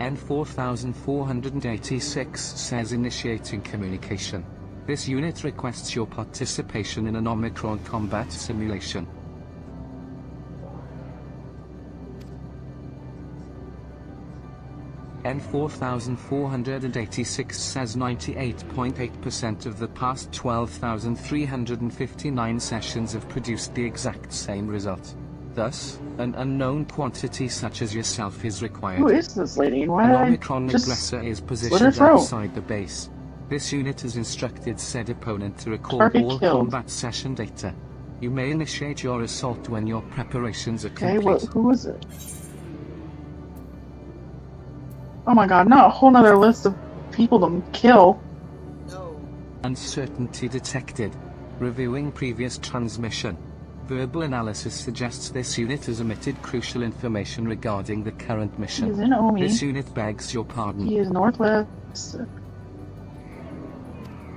N4486 says initiating communication. This unit requests your participation in an Omicron combat simulation. N4486 says 98.8% of the past 12,359 sessions have produced the exact same result. Thus, an unknown quantity such as yourself is required. Who is this lady? Why An did I Omicron just aggressor is slit her positioned throat? outside the base. This unit has instructed said opponent to recall Target all killed. combat session data. You may initiate your assault when your preparations are Okay, complete. who is it? Oh my god, not a whole nother list of people to kill. Uncertainty detected. Reviewing previous transmission. Verbal analysis suggests this unit has omitted crucial information regarding the current mission. He's in Omi. This unit begs your pardon. He is northwest.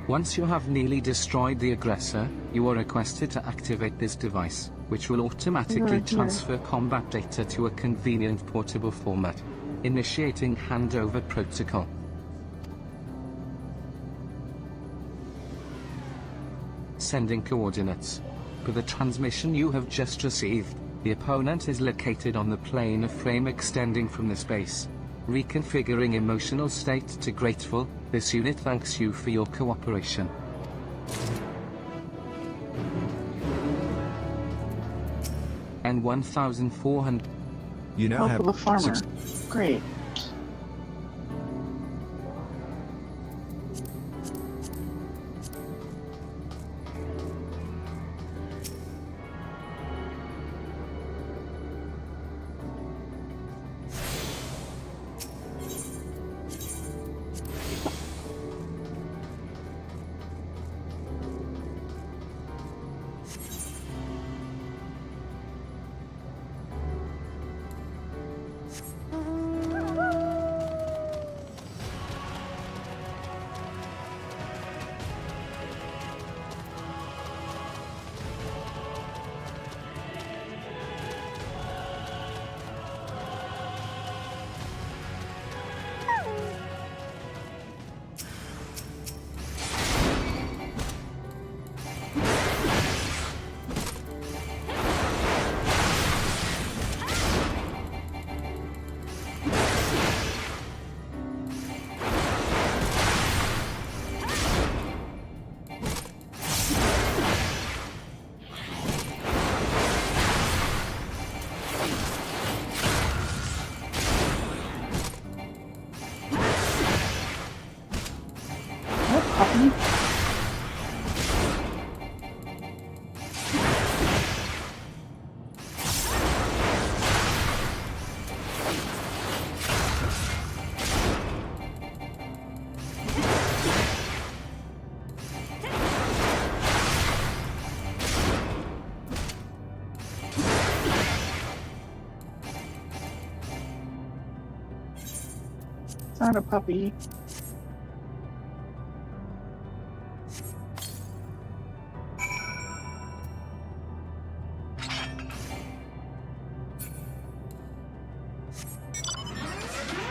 Once you have nearly destroyed the aggressor, you are requested to activate this device, which will automatically Right here. transfer combat data to a convenient portable format. Initiating handover protocol. Sending coordinates. For the transmission you have just received, the opponent is located on the plane of frame extending from this base. Reconfiguring emotional state to grateful, this unit thanks you for your cooperation. N1400. You now Help have of the farmer. Great. Not a puppy.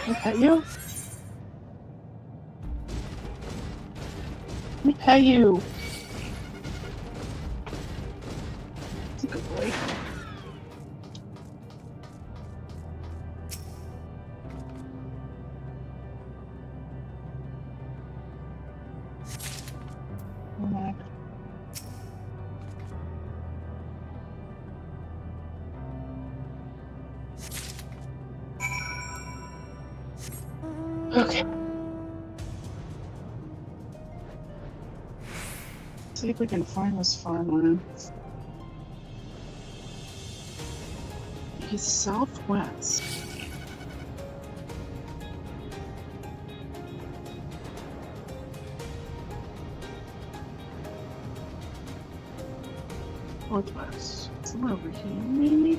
Can I pet you? Let me pet you. That's a good boy. Okay. See if we can find this farmland. He's southwest. Northwest. Somewhere over here, maybe?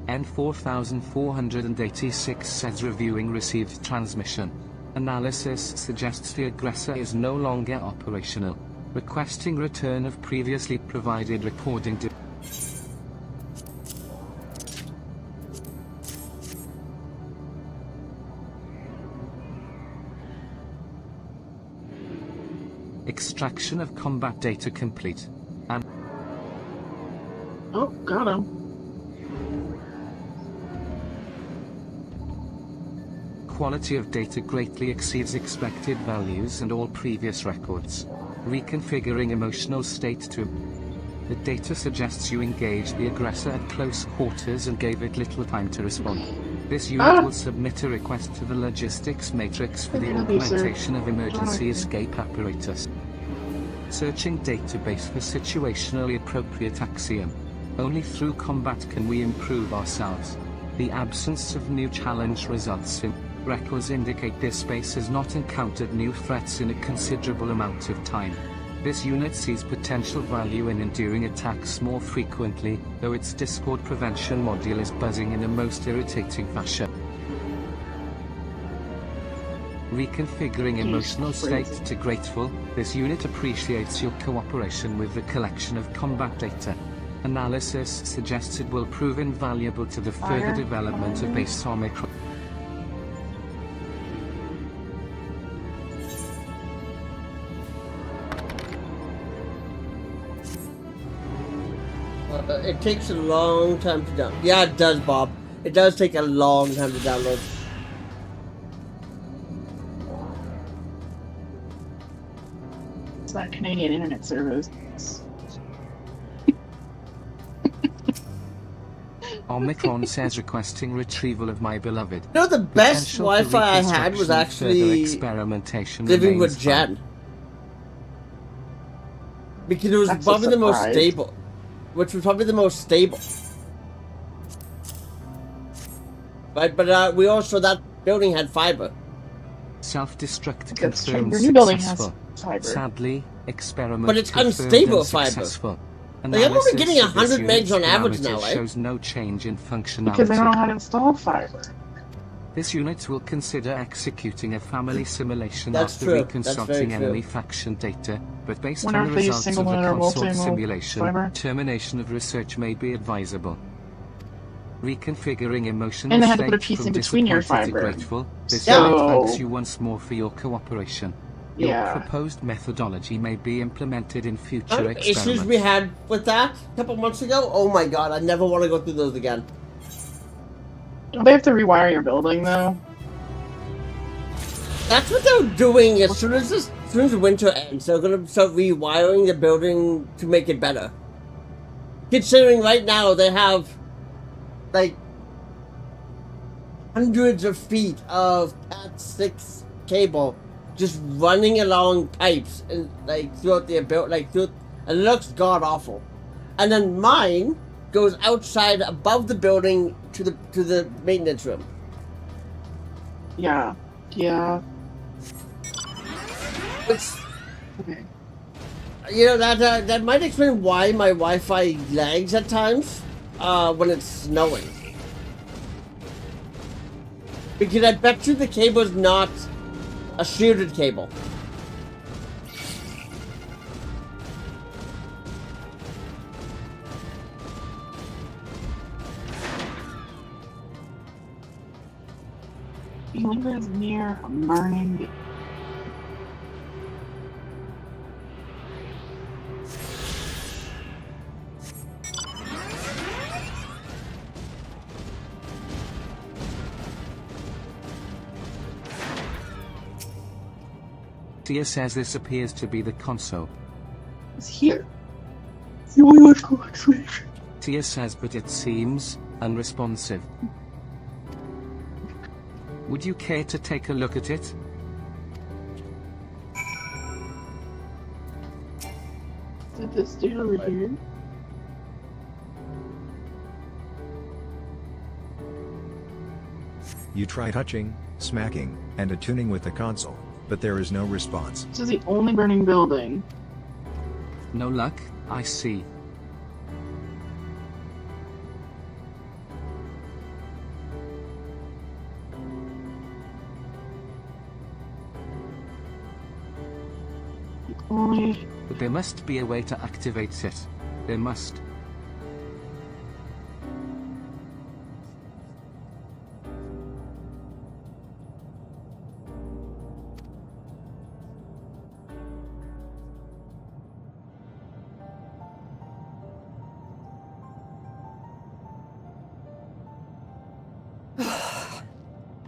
N4486 says reviewing received transmission. Analysis suggests the aggressor is no longer operational. Requesting return of previously provided recording to extraction of combat data complete. And oh, got him. Quality of data greatly exceeds expected values and all previous records. Reconfiguring emotional state to... The data suggests you engaged the aggressor at close quarters and gave it little time to respond. This unit will submit a request to the logistics matrix for the implementation of emergency escape apparatus. Searching database for situationally appropriate axiom. Only through combat can we improve ourselves. The absence of new challenge results in... Records indicate this base has not encountered new threats in a considerable amount of time. This unit sees potential value in enduring attacks more frequently, though its Discord prevention module is buzzing in a most irritating fashion. Reconfiguring emotional state to grateful, this unit appreciates your cooperation with the collection of combat data. Analysis suggests it will prove invaluable to the further development of base Omicron. It takes a long time to download. Yeah, it does, Bob. It does take a long time to download. It's that Canadian internet service. Omicron says requesting retrieval of my beloved. You know, the best Wi-Fi I had was actually experimentation living with Jen. Because it was probably the most stable. Which was probably the most stable. Right, but we also, that building had fiber. Self-destruct confirmed your new building successful. Has fiber. Sadly, experiment but it's unstable fiber. Like, I'm only getting 100 megs on average now, right? Shows no change in functionality. Because they don't know how to install fiber. This unit will consider executing a family simulation after true. reconstructing enemy faction data, but based Wonder on the if they use results of the single-mode or consort multi-mode simulation, fiber. termination of research may be advisable. Reconfiguring emotional And they had to state put a piece from in between your disappointed to fiber. grateful. This So- unit thanks you once more for your cooperation. Your Yeah. proposed methodology may be implemented in future Issues experiments. we had with that a couple months ago, oh my god, I never want to go through those again. Don't they have to rewire your building, though? That's what they're doing as soon as winter ends. They're gonna start rewiring the building to make it better. Considering right now they have, like, hundreds of feet of Cat 6 cable just running along pipes and like throughout the build, like through, and it looks god awful. And then mine goes outside above the building to the maintenance room. Yeah. Yeah. Which, you know, that might explain why my Wi-Fi lags at times when it's snowing. Because I bet you the cable is not a shielded cable. He lives near a burning. Tia says this appears to be the console. It's here. You want to go. Tia says, but it seems unresponsive. Would you care to take a look at it? Is this dude over here? You try touching, smacking, and attuning with the console, but there is no response. This is the only burning building. No luck, I see. But there must be a way to activate it. There must.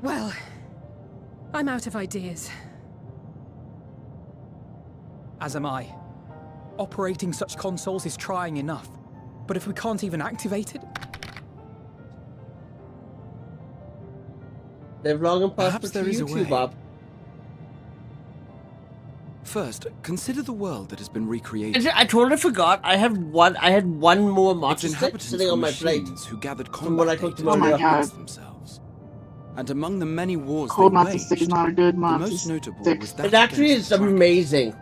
Well, I'm out of ideas. As am I. Operating such consoles is trying enough. But if we can't even activate it... Live long and prosper Perhaps to there is you a too, way. Bob. First, consider the world that has been recreated. I totally forgot. I had one more monster stick Inhabitants sitting were on my plate. machines who gathered From what I combat cooked data earlier. against themselves. And among the many wars Cold they monster waged, stick is not a good the monster most notable stick. was that It actually against is amazing.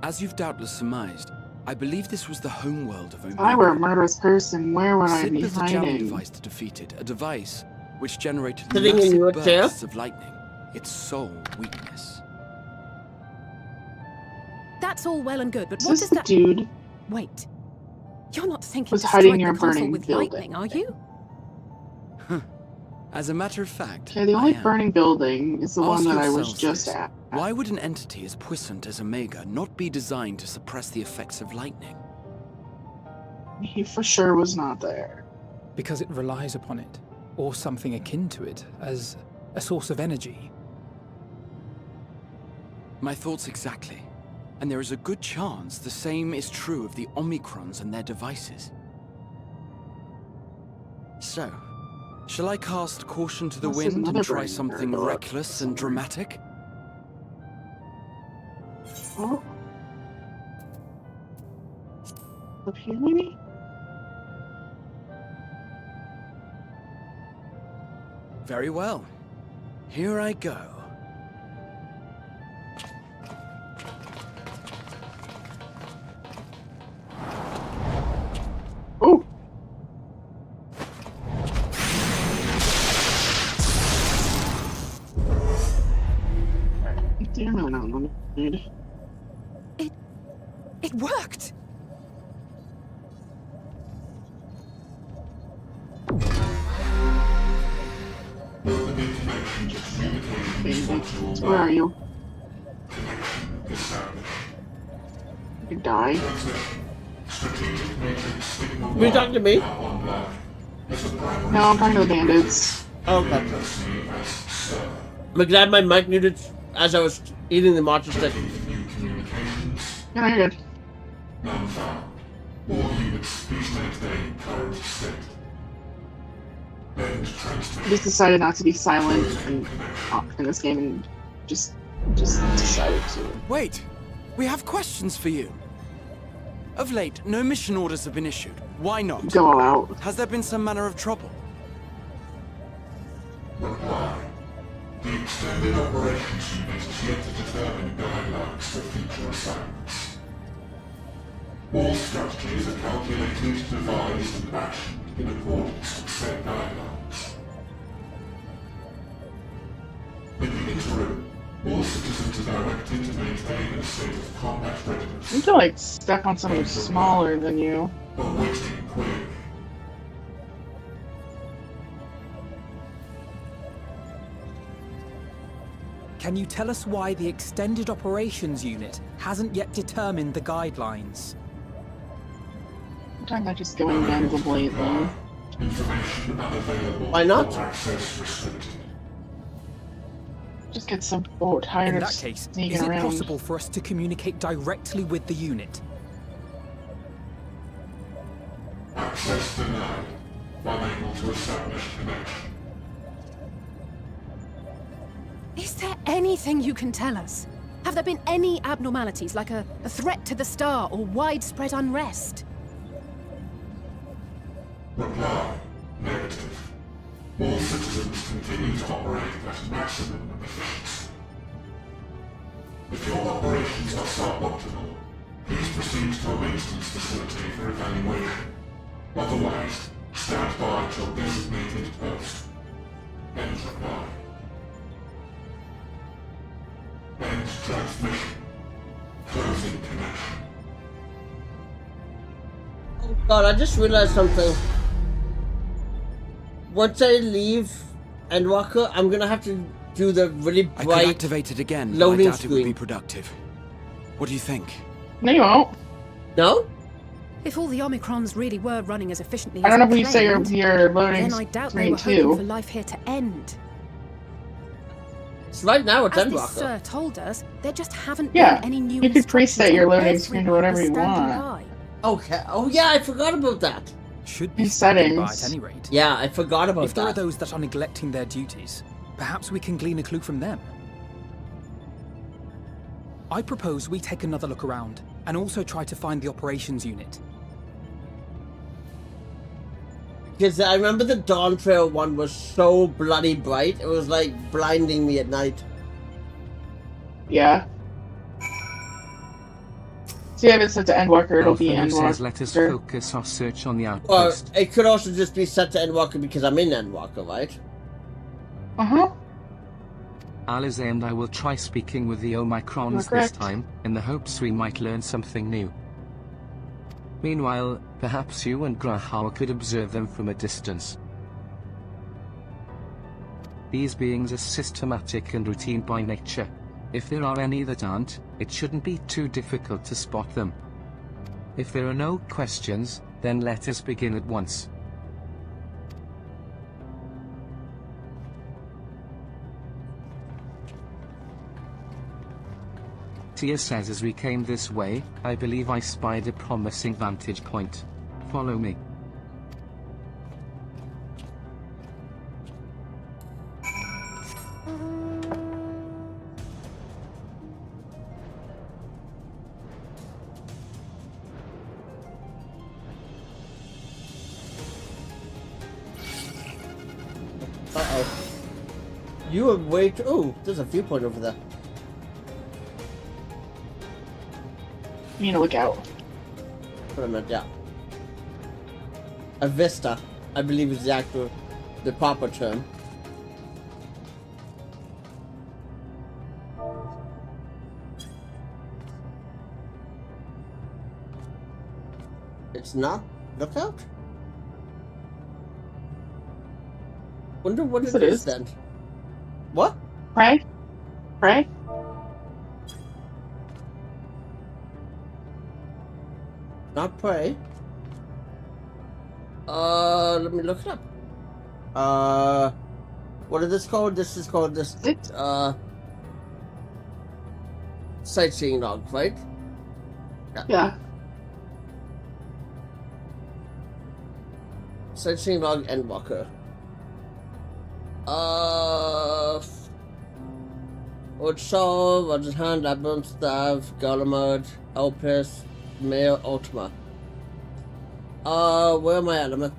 As you've doubtless surmised, I believe this was the homeworld of If I were a murderous person, where would I SIP be is the jamming hiding? device to defeat it, a device which generated Sitting in massive your chair? bursts of lightning, its sole weakness. That's all well and good, but Is what this does the that... dude Wait. You're not thinking was to hiding strike near the a console burning with building? lightning, are you? As a matter of fact, Okay, the only I am. burning building is the one Ask that I was yourselves just this. at. Why would an entity as puissant as Omega not be designed to suppress the effects of lightning? He for sure was not there. Because it relies upon it, or something akin to it, as a source of energy. My thoughts exactly. And there is a good chance the same is true of the Omicrons and their devices. So, shall I cast caution to the This is wind and another try brain something nerd. reckless and dramatic? Oh. Up here, maybe? Very well. Here I go. Oh! Damn it, I'm dude. It worked! Where are you? You die. Were you talking to me? No, I'm talking to the bandits. Oh, okay. I'm glad my mic muted as I was eating the monster stick. Yeah, you're good. just decided not to be silent and in this game and just decided to. Wait! We have questions for you. Of late, no mission orders have been issued. Why not? Go all out. Has there been some manner of trouble? Reply. The extended operations unit is yet to determine guidelines for future assignments. All strategies are calculated, devised, and actioned in accordance with said guidelines. In the interim, all citizens are directed to maintain a state of combat readiness. You need to like step on something smaller than you. Awaiting query. Can you tell us why the Extended Operations Unit hasn't yet determined the guidelines? I'm talking about just going down the blade then. Information unavailable. Why not? Access restricted. Just get some boat tired In of that case, sneaking is it around. possible for us to communicate directly with the unit? Access denied. Unable to establish connection. Is there anything you can tell us? Have there been any abnormalities, like a threat to the star or widespread unrest? Reply. Negative. All citizens continue to operate at maximum efficiency. If your operations are suboptimal, please proceed to a maintenance facility for evaluation. Otherwise, stand by at your designated post. End reply. End transmission. Closing connection. Oh god, I just realized something. Once I leave Endwalker, I'm gonna have to do the really I bright could activate it again, but I loading doubt it would be screen. productive. What do you think? No, you won't. No? If all the Omicrons really were running as efficiently I as don't know if they you say your loading then I doubt they were screen hoping too. for life here to end. It's right now it's As this Endwalker. sir told us, there just haven't Yeah, been any new you could preset your loading instructions screen to on whatever every you standing want. by. Okay. Oh yeah, I forgot about that. Should be In standing by settings. at any rate. Yeah, I forgot about If there are that. those that are neglecting their duties, perhaps we can glean a clue from them. I propose we take another look around, and also try to find the operations unit. Because I remember the Dawn Trail one was so bloody bright, it was like blinding me at night. Yeah. See, if it's set to Endwalker, it'll be Alpha says Endwalker. let us focus our search on the Or outpost. it could also just be set to Endwalker because I'm in Endwalker, right? Uh-huh. Alize and I will try speaking with the Omicrons this Correct. time, in the hopes we might learn something new. Meanwhile, perhaps you and Grahau could observe them from a distance. These beings are systematic and routine by nature. If there are any that aren't, it shouldn't be too difficult to spot them. If there are no questions, then let us begin at once. Tia says as we came this way, I believe I spied a promising vantage point. Follow me. Uh-oh. You were way too... Ooh, there's a viewpoint over there. You need to look out. What I meant, yeah. A vista, I believe is the proper term. It's not lookout? Wonder what Yes, it it is is. then. What? Pray? Pray? Not pray. Let me look it up. What is this called? This is called sightseeing log, right? Yeah. Sightseeing log Endwalker. Woodsaw, Roger's Hand, Labyrinth, Staff, Golemode, Elpis, Male, Ultima. Where am I at? I'm at...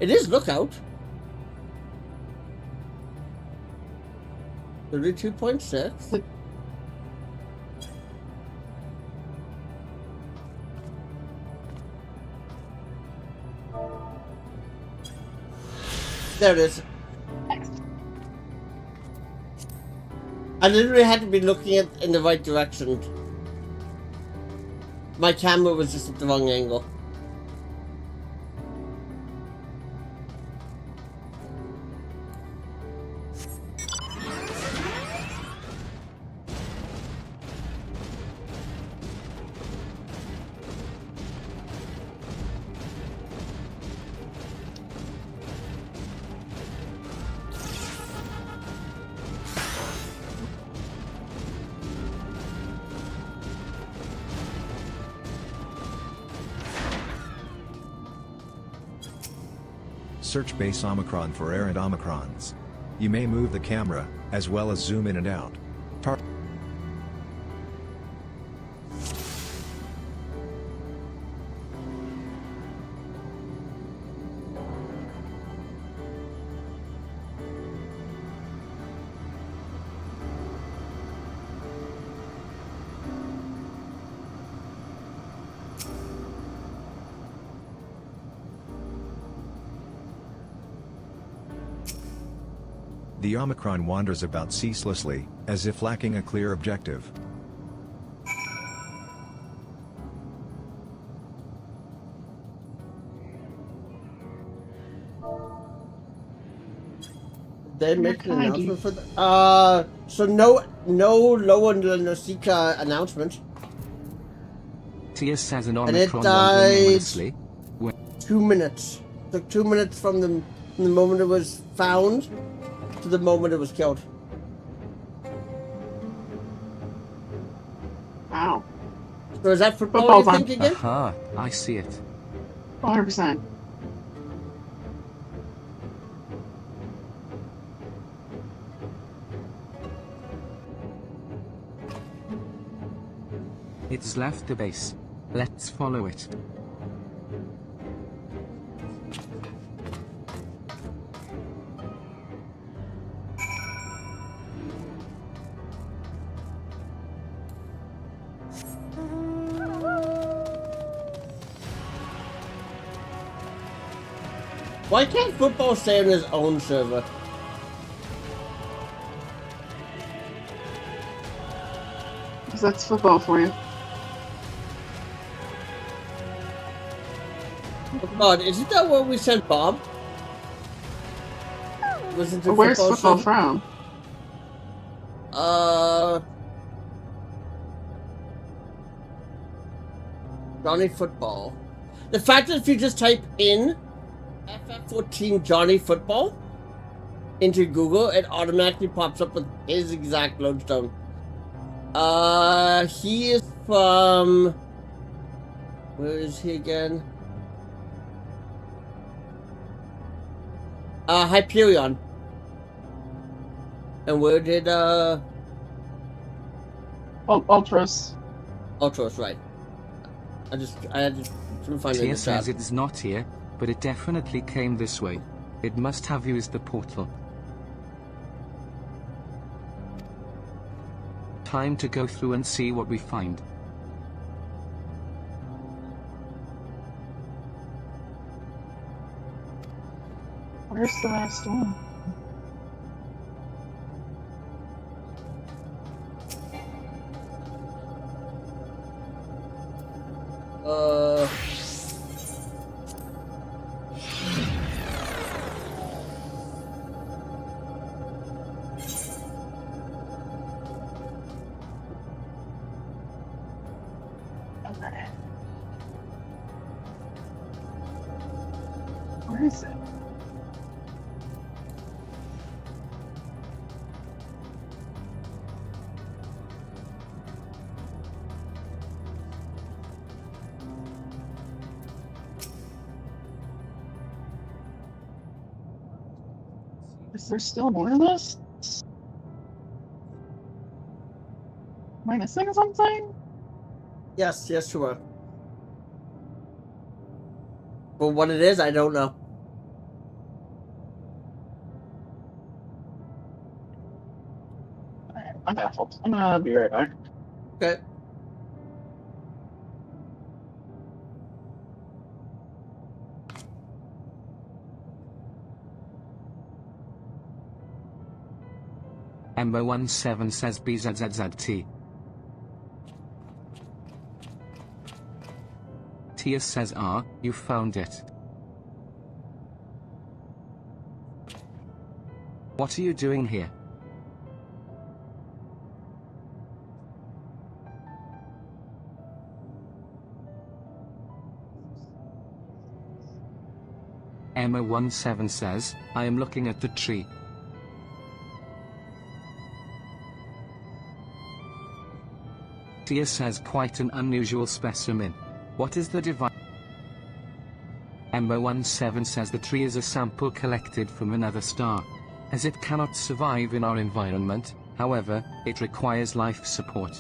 It is Lookout. 32.6. There it is. I literally had to be looking in the right direction. My camera was just at the wrong angle. Search base Omicron for errant Omicrons. You may move the camera, as well as zoom in and out. The Omicron wanders about ceaselessly, as if lacking a clear objective. They make an announcement for the, so no low under the Nausicaa announcement. Tia says an and it Omicron died 2 minutes. Took 2 minutes from the moment it was found to the moment it was killed. Wow. So is that football you think again? Aha, I see it. 100%. It's left the base. Let's follow it. Why can't football stay on his own server? Because that's football for you. Oh God, isn't that where we sent Bob? Listen to Where's football from? Johnny Football. The fact that if you just type in FF14 Johnny Football into Google, it automatically pops up with his exact lodestone. He is from... Where is he again? Hyperion. And where did, Ultros. Ultros, right. I had to find it in Tia the says chat. it's not here, but it definitely came this way. It must have used the portal. Time to go through and see what we find. Where's the last one? Okay. Where is it? Is there still more to this? Am I missing something? Yes, you are. But what it is, I don't know. Alright, I'm baffled. I'm gonna be right back. Okay. Ember17 says BZZZT. Tia says you found it. What are you doing here? Emma17 says, I am looking at the tree. Tia says quite an unusual specimen. What is the device? Emma17 says the tree is a sample collected from another star. As it cannot survive in our environment, however, it requires life support.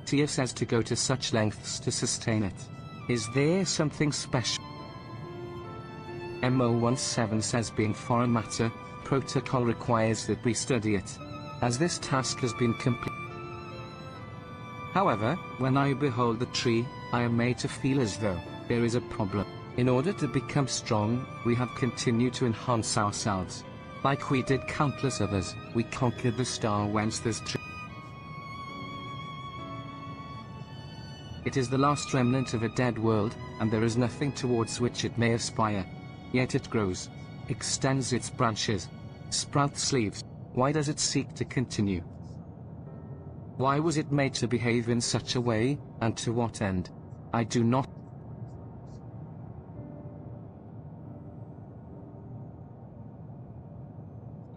Tia says to go to such lengths to sustain it. Is there something special? Emma17 says being foreign matter, protocol requires that we study it. As this task has been complete. However, when I behold the tree, I am made to feel as though there is a problem. In order to become strong, we have continued to enhance ourselves. Like we did countless others, we conquered the star whence this tree. It is the last remnant of a dead world, and there is nothing towards which it may aspire. Yet it grows, extends its branches, sprouts leaves. Why does it seek to continue? Why was it made to behave in such a way, and to what end? I do not.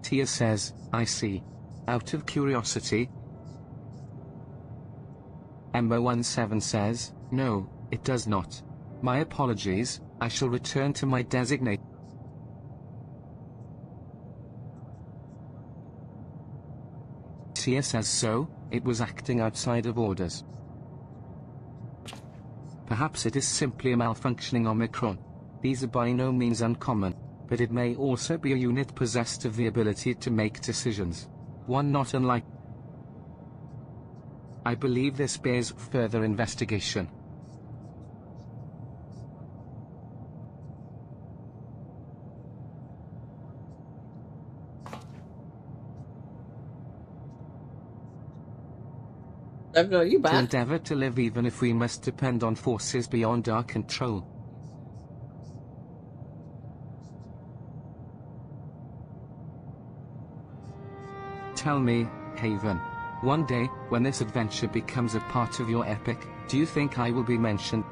Tia says, I see. Out of curiosity. Ember17 says, no, it does not. My apologies, I shall return to my designate. Tia says so, it was acting outside of orders. Perhaps it is simply a malfunctioning Omicron. These are by no means uncommon, but it may also be a unit possessed of the ability to make decisions. One not unlike. I believe this bears further investigation. You back? To endeavor to live even if we must depend on forces beyond our control. Tell me, Haven, one day, when this adventure becomes a part of your epic, do you think I will be mentioned?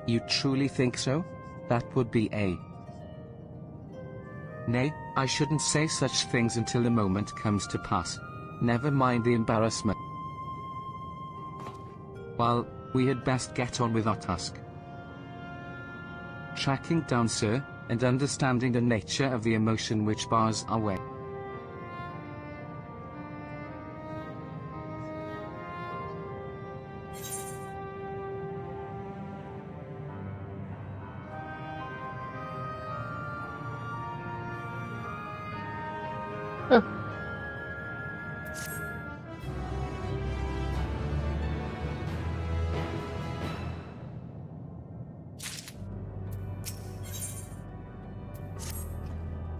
You truly think so? That would be a... Nay, I shouldn't say such things until the moment comes to pass. Never mind the embarrassment. Well, we had best get on with our task. Tracking down Sir, and understanding the nature of the emotion which bars our way.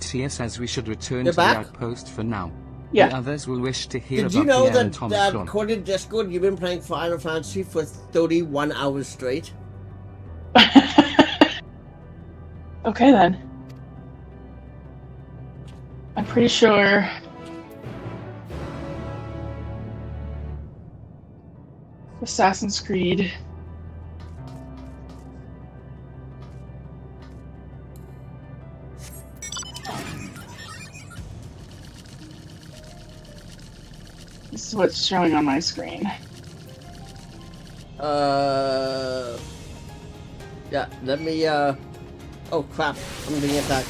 Tia says we should return to the outpost for now. Yeah. The others will wish to hear Did about you know the that according to Discord, you've been playing Final Fantasy for 31 hours straight? Okay then. I'm pretty sure... Assassin's Creed... This is what's showing on my screen. Yeah, let me, oh crap, I'm being attacked.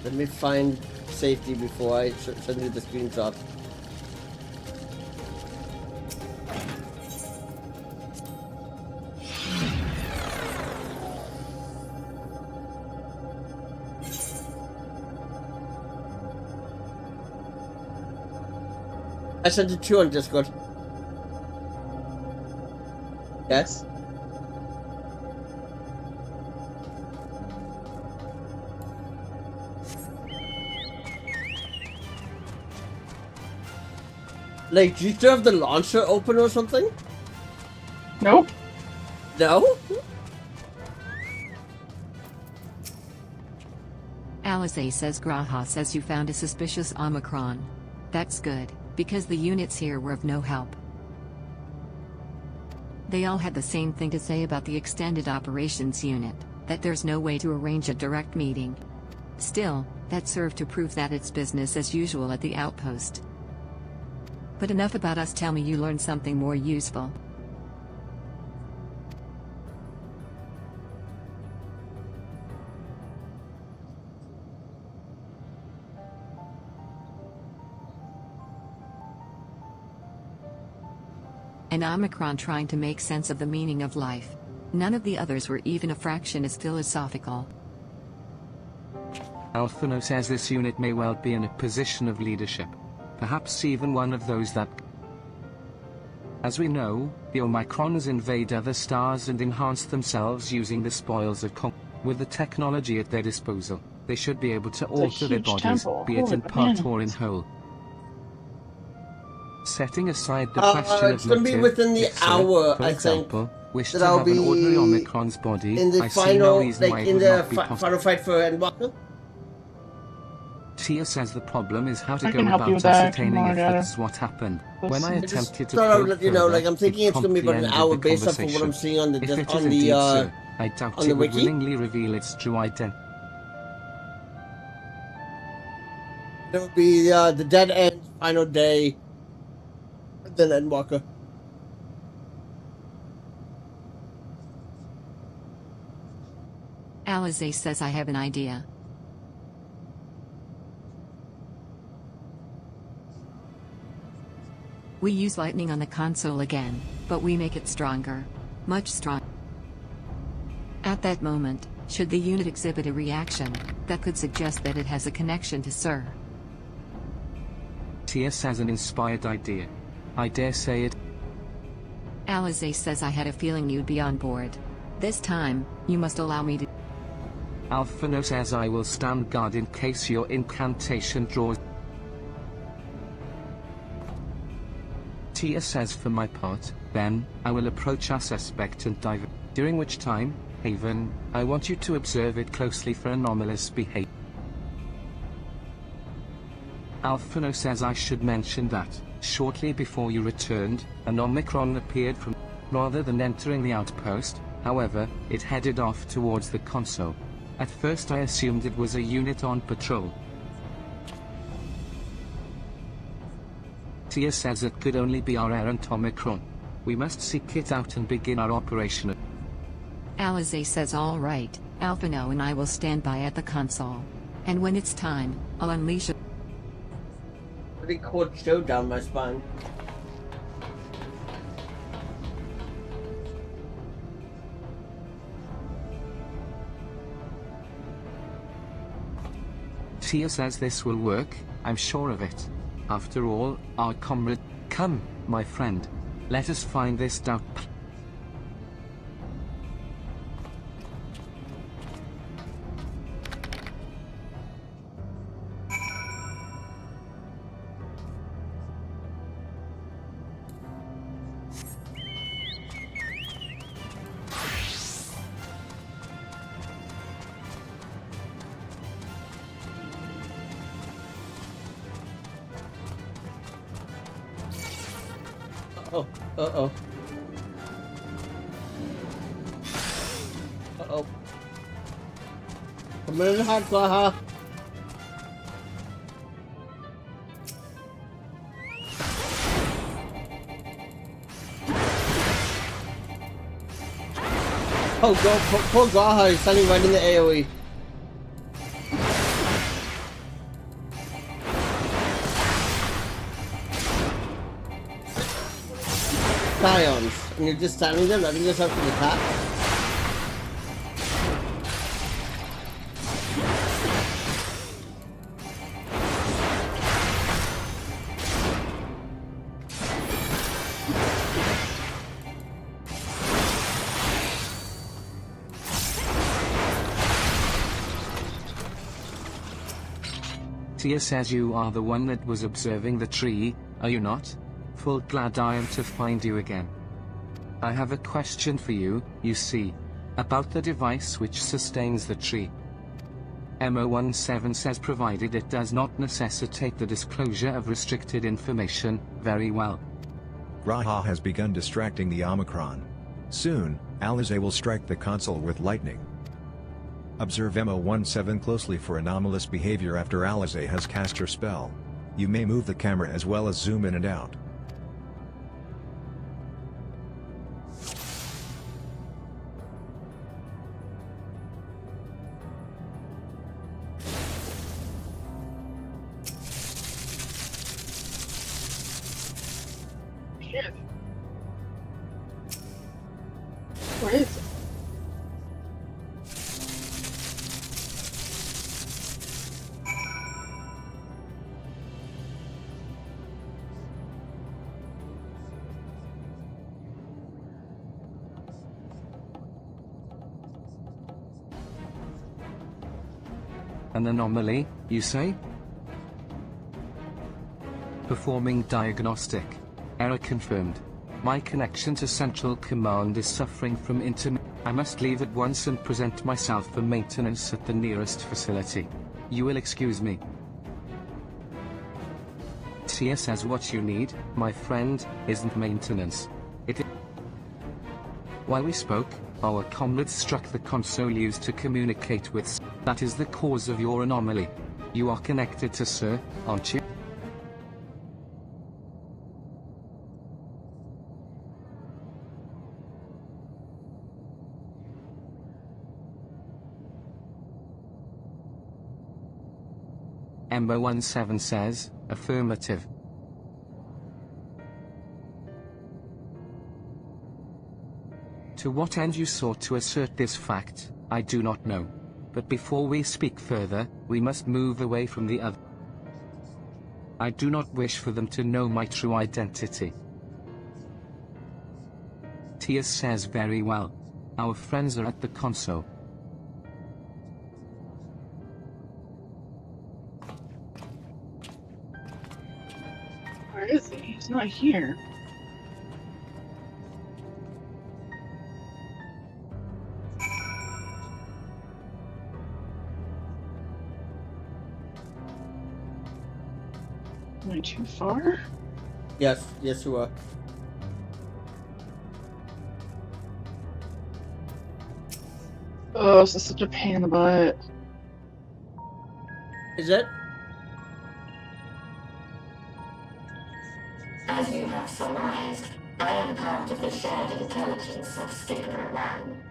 Let me find safety before I send you the screenshot. I sent it to you on Discord. Yes? Like, do you still have the launcher open or something? Nope. No? Alize says Graha says you found a suspicious Omicron. That's good, because the units here were of no help. They all had the same thing to say about the extended operations unit, that there's no way to arrange a direct meeting. Still, that served to prove that it's business as usual at the outpost. But enough about us, tell me you learned something more useful. An Omicron trying to make sense of the meaning of life. None of the others were even a fraction as philosophical. Alphino says this unit may well be in a position of leadership. Perhaps even one of those that... As we know, the Omicrons invade other stars and enhance themselves using the spoils of with the technology at their disposal, they should be able to alter their bodies, temple. be it Holy in part bananas. or in whole. Setting aside the question it's of going to be motive, within the if so, hour, for I example, think, wish that to I'll have an be ordinary Omicron's body, in the I see no final, reason why like it in would the not be possible. final fight for Endwalker. Tia says the problem is how to I go can help you about with that, ascertaining if Tomorrow, this is what happened. Let's When I see. I just attempted to thought I would probe let you know, further, like I'm thinking it it's going to be about an promptly hour ended the based off of what I'm conversation. seeing on the If it is on indeed the so, I doubt on it the would wiki. willingly reveal its true identity. It would be the dead end, final day, and then Endwalker. Alize says I have an idea. We use lightning on the console again, but we make it stronger. Much stronger. At that moment, should the unit exhibit a reaction, that could suggest that it has a connection to Sir. T.S. has an inspired idea. I dare say it. Alize says I had a feeling you'd be on board. This time, you must allow me to... Alphino says I will stand guard in case your incantation draws. Tia says for my part, then, I will approach our suspect and dive. During which time, Haven, I want you to observe it closely for anomalous behavior. Alphino says I should mention that, shortly before you returned, an Omicron appeared from... Rather than entering the outpost, however, it headed off towards the console. At first I assumed it was a unit on patrol. Tia says it could only be our errant Omicron. We must seek it out and begin our operation. Alize says all right, Alphino and I will stand by at the console. And when it's time, I'll unleash a... Pretty cold show down my spine. Tia says this will work, I'm sure of it. After all, our comrade... Come, my friend. Let us find this doubt... Oh, uh-oh. Uh-oh. Come in hot, Glaha. Oh god, poor Gaha is standing right in the AoE. Scions, and you're just standing there letting yourself to attack? Tia says you are the one that was observing the tree, are you not? Full glad I am to find you again. I have a question for you, you see. About the device which sustains the tree. MO17 says provided it does not necessitate the disclosure of restricted information, very well. Graha has begun distracting the Omicron. Soon, Alize will strike the console with lightning. Observe MO17 closely for anomalous behavior after Alize has cast her spell. You may move the camera as well as zoom in and out. Where is it? An anomaly, you say? Performing diagnostic. Error confirmed. My connection to Central Command is suffering from internet. I must leave at once and present myself for maintenance at the nearest facility. You will excuse me. Tia says what you need, my friend, isn't maintenance. It is. While we spoke, our comrades struck the console used to communicate with. That is the cause of your anomaly. You are connected to Sir, aren't you? MO17 says, affirmative. To what end you sought to assert this fact, I do not know. But before we speak further, we must move away from the other. I do not wish for them to know my true identity. Tia says very well. Our friends are at the console. Where is he? He's not here. Am I too far? Yes, yes you are. Oh, this is such a pain in the butt. Is it? As you have surmised, I am part of the shared intelligence of Sticker 1.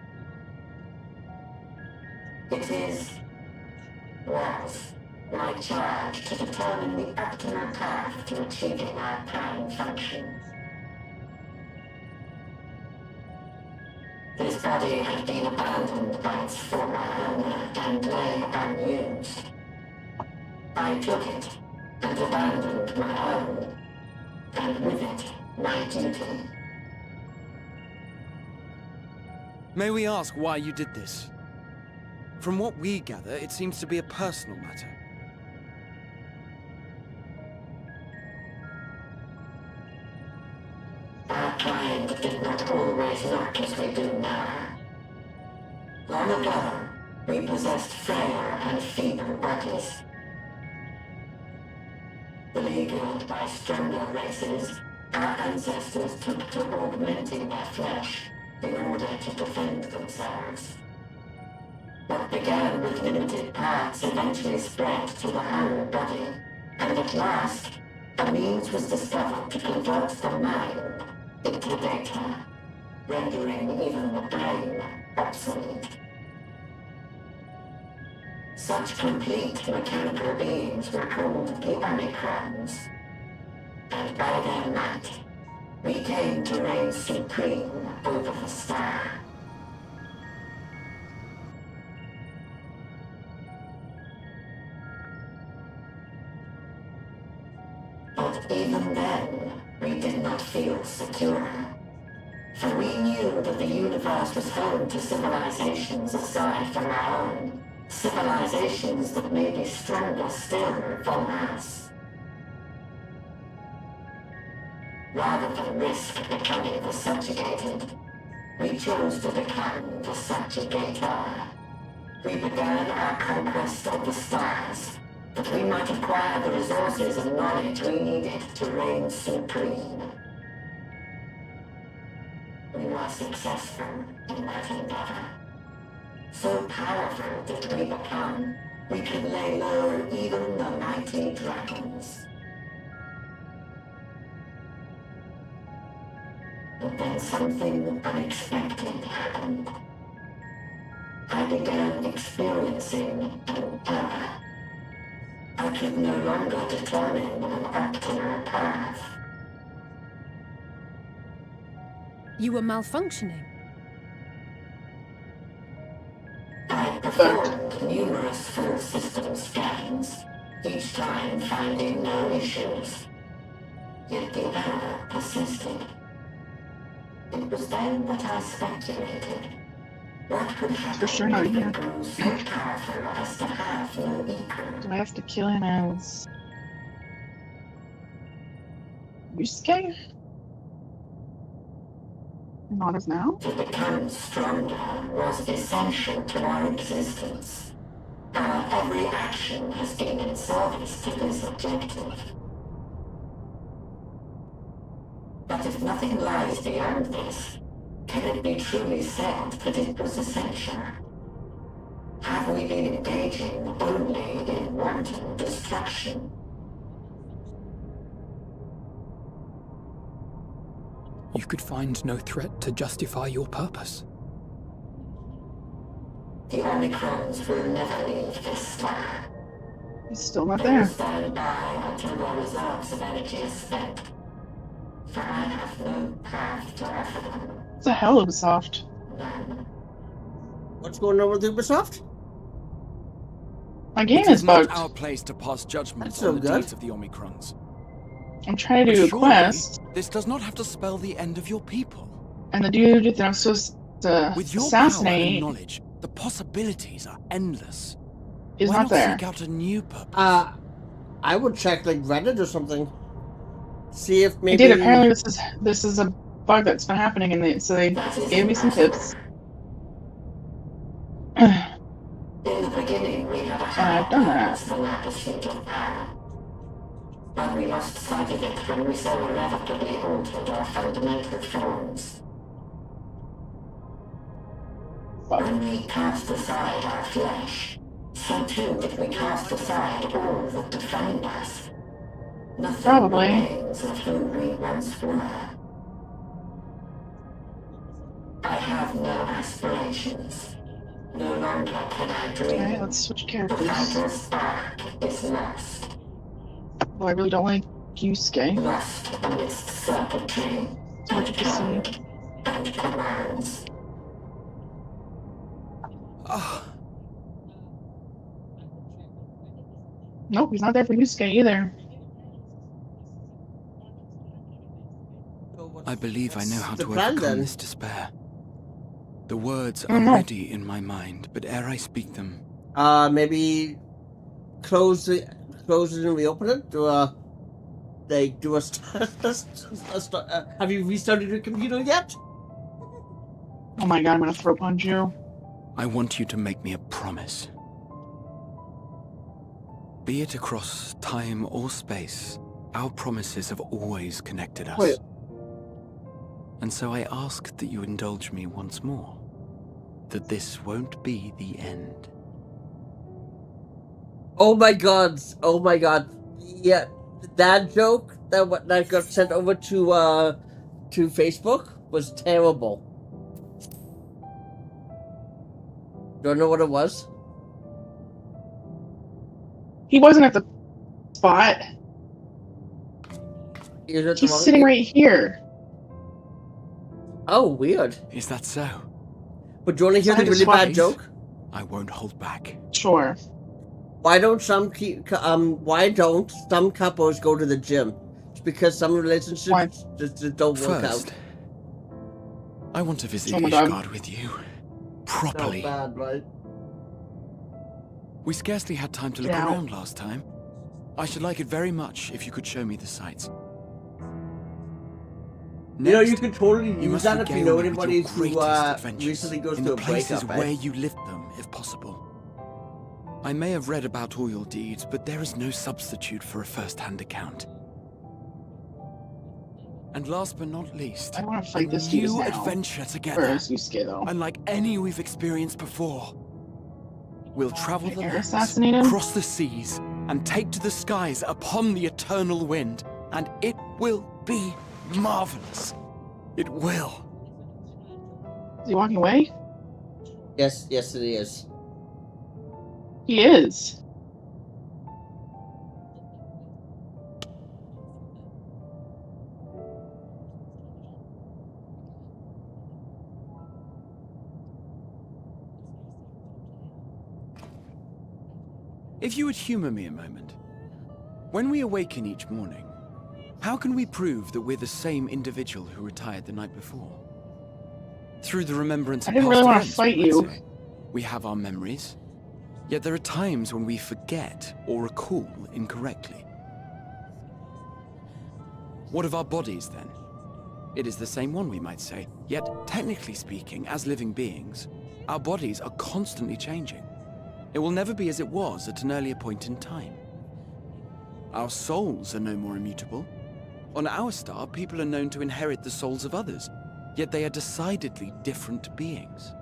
It was my charge to determine the optimal path to achieving our prime function. This body had been abandoned by its former owner and lay unused. I took it and abandoned my own, and with it, my duty. May we ask why you did this? From what we gather, it seems to be a personal matter. Our kind did not always look as we do now. Long ago, we possessed frail and feeble bodies. Beleaguered by stronger races, our ancestors took to augmenting their flesh in order to defend themselves. What began with limited parts eventually spread to the whole body, and at last, a means was discovered to convert the mind into data. rendering even the brain obsolete. Such complete mechanical beings were called the Omicrons, and by their might, we came to reign supreme over the star. But even then, we did not feel secure. For we knew that the universe was home to civilizations aside from our own. Civilizations that may be stronger still than us. Rather than risk becoming the subjugated, we chose to become the subjugator. We began our conquest of the stars, that we might acquire the resources and knowledge we needed to reign supreme. We were successful in that endeavor. So powerful did we become, we could lay low even the mighty dragons. But then something unexpected happened. I began experiencing an error. I could no longer determine an optimal path. You were malfunctioning. I performed numerous full system scans, each time finding no issues. Yet the error persisted. It was then that I speculated. What could happen For sure not if here. it grew so powerful as to have no equal? Do I have to kill him as Yusuke? Not as now? To become stronger was essential to our existence. Our every action has been in service to this objective. But if nothing lies beyond this, can it be truly said that it was essential? Have we been engaging only in wanton destruction? You could find no threat to justify your purpose. The Omicrons will never leave this star. He's still not They will there. stand by until their reserves of energy is spent. For I have no path to offer them. It's a hell of a soft. What's going on with Ubisoft? My game It is not bugged. our place to pass judgment That's on so the good. deeds of the Omicrons. I'm trying to But do a surely, quest, this does not have to spell the end of your people. and the dude that I'm supposed to With your power and assassinate knowledge, the possibilities are endless. is Why not not there. seek out a new purpose? I would check like Reddit or something. See if I maybe. did. Apparently, this is a bug that's been happening, and so they gave me some tips. In the beginning, we had a I've done that. for our pursuit of power. But we lost sight of it when we so irrevocably altered our fundamental forms. When we cast aside our flesh, so too did we cast aside all that defined us. Nothing Probably. remains of who we once were. I have no aspirations. No longer can I dream. Alright, let's switch The characters. vital spark is lost. Well, I really don't like Yusuke. Lost amidst circuitry So much to see. and commands. Nope, he's not there for Yusuke either. I believe I know how the to plan, overcome then? this despair. The words I are don't know. ready in my mind, but ere I speak them, Maybe close it and reopen it. Do a have you restarted your computer yet? Oh my god, I'm gonna throat punch you. I want you to make me a promise. Be it across time or space, our promises have always connected us. Wait. And so I ask that you indulge me once more. That this won't be the end. Oh my god! Oh my god! Yeah, that joke that got sent over to Facebook was terrible. Don't know what it was? He wasn't at the spot. He's sitting right here. Oh, weird. Is that so? But do you want to hear the really bad joke? I won't hold back. Sure. Why don't some couples go to the gym? It's because some relationships just don't work out. First, I want to visit Oh my God. Ishgard with you. Properly. Not bad, right? We scarcely had time to look Yeah. around last time. I should like it very much if you could show me the sights. You know, you could totally You use must that if you regale know me with anybody your who greatest adventures recently goes in to the a places breakup. where you lived them, if possible. I may have read about all your deeds, but there is no substitute for a first-hand account. And last but not least, I want to fight this a dude new now. adventure together, Or is Yusuke, though? unlike any we've experienced before. We'll travel the Air lands, assassinate him? cross the seas, and take to the skies upon the eternal wind, and it will be marvelous. It will. Is he walking away? Yes, yes, it is. He is. If you would humor me a moment. When we awaken each morning, how can we prove that we're the same individual who retired the night before? Through the remembrance of I didn't past really want to events, fight we might you. say. We have our memories, yet there are times when we forget or recall incorrectly. What of our bodies, then? It is the same one, we might say, yet technically speaking, as living beings, our bodies are constantly changing. It will never be as it was at an earlier point in time. Our souls are no more immutable. On our star, people are known to inherit the souls of others, yet they are decidedly different beings.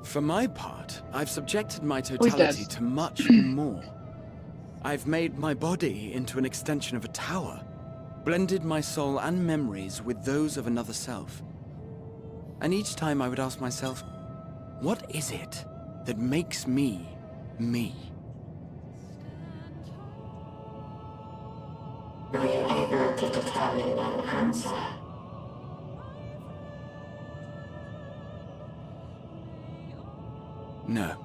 For my part, I've subjected my totality to much more. I've made my body into an extension of a tower, blended my soul and memories with those of another self. And each time I would ask myself, what is it that makes me, me? Were you able to determine an answer? No.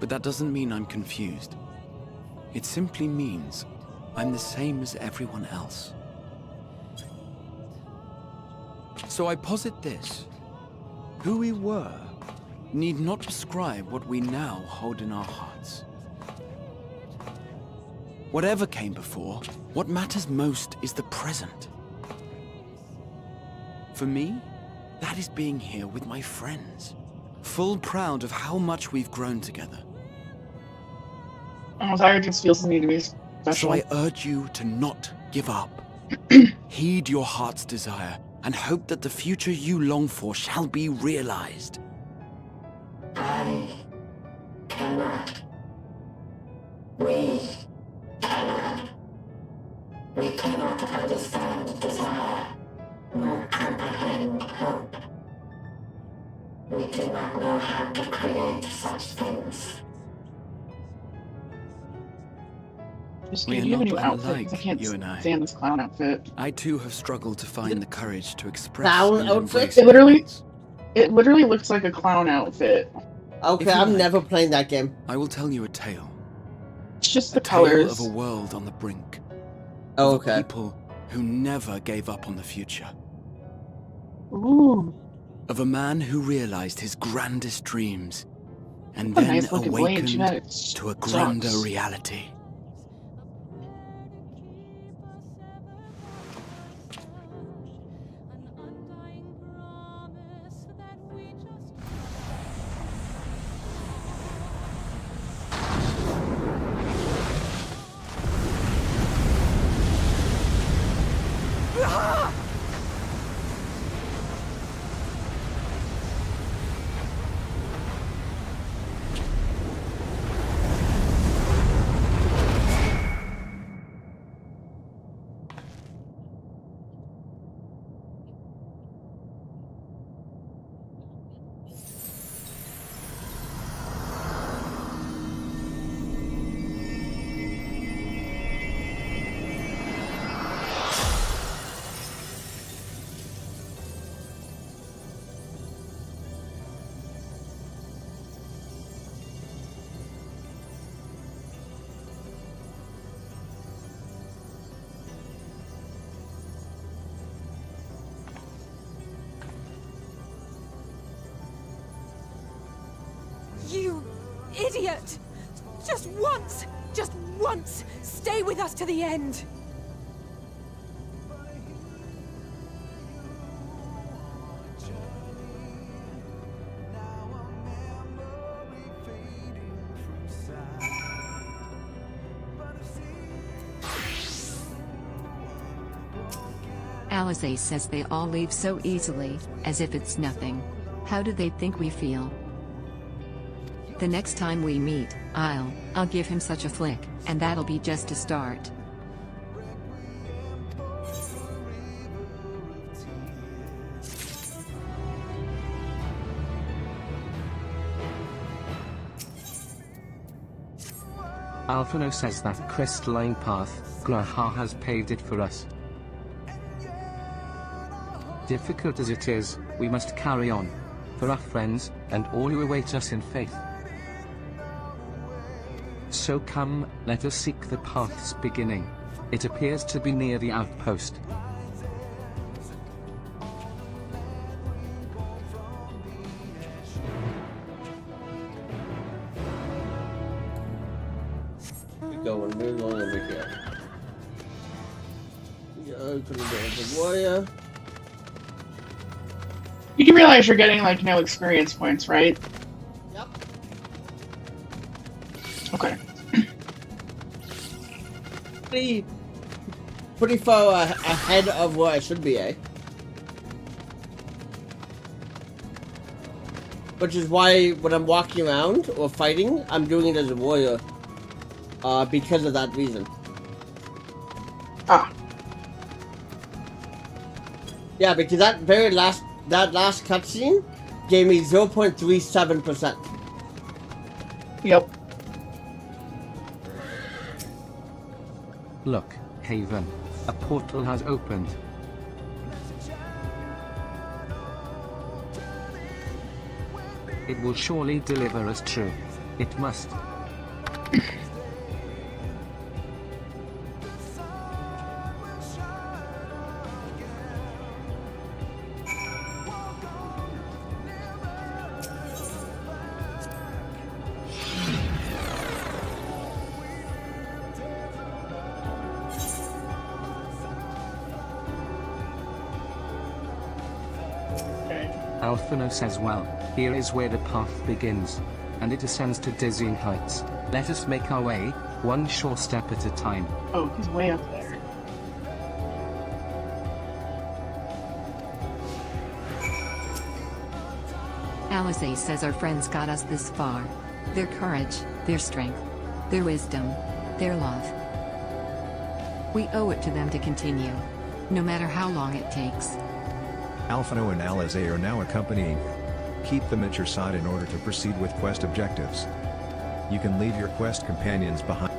But that doesn't mean I'm confused. It simply means I'm the same as everyone else. So I posit this. Who we were need not describe what we now hold in our hearts. Whatever came before, what matters most is the present. For me, that is being here with my friends, full proud of how much we've grown together. Oh, Zyra just feels the need to be So special. I urge you to not give up. Heed your heart's desire, and hope that the future you long for shall be realized. I cannot. We cannot. We cannot understand desire, nor comprehend hope. We do not know how to create such things. Just We do are you have a not new outfit? 'Cause I unlike can't you and I. stand this clown outfit. I too have struggled to find the courage to express Clown and outfit? embrace It literally looks like a clown outfit. Okay, If you I'm like, never playing that game. I will tell you a tale. It's just A the tale colors. of a world on the brink. Oh, Of a okay. people who never gave up on the future. Ooh. Of a man who realized his grandest dreams and That's a then nice looking blade. Too bad awakened it to a grander sucks. reality. You idiot! Just once, stay with us to the end! Alize says they all leave so easily, as if it's nothing. How do they think we feel? The next time we meet, I'll give him such a flick, and that'll be just a start. Alphino says that crystalline path, Graha has paved it for us. Difficult as it is, we must carry on. For our friends, and all who await us in faith. So come, let us seek the path's beginning. It appears to be near the outpost. We're going over here. Go to the warrior. You do realize you're getting, like, no experience points, right? Yep. Okay. Pretty far ahead of where I should be, eh? Which is why when I'm walking around or fighting, I'm doing it as a warrior. Because of that reason. Ah. Yeah, because that last cutscene gave me 0.37%. Yep. Look, Haven. A portal has opened. It will surely deliver us truth. It must. Alphino says, well, here is where the path begins, and it ascends to dizzying heights. Let us make our way, one sure step at a time. Oh, he's way up there. Alize says our friends got us this far. Their courage, their strength, their wisdom, their love. We owe it to them to continue, no matter how long it takes. Alphino and Alize are now accompanying. Keep them at your side in order to proceed with quest objectives. You can leave your quest companions behind.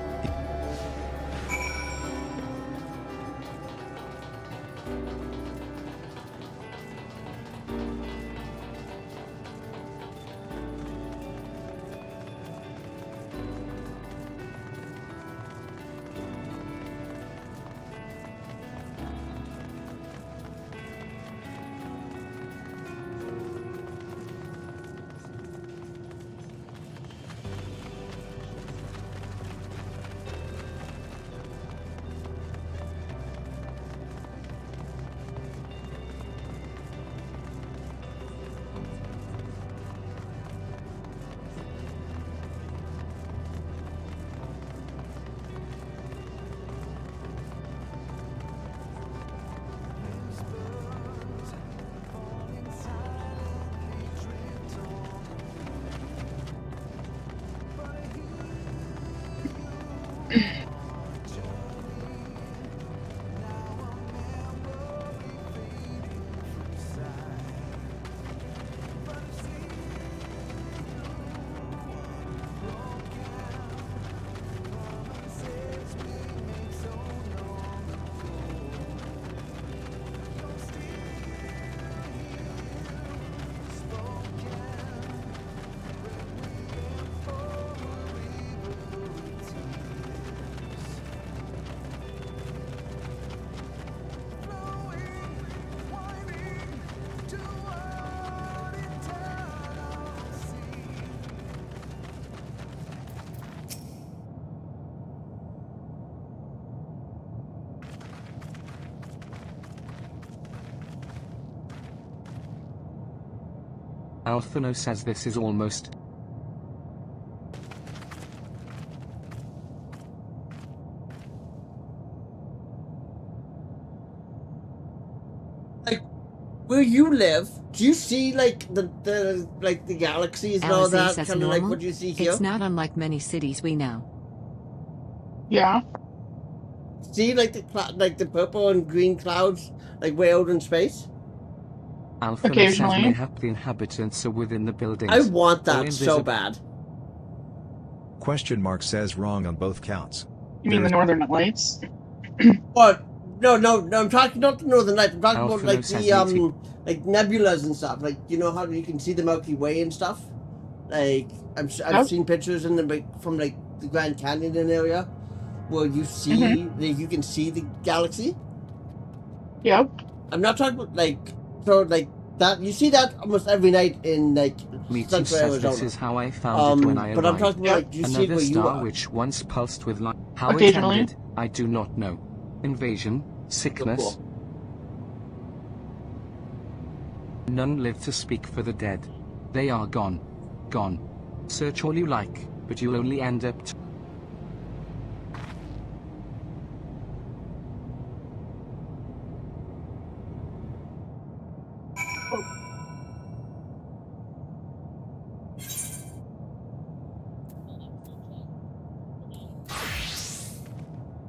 Alphino says this is almost... Like, where you live, do you see like the galaxies and all that? Kind of like what you see here? It's not unlike many cities we know. Yeah. See like the purple and green clouds like way out in space? Alphino says mayhap the inhabitants are within the buildings. I want that so bad. Question mark says wrong on both counts. You mean the Northern Lights? What? No, I'm talking not the Northern Lights. I'm talking about like the like nebulas and stuff. Like you know how you can see the Milky Way and stuff. Like I've seen pictures in the from like the Grand Canyon area where you see you can see the galaxy. Yep. I'm not talking about like that. You see that almost every night in like Central Arizona. This is how I found it when I arrived. But I'm talking about like you see it Another where you star are. which once pulsed with light. How it ended, I do not know. Invasion, sickness. None live to speak for the dead. They are gone. Gone. Search all you like, but you'll only end up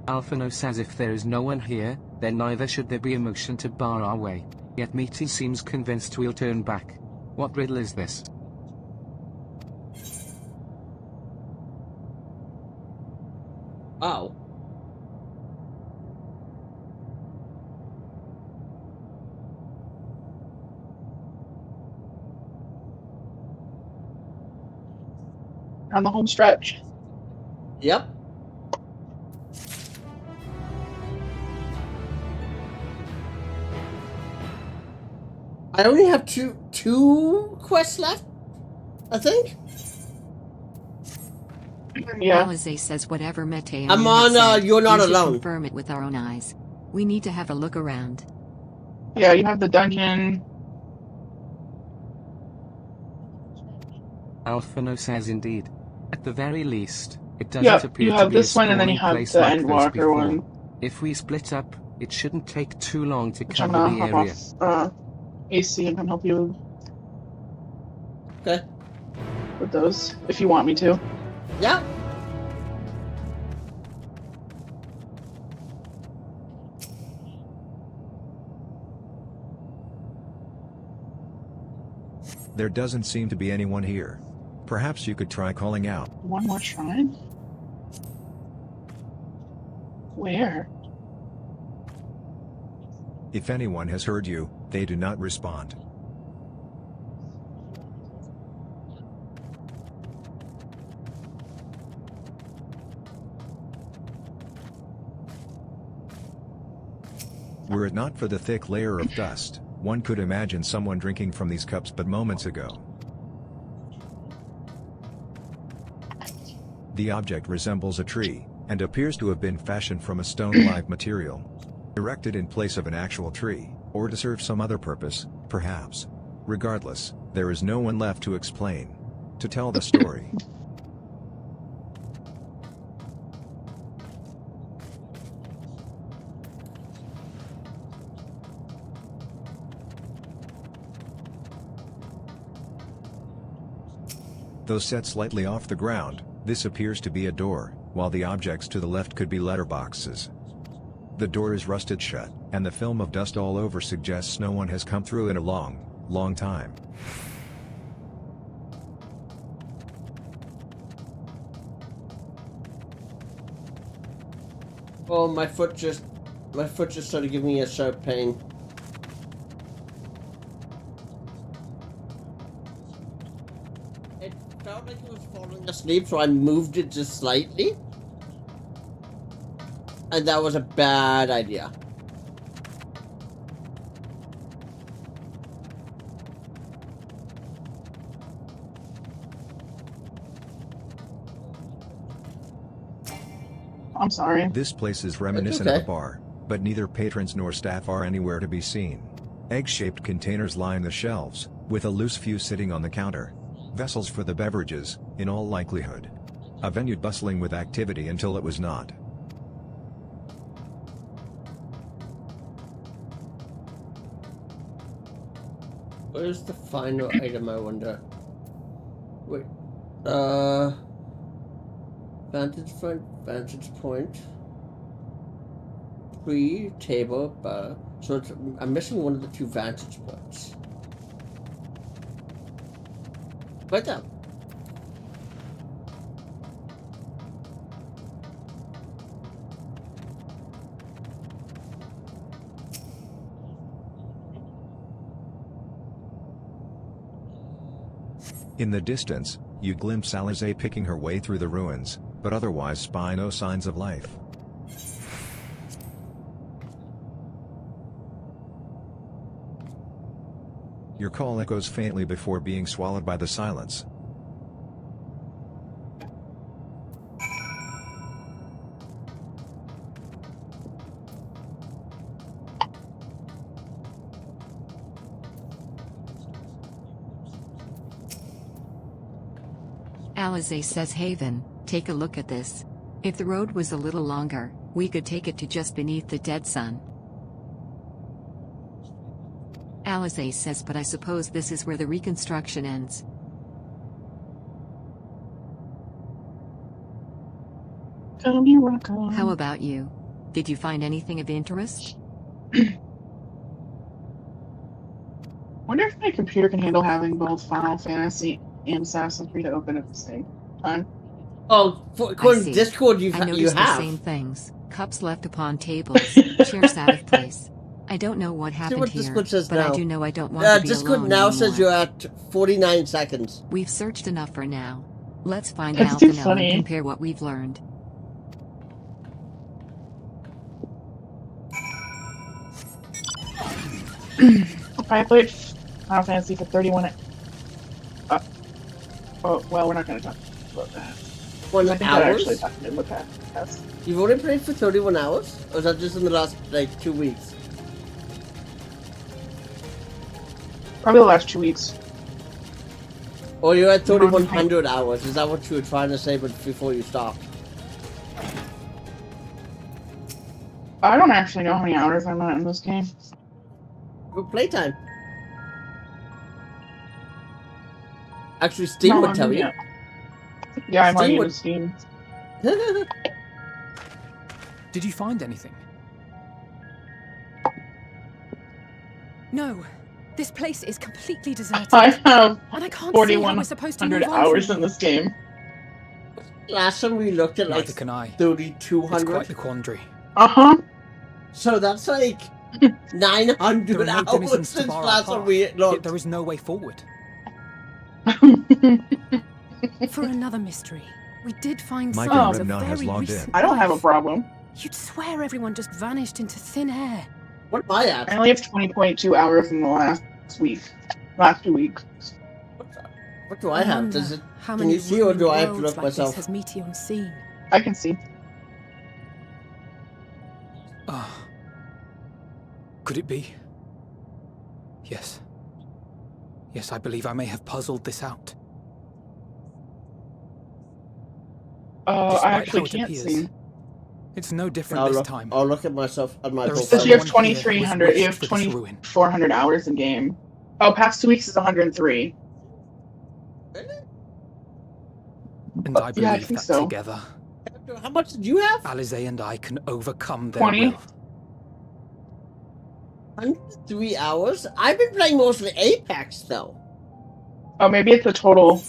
Alphino says if there is no one here, then neither should there be a motion to bar our way. Yet Meaty seems convinced we'll turn back. What riddle is this? Oh. On the home stretch. Yep. I only have two quests left, I think. Yeah. Alize says whatever Mete. I'm on. You're not we should alone. Confirm it with our own eyes. We need to have a look around. Yeah, you have the dungeon. Alphino says indeed. At the very least, it doesn't appear you to have be this a one, and then you sprawling have place the like this Endwalker before. one. If we split up, it shouldn't take too long to Which I'm cover gonna the hop area. off AC and can help you Okay. with those if you want me to. Yeah. There doesn't seem to be anyone here. Perhaps you could try calling out. One more shrine? Where? If anyone has heard you, they do not respond. Were it not for the thick layer of dust, one could imagine someone drinking from these cups but moments ago. The object resembles a tree, and appears to have been fashioned from a stone-like material. Erected in place of an actual tree, or to serve some other purpose, perhaps. Regardless, there is no one left to explain. To tell the story. Though set slightly off the ground, this appears to be a door, while the objects to the left could be letterboxes. The door is rusted shut, and the film of dust all over suggests no one has come through in a long time. Oh, my foot just started giving me a sharp pain. It felt like it was falling asleep, so I moved it just slightly. And that was a bad idea. I'm sorry. This place is reminiscent of a bar, but neither patrons nor staff are anywhere to be seen. Egg-shaped containers line the shelves, with a loose fuse sitting on the counter. Vessels for the beverages, in all likelihood. A venue bustling with activity until it was not. Where's the final item, I wonder? Wait. Vantage point. Table, bar. So it's, I'm missing one of the 2 vantage points. Right there. In the distance, you glimpse Alize picking her way through the ruins, but otherwise spy no signs of life. Your call echoes faintly before being swallowed by the silence. Alize says, Haven, take a look at this. If the road was a little longer, we could take it to just beneath the dead sun. Alize says, but I suppose this is where the reconstruction ends. How about you? Did you find anything of interest? Wonder if my computer can handle having both Final Fantasy and Assassin's Creed open at the same time. Oh, according to Discord, you have. The same things. Cups left upon tables, chairs out of place. I don't know what happened here, but now. I do know I don't want to be Discord alone now anymore. says you're at 49 seconds. We've searched enough for now. Let's find That's Alpha too now funny. and compare what we've learned. I played Final Fantasy for 31. Oh, well, we're not going to talk about that. What, I think hours? that actually happened in the past. You've only played for 31 hours? Or is that just in the last, like, 2 weeks? Probably the last 2 weeks. Or you're at 3,100 hours? Is that what you were trying to say before you stopped? I don't actually know how many hours I'm at in this game. For playtime. Actually, Steam would tell you. Yeah, I'm already Steam in Steam. Did you find anything? No. This place is completely deserted. I have and I can't see how we're supposed to move 4,100 on hours from in this game. Last time we looked at like Neither can I. 3,200. It's quite the quandary. Uh-huh. So that's like 900 There are no hours denizens to since bar our last time path, we yet looked. there is no way forward. For another mystery. We did find Mike signs of Ribnon has very logged in. recent I don't have a life. problem. You'd swear everyone just vanished into thin air. What am I at? I only have 20.2 hours in the last week. Last 2 weeks. What do I have? Does it? How Can many you see or do I have to worlds look like myself? This has Meteon seen? I can see. Could it be? Yes. Yes, I believe I may have puzzled this out. I Despite actually how it can't appears, see. It's no different this time. I'll look at myself at my There is It says profile. you have someone here who has 2,300. You have wished for this ruin. 2,400 hours in game. Oh, past 2 weeks is 103. And I Yeah, I believe think that so. together, How much did you have? Alize and I can overcome their 20. will. 103 hours? I've been playing mostly Apex though. Oh, maybe it's a total.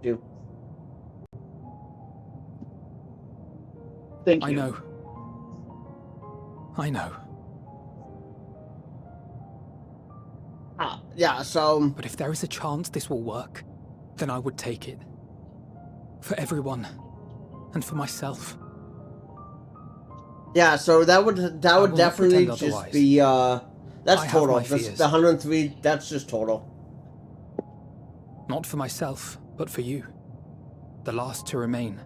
Do. Thank you. I know. I know. Yeah, so... But if there is a chance this will work, then I would take it. For everyone. And for myself. Yeah, so that would will definitely not just pretend be I that's have total. my That's, fears. the 103, that's just total. Not for myself, but for you. The last to remain.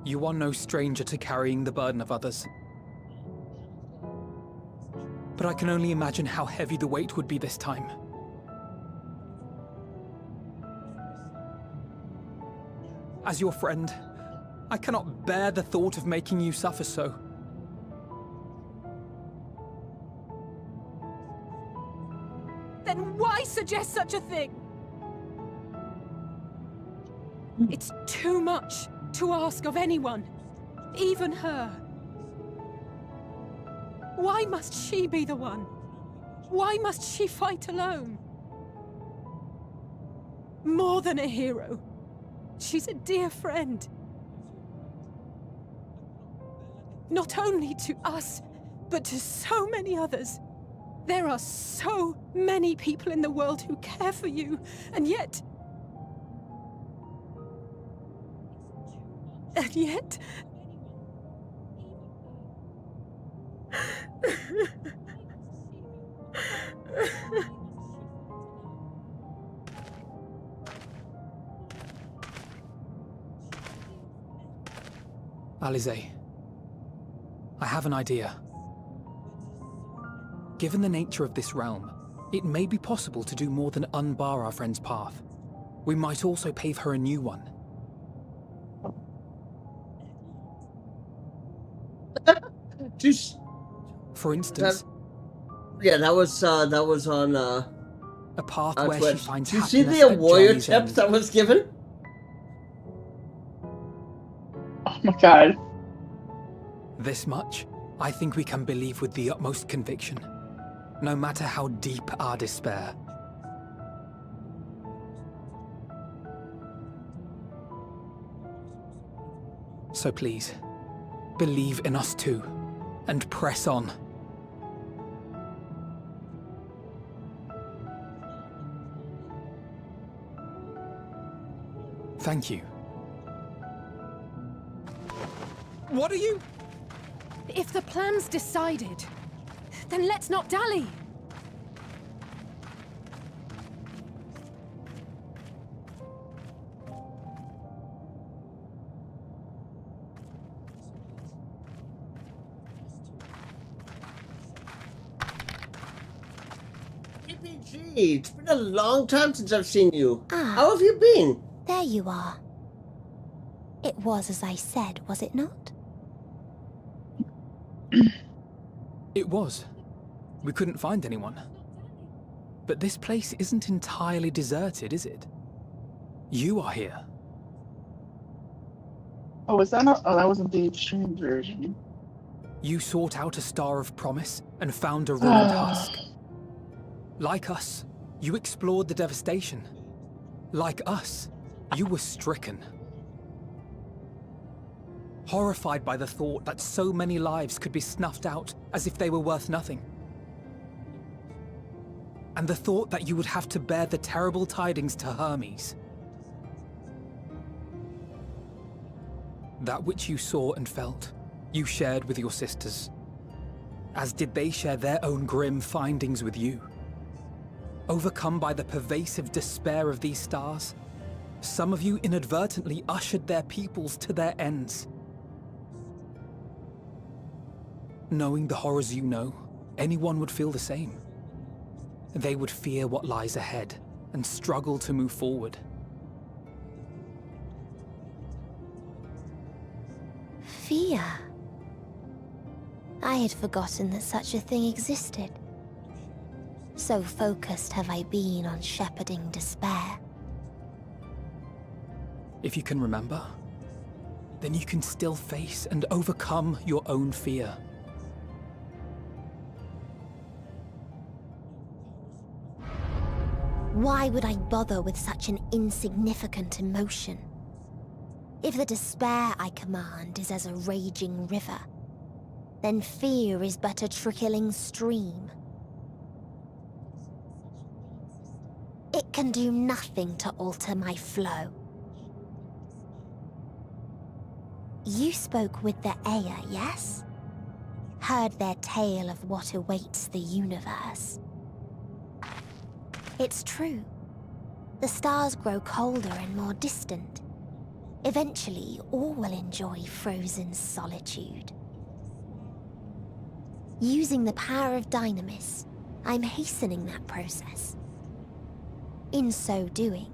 You are no stranger to carrying the burden of others. But I can only imagine how heavy the weight would be this time. As your friend, I cannot bear the thought of making you suffer so. Then why suggest such a thing? It's too much to ask of anyone, even her. Why must she be the one? Why must she fight alone? More than a hero, she's a dear friend. Not only to us, but to so many others. There are so many people in the world who care for you, and yet... And yet... Alize, I have an idea. Given the nature of this realm, it may be possible to do more than unbar our friend's path. We might also pave her a new one. Just for instance, that was on a path where Twitch. she finds Do you see happiness the at warrior journey's tip end. that was given? Oh my god. This much, I think we can believe with the utmost conviction, no matter how deep our despair. So please, believe in us too, and press on. Thank you. What are you? If the plan's decided, then let's not dally. PPG, it's been a long time since I've seen you. Ah. How have you been? There you are. It was as I said, was it not? It was. We couldn't find anyone. But this place isn't entirely deserted, is it? You are here. Oh, was that not? Oh, that wasn't the extreme version. You sought out a star of promise and found a ruined husk. Like us, you explored the devastation. Like us, you were stricken. Horrified by the thought that so many lives could be snuffed out as if they were worth nothing. And the thought that you would have to bear the terrible tidings to Hermes. That which you saw and felt, you shared with your sisters. As did they share their own grim findings with you. Overcome by the pervasive despair of these stars, some of you inadvertently ushered their peoples to their ends. Knowing the horrors you know, anyone would feel the same. They would fear what lies ahead and struggle to move forward. Fear. I had forgotten that such a thing existed. So focused have I been on shepherding despair. If you can remember, then you can still face and overcome your own fear. Why would I bother with such an insignificant emotion? If the despair I command is as a raging river, then fear is but a trickling stream. It can do nothing to alter my flow. You spoke with the Aya, yes? Heard their tale of what awaits the universe. It's true. The stars grow colder and more distant. Eventually, all will enjoy frozen solitude. Using the power of Dynamis, I'm hastening that process. In so doing,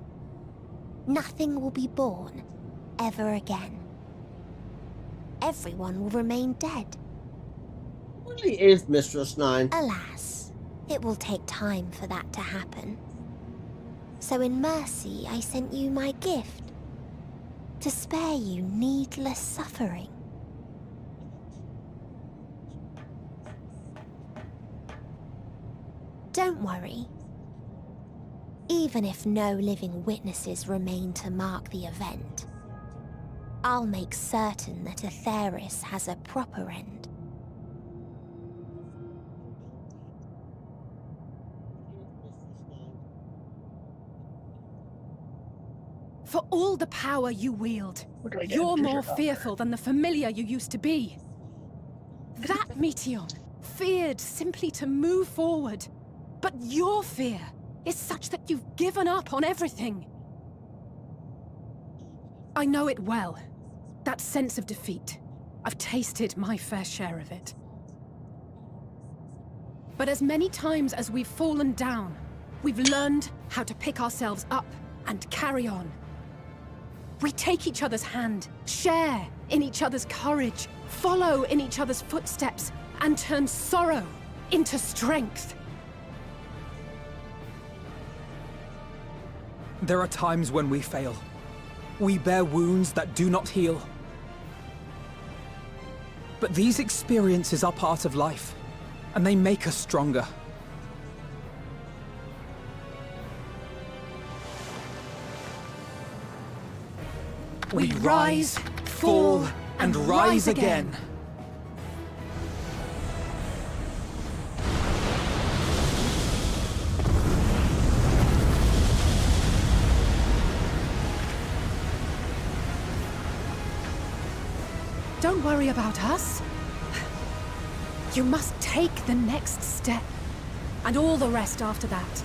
nothing will be born ever again. Everyone will remain dead. What really is Mistress 9? Alas, it will take time for that to happen. So in mercy, I sent you my gift, to spare you needless suffering. Don't worry. Even if no living witnesses remain to mark the event, I'll make certain that Atheris has a proper end. For all the power you wield, you're more fearful than the familiar you used to be. That Meteon feared simply to move forward, but your fear is such that you've given up on everything. I know it well. That sense of defeat. I've tasted my fair share of it. But as many times as we've fallen down, we've learned how to pick ourselves up and carry on. We take each other's hand, share in each other's courage, follow in each other's footsteps, and turn sorrow into strength. There are times when we fail. We bear wounds that do not heal. But these experiences are part of life, and they make us stronger. We rise, fall, and rise again. Don't worry about us. You must take the next step, and all the rest after that.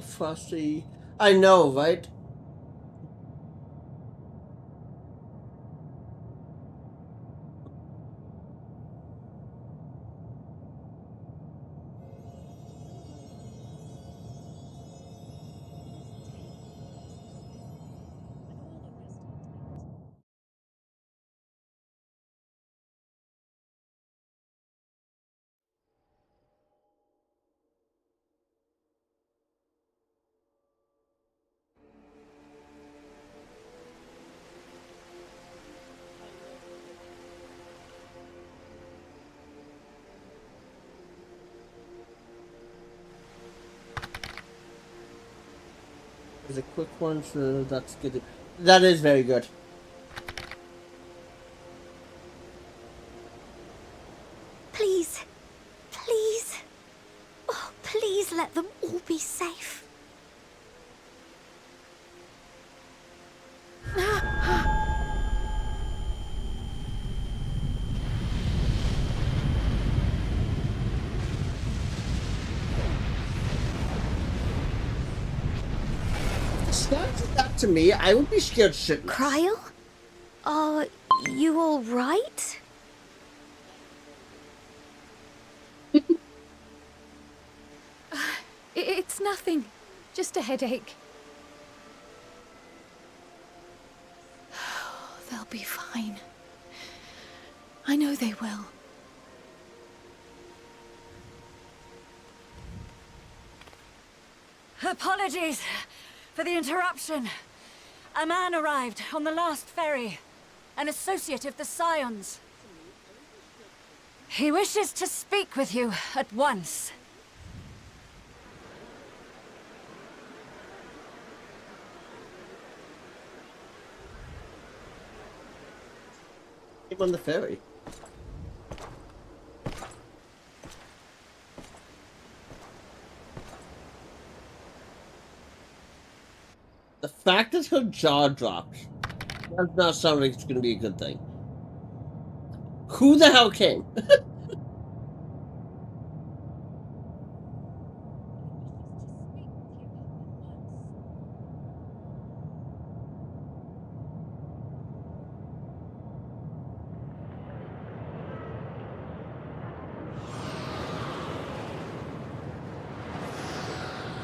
Frosty. I know, right? There's a quick one, so that's good. That is very good. Please, please, oh, please let them all be safe. That to me, I would be scared shitless. Cryle? Are you all right? It's nothing. Just a headache. They'll be fine. I know they will. Apologies for the interruption. A man arrived on the last ferry. An associate of the Scions. He wishes to speak with you at once. On the ferry. The fact that her jaw dropped Does not sound like it's going to be a good thing. Who the hell came?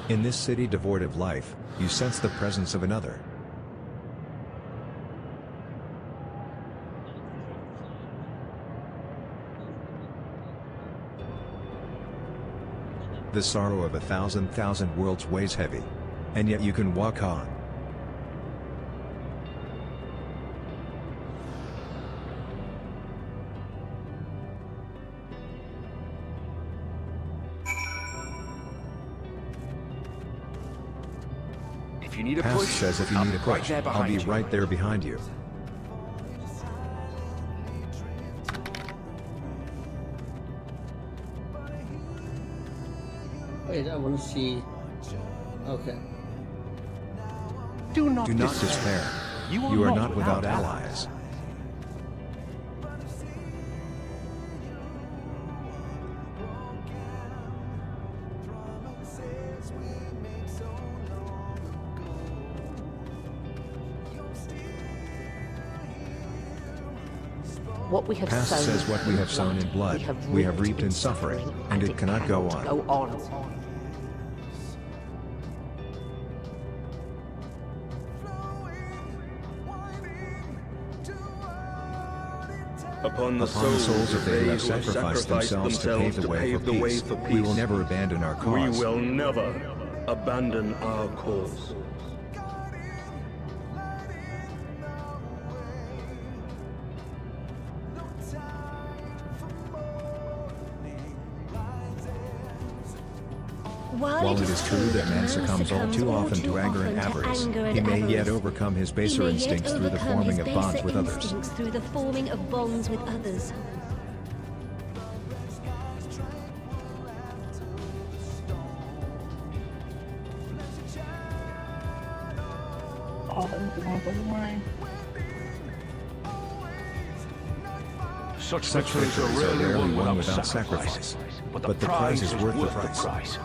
In this city devoid of life, you sense the presence of another. The sorrow of 1,000,000 worlds weighs heavy. And yet you can walk on. If you need a Past push, says if you need a push, I'll be right there behind you. Wait, I want to see. Okay. Do not despair. You are not without allies. What we have Past sown says what we have sown in blood, we have reaped in suffering, and it cannot go on. Go on. Upon the souls of they who have sacrificed themselves to pave the way for peace, we will never abandon our cause. We will never abandon our cause. While it is true that man succumbs all too often to anger and avarice, he may yet overcome his baser instincts through the forming of bonds with others. Through the forming of bonds with others. Such victories are rarely won without sacrifice, but the prize is worth the price.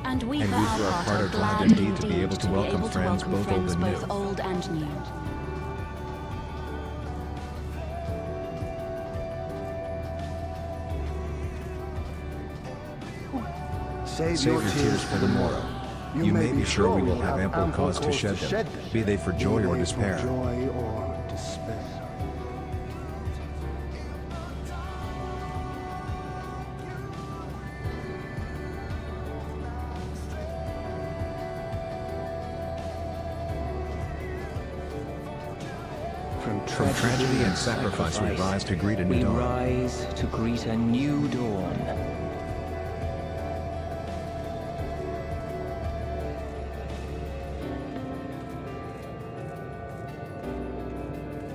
And we for our part are glad indeed to be able to welcome friends both old and new. Both old and new. Save your tears for the morrow. You may be sure we will have ample cause to shed them, be they for joy or despair. From tragedy and sacrifice we rise to greet a new dawn. We rise to greet a new dawn.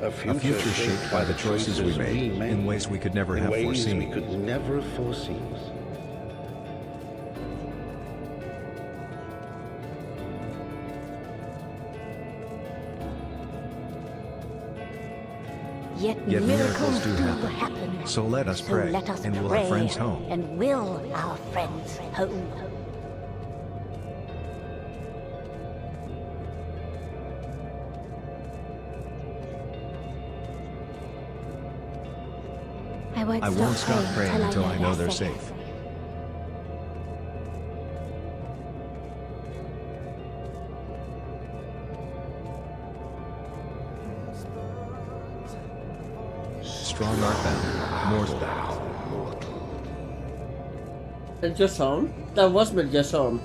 A future shaped by the choices we made in ways we could never have foreseen. Yet miracles do happen. So let us pray, and will our friends home. And will our friends home. I won't stop praying until I know they're safe. Strong art thou, mortal thou. And just on? That was my just on.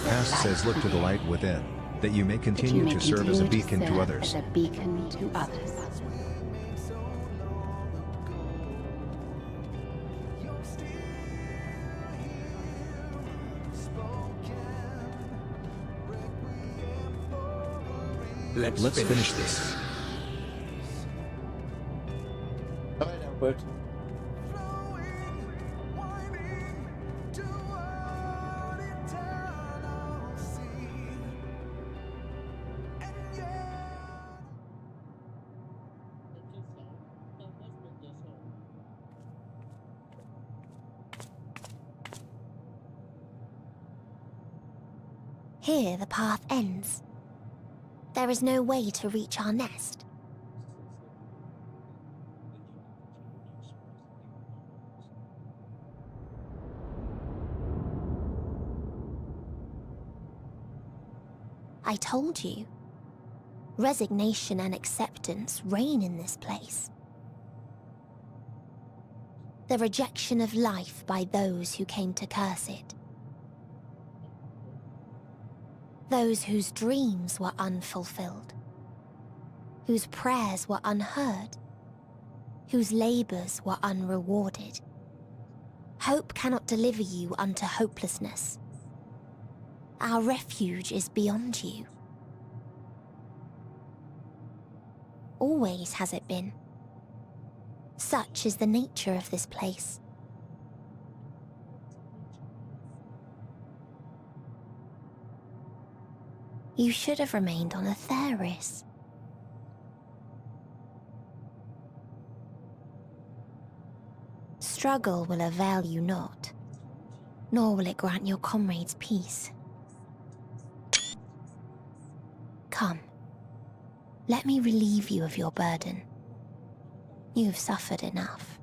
Past says, look to the light within, that you may continue to serve as a beacon to others. As a beacon to others. Let's finish this. Alright, Albert. Here the path ends. There is no way to reach our nest. I told you. Resignation and acceptance reign in this place. The rejection of life by those who came to curse it. Those whose dreams were unfulfilled, whose prayers were unheard, whose labors were unrewarded. Hope cannot deliver you unto hopelessness. Our refuge is beyond you. Always has it been. Such is the nature of this place. You should have remained on Atheris. Struggle will avail you not, nor will it grant your comrades peace. Come, let me relieve you of your burden. You've suffered enough.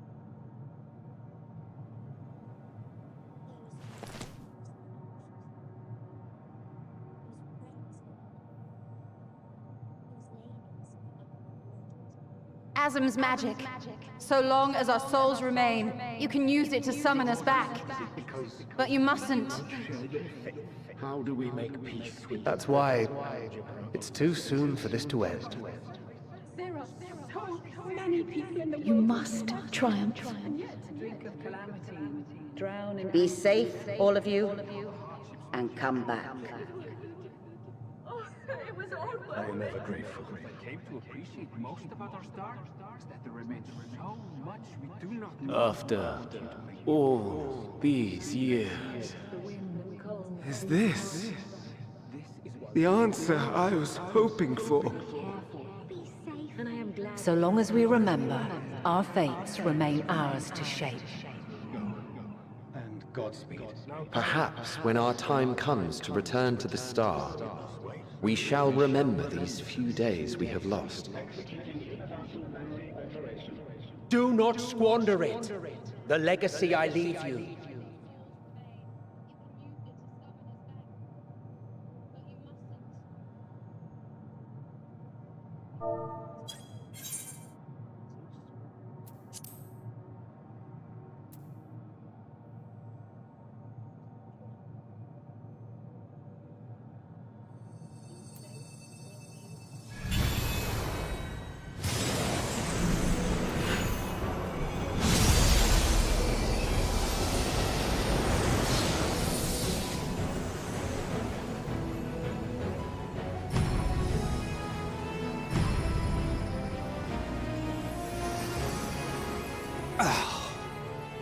Asm's magic. So long as our souls remain, you can use it to summon us back. But you mustn't. How do we make peace with That's why it's too soon for this to end. There are so many people in the world. You must triumph. Be safe, all of you, and come back. I am ever grateful. Came to appreciate most about our stars, that there remains so much we do not know. After all these years, Is this the answer I was hoping for? So long as we remember, our fates remain ours to shape. and Godspeed. Perhaps when our time comes to return to the star, we shall remember these few days we have lost. Do not squander it. The legacy I leave you.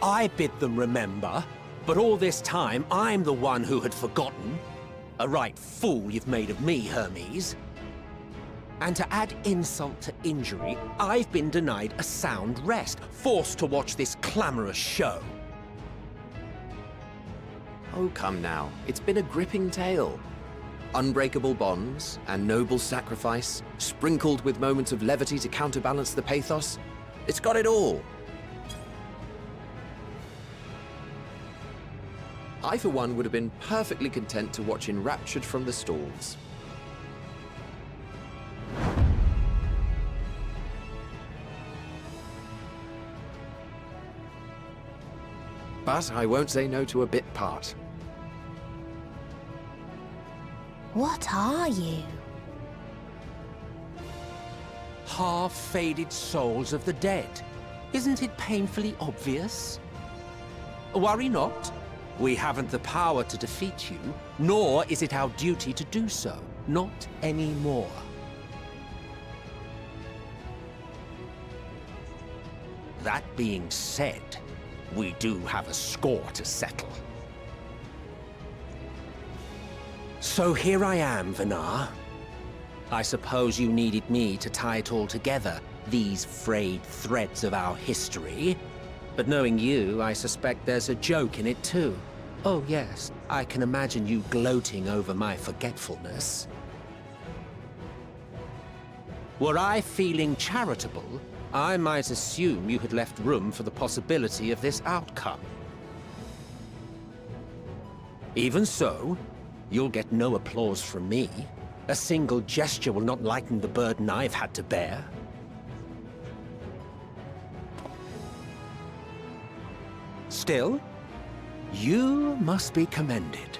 I bid them remember, but all this time I'm the one who had forgotten. A right fool you've made of me, Hermes. And to add insult to injury, I've been denied a sound rest, forced to watch this clamorous show. Oh, come now. It's been a gripping tale. Unbreakable bonds and noble sacrifice, sprinkled with moments of levity to counterbalance the pathos. It's got it all. I, for one, would have been perfectly content to watch enraptured from the stalls. But I won't say no to a bit part. What are you? Half-faded souls of the dead. Isn't it painfully obvious? Worry not. We haven't the power to defeat you, nor is it our duty to do so. Not anymore. That being said, we do have a score to settle. So here I am, Vinar. I suppose you needed me to tie it all together, these frayed threads of our history. But knowing you, I suspect there's a joke in it too. Oh yes, I can imagine you gloating over my forgetfulness. Were I feeling charitable, I might assume you had left room for the possibility of this outcome. Even so, you'll get no applause from me. A single gesture will not lighten the burden I've had to bear. Still, you must be commended.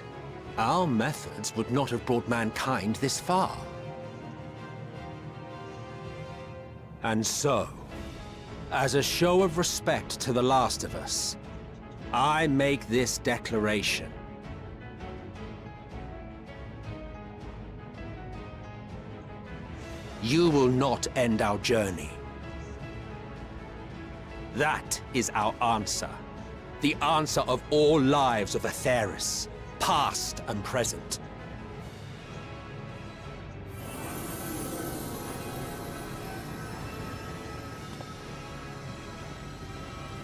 Our methods would not have brought mankind this far. And so, as a show of respect to the last of us, I make this declaration. You will not end our journey. That is our answer. The answer of all lives of Aetheris, past and present.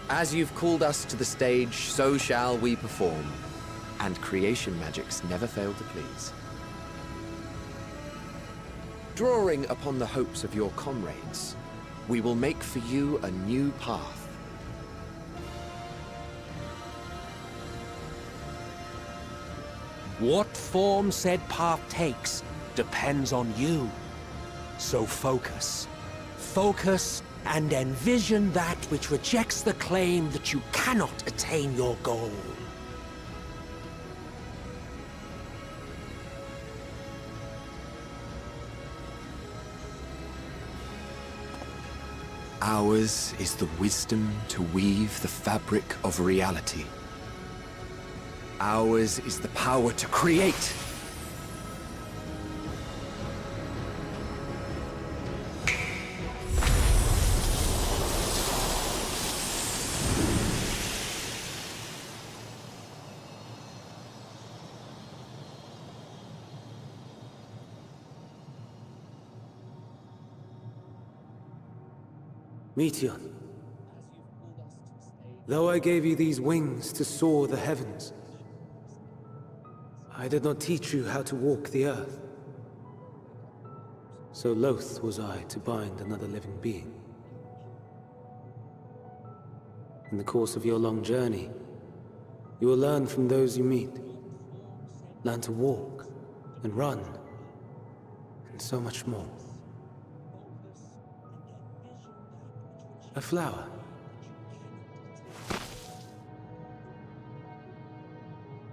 As you've called us to the stage, so shall we perform. And creation magics never fail to please. Drawing upon the hopes of your comrades, we will make for you a new path. What form said path takes depends on you. So focus. Focus and envision that which rejects the claim that you cannot attain your goal. Ours is the wisdom to weave the fabric of reality. Ours is the power to create. Meteon, though I gave you these wings to soar the heavens, I did not teach you how to walk the earth. So loath was I to bind another living being. In the course of your long journey, you will learn from those you meet. Learn to walk and run, and so much more. A flower.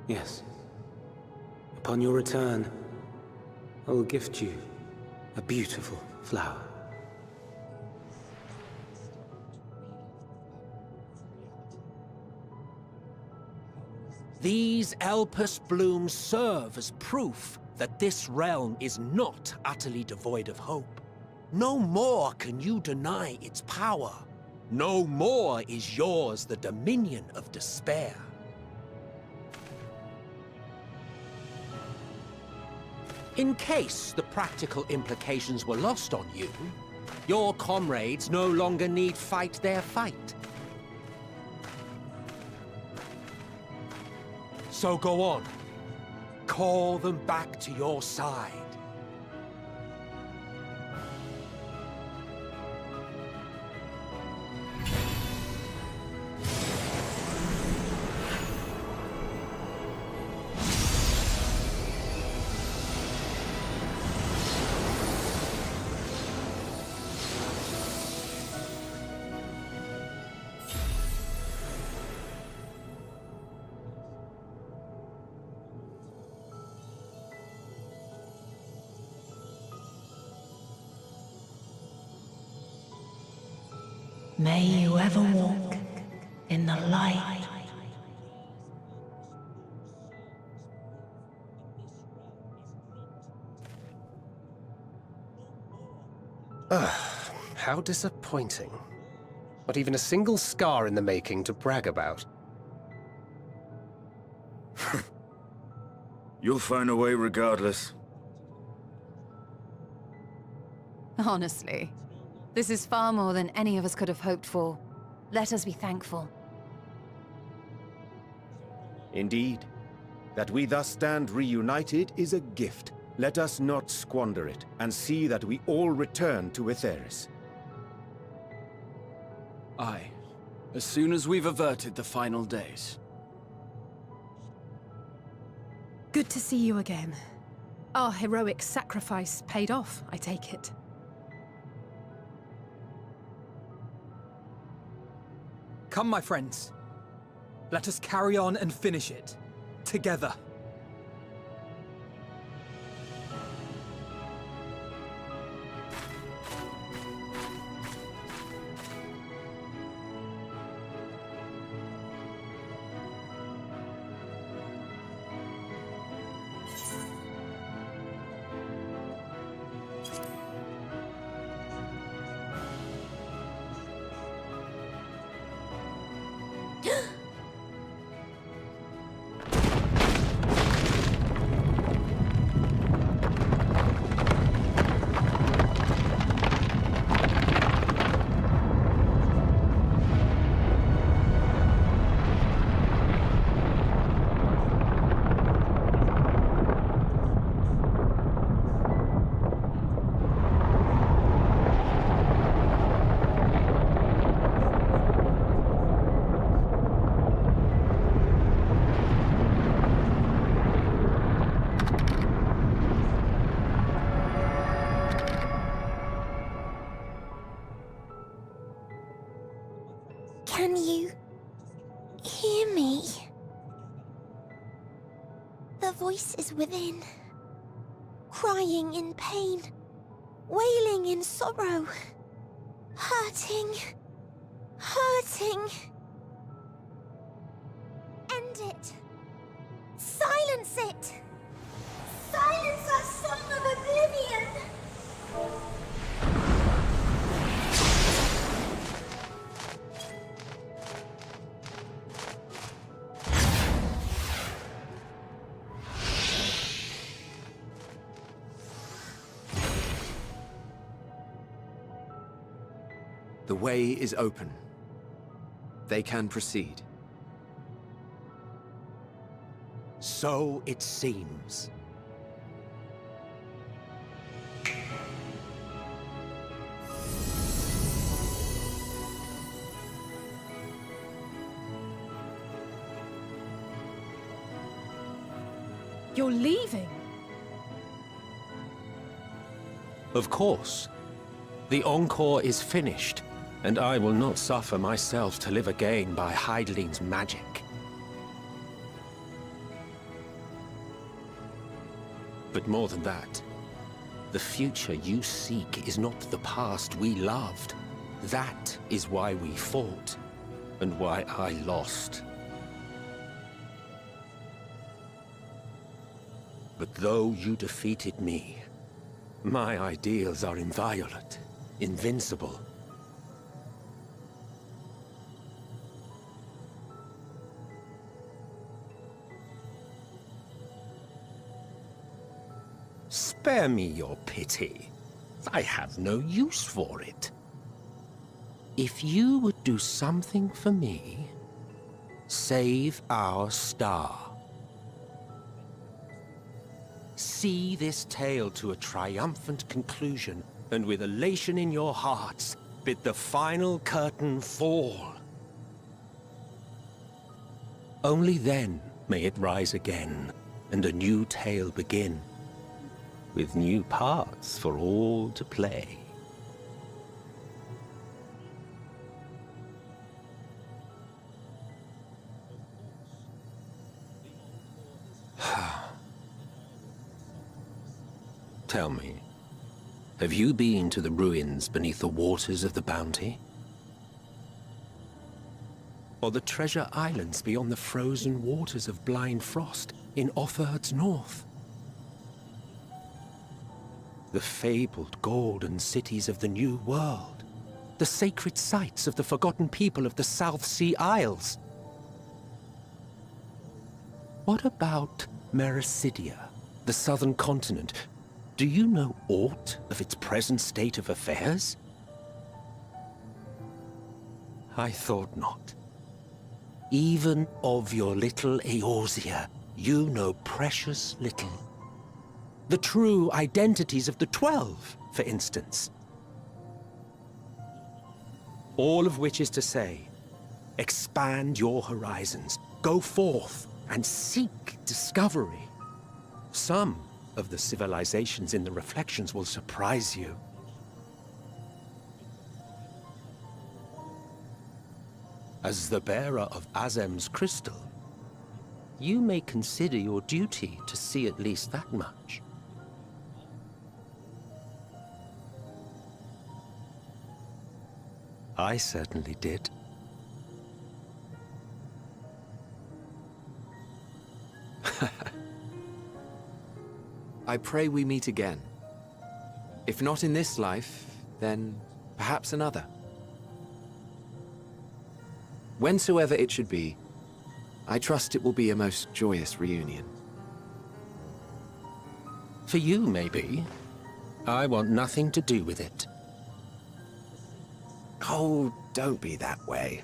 Yes. Upon your return, I will gift you a beautiful flower. These Elpis blooms serve as proof that this realm is not utterly devoid of hope. No more can you deny its power. No more is yours the dominion of despair. In case the practical implications were lost on you, your comrades no longer need fight their fight. So go on. Call them back to your side. May you ever walk in the light. How disappointing. Not even a single scar in the making to brag about. You'll find a way regardless. Honestly, this is far more than any of us could have hoped for. Let us be thankful. Indeed. That we thus stand reunited is a gift. Let us not squander it, and see that we all return to Etheris. Aye. As soon as we've averted the final days. Good to see you again. Our heroic sacrifice paid off, I take it. Come, my friends. Let us carry on and finish it. Together. Can you hear me? The voice is within, crying in pain, wailing in sorrow, hurting, hurting. End it. Silence it. Silence our song of oblivion. The way is open. They can proceed. So it seems. You're leaving? Of course. The encore is finished, and I will not suffer myself to live again by Heideling's magic. But more than that, the future you seek is not the past we loved. That is why we fought, and why I lost. But though you defeated me, my ideals are inviolate, invincible. Spare me your pity. I have no use for it. If you would do something for me, save our star. See this tale to a triumphant conclusion, and with elation in your hearts, bid the final curtain fall. Only then may it rise again, and a new tale begin, with new parts for all to play. Tell me, have you been to the ruins beneath the waters of the Bounty? Or the treasure islands beyond the frozen waters of Blind Frost in Offerd's north? The fabled golden cities of the New World, the sacred sites of the forgotten people of the South Sea Isles? What about Mericidia, the southern continent? Do you know aught of its present state of affairs? I thought not. Even of your little Eorzea, you know precious little. The true identities of the 12, for instance. All of which is to say, expand your horizons, go forth and seek discovery. Some of the civilizations in the reflections will surprise you. As the bearer of Azem's crystal, you may consider your duty to see at least that much. I certainly did. I pray we meet again. If not in this life, then perhaps another. Whensoever it should be, I trust it will be a most joyous reunion. For you, maybe. I want nothing to do with it. Oh, don't be that way.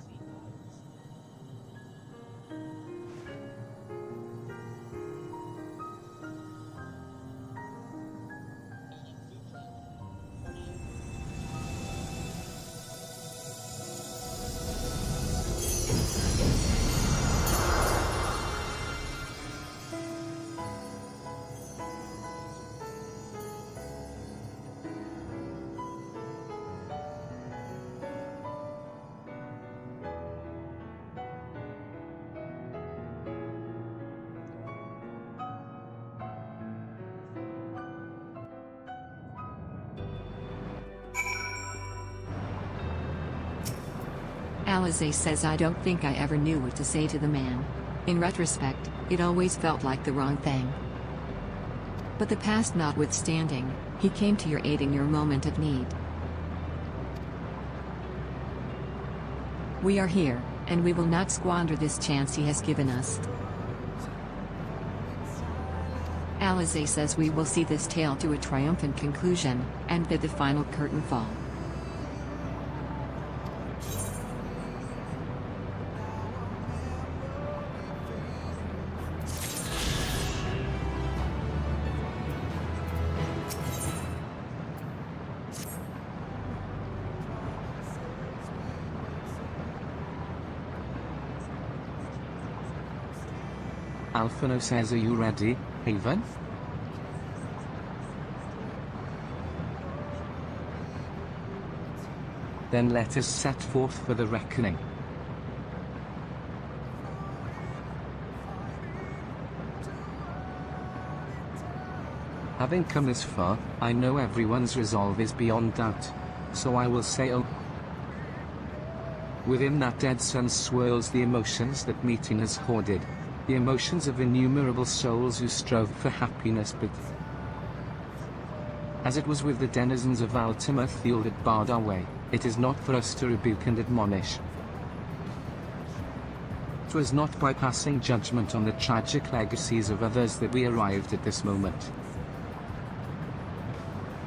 Alize says I don't think I ever knew what to say to the man. In retrospect, it always felt like the wrong thing. But the past notwithstanding, he came to your aid in your moment of need. We are here, and we will not squander this chance he has given us. Alize says we will see this tale to a triumphant conclusion, and bid the final curtain fall. Alphino says, are you ready, Haven? Then let us set forth for the reckoning. Having come this far, I know everyone's resolve is beyond doubt. So I will say, oh. Within that dead sun swirls the emotions that meeting has hoarded. The emotions of innumerable souls who strove for happiness, but as it was with the denizens of Altimathil that barred our way, it is not for us to rebuke and admonish. 'Twas not by passing judgment on the tragic legacies of others that we arrived at this moment.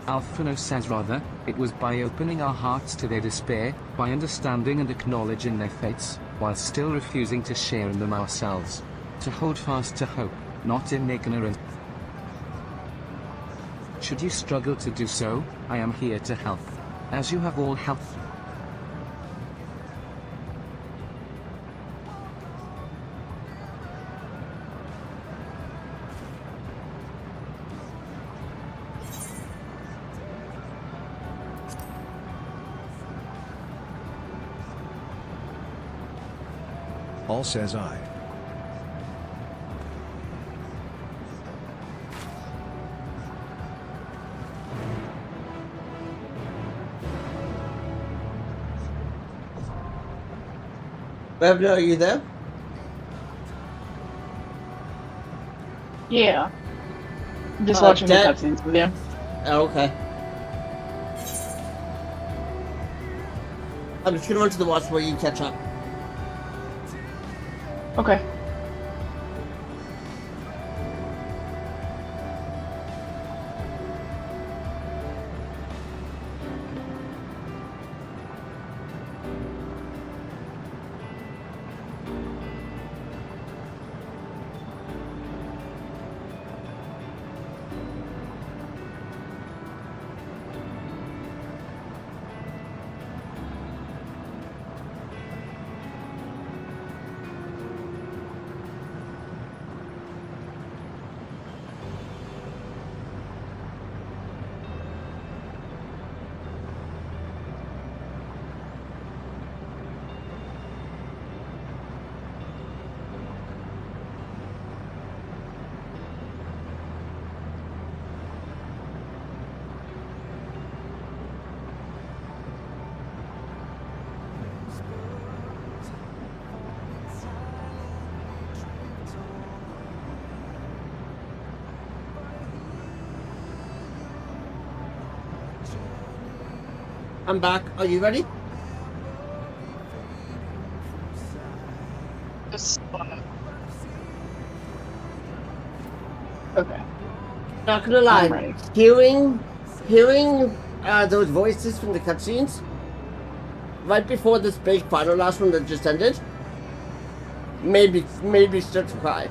Alphino says rather, it was by opening our hearts to their despair, by understanding and acknowledging their fates, while still refusing to share in them ourselves. To hold fast to hope, not in ignorance. Should you struggle to do so, I am here to help. As you have all helped. All says I. Bevna, are you there? Yeah. I'm just watching the cutscenes with you. Oh, okay. I'm just gonna run to the watch where you catch up. Okay. I'm back. Are you ready? Okay. Not gonna lie. I'm ready. Hearing those voices from the cutscenes right before this big final last one that just ended made me start to cry.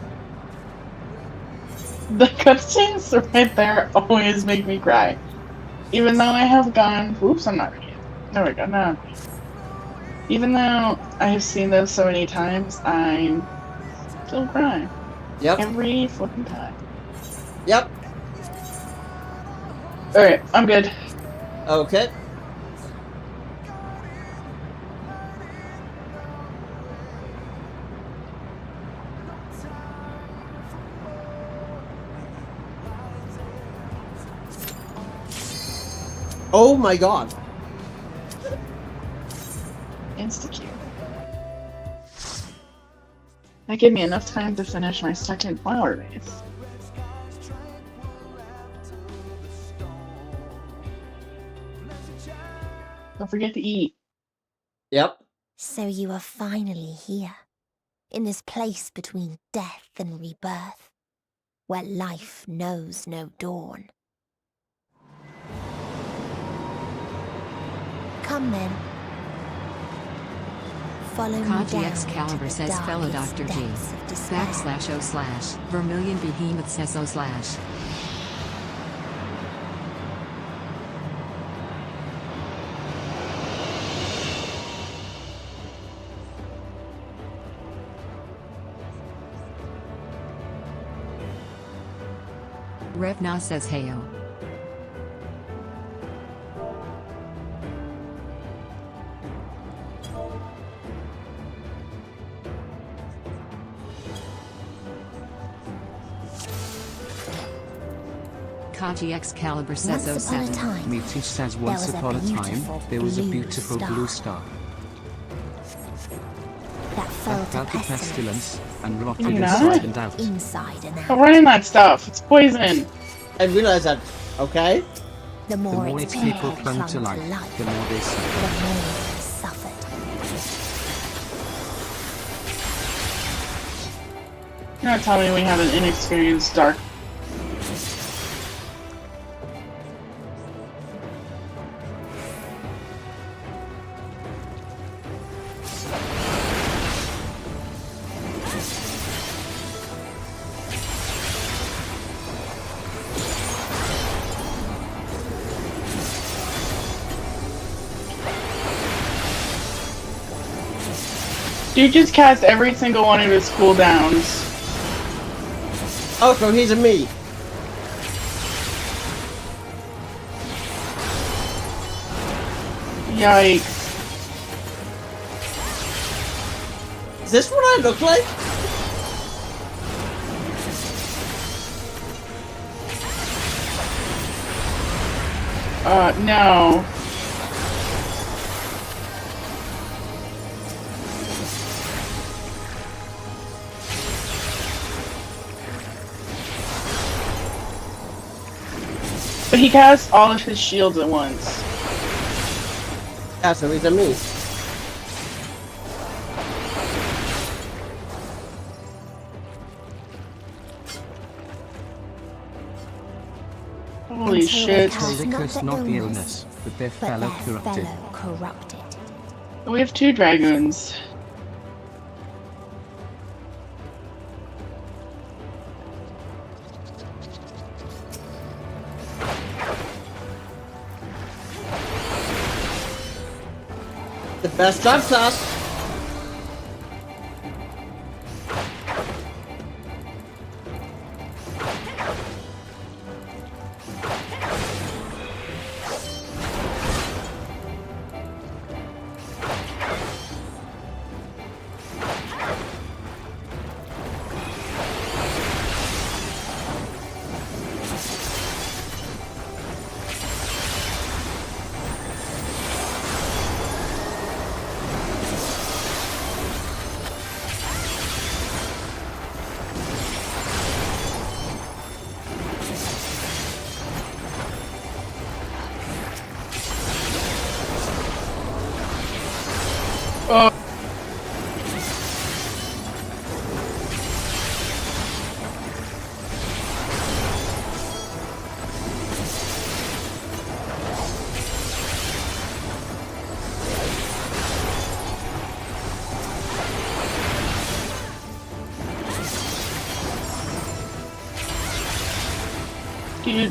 The cutscenes right there always make me cry. Even though I have gone... Oops, I'm not ready yet. There we go, no. Even though I have seen those so many times, I'm still crying. Yep. Every fucking time. Yep. Alright, I'm good. Okay. Oh my god. Insta-Q. That gave me enough time to finish my second flower base. Don't forget to eat. Yep. So you are finally here, in this place between death and rebirth, where life knows no dawn. Come then. Follow me down KGXcalibur to says the fellow darkest Dr. G. depths of despair. // Vermilion Behemoth says // Revna says heyo. KGXcalibur says Once upon a 07. time, Metis says there once was upon a time, there was a beautiful blue star that fell felt to the pestilence and rotted You know? inside and out. inside and Stop out. running that stuff. It's poison. I realize that, okay? The The more more its its people people clung to life, the more they the suffered. more they suffered. You're not telling me we have an inexperienced dark. Dude just cast every single one of his cooldowns. Oh, so he's a me. Yikes. Is this what I look like? No. But he casts all of his shields at once. Yeah, so he's a me. Holy shit. They curse not the illness, but their fellow corrupted. We have 2 Dragoons. The best job sauce.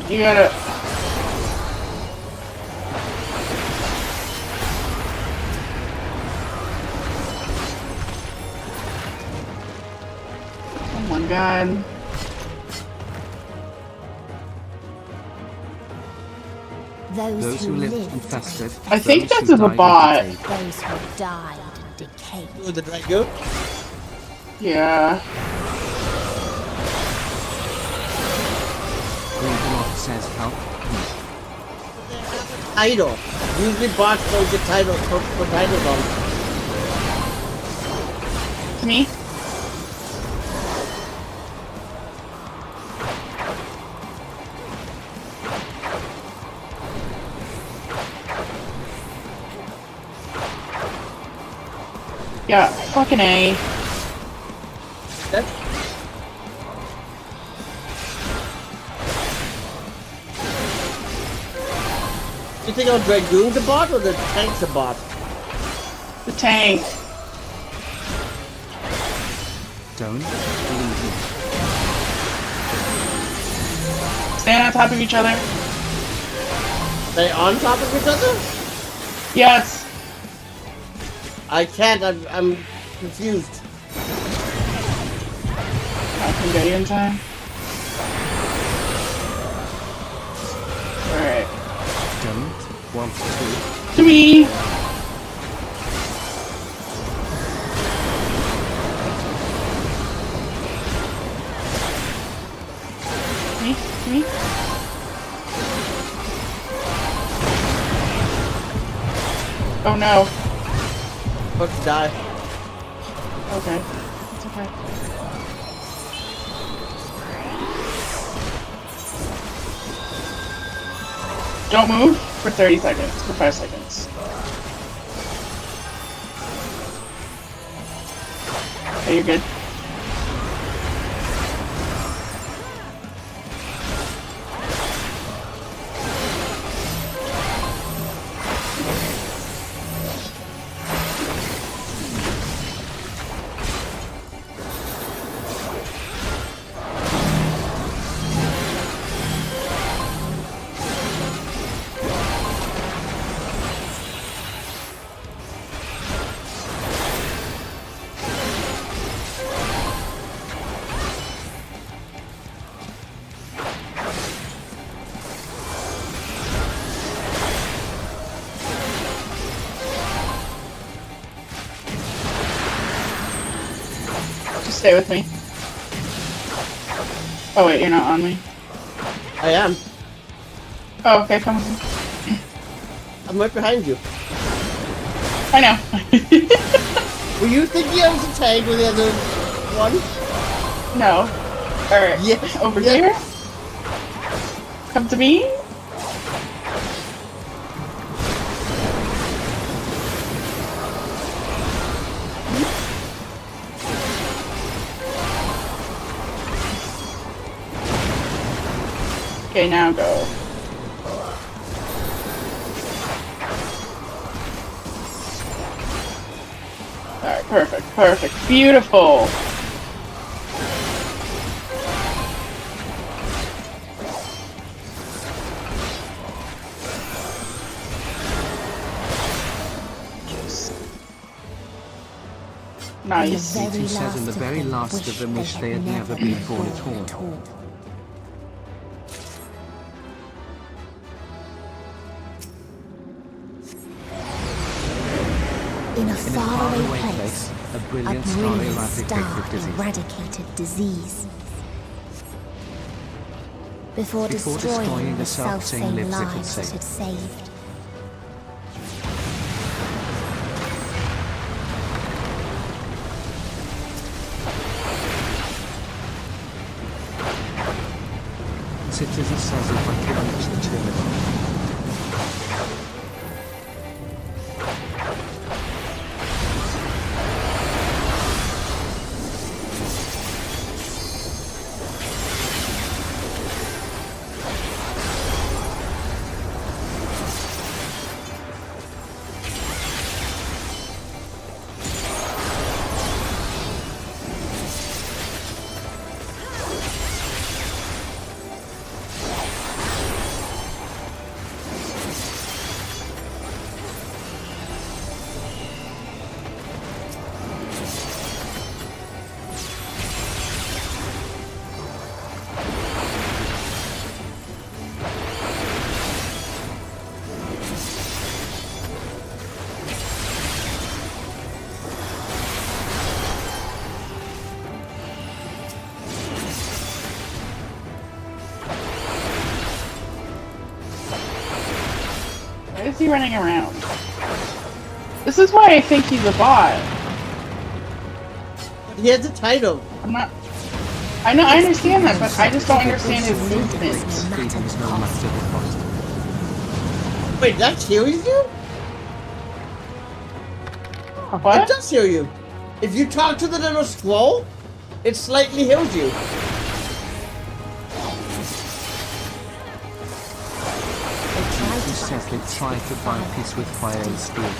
You gotta... Oh my god. Those who lived and festered. I think those that's who a died bot. and decayed. Those who died and decayed. With the Dragoon? Yeah. Reborn says help. Title. Usually bots don't get titles for titles on. Me? Yeah, fucking A. You think our Dragoon's a bot or the tank's a bot? The tank. Don't believe me. Stand on top of each other. They on top of each other? Yes. I can't, I'm confused. I can get you in time. Alright. Don't want to. To me! Me? Oh no. About to die. Okay. It's okay. Don't move for 30 seconds, for 5 seconds. Okay, you're good. Stay with me. Oh wait, you're not on me. I am. Oh, okay, come with me. I'm right behind you. I know. Were you thinking I was a tank with the other one? No. Alright. Yes. Over here? Come to me? Okay, now go. Perfect, perfect. Beautiful. Nice. He says in the very last of them wish they had never been born at all. In a faraway place, a a brilliant star eradicated disease. Before destroying the self-same lives it had saved. Citizen says if I can reach the terminal. Why is he running around? This is why I think he's a bot. He has a title. I'm not... I know, I understand that, but I just don't understand his movements. Wait, that heals you? What? It does heal you. If you talk to the little scroll, it slightly heals you. Try to find peace with fire and steel.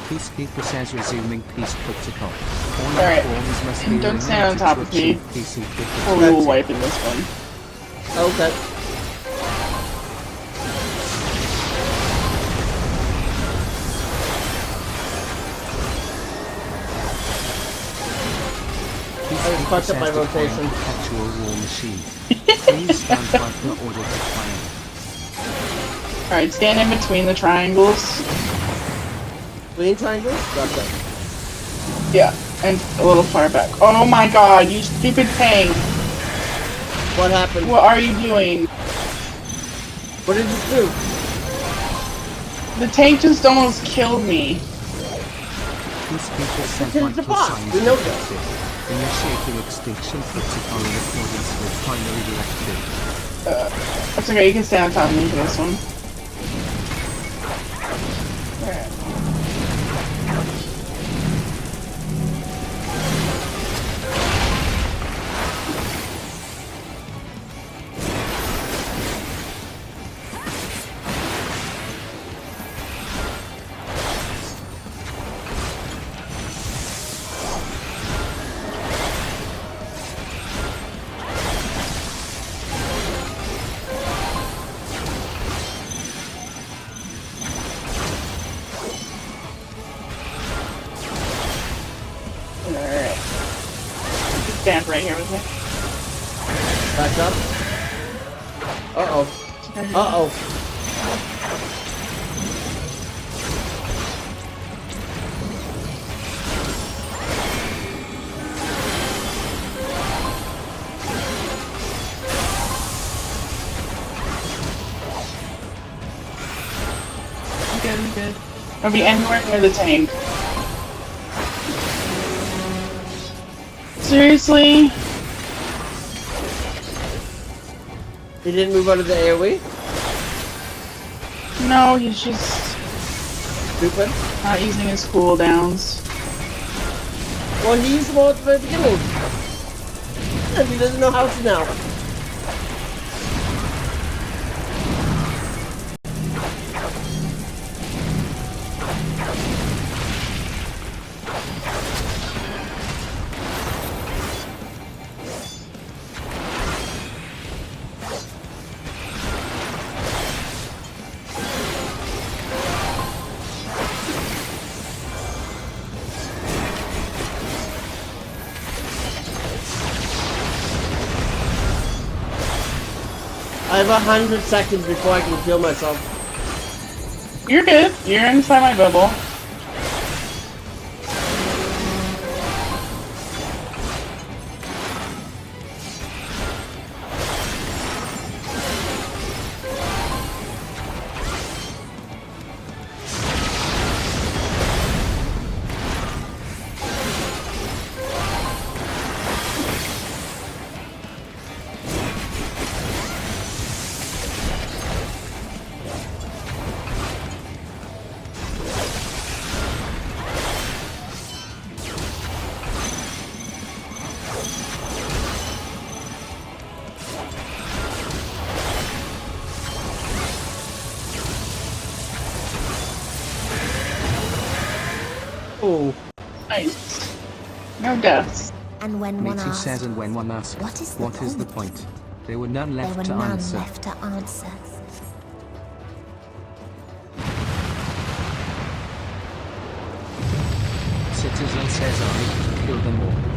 Peacekeeper says resuming peace protocol. All Alright. forms must be Don't stand on top of me. Or we will wipe in this one. Okay. I just fucked up my rotation. Perpetual war machine. Please stand by for order to fire. Alright, stand in between the triangles. Between triangles? Gotcha. Yeah, and a little far back. Oh my god, you stupid tank! What happened? What are you doing? What did you do? The tank just almost killed me. Peacekeeper sent Because it's a bot. We know that. Initiating extinction protocol in accordance with primary directive. That's okay, you can stand on top of me for this one. Alright. stand right here with me. Back up. Uh-oh. Uh-oh. Good. I'll be anywhere near the tank. Seriously? He didn't move out of the AoE? No, he's just... Stupid? Not using his cooldowns. Well, he used them all at the very beginning. And he doesn't know how to now. I have 100 seconds before I can kill myself. You're good. You're inside my bubble. Oh. Nice. No deaths. And when one Meeting asks, said, and when one asked, what is the point? There were none there left were to none answer. left to answer. Citizen says I killed them all.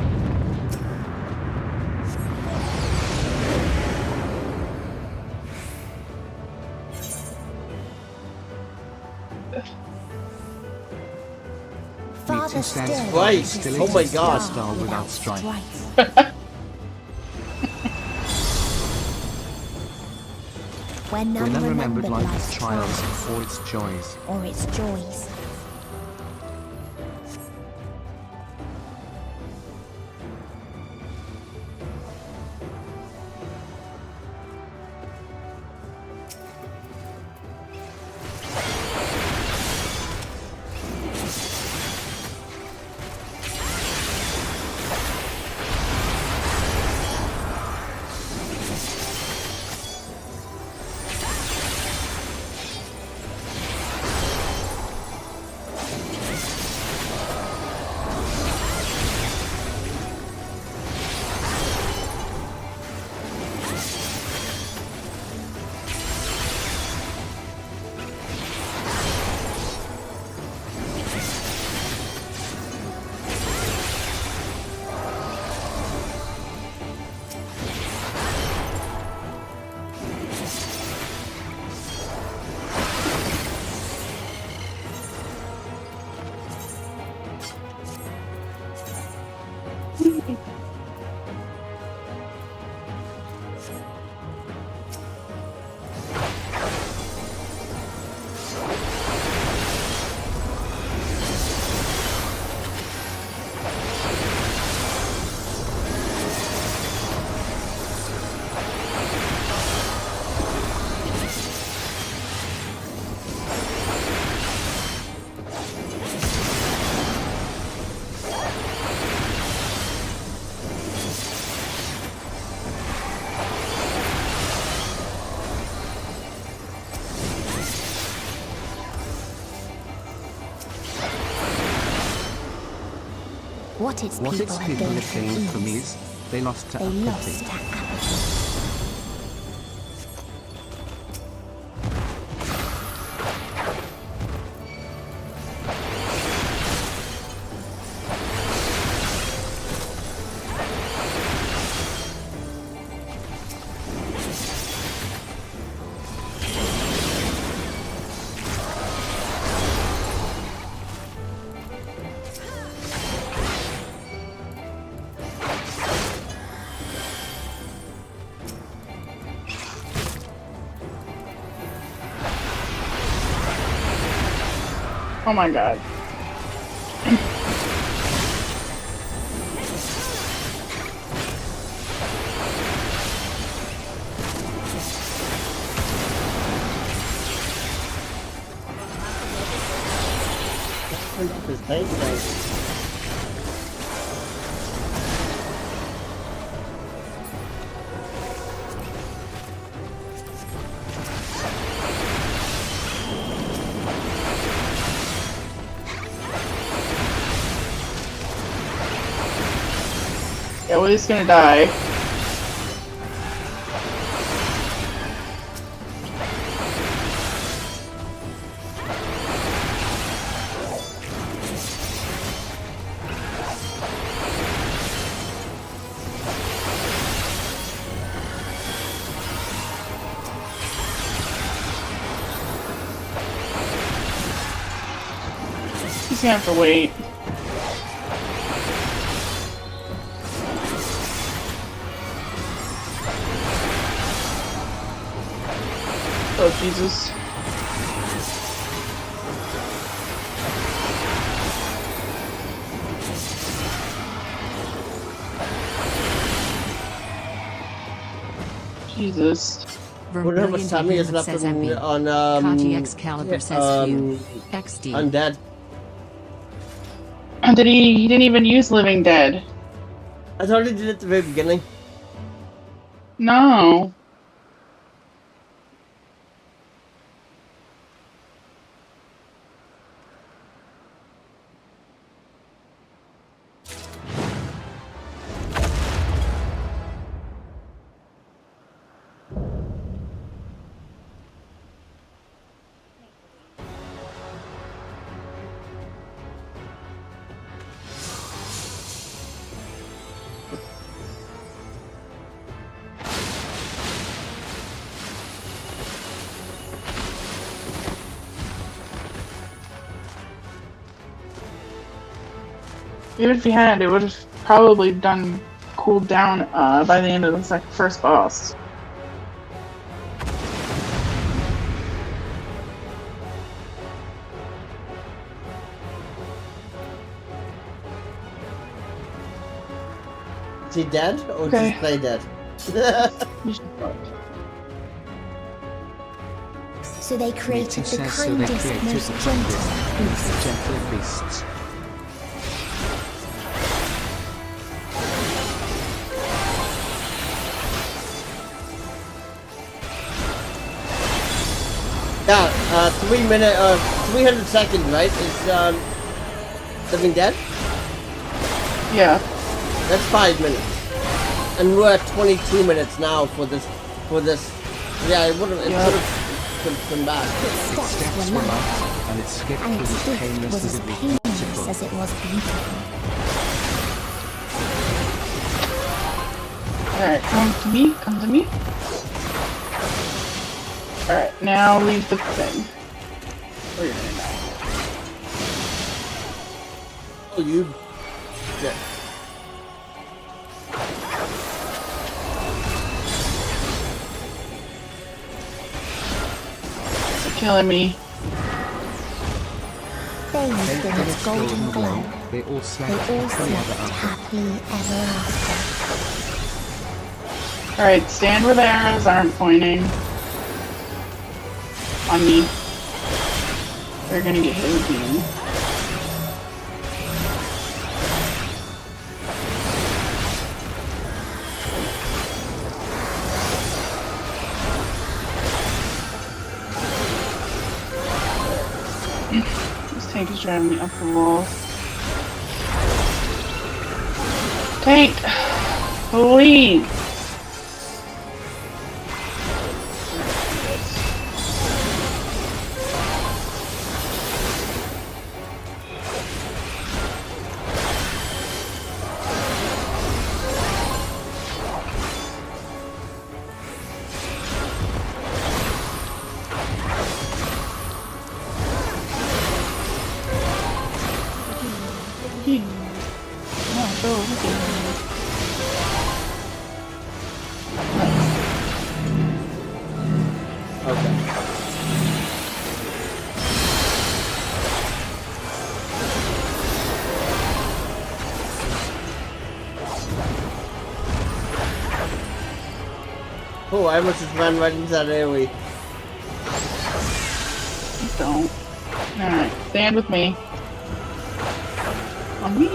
Father still. Right. Still Oh my exists god. a star without strife. When When none remembered remembered life's trials or its joys. or its joys. What its people have gained from ease, they lost to they apathy. lost to apathy. Oh my god. His tank tank. Yeah, well, he's gonna die. He's gonna have to wait. Oh, Jesus. Jesus. Wonder how much time he has left on Kati Excalibur says XD. Undead. And he didn't even use Living Dead. I thought he did it at the very beginning. No. Even if he had, it would have probably done cooled down by the end of the first boss. Is he dead or Okay. just play dead? So they created the says so they kindest, created most the gentle kindest, beasts. gentle beasts. Yeah, 300 seconds, right? Is Living Dead? Yeah. That's 5 minutes. And we're at 22 minutes now for this. Yeah, it would have come back. Its steps were light, and its skip and its was as gift painless was as as it was painless beautiful. as it was beautiful. Alright, come to me, come to me. Alright, now leave the thing. Or you're gonna die. Oh, you. Yeah. It's killing me. Bathed in its golden glow, They all slept happily ever after. Alright, stand where the arrows aren't pointing. On me. They're gonna get hit with me. This tank is driving me up the wall. Tank! Please! Oh, I almost just ran right into that AoE. Don't. Alright, stand with me. On me.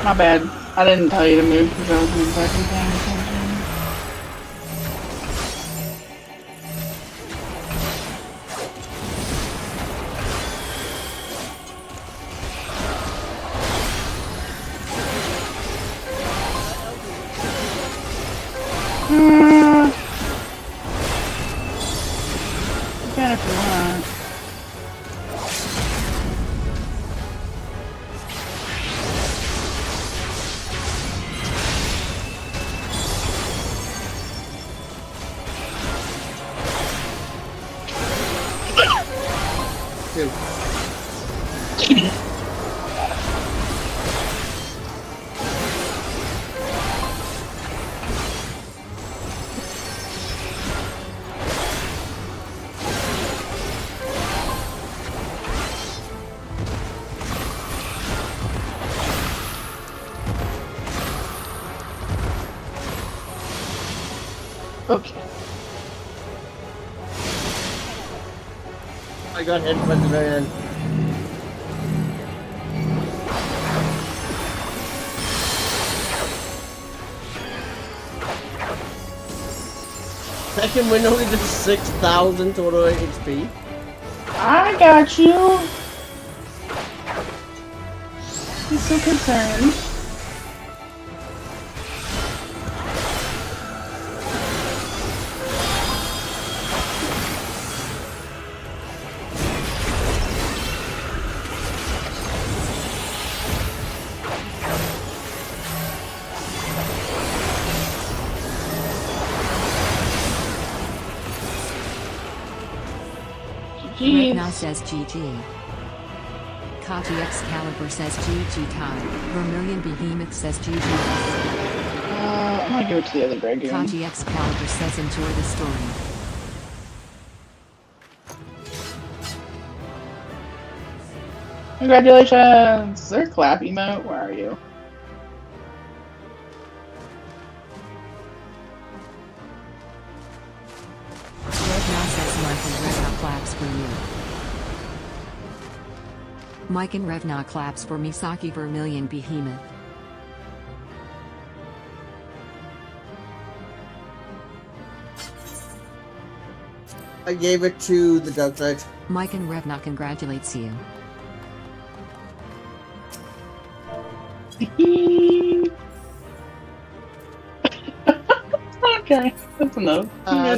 My bad. I didn't tell you to move because I was in second time. You can if you want. Okay. I got hit by the very end. Second win only did 6,000 total HP. I got you. He's so concerned. Ragnar says GG. Kaji Excalibur says GG time. Vermilion Behemoth says GG. I'm gonna go to the other Dragoon. Kaji Excalibur says enjoy the story. Congratulations! Is there a clap emote? Where are you? Ragnar says Mike and Revna claps for you. Mike and Revna claps for Misaki Vermilion Behemoth. I gave it to the dark side. Mike and Revna congratulates you. Okay, that's enough.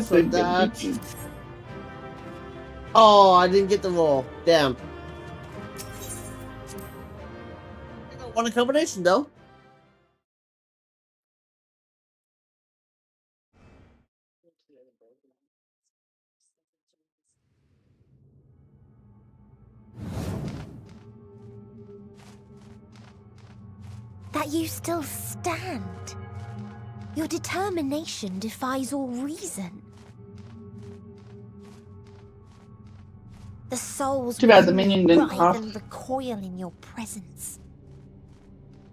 So that... Oh, I didn't get the roll. Damn. I got one combination though. That you still stand. Your determination defies all reason. The souls Too bad the minion didn't writhe cough. and recoil in your presence.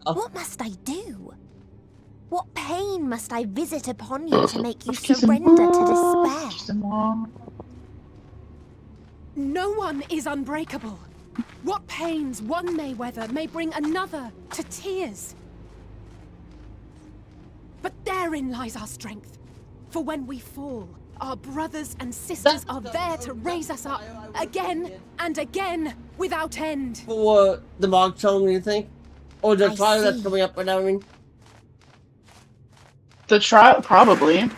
What must I do? What pain must I visit upon you to make you surrender to despair? No one is unbreakable. What pains one may weather may bring another to tears. But therein lies our strength. For when we fall, our brothers and sisters are there to raise us up again and again without end. For the Mog Chong, you think? Or the trial that's coming up right now, I mean? The trial, probably.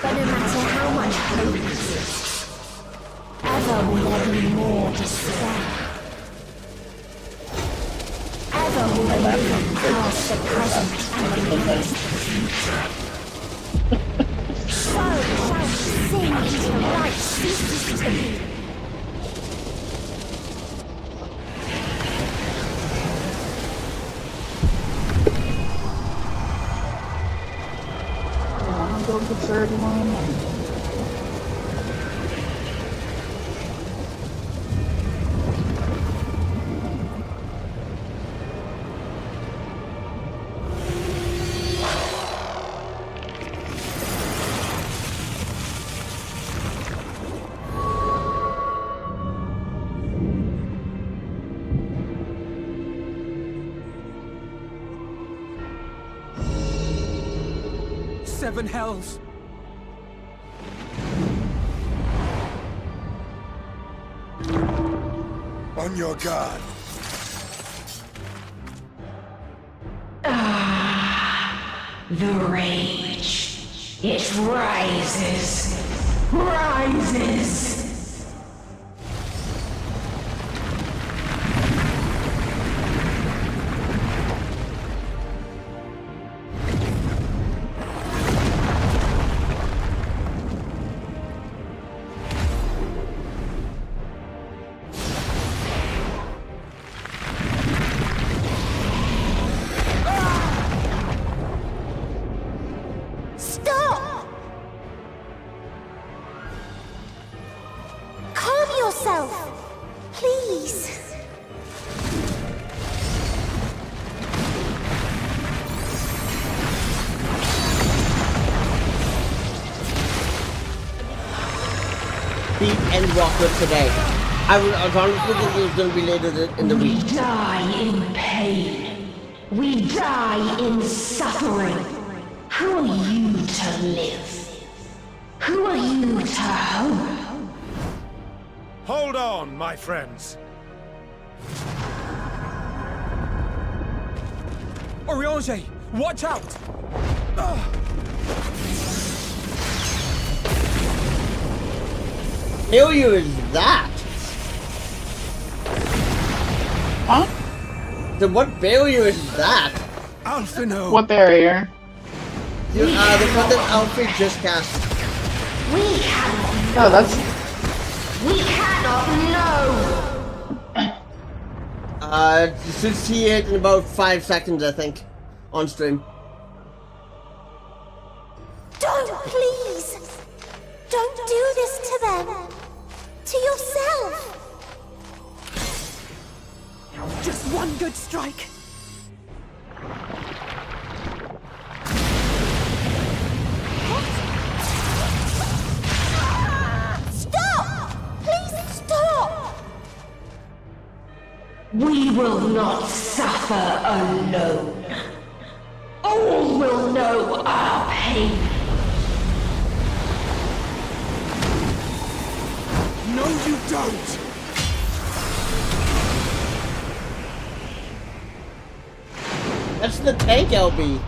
But no matter how much hope exists, ever will there be more despair. Ever will there be past the present and against the future. So shall we sing until light ceases to be. I'll go to the third one. seven hells. On your guard. The rage. It rises. Rises. Stop! Calm yourself, please. Beat Endwalker today. I was honestly thinking it was going to be later in the week. We die in pain. We die in suffering. Who are you to live? Who are you to hope? Hold on, my friends. Oriange, watch out! Failure is that? Huh? Then what failure is that? Alphino! What barrier? The one that Alfred just cast. We cannot. Oh, that's. We cannot know. You should see it in about 5 seconds, I think, on stream. Don't, please. Don't do this to them. To yourself. Just one good strike. Stop! Please stop! We will not suffer alone. All will know our pain. No, you don't! That's the tank, LB.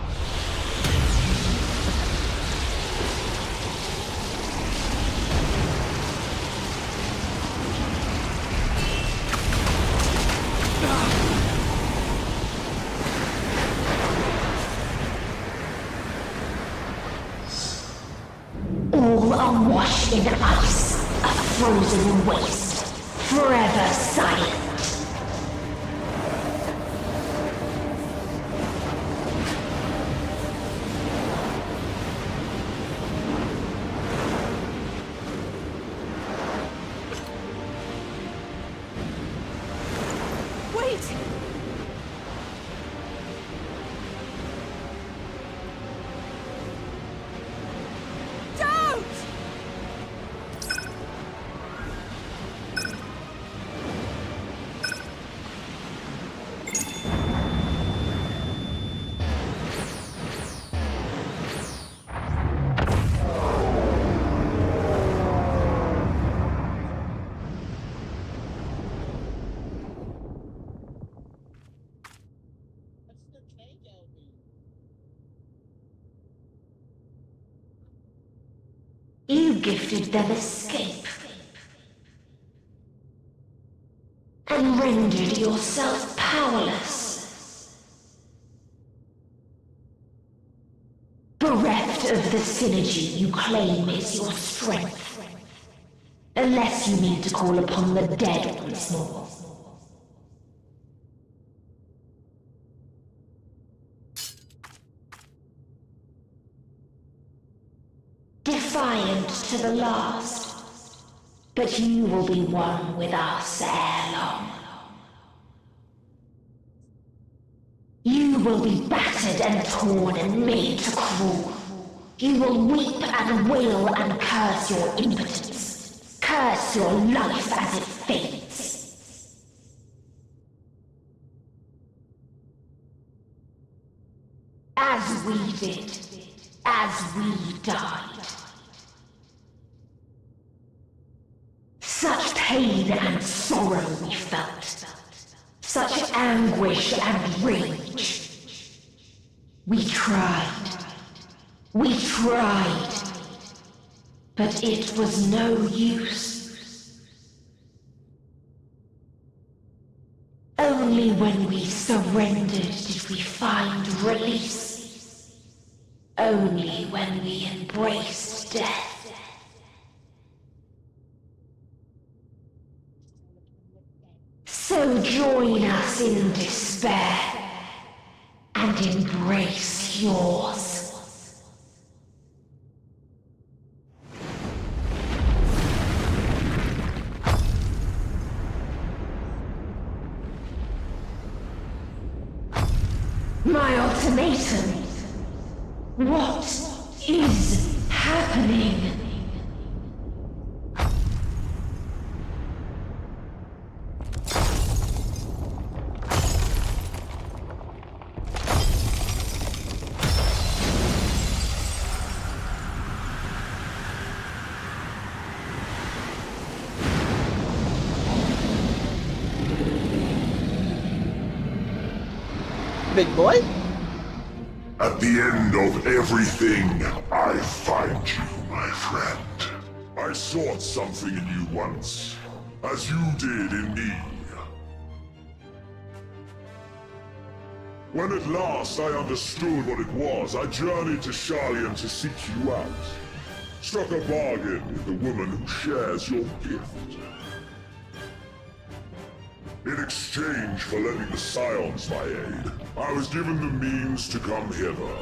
All are washed in ice, a frozen waste, forever silent. Wait! Don't! You gifted them escape. And rendered yourself powerless. Bereft of the synergy you claim is your strength. Unless you need to call upon the dead once more. Defiant to the last, but you will be one with us ere long. You will be battered and torn and made to crawl. You will weep and wail and curse your impotence, curse your life as it fades. As we did. as we died. Such pain and sorrow we felt. Such anguish and rage. We tried. We tried. But it was no use. Only when we surrendered did we find release. Only when we embraced death. So join us in despair and embrace yours. My ultimatum. What is happening? Big boy? At the end of everything, I find you, my friend. I sought something in you once, as you did in me. When at last I understood what it was, I journeyed to Scions to seek you out. Struck a bargain with the woman who shares your gift. In exchange for lending the Scions my aid, I was given the means to come hither.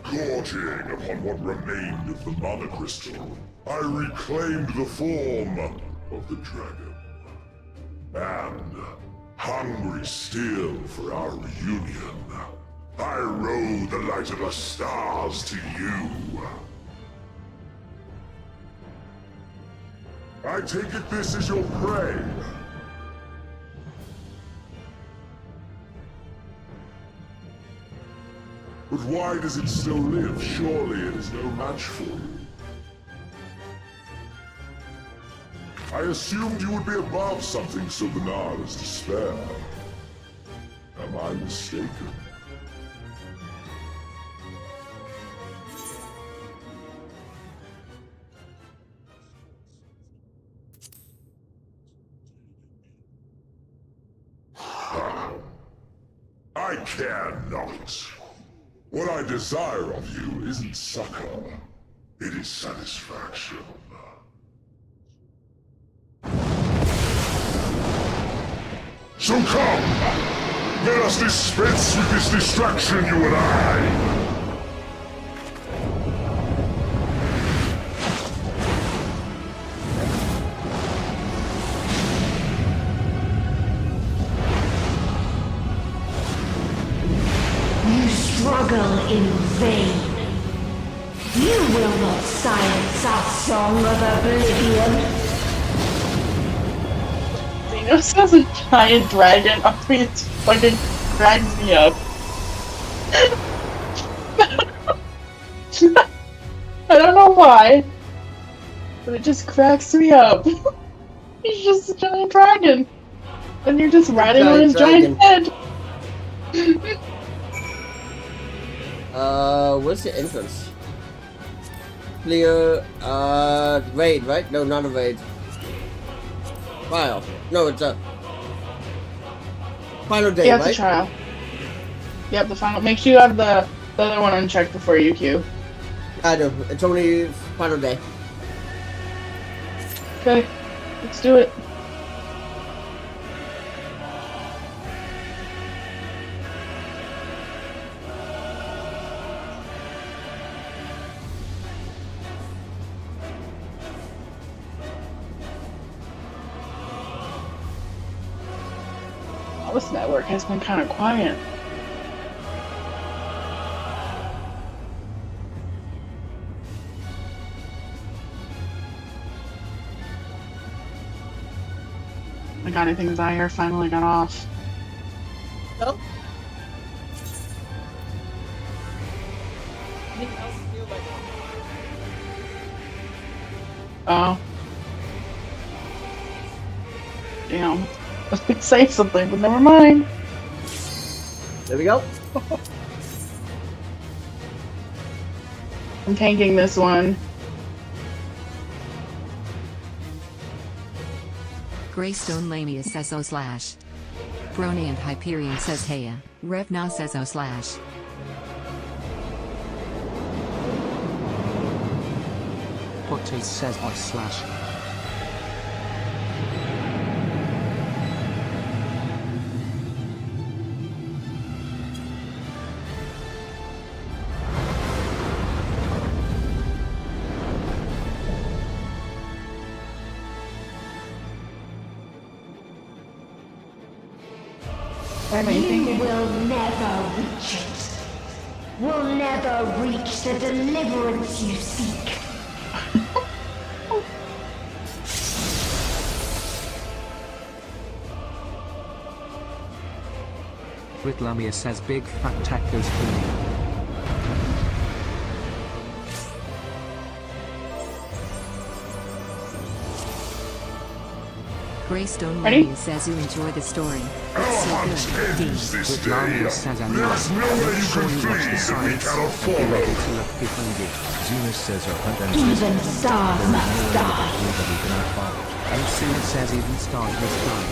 Gorging upon what remained of the Mother Crystal, I reclaimed the form of the dragon. And, hungry still for our reunion, I rode the light of the stars to you. I take it this is your prey. But why does it still live? Surely it is no match for you. I assumed you would be above something so banal as despair. Am I mistaken? I care not. What I desire of you isn't succor, it is satisfaction. So come! Let us dispense with this distraction, you and I! Struggle in vain. You will not silence our song of oblivion. Thanos has a giant dragon up me, it fucking cracks me up. I don't know why, but it just cracks me up. He's just a giant dragon, and you're just riding on his giant head. Where's the entrance? Clear, raid, right? No, not a raid. Trial. No, it's a final day, yeah, right? the trial. Yep, the final. Make sure you have the other one unchecked before you queue. I do. It's only final day. Okay, let's do it. This network has been kind of quiet. I got anything Zaire finally got off. No. Oh. Damn. I was gonna say something, but never mind. There we go. I'm tanking this one. Greystone Lamia says O slash. Brony and Hyperion says Heya. Revna says O slash. Potter says O slash. You will never reach it. Will never reach the deliverance you seek. Ritlamia says big fat tacos for me. Greystone Lamia says you enjoy the story. It's so good. D. Ritlamia says I know. Make sure you watch the science and be ready to look behind you. Zeus says our hunt and Even stars must die. And Sue says even stars must die.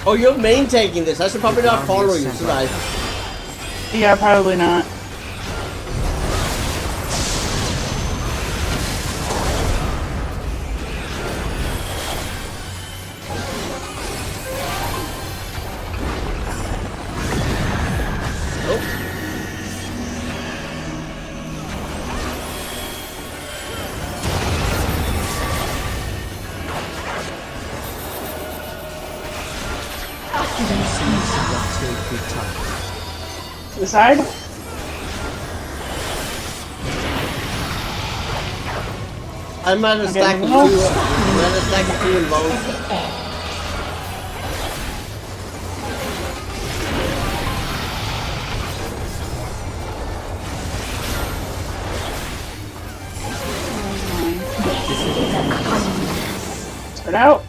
Oh, you're main taking this. I should probably not follow you, should I? Yeah, probably not. To the side? I'm at a stack of two. I'm at a stack of two involved. Start out.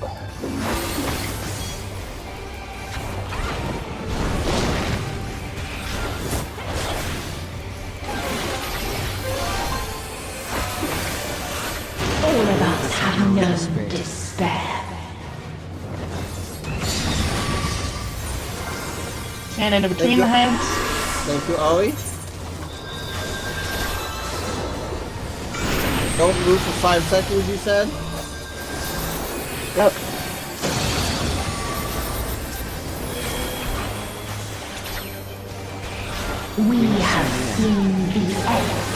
All of us have known despair. And into between the heads. Thank you, Ollie. Don't move for 5 seconds, you said? Yep. We have seen the end.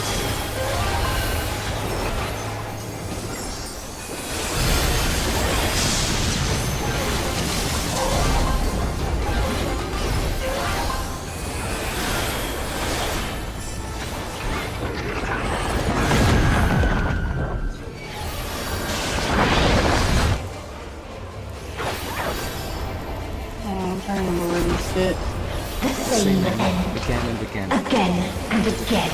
I'm trying to remember where these fit. The same end. Again and again. Again and again.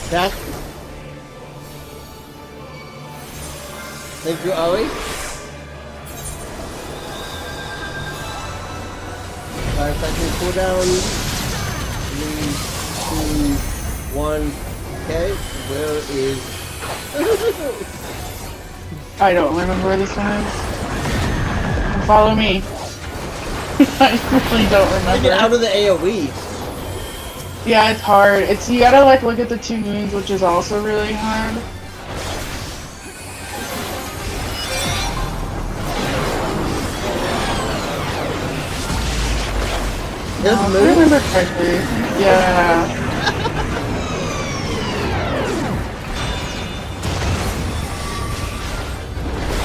Jack? Thank you, Ollie. 5 seconds cooldown. 3, 2, 1. Okay, where is... I don't remember where this one is. Follow me. I really don't remember. Get out of the AoE. Yeah, it's hard. You gotta like look at the 2 moons, which is also really hard. No, if I remember correctly. Yeah.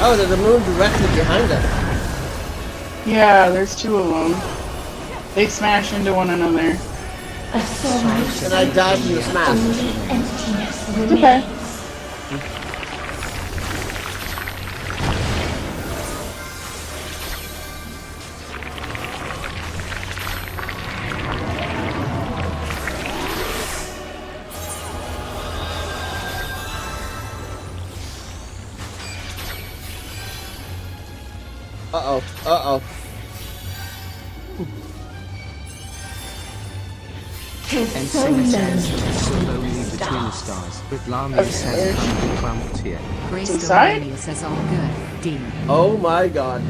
Oh, there's a moon directly behind us. Yeah, there's two of them. They smash into one another. And I died from the smash. It's okay. Uh-oh. Uh-oh. And Singer says, so lonely between the stars, but Lamia says, I'm cramped here. Grace Lamia says, all good. D. Oh my god.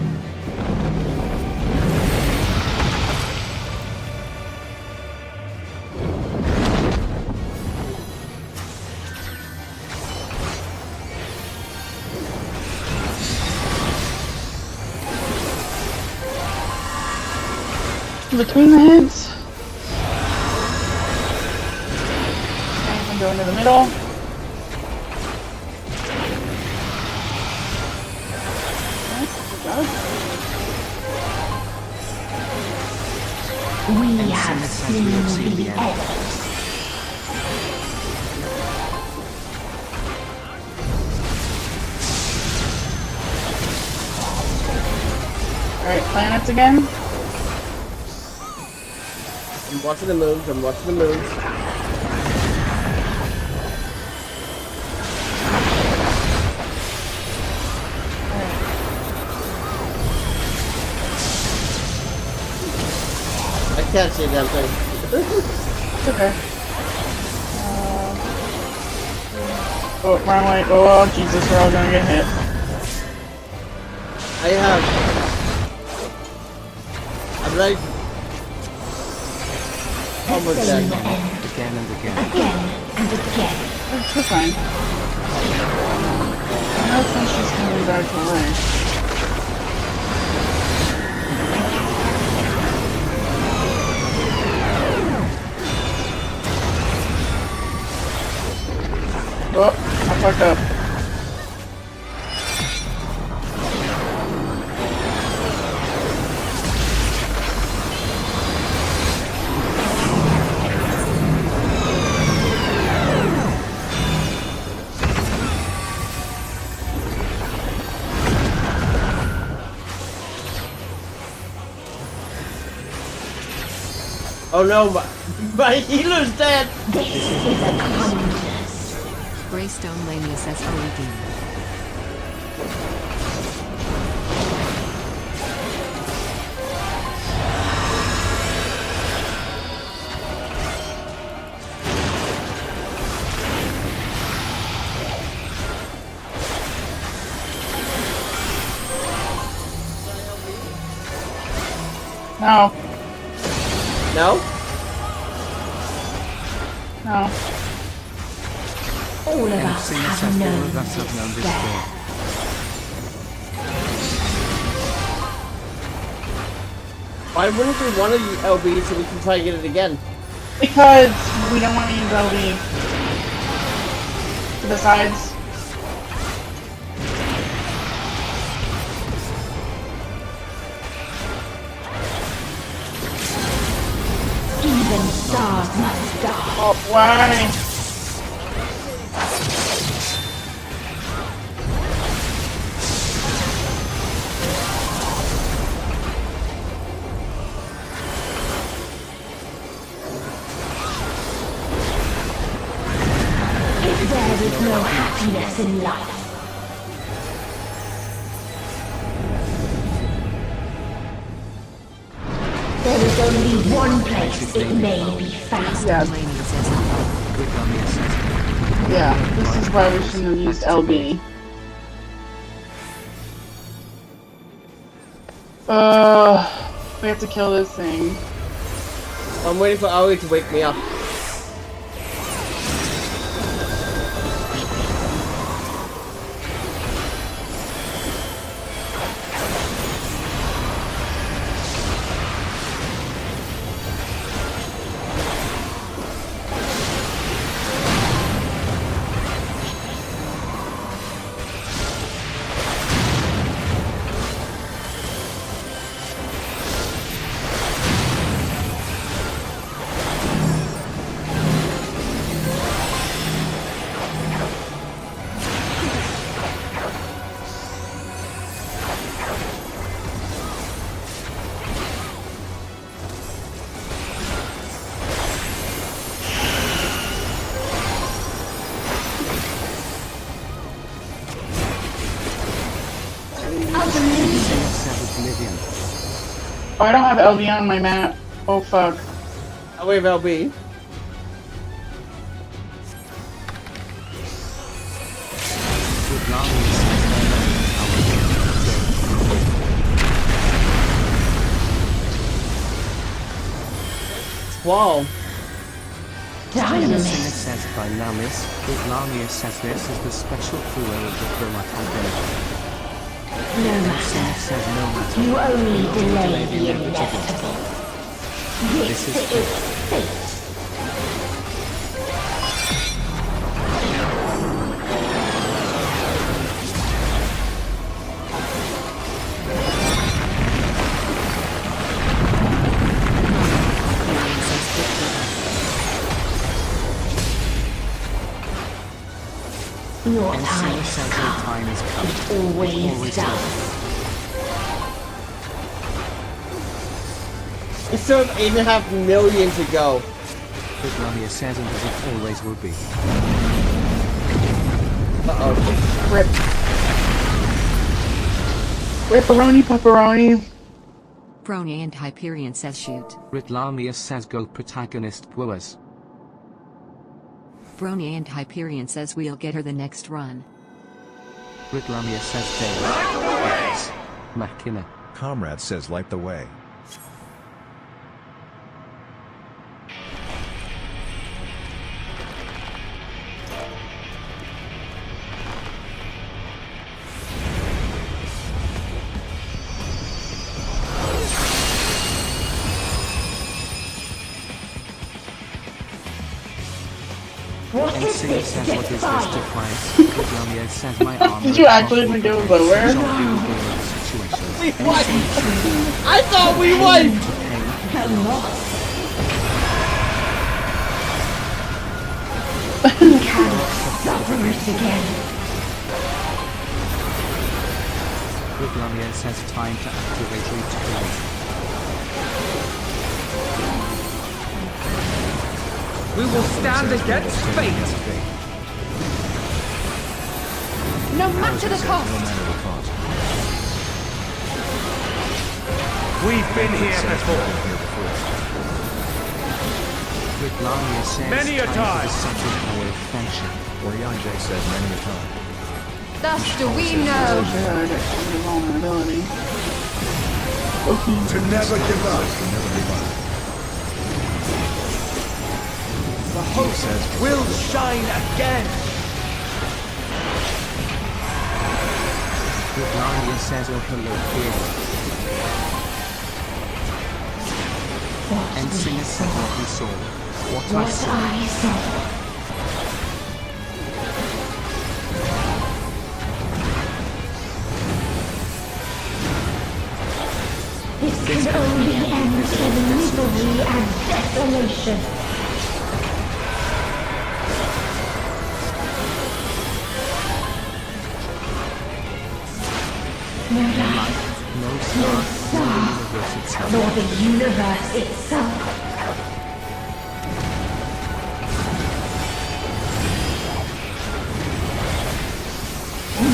Between the heads. And go into the middle. We have seen the Elpis. Alright, planets again. I'm watching the moons, I'm watching the moons. I can't see a damn thing. It's okay. Oh, wrong way. Oh, Jesus, we're all gonna get hit. I'm like... almost dead. Again and again. Again and again. It's fine. I don't think she's coming back to life. Oh, I fucked up. Oh no, my healer's dead! This is a kindness. Greystone Lamia says, OED. No. No? No. All of And us Singer have says, all known of us have known despair. Why wouldn't we want to use LB so we can try and get it again? Because we don't want to use LB. To the sides. Even stars must die. Oh, why? If there is no happiness in life, there is only one place it may be found. Yeah, this is why we shouldn't have used LB. We have to kill this thing. I'm waiting for Aoi to wake me up. Oh, I don't have LB on my map. Oh fuck. Oh, wait, LB. Wow. Singer says by Namis, Lamia says this is the special fluid of the chromatic ability. No matter. You only delay the inevitable. This is fate. Your time has come. It always does. We still have 8.5 million to go. But Lamia says and as it always will be. Uh-oh. Rip. Ripperoni pepperoni. Brony and Hyperion says shoot. Ritlamia says go protagonist Boas. Brony and Hyperion says we'll get her the next run. Ritlamia says Deus. Machina. Comrade says light the way. What is this says what is this defiance? defiance? Ritlamia says my armor. Did you actually even do it lower? We won! I thought we won! You cannot suffer it again. Ritlamia says time to activate return. We will stand against fate. No matter the cost. We've been here before. Ritlamia says Many a time. Function. Orianjay says many a time. Thus do we know. To never give up. The host will shine again. Ritlamia says hello here. And Singer said what we saw. What I saw. This can only end in misery and desolation. No life, no star, nor the universe itself.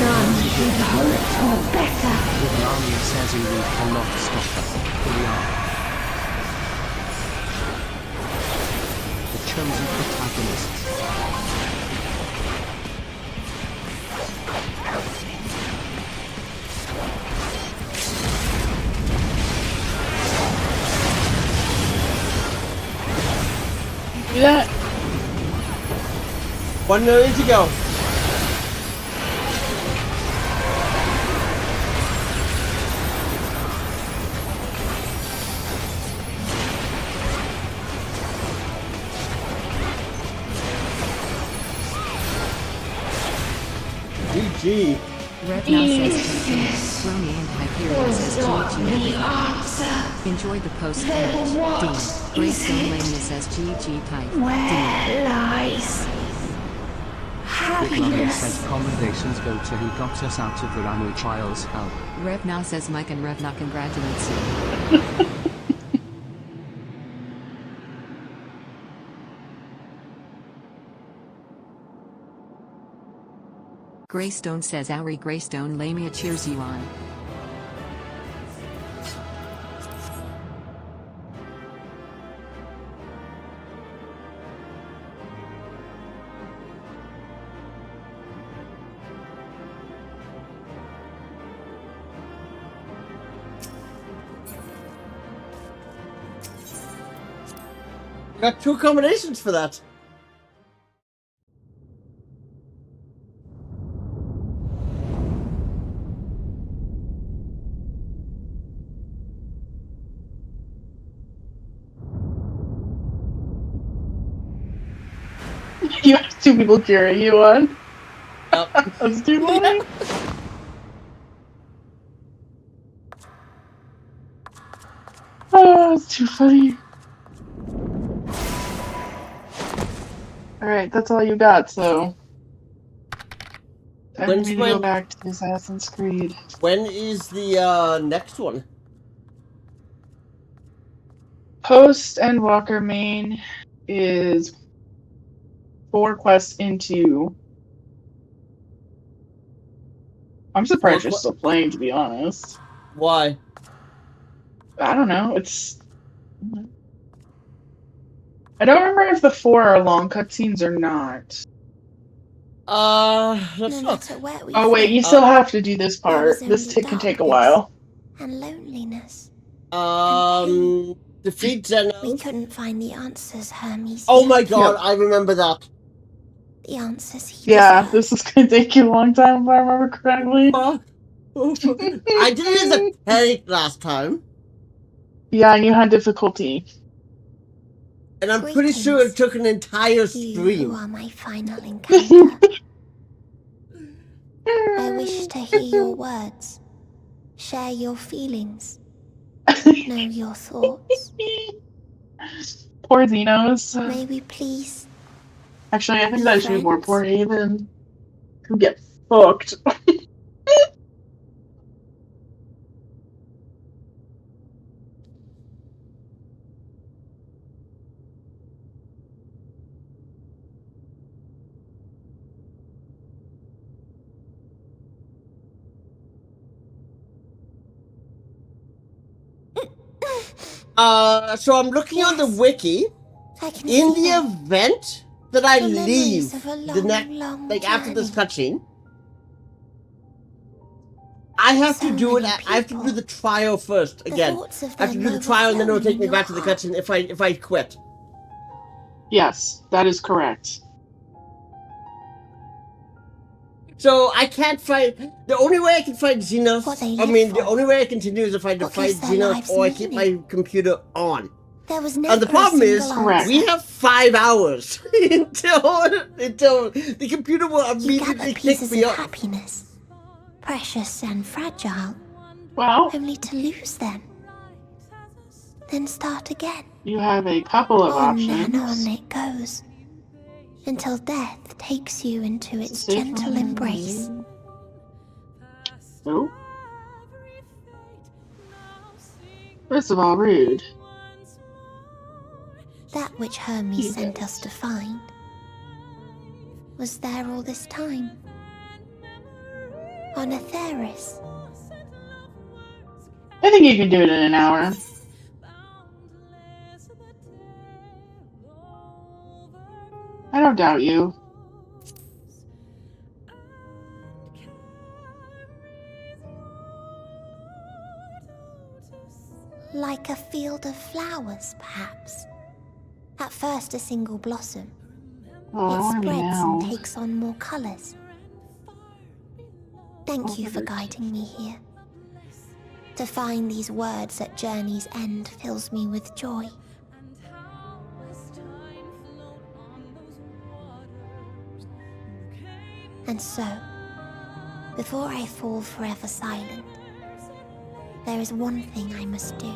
None should hope for better. Ritlamia says you cannot stop us. We are. The chosen protagonists. Do that. 1 million to go. GG. Red now says Brony and Hyperion says GG. Enjoy the post-match. Dean. Greystone Lania says GG type. Where lies Ritlamia says commendations go to who got us out of the Ramu trials hell. Revna says Mike and Revna congratulates you. Greystone says Auri Greystone Lamia cheers you on. Got 2 combinations for that. You have 2 people cheering you on. Yep. That's too funny. Oh, it's too funny. Alright, that's all you got, so... Time for me to go back to Assassin's Creed. When is the next one? Post Endwalker main is 4 quests into... I'm surprised you're still playing, to be honest. Why? I don't know, it's... I don't remember if the 4 are long cutscenes or not. Let's look. Oh wait, you still have to do this part. This can take a while. And loneliness. Defeat Xenos. We couldn't find the answers, Hermes. Oh my god, I remember that. The answers he Yeah, this is gonna take you a long time if I remember correctly. I did it as a tank last time. Yeah, and you had difficulty. And I'm pretty sure it took an entire stream. You are my final encounter. I wish to hear your words, share your feelings, know your thoughts. Poor Xenos. May we please? Actually, I think that should be more poor Haven. Who get fucked. So I'm looking on the wiki. In the event that I leave the next, like after this cutscene, I have to do it. I have to do the trial first again. I have to do the trial, and then it'll take me back to the cutscene if I quit. Yes, that is correct. So I can't find. The only way I can find Xenos. The only way I continue is if I fight Xenos or I keep my computer on. There was And the problem is, we have 5 hours until the computer will immediately kick me up. Happiness, precious and fragile. Well, only to lose them, then start again. You have a couple of options. On and on it goes, until death takes you into its gentle embrace. Oh. First of all, rude. That which Hermes sent us to find was there all this time. On Atheris. I think you can do it in an hour. I don't doubt you. Like a field of flowers, perhaps. At first a single blossom. It spreads and takes on more colors. Thank you for guiding me here. To find these words at journey's end fills me with joy. And so, before I fall forever silent, there is one thing I must do.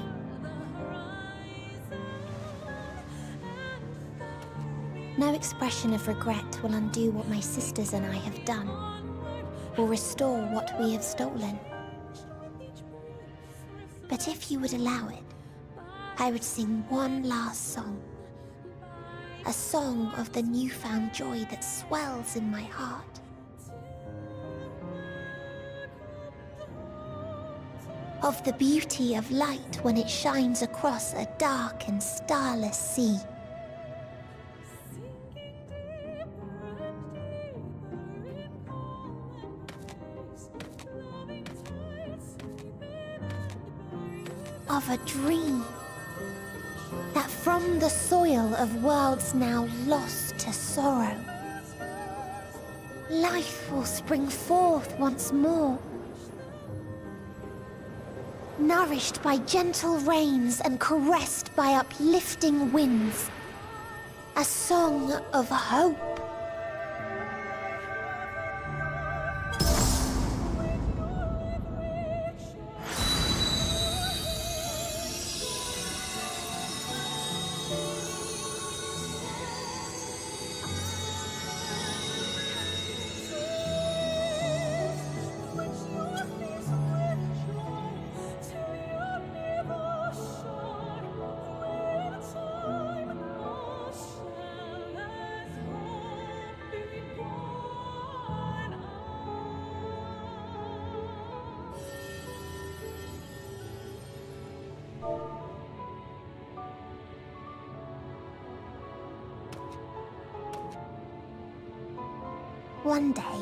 No expression of regret will undo what my sisters and I have done, or restore what we have stolen. But if you would allow it, I would sing one last song. A song of the newfound joy that swells in my heart. Of the beauty of light when it shines across a dark and starless sea. Of a dream that from from the soil of worlds now lost to sorrow, life will spring forth once more. Nourished by gentle rains and caressed by uplifting winds. A song of hope. One day,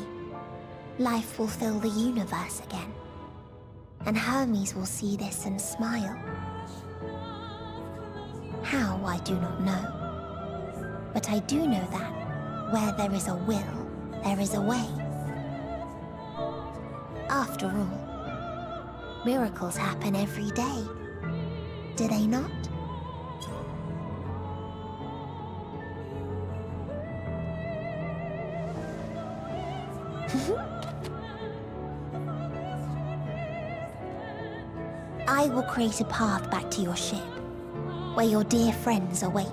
life will fill the universe again, and Hermes will see this and smile. How, I do not know, but I do know that where there is a will, there is a way. After all, miracles happen every day, do they not? I will create a path back to your ship, where your dear friends await.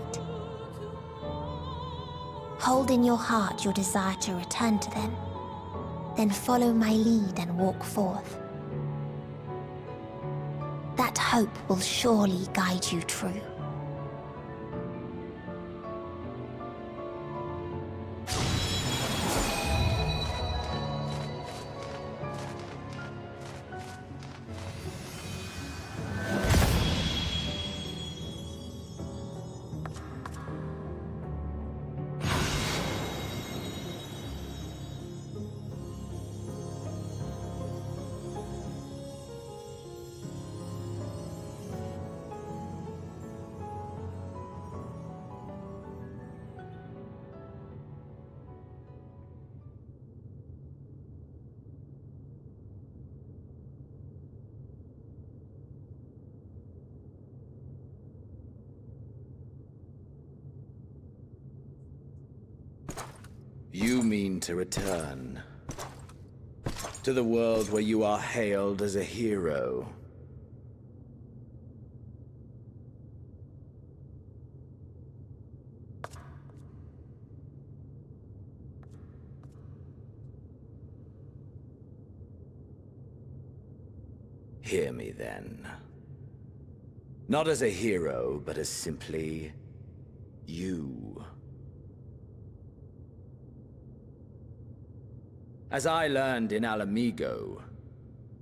Hold in your heart your desire to return to them, then follow my lead and walk forth. That hope will surely guide you true. You mean to return to the world where you are hailed as a hero. Hear me then. Not as a hero, but as simply you. As I learned in Alamigo,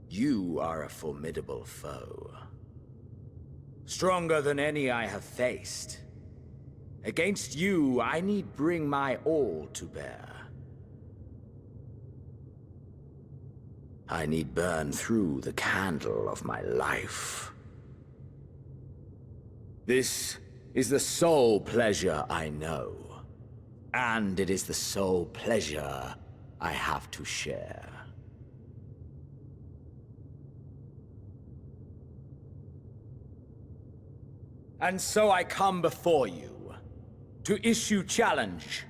you are a formidable foe. Stronger than any I have faced. Against you, I need bring my all to bear. I need burn through the candle of my life. This is the sole pleasure I know, and it is the sole pleasure I have to share. And so I come before you to issue challenge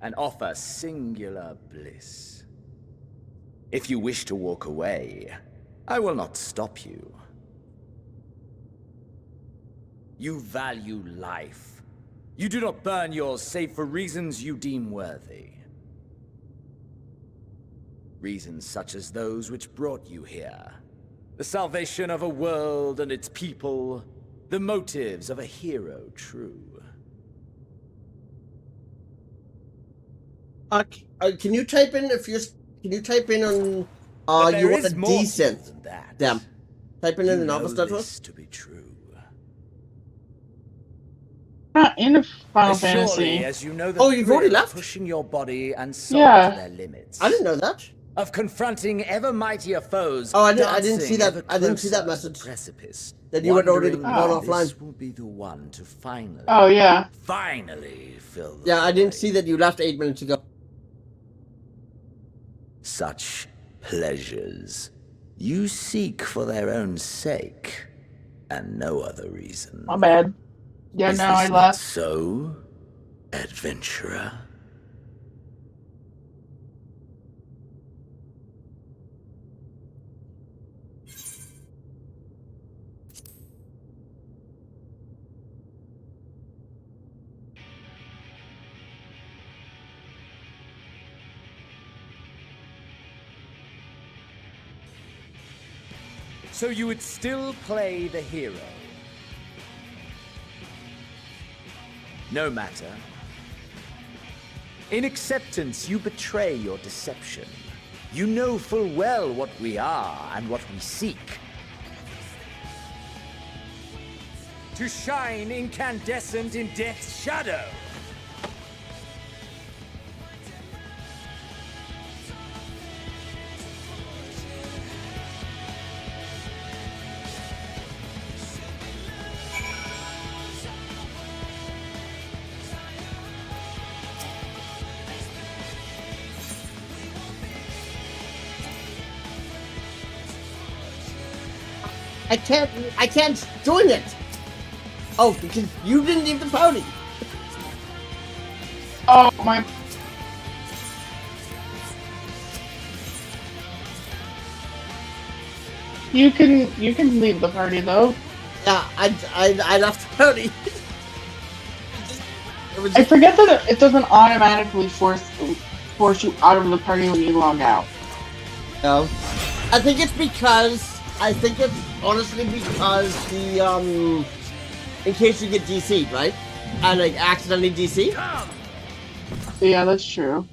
and offer singular bliss. If you wish to walk away, I will not stop you. You value life. You do not burn yours save for reasons you deem worthy. Reasons such as those which brought you here. The salvation of a world and its people. The motives of a hero true. Can you type in can you type in on you want a decent? Damn. Type in the novel stuff. To be true. Not in Final Fantasy. As you know, the oh, you've already left? Pushing your body and soul to their limits. I didn't know that. of confronting ever mightier foes. Oh, I didn't see that. dancing I didn't see that ever closer to message. the Precipice. That you had already Wondering gone if offline. This will be the one to finally. Oh, yeah. Finally fill the Yeah, I didn't see that you left 8 minutes ago. Such pleasures you seek for their own sake, and no other reason. My bad. Yeah, Is no, this I not left. So, adventurer. So you would still play the hero? No matter. In acceptance, you betray your deception. You know full well what we are and what we seek. To shine incandescent in death's shadow. I can't join it. Oh, because you didn't leave the party. Oh, my... You can leave the party, though. Yeah, I left the party. I forget that it doesn't automatically force you out of the party when you log out. No. I think it's honestly because the, in case you get DC'd, right? And, like, accidentally DC'd? Yeah, that's true.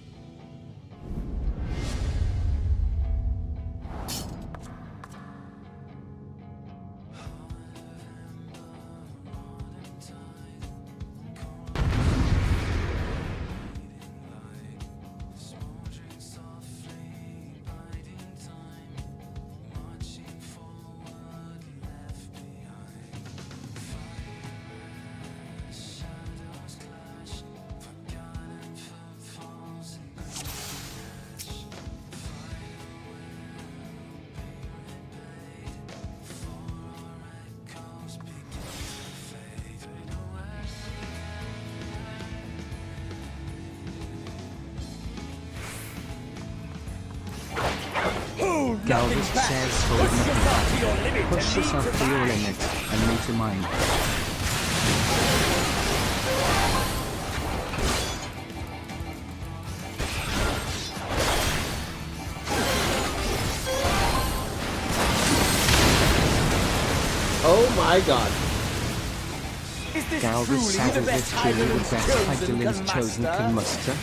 Galvus says hold nothing. Push yourself to your limit and meet a mind. Oh my god. Galvus says is this truly the best Hydalin's chosen can muster?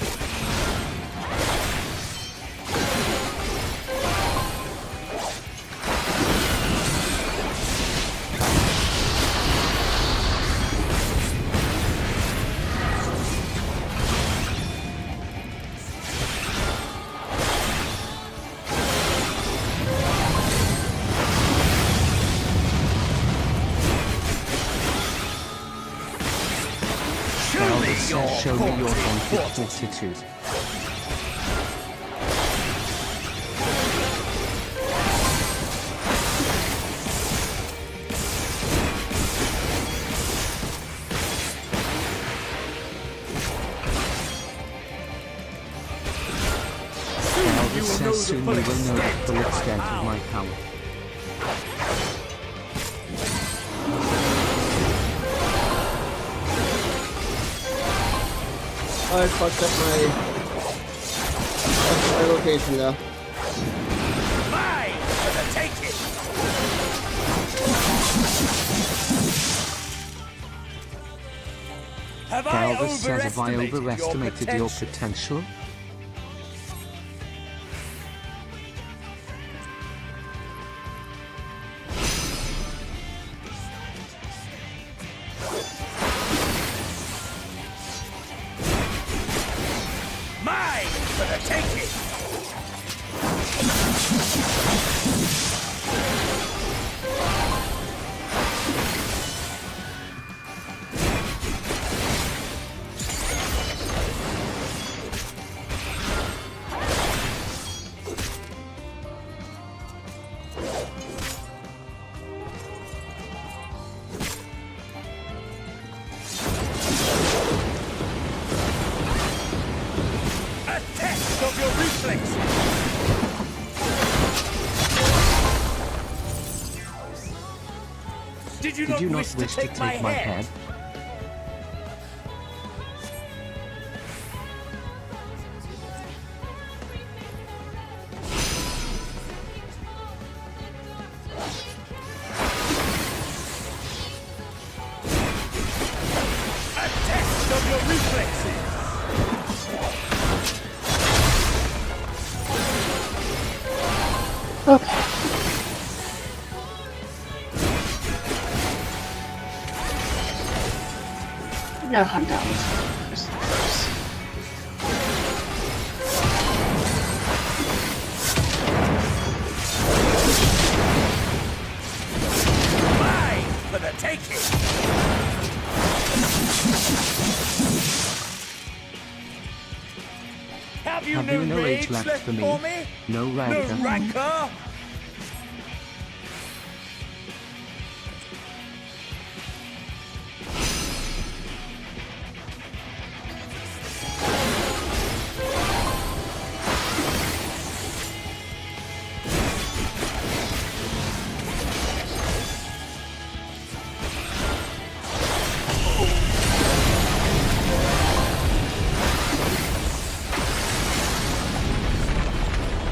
Show me your haunted fortitude. Galvus says soon you will know the full extent of my power. I fucked up my location though. Mine for the taking. Galvus says have I overestimated your potential? reflexes! Did you not wish to take my head? A test of your reflexes! Okay. We gotta hunt down this first. Mine for the taking! Have you no rage left for me? No rancor. No rancor?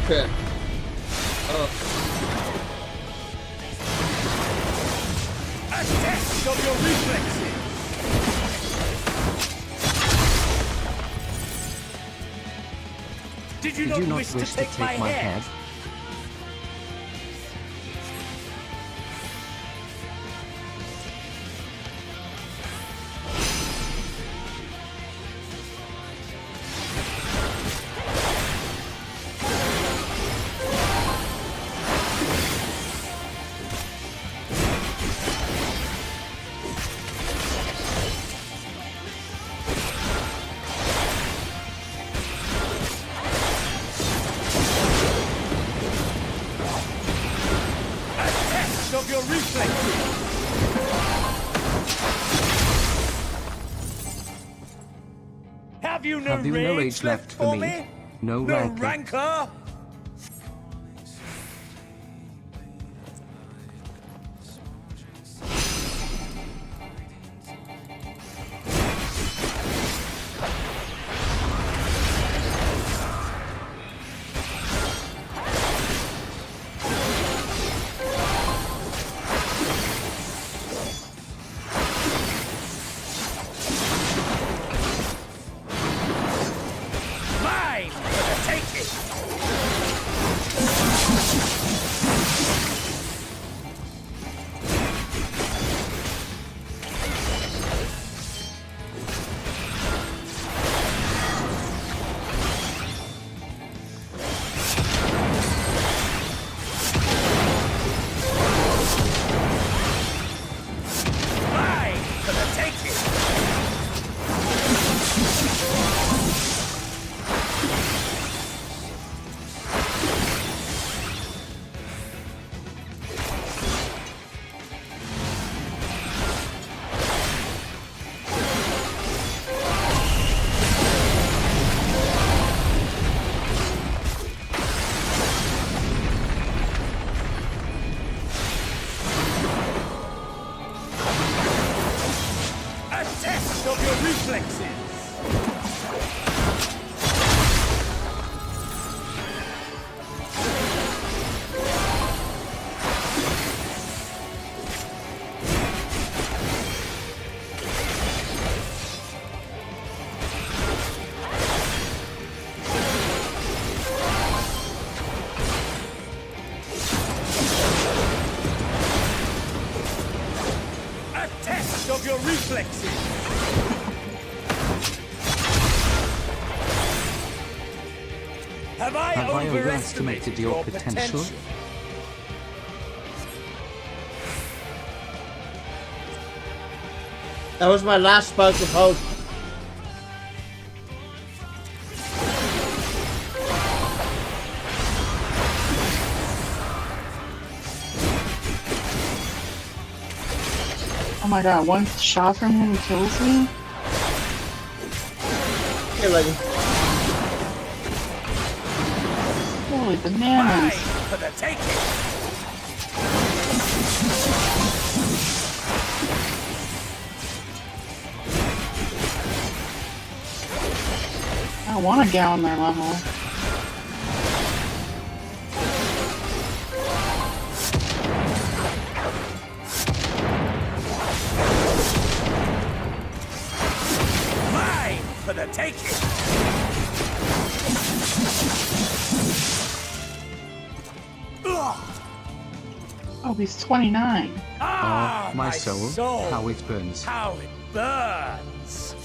Okay. A test of your reflexes! Did you not wish to take my head? Of your reflexes. Have you no rage left for me? No rancor. Rancor? Mine for the taking. Mine for the taking. A test of your reflexes. A test of your reflexes. Have I overestimated your potential? That was my last spark of hope. Oh my god, one shot from him kills me? Here, lady. Holy bananas. For the taking. I don't want to get on their level. Mine for the taking. Oh, he's 29. Ah, my soul, how it burns. How it burns.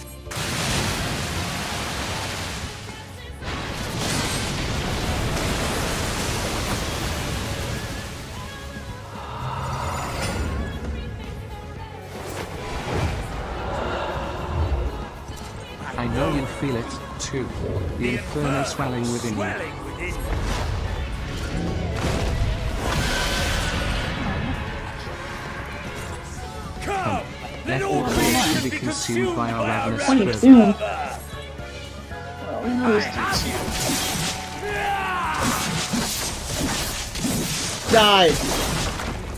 I know you feel it, too. The inferno swelling within you. Come, let all creation be consumed by our ravenous spirit. Died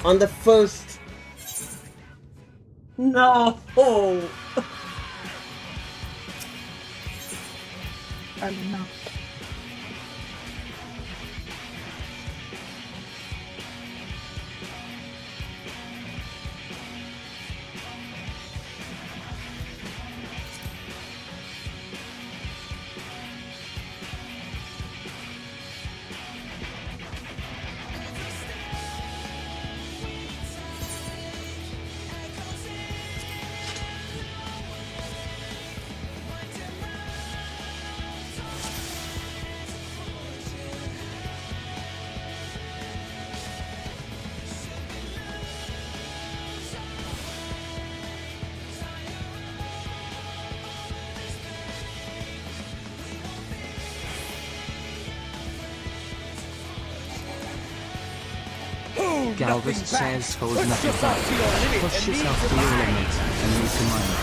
on the first. No. I don't know. Galvus says hold nothing back. Push yourself to your limit and move to mine.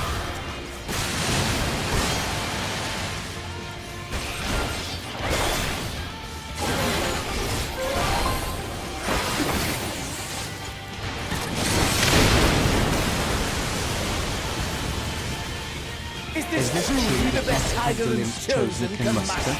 Is this truly the best Dragoon's chosen can muster?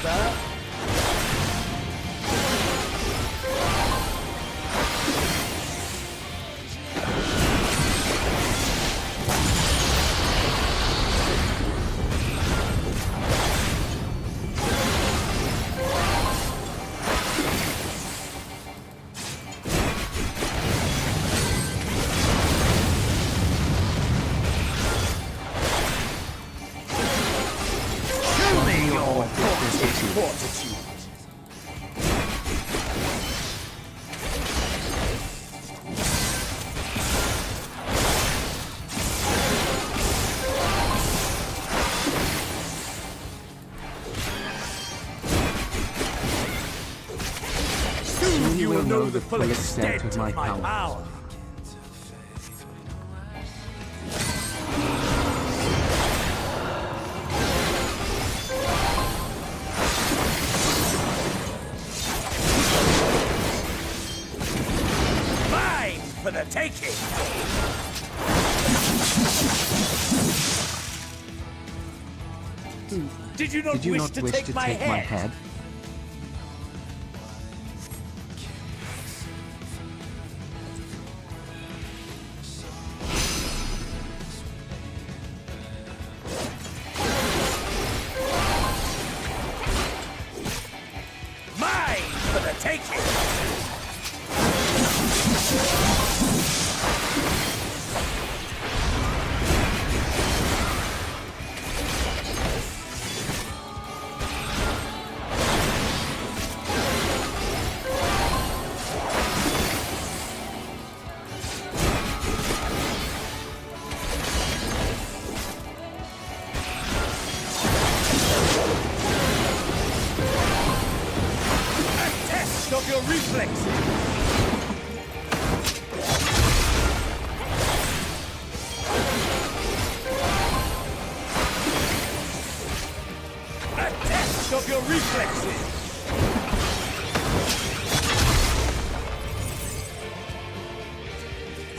Soon you will know the full extent of my power. Mine for the taking. Did you not wish to take my head? Of your reflexes. A test of your reflexes.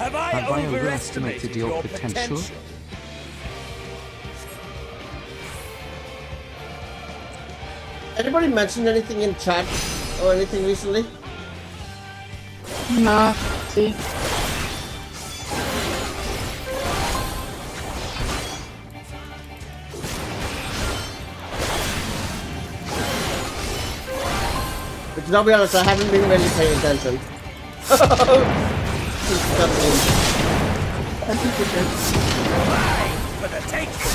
Have I overestimated your potential? Anybody mentioned anything in chat or anything recently? Nah, see. Because I'll be honest, I haven't been really paying attention. I think you're good. For the taking!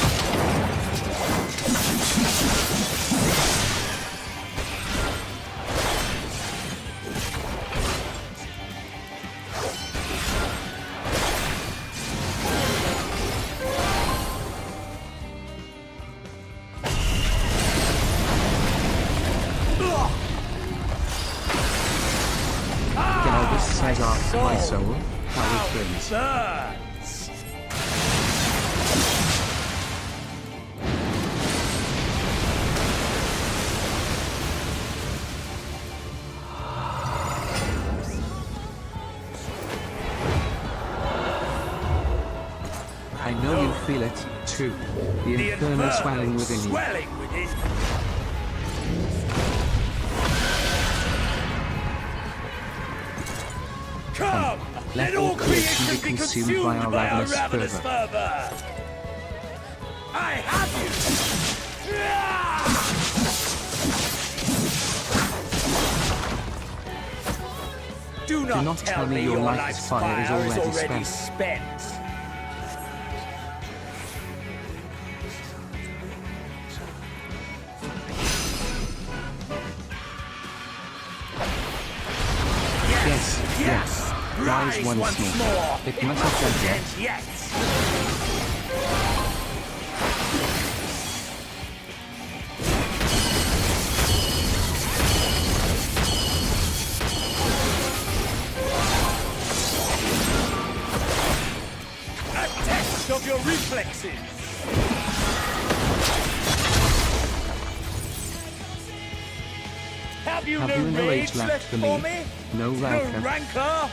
My soul, how it burns. I know you feel it, too. The inferno swelling within you. Come! Let all creation be consumed by our ravenous fervor. I have you! Do not tell me your life's fire is already spent. Yes. Rise once more. It must have done yet. A test of your reflexes. Have you no rage left for me? No rancor. No rancor?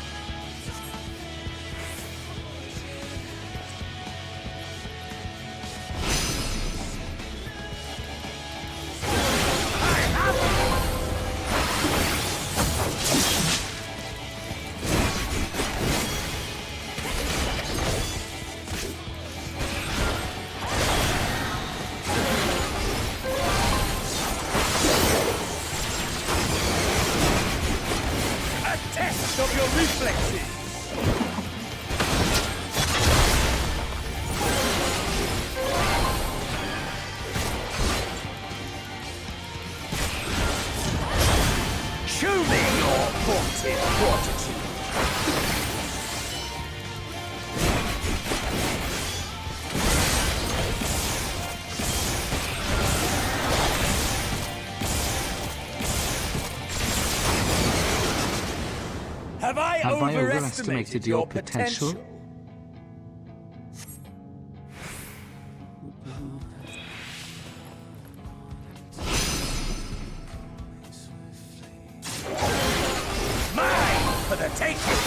Of your reflexes. Show me your vaunted fortitude. Have I overestimated your potential? Mine for the taking!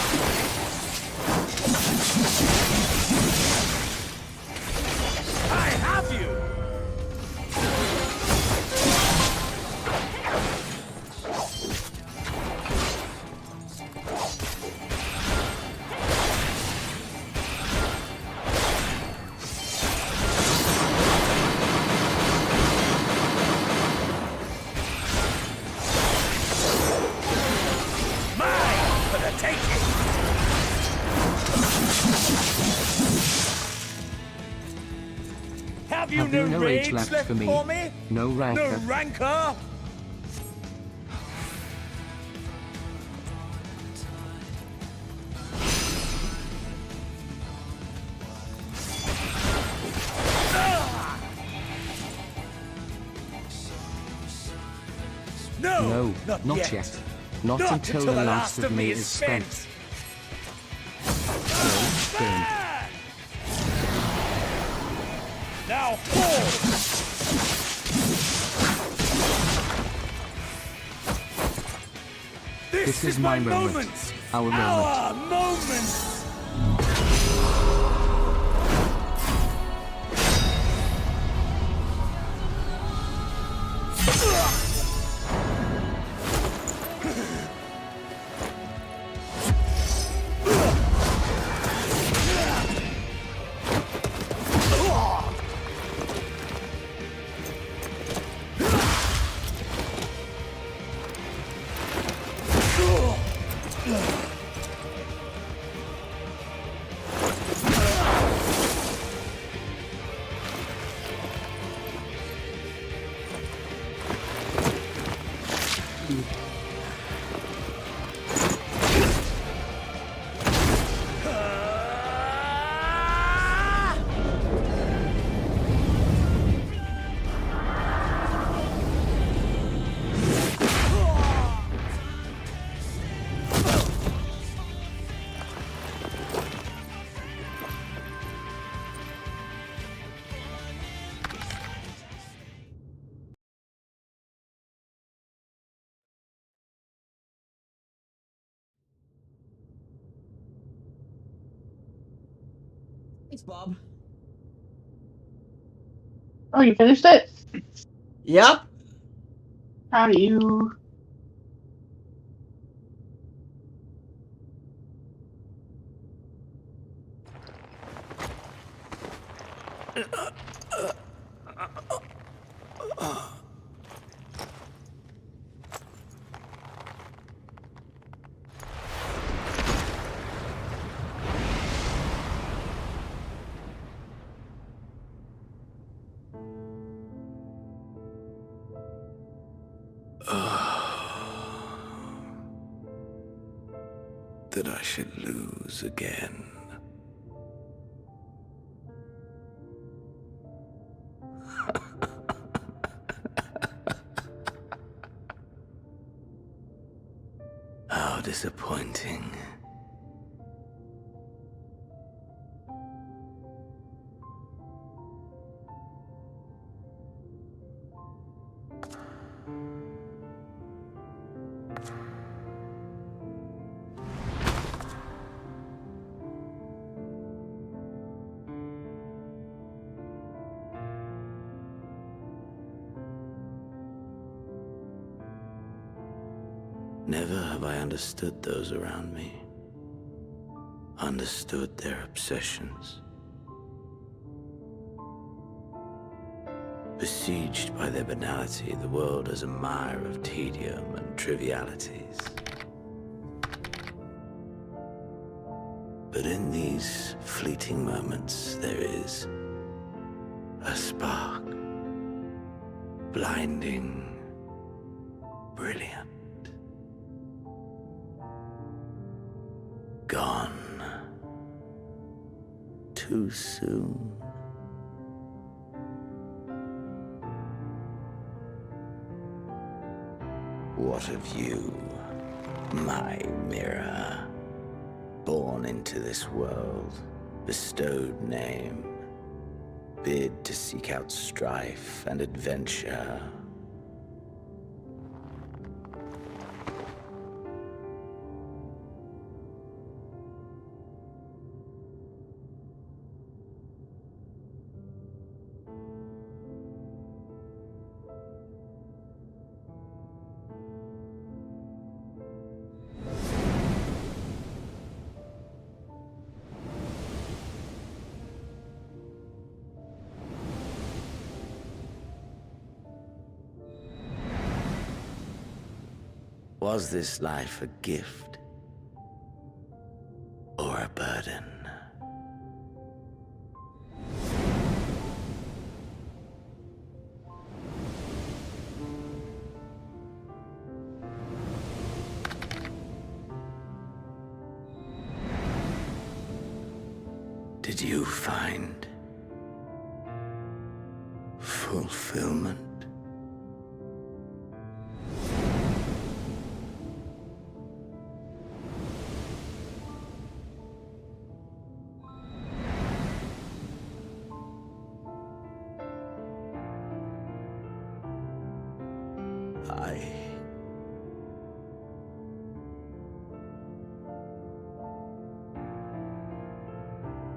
I have you! Have you no rage left for me? No rancor. No rancor? No, not yet. Not until the last of me is spent. No, burn. Now fall! This is my moment. Our moment. Our moment! you. Thanks, Bob. Oh, you finished it? Yep. Proud of you. That I should lose again. How disappointing. Never have I understood those around me, understood their obsessions. Besieged by their banality, the world is a mire of tedium and trivialities. But in these fleeting moments, there is a spark, blinding, brilliant. Gone too soon. What of you, my mirror? Born into this world, bestowed name, bid to seek out strife and adventure. Was this life a gift or a burden? Did you find fulfillment?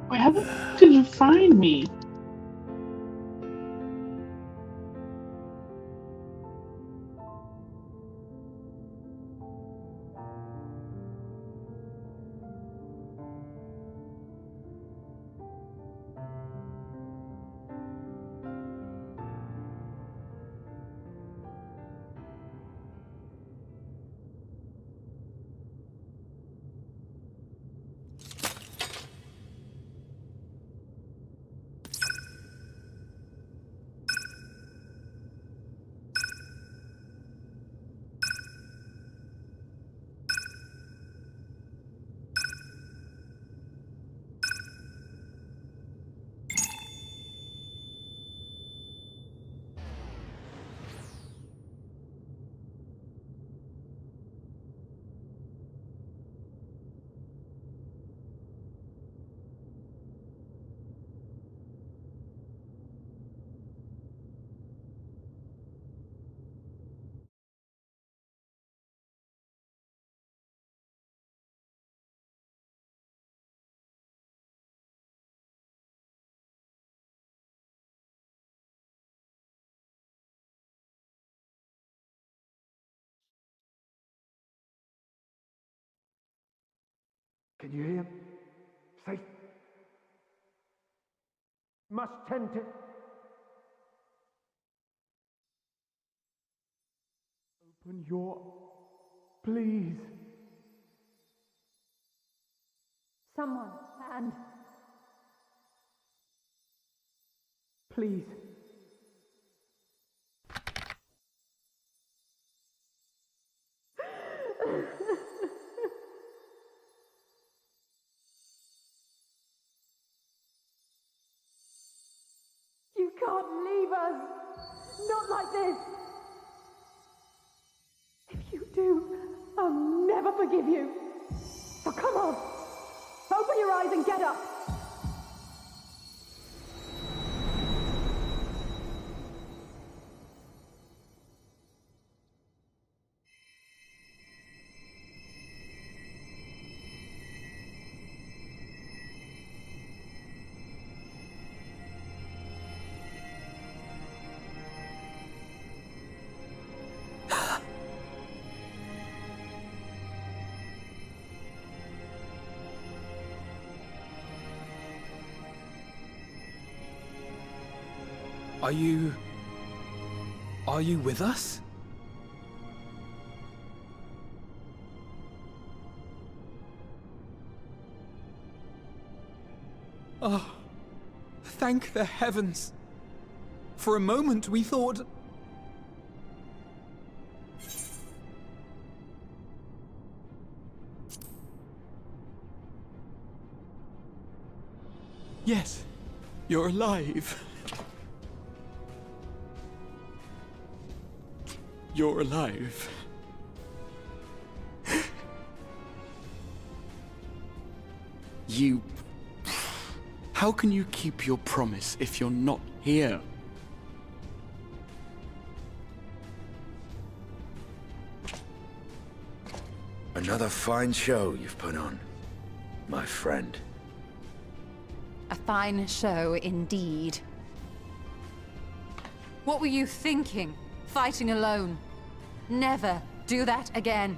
Wait, how did you find me? Can you hear him? Safe. Must tend to... Open your... Please. Someone, and... Please. You can't leave us! Not like this! If you do, I'll never forgive you! So come on! Open your eyes and get up! Are you with us? Oh, thank the heavens. For a moment we thought... Yes, you're alive. You're alive. You... How can you keep your promise if you're not here? Another fine show you've put on, my friend. A fine show indeed. What were you thinking? Fighting alone? Never do that again.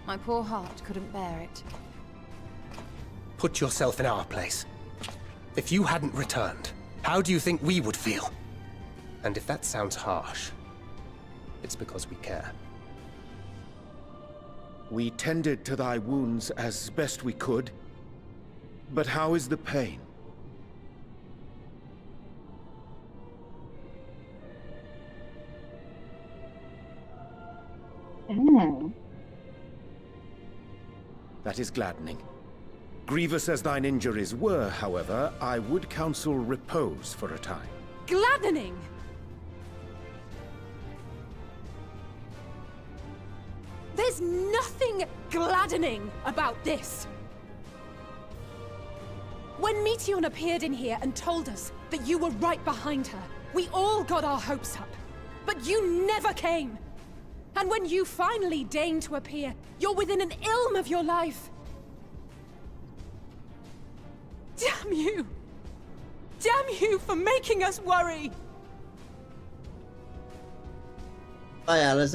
My poor heart couldn't bear it. Put yourself in our place. If you hadn't returned, how do you think we would feel? And if that sounds harsh, it's because we care. We tended to thy wounds as best we could, but how is the pain? That is gladdening. Grievous as thine injuries were, however, I would counsel repose for a time. Gladdening! There's nothing gladdening about this! When Meteion appeared in here and told us that you were right behind her, we all got our hopes up. But you never came! And when you finally deign to appear, you're within an ilm of your life. Damn you! Damn you for making us worry! Hi, Alice.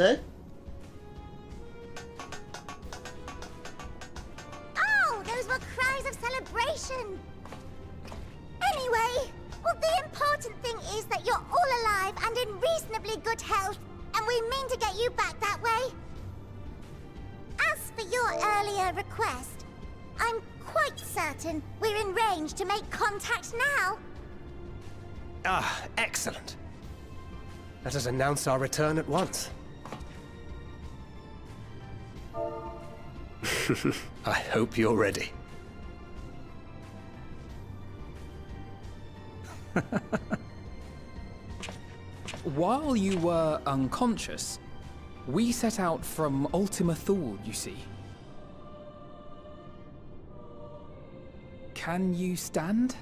Oh, those were cries of celebration! Anyway, well, the important thing is that you're all alive and in reasonably good health, and we mean to get you back that way. As for your earlier request, I'm quite certain we're in range to make contact now. Ah, excellent. Let us announce our return at once. I hope you're ready. While you were unconscious, we set out from Ultima Thule, you see. Can you stand?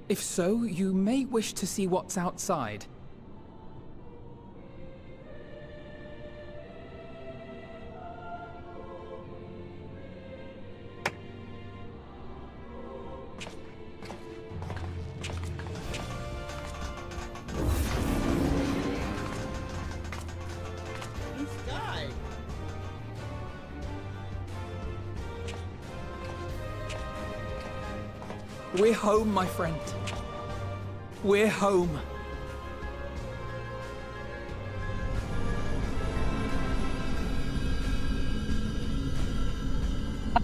If so, you may wish to see what's outside. We're home, my friend. We're home.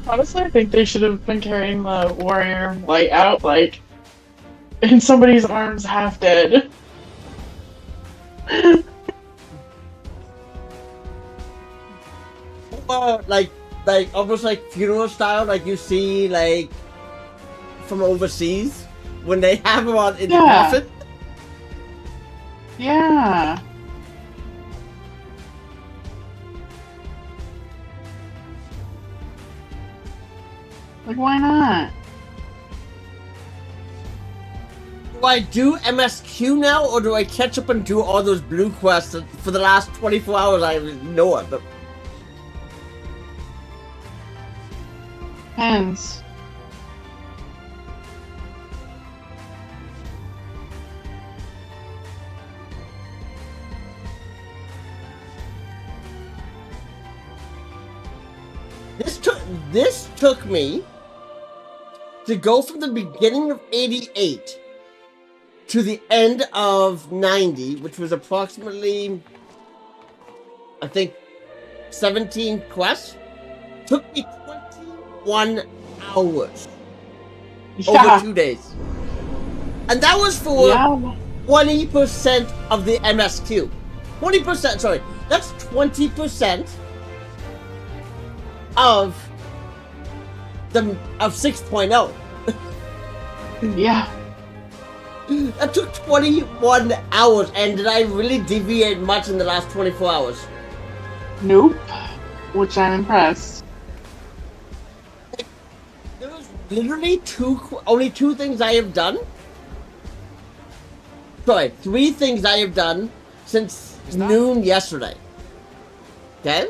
Honestly, I think they should have been carrying the warrior light out, like, in somebody's arms, half dead. Like almost like funeral style, like you see, like, from overseas, when they have him on in the coffin. Yeah. Like, why not? Do I do MSQ now, or do I catch up and do all those blue quests that for the last 24 hours I know of them? Depends. This took me to go from the beginning of 88 to the end of 90, which was approximately, I think, 17 quests. Took me 21 hours over 2 days. And that was for 20% of the MSQ. 20%, sorry. That's 20% of 6.0. Yeah. That took 21 hours, and did I really deviate much in the last 24 hours? Nope. Which I'm impressed. There was literally only two things I have done. Sorry, 3 things I have done since noon yesterday. Okay?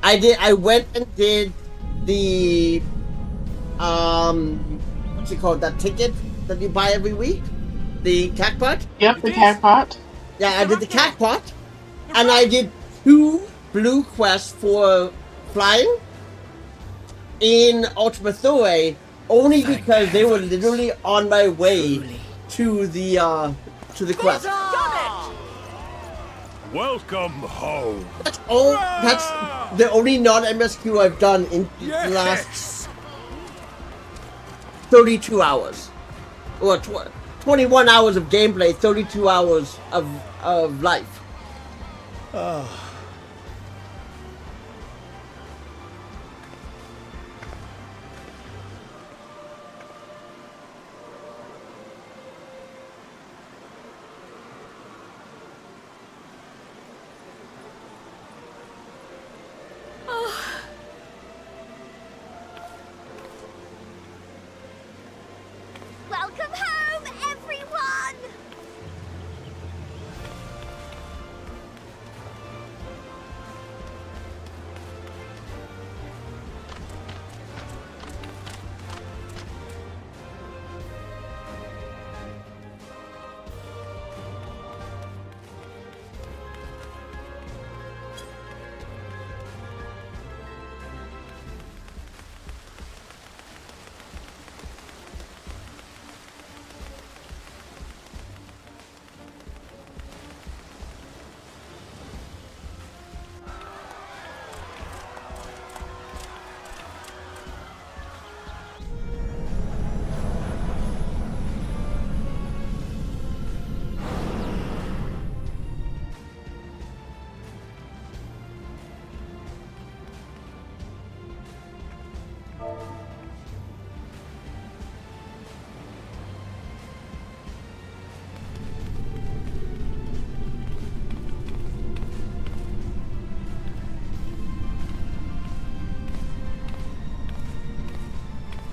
I went and did the, what's it called, that ticket that you buy every week? The Cacpot? Yep, the Cacpot. Yeah, I did the Cacpot, and I did 2 blue quests for flying in Ultima Thule, only because they were literally on my way to the quest. Welcome home. That's the only non-MSQ I've done in the last 32 hours. Or 21 hours of gameplay, 32 hours of life. Welcome home, everyone!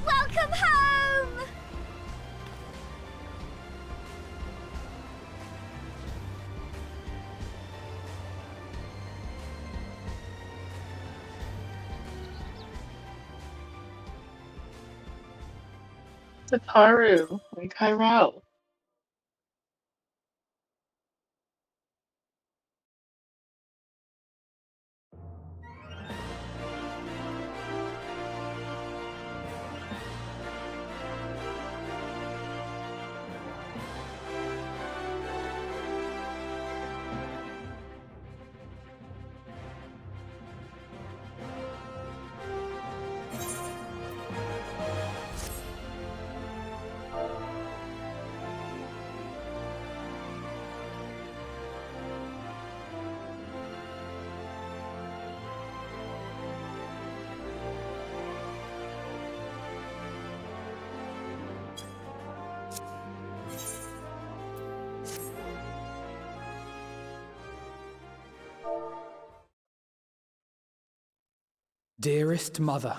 Welcome home! Tataru, like Hyrule. Dearest Mother,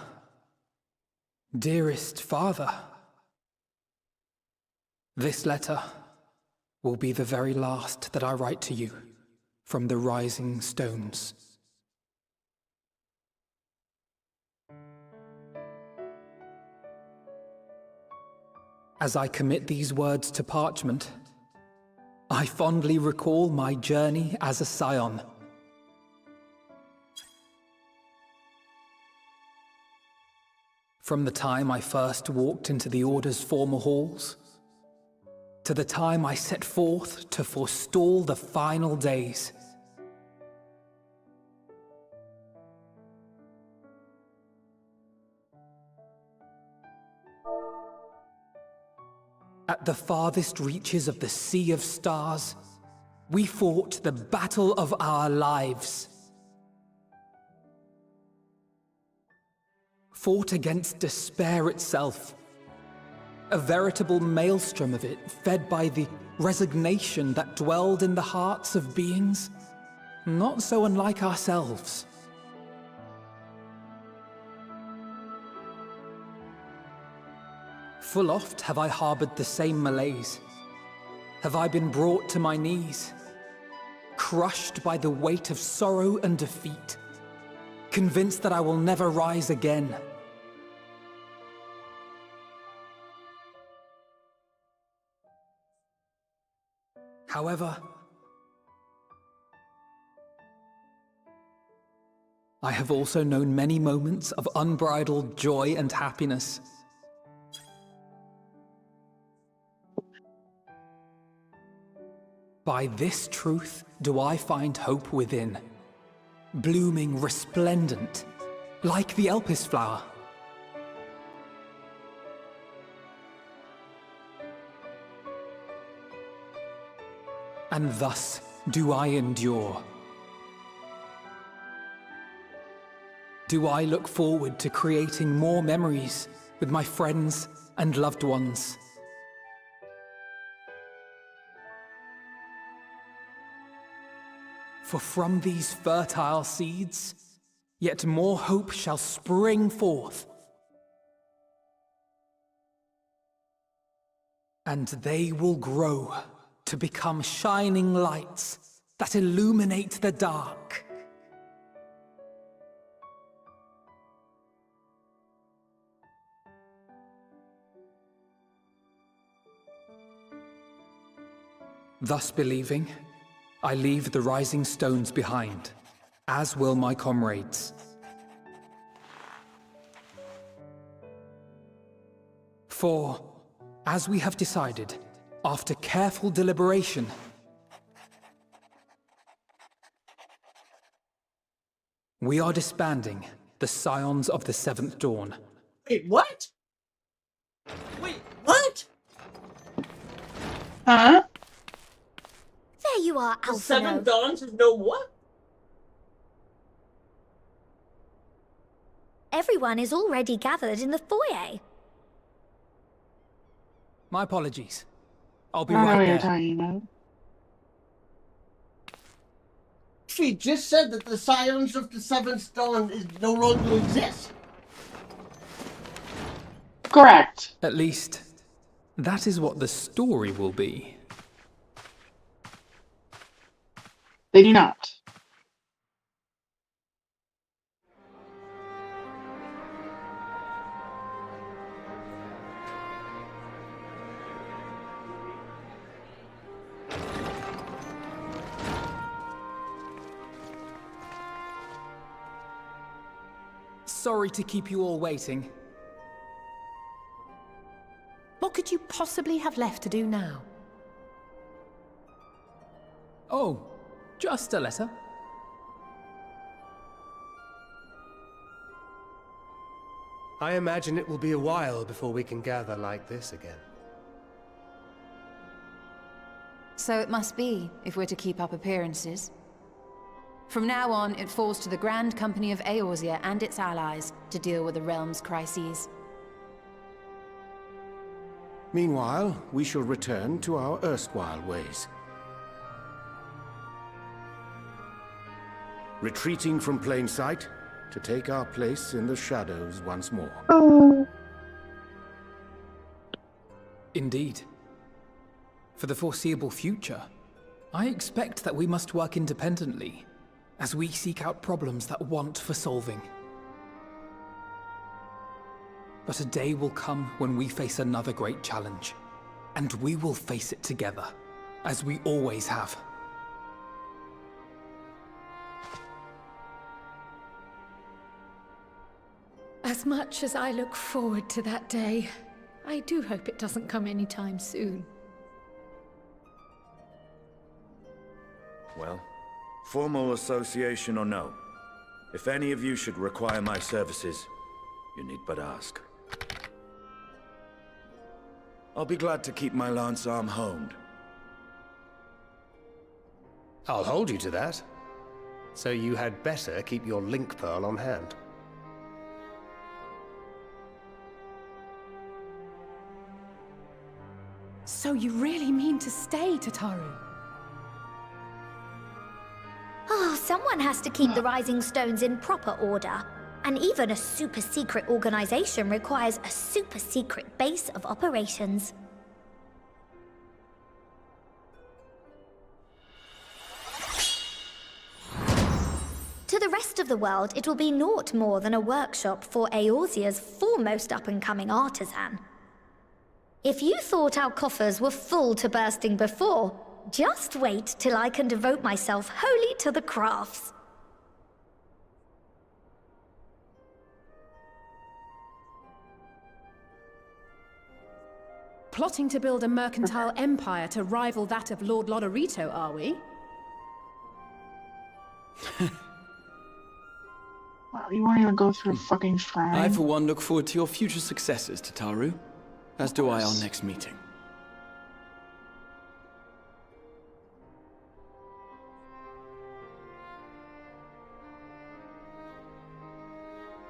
dearest Father, this letter will be the very last that I write to you from the Rising Stones. As I commit these words to parchment, I fondly recall my journey as a Scion. From the time I first walked into the Order's former halls, to the time I set forth to forestall the final days. At the farthest reaches of the Sea of Stars, we fought the battle of our lives. Fought against despair itself, a veritable maelstrom of it, fed by the resignation that dwelled in the hearts of beings not so unlike ourselves. Full oft have I harbored the same malaise. Have I been brought to my knees, crushed by the weight of sorrow and defeat, convinced that I will never rise again. However, I have also known many moments of unbridled joy and happiness. By this truth do I find hope within, blooming resplendent, like the Elpis flower. And thus do I endure. Do I look forward to creating more memories with my friends and loved ones. For from these fertile seeds, yet more hope shall spring forth. And they will grow to become shining lights that illuminate the dark. Thus believing, I leave the rising stones behind, as will my comrades. For, as we have decided, after careful deliberation, we are disbanding the Scions of the Seventh Dawn. Wait, what? Wait, what? Huh? There you are, Alphino. 7 Dawns is no what? Everyone is already gathered in the foyer. My apologies. I'll be I don't know right what you're there. talking about. She just said that the Scions of the Seventh Dawn no longer exist. Correct. At least, that is what the story will be. They do not. Sorry to keep you all waiting. What could you possibly have left to do now? Oh, just a letter. I imagine it will be a while before we can gather like this again. So it must be, if we're to keep up appearances. From now on, it falls to the Grand Company of Eorzea and its allies to deal with the realm's crises. Meanwhile, we shall return to our erstwhile ways. Retreating from plain sight, to take our place in the shadows once more. Indeed. For the foreseeable future, I expect that we must work independently, as we seek out problems that want for solving. But a day will come when we face another great challenge, and we will face it together, as we always have. As much as I look forward to that day, I do hope it doesn't come anytime soon. Well, formal association or no, if any of you should require my services, you need but ask. I'll be glad to keep my lance arm honed. I'll hold you to that. So you had better keep your link pearl on hand. So you really mean to stay, Tataru? Oh, someone has to keep the Rising Stones in proper order. And even a super-secret organization requires a super-secret base of operations. To the rest of the world, it will be naught more than a workshop for Eorzea's foremost up-and-coming artisan. If you thought our coffers were full to bursting before, just wait till I can devote myself wholly to the crafts. Plotting to build a mercantile empire to rival that of Lord Lodorito, are we? Wow, you won't even go through a fucking shrine. I, for one, look forward to your future successes, Tataru. As do I our next meeting.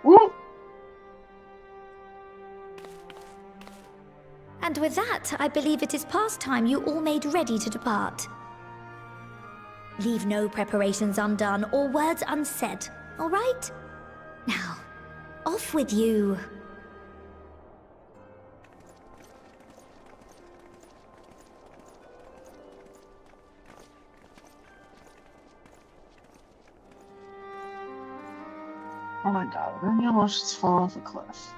Woo! And with that, I believe it is past time you all made ready to depart. Leave no preparations undone or words unsaid, all right? Now, off with you. Oh my god, then you almost just fall off a cliff.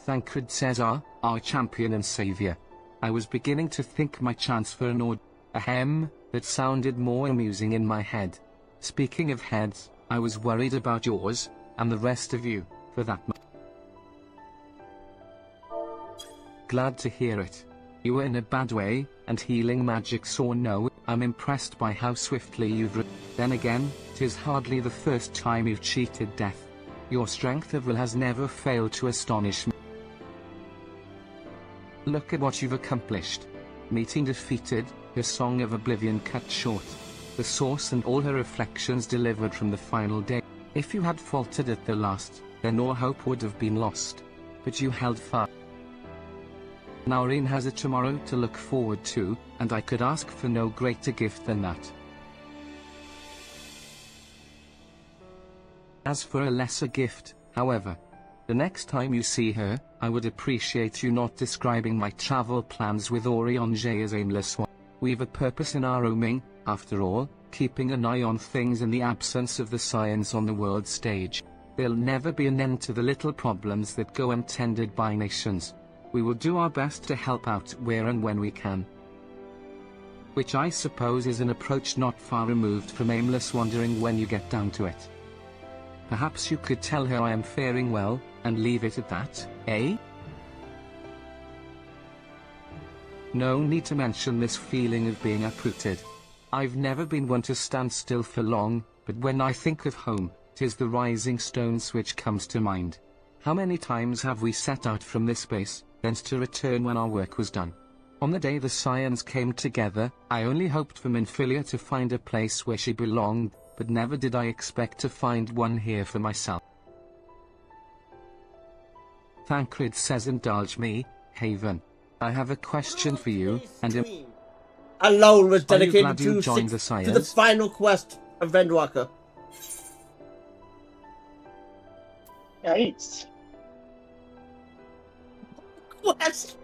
Thancred Caesar, our champion and savior. I was beginning to think my chance for an ahem, that sounded more amusing in my head. Speaking of heads, I was worried about yours, and the rest of you, for that matter. Glad to hear it. You were in a bad way, and healing magics or no, I'm impressed by how swiftly you've Then again, 'tis hardly the first time you've cheated death. Your strength of will has never failed to astonish me. Look at what you've accomplished. Meeting defeated, her song of oblivion cut short. The source and all her reflections delivered from the final day. If you had faltered at the last, then all hope would have been lost. But you held fast. Naureen has a tomorrow to look forward to, and I could ask for no greater gift than that. As for a lesser gift, however, the next time you see her, I would appreciate you not describing my travel plans with Oriange as aimless one. We've a purpose in our roaming, after all, keeping an eye on things in the absence of the Scions on the world stage. There'll never be an end to the little problems that go untended by nations. We will do our best to help out where and when we can. Which I suppose is an approach not far removed from aimless wandering when you get down to it. Perhaps you could tell her I am faring well, and leave it at that, eh? No need to mention this feeling of being uprooted. I've never been one to stand still for long, but when I think of home, 'tis the Rising Stones which comes to mind. How many times have we set out from this base, thence to return when our work was done? On the day the Scions came together, I only hoped for Minfilia to find a place where she belonged, but never did I expect to find one here for myself. Thancred says, indulge me, Haven. I have a question for you, and alone was are you dedicated glad you to, joined the to Scions? the final quest of Endwalker. Yikes. Quest!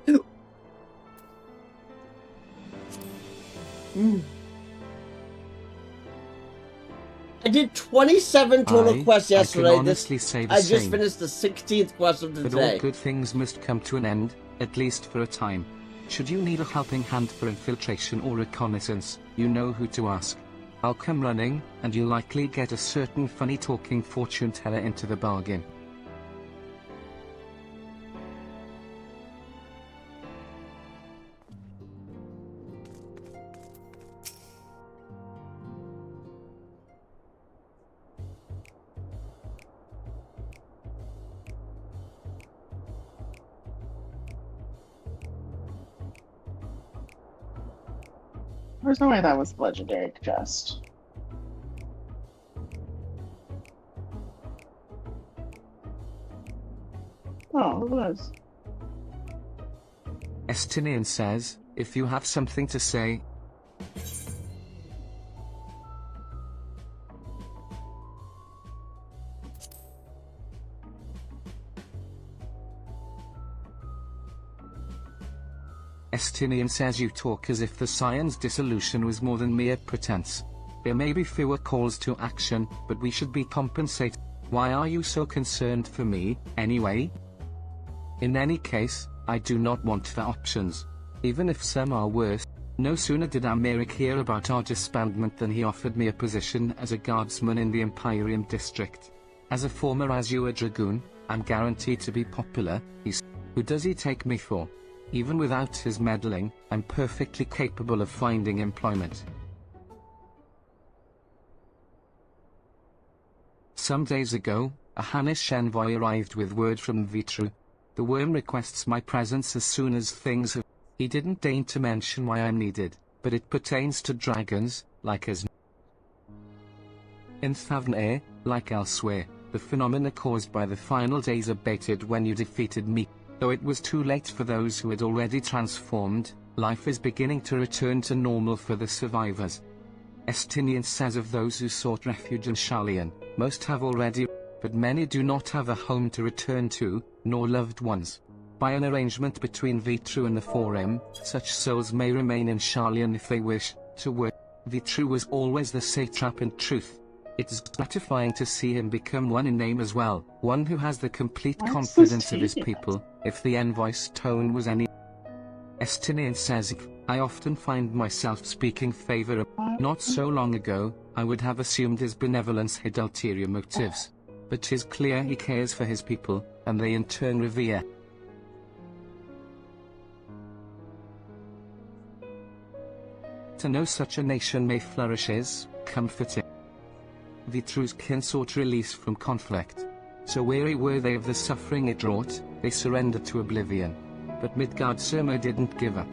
I did 27 total quests yesterday. I can honestly say the I same. just finished the 16th quest of the But day. all good things must come to an end, at least for a time. Should you need a helping hand for infiltration or reconnaissance, you know who to ask. I'll come running, and you'll likely get a certain funny talking fortune teller into the bargain. There's no way that was legendary chest. Oh, it was. Estinian says, if you have something to say. Estinian says you talk as if the Scions dissolution was more than mere pretense. There may be fewer calls to action, but we should be compensated. Why are you so concerned for me, anyway? In any case, I do not want the options. Even if some are worse. No sooner did Americ hear about our disbandment than he offered me a position as a guardsman in the Imperium district. As a former Azure Dragoon, I'm guaranteed to be popular, he said. Who does he take me for? Even without his meddling, I'm perfectly capable of finding employment. Some days ago, a Hanish envoy arrived with word from Vitru. The worm requests my presence as soon as things have... He didn't deign to mention why I'm needed, but it pertains to dragons, like us. In Thavnair, like elsewhere, the phenomena caused by the final days abated when you defeated me. Though it was too late for those who had already transformed, life is beginning to return to normal for the survivors. Estinian says of those who sought refuge in Sharlayan, most have already, but many do not have a home to return to, nor loved ones. By an arrangement between Vitru and the Forum, such souls may remain in Sharlayan if they wish to work. Vitru was always the satrap in truth. It is gratifying to see him become one in name as well, one who has the complete confidence of his people, if the envoy's tone was any. Estinian says, I often find myself speaking favor of. Not so long ago, I would have assumed his benevolence had ulterior motives. But 'tis clear he cares for his people, and they in turn revere. To know such a nation may flourish is comforting. Vitru's kin sought release from conflict. So weary were they of the suffering it wrought, they surrendered to oblivion. But Midgard-Surma didn't give up.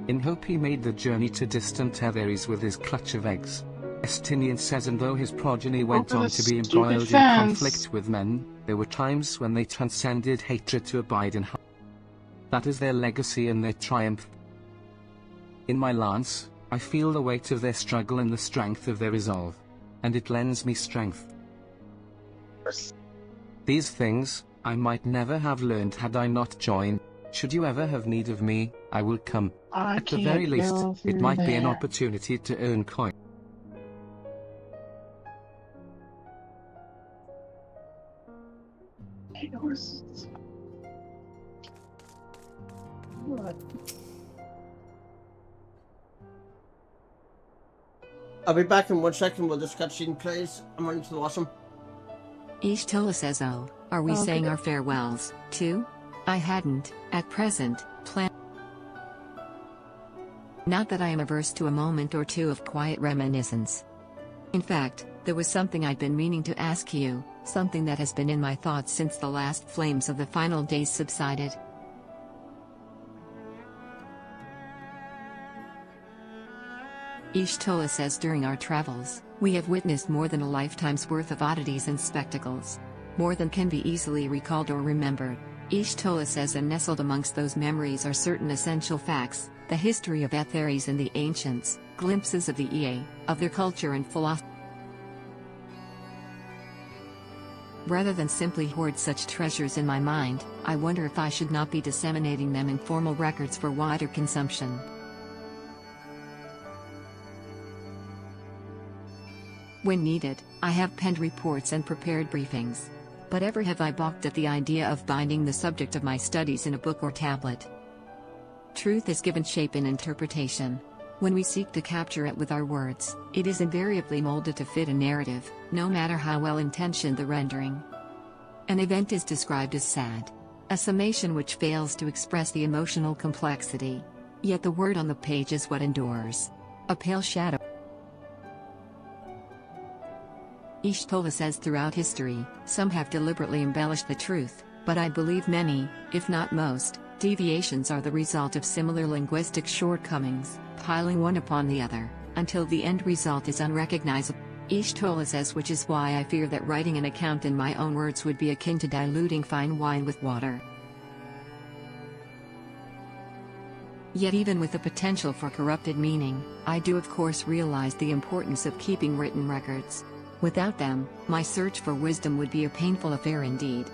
In hope he made the journey to distant Etheres with his clutch of eggs. Estinian says, and though his progeny went on to be embroiled in conflict with men, there were times when they transcended hatred to abide in harmony. That is their legacy and their triumph. In my lance, I feel the weight of their struggle and the strength of their resolve. And it lends me strength. These things, I might never have learned had I not joined. Should you ever have need of me, I will come. At the very least, it might be an opportunity to earn coin. I'll be back in 1 second while this cutscene plays. I'm running to the washroom. Ishtila says, oh, are we saying our farewells, too? I hadn't, at present, planned. Not that I am averse to a moment or two of quiet reminiscence. In fact, there was something I'd been meaning to ask you, something that has been in my thoughts since the last flames of the final days subsided. Ishtila says during our travels, We have witnessed more than a lifetime's worth of oddities and spectacles. More than can be easily recalled or remembered. Y'shtola says, and nestled amongst those memories are certain essential facts, the history of Etheres and the ancients, glimpses of the EA, of their culture and philosophy. Rather than simply hoard such treasures in my mind, I wonder if I should not be disseminating them in formal records for wider consumption. When needed, I have penned reports and prepared briefings. But ever have I balked at the idea of binding the subject of my studies in a book or tablet. Truth is given shape in interpretation. When we seek to capture it with our words, it is invariably molded to fit a narrative, no matter how well-intentioned the rendering. An event is described as sad. A summation which fails to express the emotional complexity. Yet the word on the page is what endures. A pale shadow. Y'shtola says throughout history, some have deliberately embellished the truth, but I believe many, if not most, deviations are the result of similar linguistic shortcomings, piling one upon the other, until the end result is unrecognizable. Y'shtola says, which is why I fear that writing an account in my own words would be akin to diluting fine wine with water. Yet even with the potential for corrupted meaning, I do of course realize the importance of keeping written records. Without them, my search for wisdom would be a painful affair indeed.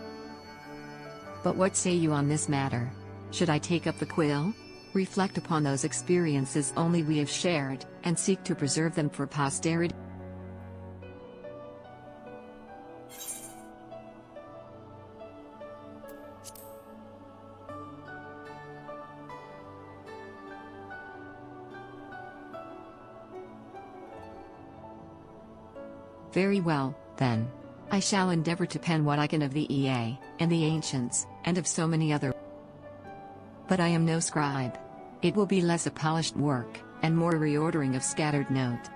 But what say you on this matter? Should I take up the quill? Reflect upon those experiences only we have shared, and seek to preserve them for posterity? Very well, then. I shall endeavor to pen what I can of the EA, and the ancients, and of so many other. But I am no scribe. It will be less a polished work, and more a reordering of scattered note.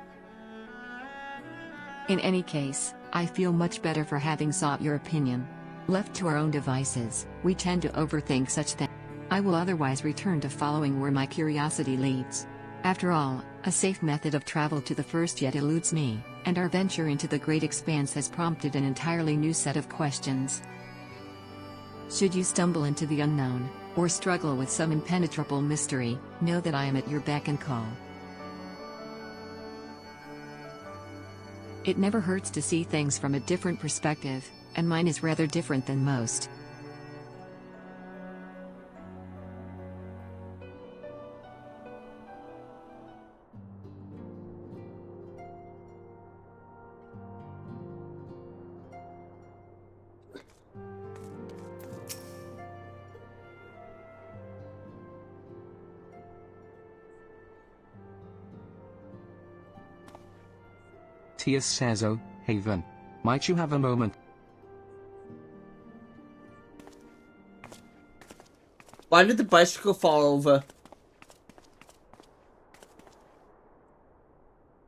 In any case, I feel much better for having sought your opinion. Left to our own devices, we tend to overthink such things. I will otherwise return to following where my curiosity leads. After all, a safe method of travel to the first yet eludes me, and our venture into the great expanse has prompted an entirely new set of questions. Should you stumble into the unknown, or struggle with some impenetrable mystery, know that I am at your beck and call. It never hurts to see things from a different perspective, and mine is rather different than most. Tias says, "Oh, Haven. Might you have a moment?" Why did the bicycle fall over?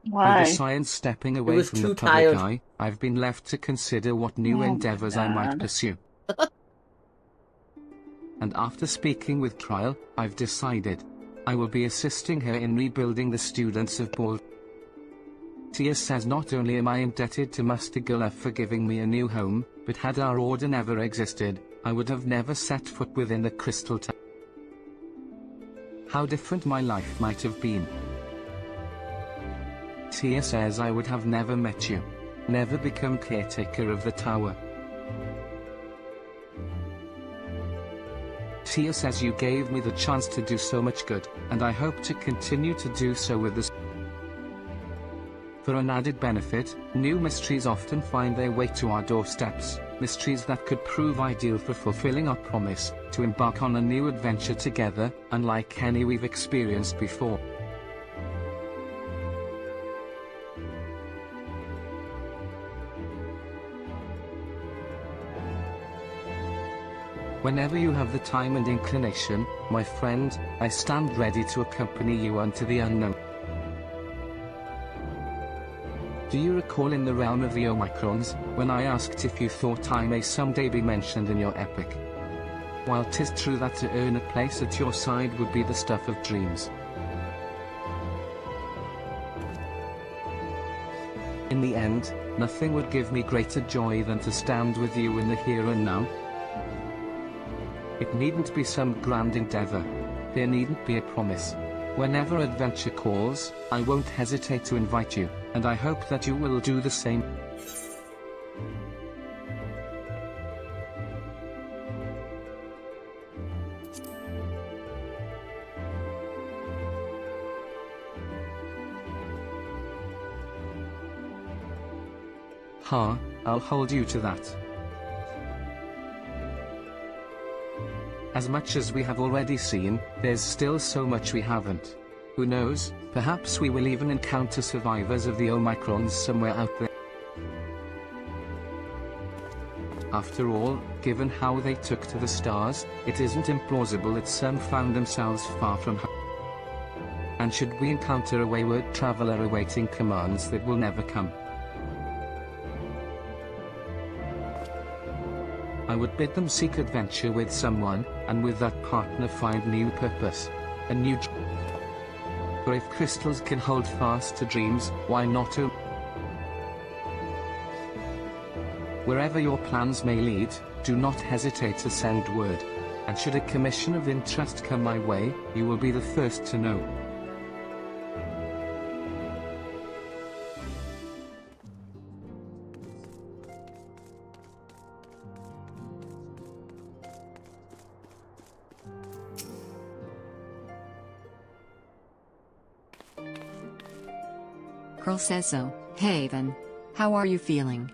Why? With the Scions stepping away from the public tired. eye, I've been left to consider what new endeavors I might pursue. And after speaking with Trial, I've decided I will be assisting her in rebuilding the students of Ball. Tias says, "Not only am I indebted to Master Gullah for giving me a new home, but had our order never existed, I would have never set foot within the Crystal Tower. How different my life might have been. Tias says I would have never met you, never become caretaker of the tower. Tias says you gave me the chance to do so much good, and I hope to continue to do so with this. For an added benefit, new mysteries often find their way to our doorsteps, mysteries that could prove ideal for fulfilling our promise to embark on a new adventure together, unlike any we've experienced before. Whenever you have the time and inclination, my friend, I stand ready to accompany you unto the unknown." Do you recall in the realm of the Omicrons, when I asked if you thought I may someday be mentioned in your epic? While 'tis true that to earn a place at your side would be the stuff of dreams. In the end, nothing would give me greater joy than to stand with you in the here and now. It needn't be some grand endeavor. There needn't be a promise. Whenever adventure calls, I won't hesitate to invite you, and I hope that you will do the same. I'll hold you to that. As much as we have already seen, there's still so much we haven't. Who knows, perhaps we will even encounter survivors of the Omicrons somewhere out there. After all, given how they took to the stars, it isn't implausible that some found themselves far from home. And should we encounter a wayward traveler awaiting commands that will never come, I would bid them seek adventure with someone, and with that partner find new purpose. A new For if crystals can hold fast to dreams, why not Wherever your plans may lead, do not hesitate to send word. And should a commission of interest come my way, you will be the first to know. Curl says so. Haven, how are you feeling?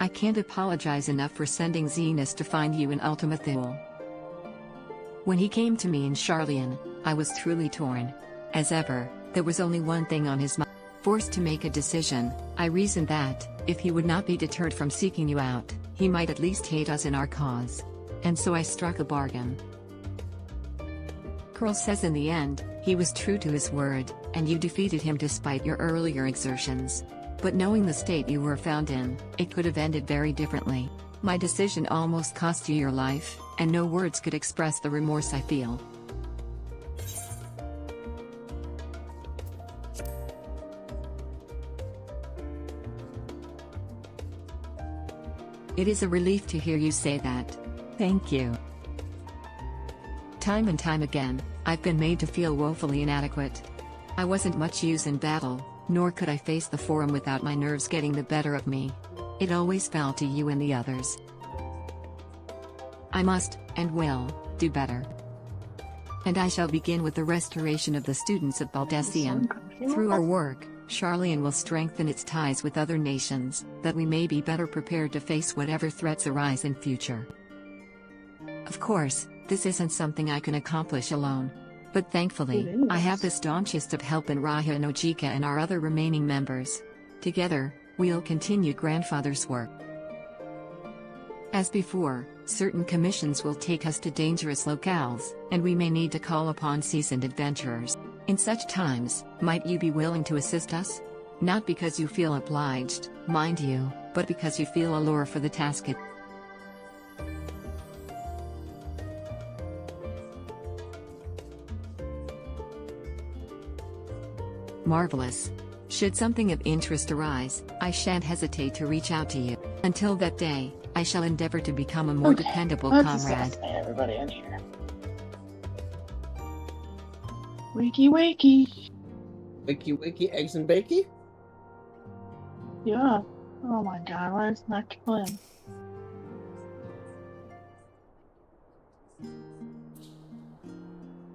I can't apologize enough for sending Zenas to find you in Ultima Thule. When he came to me in Charlian, I was truly torn. As ever, there was only one thing on his mind. Forced to make a decision, I reasoned that, if he would not be deterred from seeking you out, he might at least hate us in our cause. And so I struck a bargain. Curl says in the end, he was true to his word, and you defeated him despite your earlier exertions. But knowing the state you were found in, it could have ended very differently. My decision almost cost you your life, and no words could express the remorse I feel. It is a relief to hear you say that. Thank you. Time and time again, I've been made to feel woefully inadequate. I wasn't much use in battle, nor could I face the Forum without my nerves getting the better of me. It always fell to you and the others. I must, and will, do better. And I shall begin with the restoration of the students of Baldessian. Through our work, Charlian will strengthen its ties with other nations, that we may be better prepared to face whatever threats arise in future. Of course, this isn't something I can accomplish alone. But thankfully, I have the staunchest of help in Raha and Ojika and our other remaining members. Together, we'll continue Grandfather's work. As before, certain commissions will take us to dangerous locales, and we may need to call upon seasoned adventurers. In such times, might you be willing to assist us? Not because you feel obliged, mind you, but because you feel a lure for the task at Marvelous. Should something of interest arise, I shan't hesitate to reach out to you. Until that day, I shall endeavor to become a more dependable comrade. Everybody in here. Wakey, wakey. Wakey, wakey, eggs and bakey? Yeah. Oh my god, why is it not killing?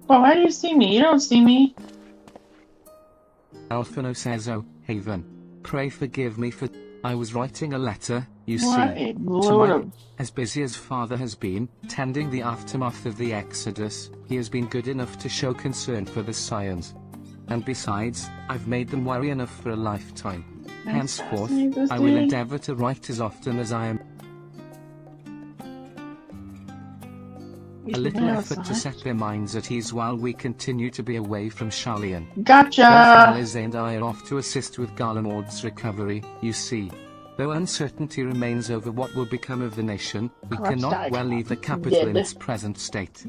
Well, why do you see me? You don't see me. Alphino says, oh, Haven, pray forgive me for... I was writing a letter, you What see, a to load my... of- As busy as Father has been, tending the aftermath of the Exodus, he has been good enough to show concern for the Scions. And besides, I've made them worry enough for a lifetime. Henceforth, I will endeavor to write as often as I am. A little effort to set their minds at ease while we continue to be away from Charlian. Gotcha! Both Alize and I are off to assist with Garlemord's recovery, you see. Though uncertainty remains over what will become of the nation, we cannot well leave the capital in its present state.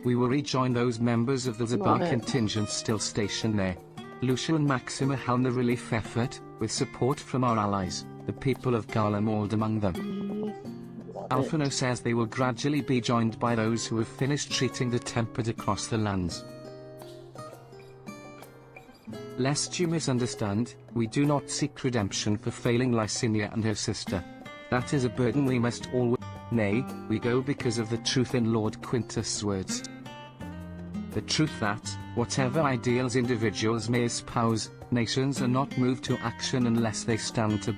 We will rejoin those members of the Zabar Love it. contingent still stationed there. Lucia and Maxima helm the relief effort, with support from our allies, the people of Garlemald among them. Alphino says they will gradually be joined by those who have finished treating the tempered across the lands. Lest you misunderstand, we do not seek redemption for failing Licinia and her sister. That is a burden we must always... Nay, we go because of the truth in Lord Quintus' words. The truth that, whatever ideals individuals may espouse, nations are not moved to action unless they stand to.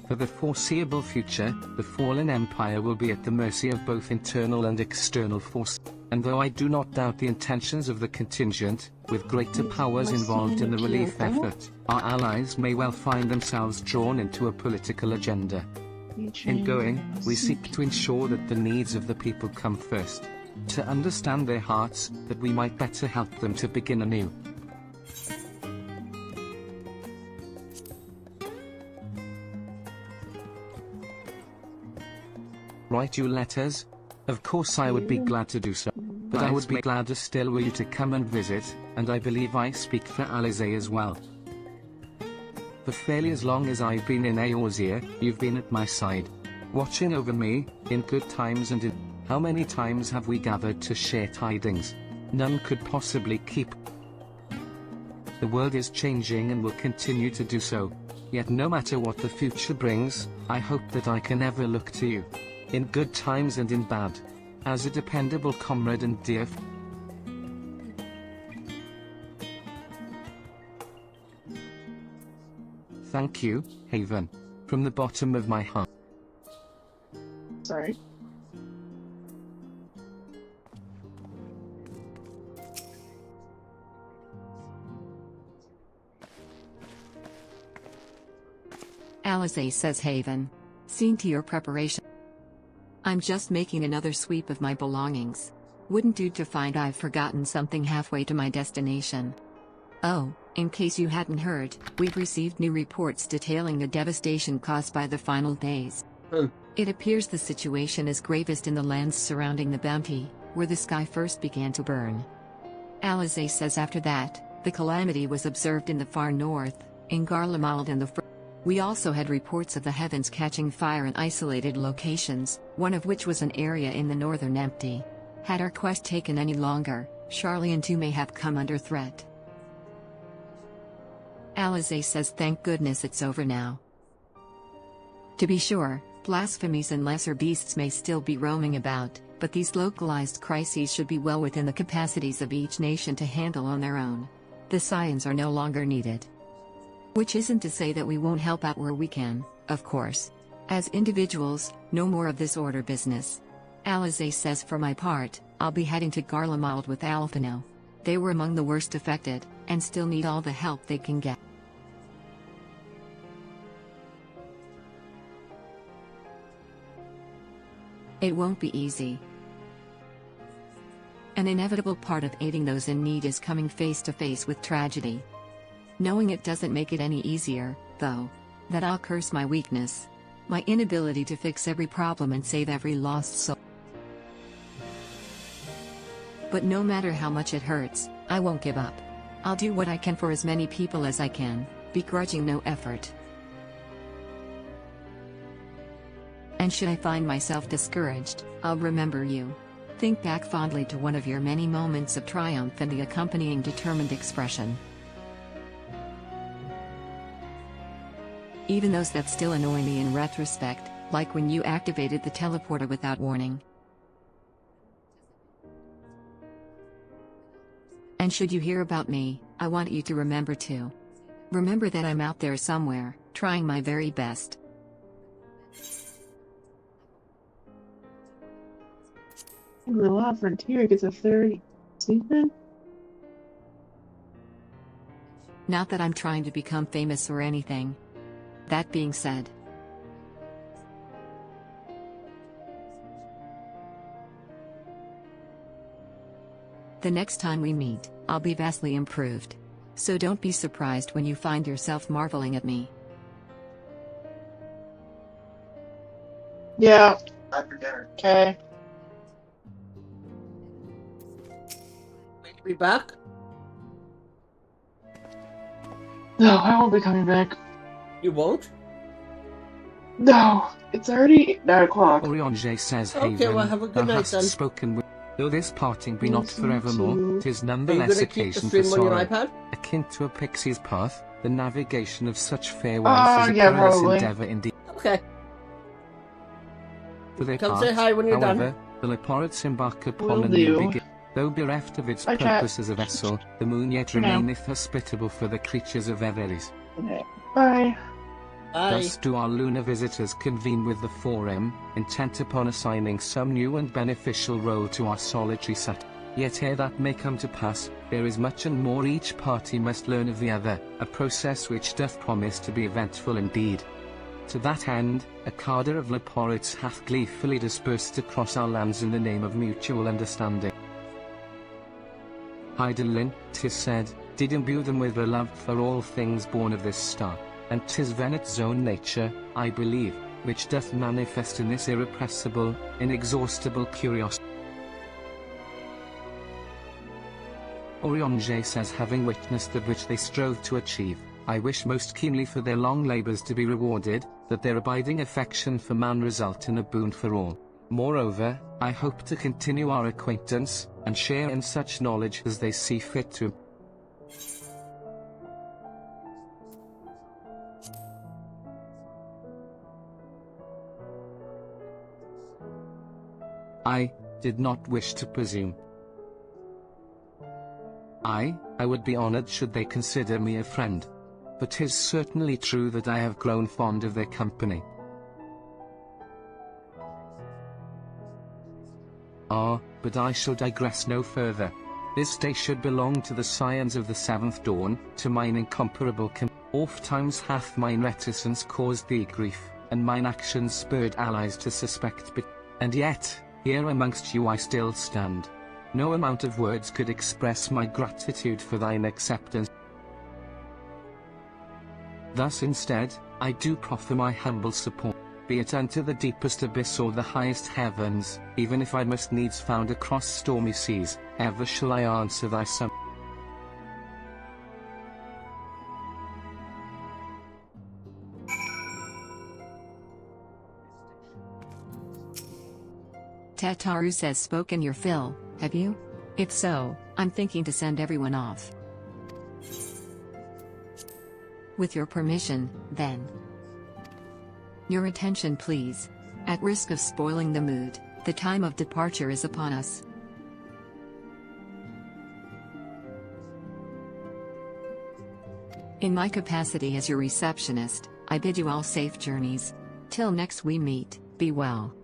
For the foreseeable future, the fallen empire will be at the mercy of both internal and external forces. And though I do not doubt the intentions of the contingent, with greater powers involved in the relief effort, our allies may well find themselves drawn into a political agenda. In going, we seek to ensure that the needs of the people come first. To understand their hearts, that we might better help them to begin anew. Write you letters? Of course I would be glad to do so. But I would be gladder still were you to come and visit, and I believe I speak for Alize as well. For fairly as long as I've been in Eorzea, you've been at my side. Watching over me, in good times and in... How many times have we gathered to share tidings? None could possibly keep. The world is changing and will continue to do so. Yet no matter what the future brings, I hope that I can ever look to you. In good times and in bad. As a dependable comrade and dear Thank you, Haven. From the bottom of my heart. Sorry. Alize says Haven. Seen to your preparation. I'm just making another sweep of my belongings. Wouldn't do to find I've forgotten something halfway to my destination. Oh, in case you hadn't heard, we've received new reports detailing the devastation caused by the final days. It appears the situation is gravest in the lands surrounding the bounty, where the sky first began to burn. Alize says after that, the calamity was observed in the far north, in Garlemald and the We also had reports of the heavens catching fire in isolated locations, one of which was an area in the northern empty. Had our quest taken any longer, Charlian too may have come under threat. Alize says thank goodness it's over now. To be sure, blasphemies and lesser beasts may still be roaming about, but these localized crises should be well within the capacities of each nation to handle on their own. The Scions are no longer needed. Which isn't to say that we won't help out where we can, of course. As individuals, no more of this order business. Alize says for my part, I'll be heading to Garlemald with Alphino. They were among the worst affected, and still need all the help they can get. It won't be easy. An inevitable part of aiding those in need is coming face to face with tragedy. Knowing it doesn't make it any easier, though. That I'll curse my weakness. My inability to fix every problem and save every lost soul. But no matter how much it hurts, I won't give up. I'll do what I can for as many people as I can, begrudging no effort. And should I find myself discouraged, I'll remember you. Think back fondly to one of your many moments of triumph and the accompanying determined expression. Even those that still annoy me in retrospect, like when you activated the teleporter without warning. And should you hear about me, I want you to remember too. Remember that I'm out there somewhere, trying my very best. The Wild Frontier gets a third season? Not that I'm trying to become famous or anything. That being said, the next time we meet, I'll be vastly improved. So don't be surprised when you find yourself marveling at me. Yeah. Okay. Be back? No, I won't be coming back. You won't? No, it's already 9 o'clock. Orionje says, Okay, Haven, well, have a good thou night hast then. spoken with. Though this parting be not Yes, you forevermore, too. 'tis Are you nonetheless gonna keep the occasion for stream on your sorrow. iPad? Akin to a pixie's path, the navigation of such farewells is a yeah, perilous probably. endeavour indeed. Okay. For their Come part, say hi when you're however, done. the Leporites embark upon Will a new do. beginning. Though bereft of its Bye, purpose chat. as a vessel, the moon yet For now. remaineth hospitable for the creatures of Everis. Bye. Bye. Thus do our lunar visitors convene with the 4M, intent upon assigning some new and beneficial role to our solitary sat. Yet ere that may come to pass, there is much and more each party must learn of the other, a process which doth promise to be eventful indeed. To that end, a cadre of Leporites hath gleefully dispersed across our lands in the name of mutual understanding. Hydaelyn, 'tis said, did imbue them with a love for all things born of this star, and 'tis Venet's own nature, I believe, which doth manifest in this irrepressible, inexhaustible curiosity. Orionje says, having witnessed that which they strove to achieve, I wish most keenly for their long labours to be rewarded, that their abiding affection for man result in a boon for all. Moreover, I hope to continue our acquaintance, and share in such knowledge as they see fit to. I did not wish to presume. I would be honored should they consider me a friend. But 'tis certainly true that I have grown fond of their company. But I shall digress no further. This day should belong to the Scions of the 7th Dawn, to mine incomparable Oft times hath mine reticence caused thee grief, and mine actions spurred allies to suspect and yet, here amongst you I still stand. No amount of words could express my gratitude for thine acceptance. Thus instead, I do proffer my humble support, be it unto the deepest abyss or the highest heavens, even if I must needs found across stormy seas, ever shall I answer thy sum. Tataru says, spoken your fill, have you? If so, I'm thinking to send everyone off. With your permission, then. Your attention please. At risk of spoiling the mood, the time of departure is upon us. In my capacity as your receptionist, I bid you all safe journeys. Till next we meet, be well.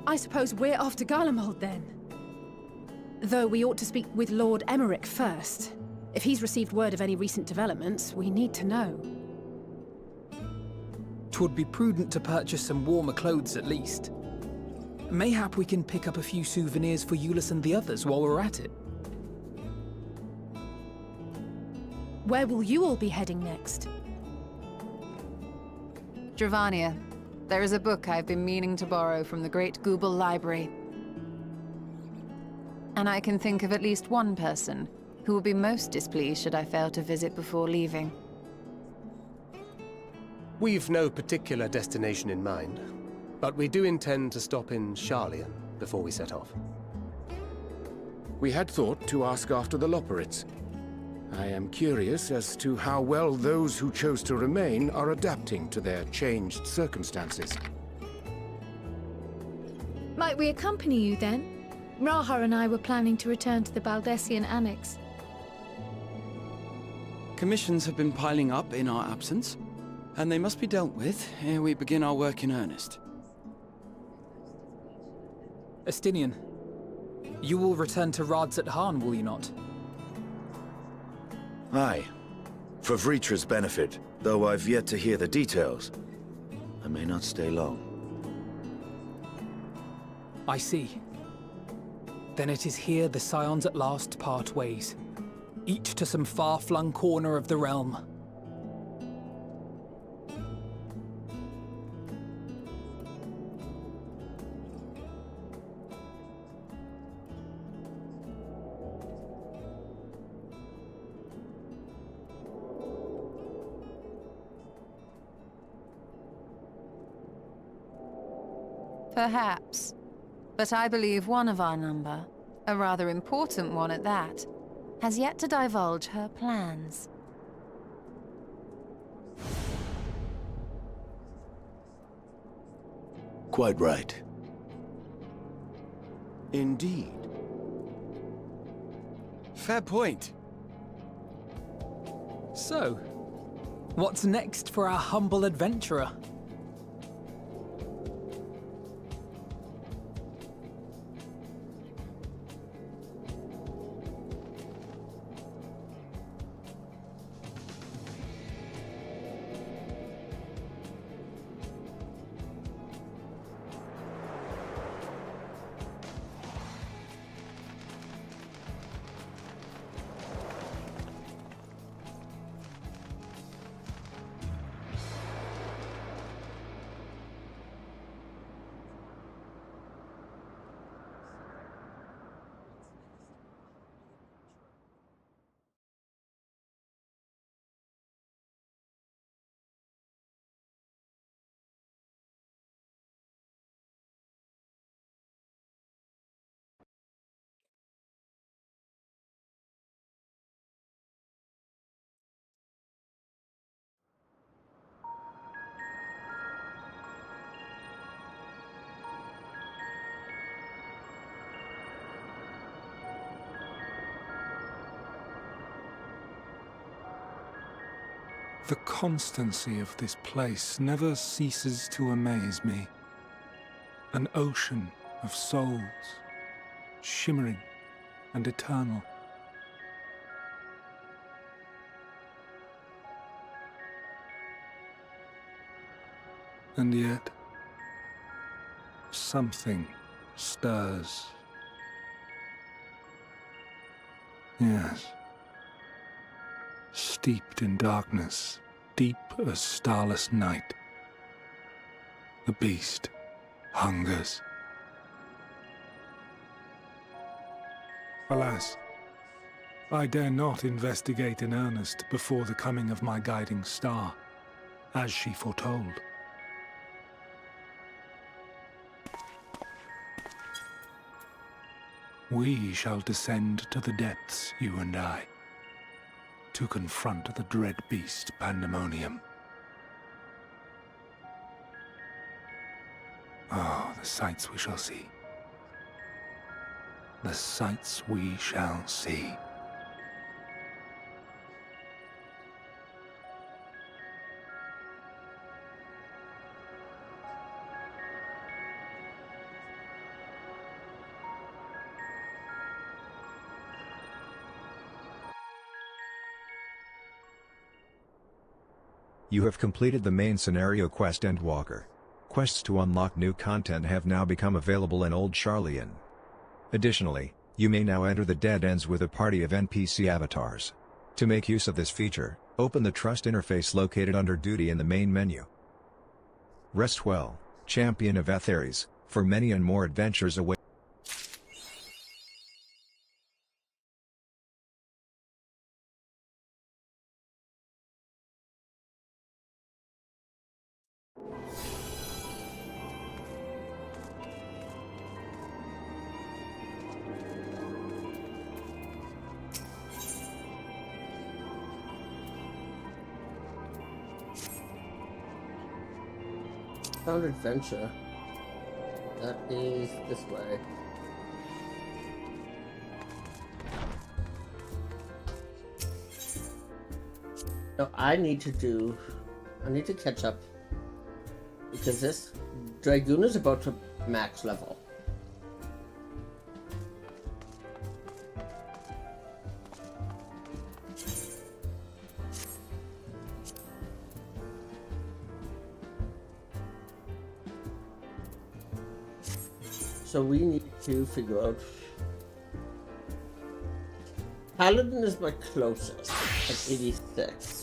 I suppose we're off to Garlemald then. Though we ought to speak with Lord Emmerich first. If he's received word of any recent developments, we need to know. 'Twould be prudent to purchase some warmer clothes at least. Mayhap we can pick up a few souvenirs for Euless and the others while we're at it. Where will you all be heading next? Dravania. There is a book I've been meaning to borrow from the Great Google Library. And I can think of at least one person who would be most displeased should I fail to visit before leaving. We've no particular destination in mind, but we do intend to stop in Sharlayan before we set off. We had thought to ask after the Loperids. I am curious as to how well those who chose to remain are adapting to their changed circumstances. Might we accompany you then? Raha and I were planning to return to the Baldessian Annex. Commissions have been piling up in our absence, and they must be dealt with ere we begin our work in earnest. Estinian, you will return to Radzat Han, will you not? Aye. For Vritra's benefit, though I've yet to hear the details. I may not stay long. I see. Then it is here the Scions at last part ways, each to some far-flung corner of the realm. Perhaps. But I believe one of our number, a rather important one at that, has yet to divulge her plans. Quite right. Indeed. Fair point. So, what's next for our humble adventurer? The constancy of this place never ceases to amaze me. An ocean of souls, shimmering and eternal. And yet, something stirs. Yes. Steeped in darkness, deep as starless night. The beast hungers. Alas, I dare not investigate in earnest before the coming of my guiding star, as she foretold. We shall descend to the depths, you and I, to confront the dread beast Pandemonium. Oh, the sights we shall see. The sights we shall see. You have completed the main scenario quest Endwalker. Quests to unlock new content have now become available in Old Sharlayan. Additionally, you may now enter the dead ends with a party of NPC avatars. To make use of this feature, open the Trust interface located under Duty in the main menu. Rest well, Champion of Atheres, for many and more adventures await. Found adventure. That is this way. No, I need to catch up. Because this Dragoon is about to max level. So we need to figure out. Paladin is my closest at 86.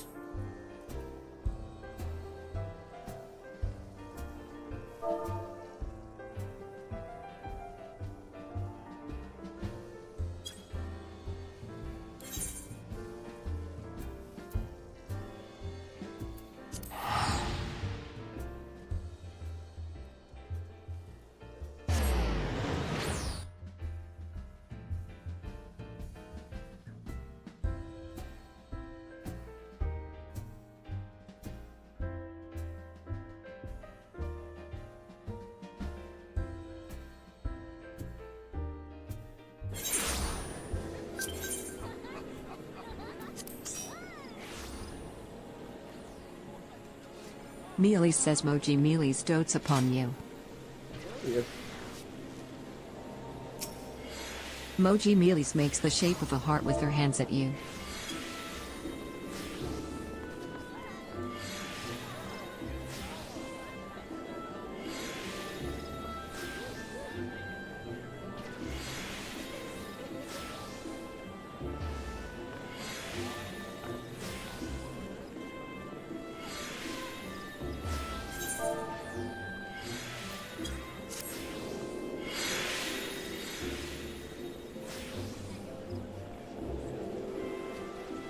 Mealy says Moji Mealy's dotes upon you. Yep. Moji Mealy's makes the shape of a heart with her hands at you.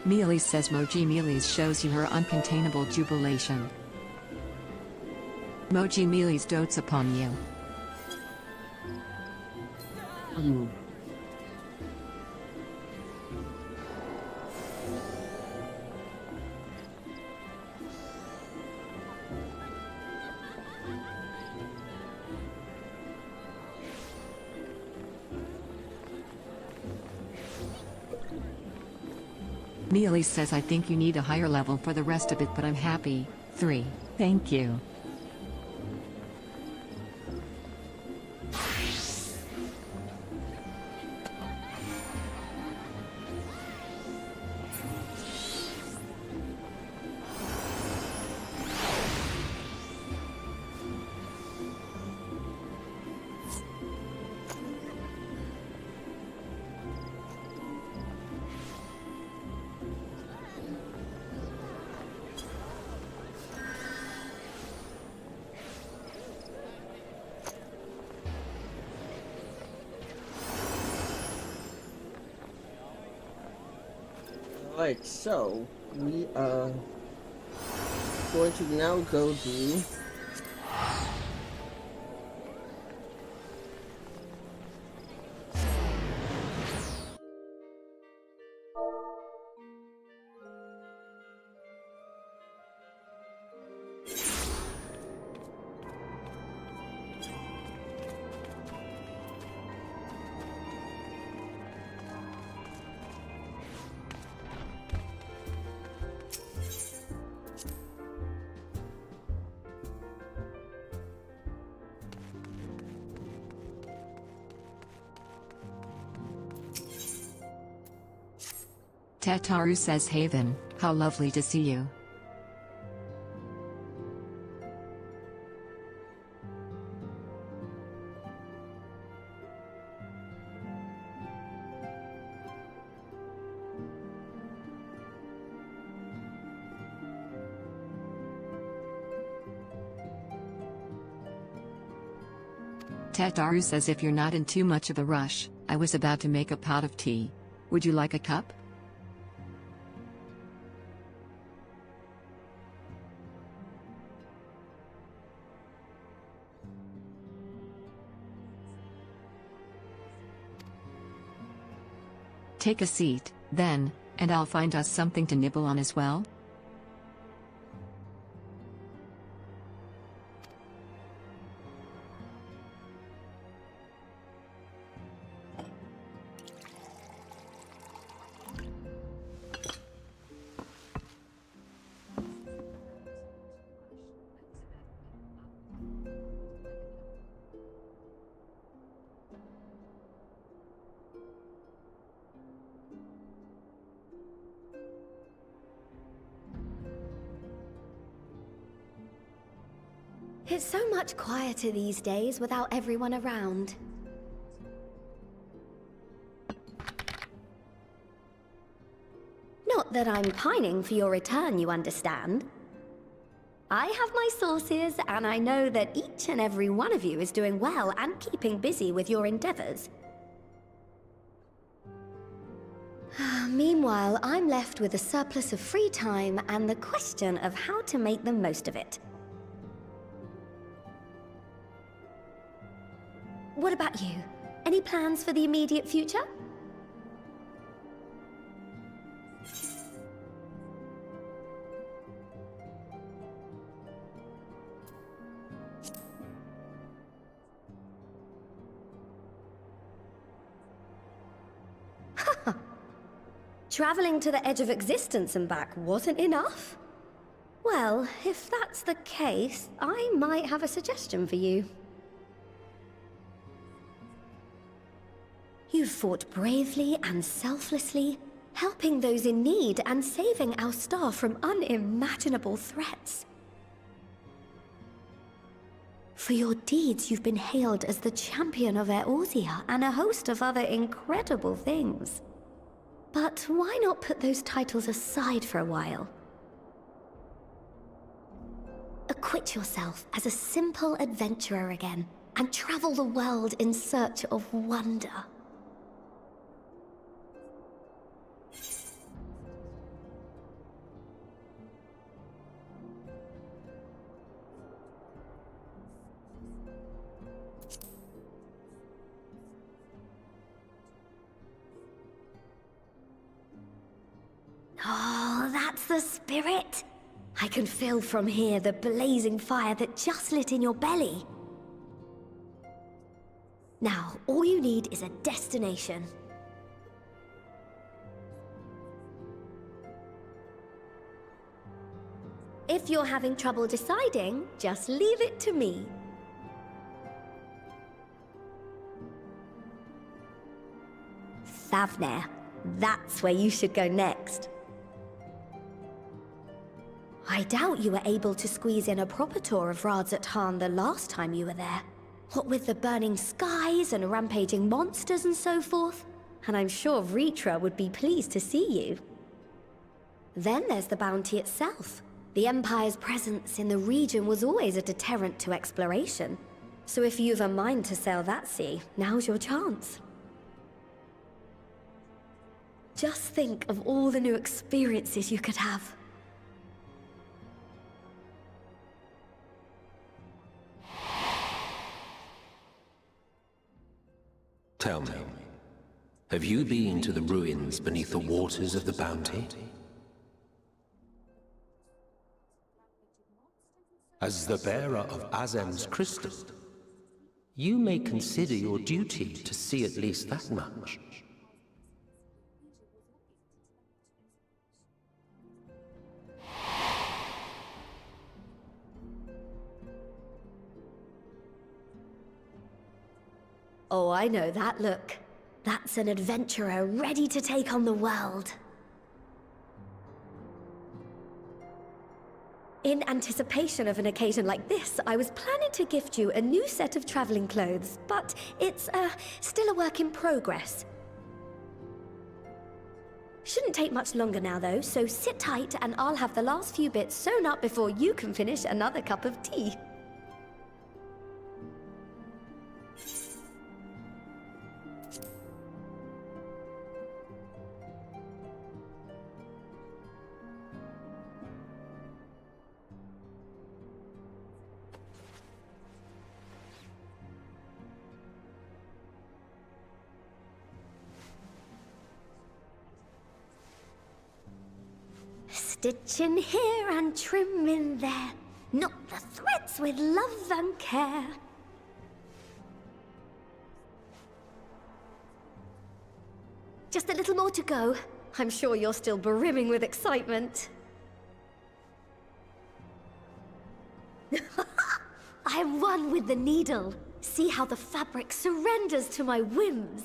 Mealy says Moji Mealy's shows you her uncontainable jubilation. Moji Mealy's dotes upon you. Mealy says I think you need a higher level for the rest of it, but I'm happy. 3. Thank you. Right, so we are going to now go to Tataru says Haven, how lovely to see you. Tataru says if you're not in too much of a rush, I was about to make a pot of tea. Would you like a cup? Take a seat, then, and I'll find us something to nibble on as well. It's so much quieter these days without everyone around. Not that I'm pining for your return, you understand. I have my sources, and I know that each and every one of you is doing well and keeping busy with your endeavors. Meanwhile, I'm left with a surplus of free time and the question of how to make the most of it. What about you? Any plans for the immediate future? Traveling to the edge of existence and back wasn't enough? Well, if that's the case, I might have a suggestion for you. You've fought bravely and selflessly, helping those in need and saving our star from unimaginable threats. For your deeds, you've been hailed as the champion of Eorzea and a host of other incredible things. But why not put those titles aside for a while? Acquit yourself as a simple adventurer again, and travel the world in search of wonder. Oh, that's the spirit! I can feel from here the blazing fire that just lit in your belly. Now, all you need is a destination. If you're having trouble deciding, just leave it to me. Thavnair. That's where you should go next. I doubt you were able to squeeze in a proper tour of Radzat the last time you were there. What with the burning skies and rampaging monsters and so forth. And I'm sure Vritra would be pleased to see you. Then there's the bounty itself. The Empire's presence in the region was always a deterrent to exploration. So if you've a mind to sail that sea, now's your chance. Just think of all the new experiences you could have. Tell me, have you been to the ruins beneath the waters of the Bounty? As the bearer of Azem's crystal, you may consider your duty to see at least that much. Oh, I know that look. That's an adventurer ready to take on the world. In anticipation of an occasion like this, I was planning to gift you a new set of traveling clothes, but it's, still a work in progress. Shouldn't take much longer now, though, so sit tight and I'll have the last few bits sewn up before you can finish another cup of tea. Stitch in here and trim in there, knot the threads with love and care. Just a little more to go. I'm sure you're still brimming with excitement. I'm one with the needle. See how the fabric surrenders to my whims.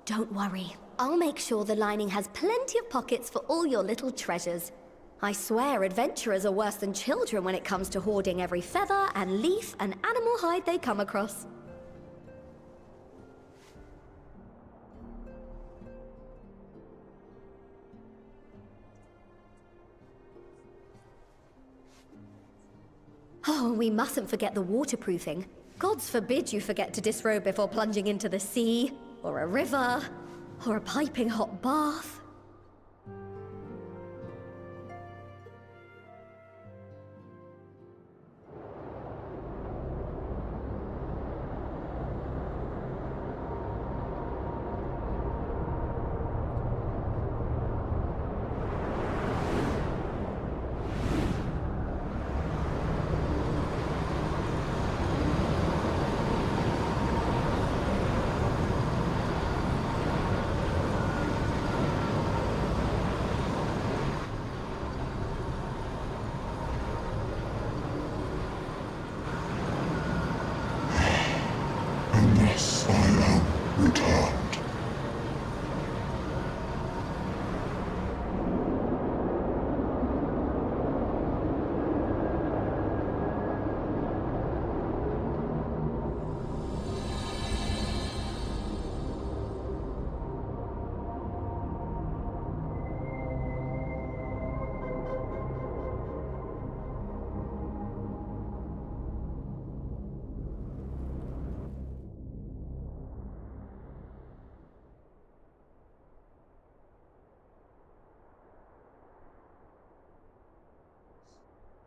Don't worry. I'll make sure the lining has plenty of pockets for all your little treasures. I swear adventurers are worse than children when it comes to hoarding every feather and leaf and animal hide they come across. Oh, we mustn't forget the waterproofing. Gods forbid you forget to disrobe before plunging into the sea, or a river, or a piping hot bath.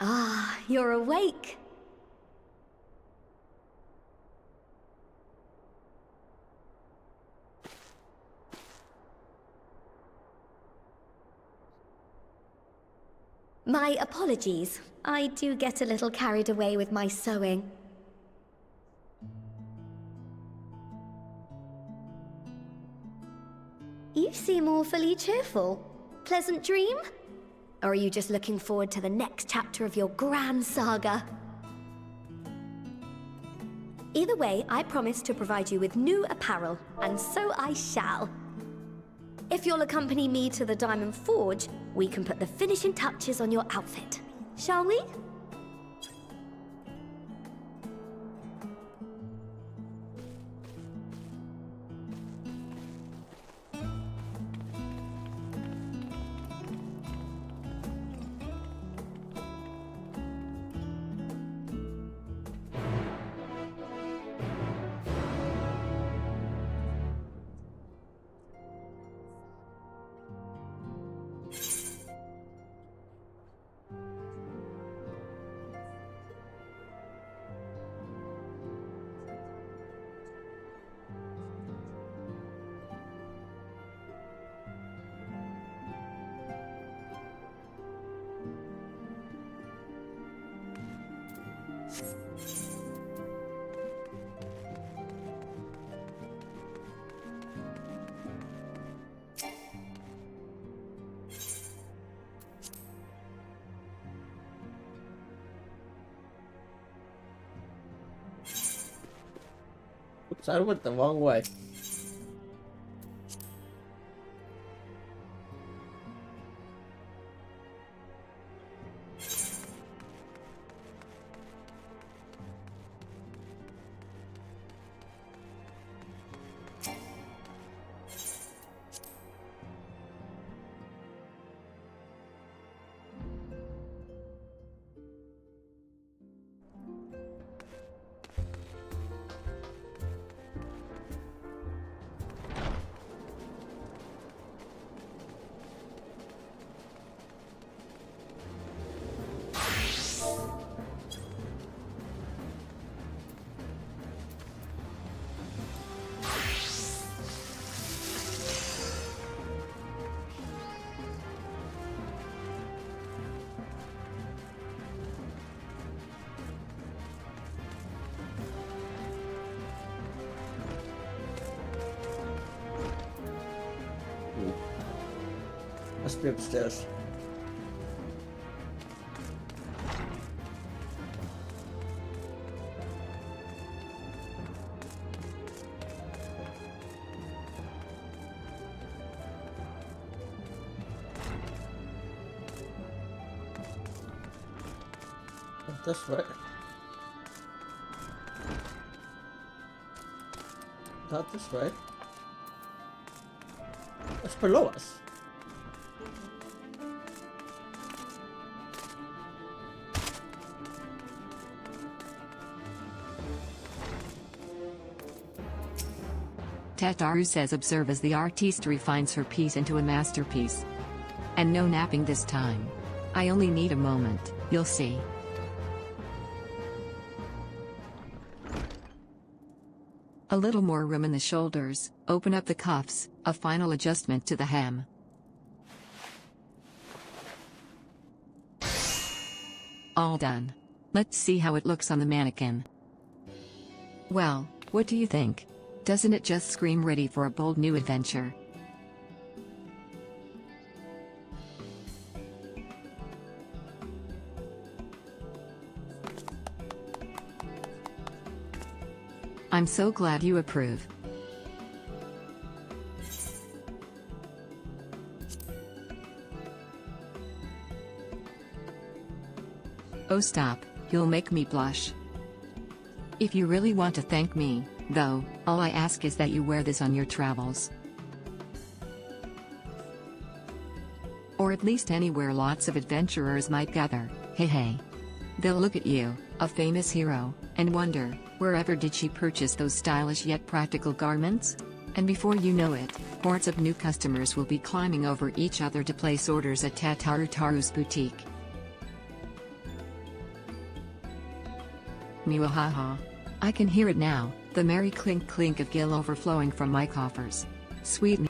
Ah, you're awake. My apologies. I do get a little carried away with my sewing. You seem awfully cheerful. Pleasant dream? Or are you just looking forward to the next chapter of your grand saga? Either way, I promise to provide you with new apparel, and so I shall. If you'll accompany me to the Diamond Forge, we can put the finishing touches on your outfit. Shall we? Oops, I went the wrong way. Must be upstairs. this way. Not this way. It's below us. Tataru says observe as the artiste refines her piece into a masterpiece. And no napping this time. I only need a moment, you'll see. A little more room in the shoulders, open up the cuffs, a final adjustment to the hem. All done. Let's see how it looks on the mannequin. Well, what do you think? Doesn't it just scream ready for a bold new adventure? I'm so glad you approve. Oh stop, you'll make me blush. If you really want to thank me, though, all I ask is that you wear this on your travels. Or at least anywhere lots of adventurers might gather, hey. They'll look at you, a famous hero, and wonder, wherever did she purchase those stylish yet practical garments? And before you know it, hordes of new customers will be climbing over each other to place orders at Taru's boutique. Mwahaha. I can hear it now, the merry clink of gill overflowing from my coffers. Sweet.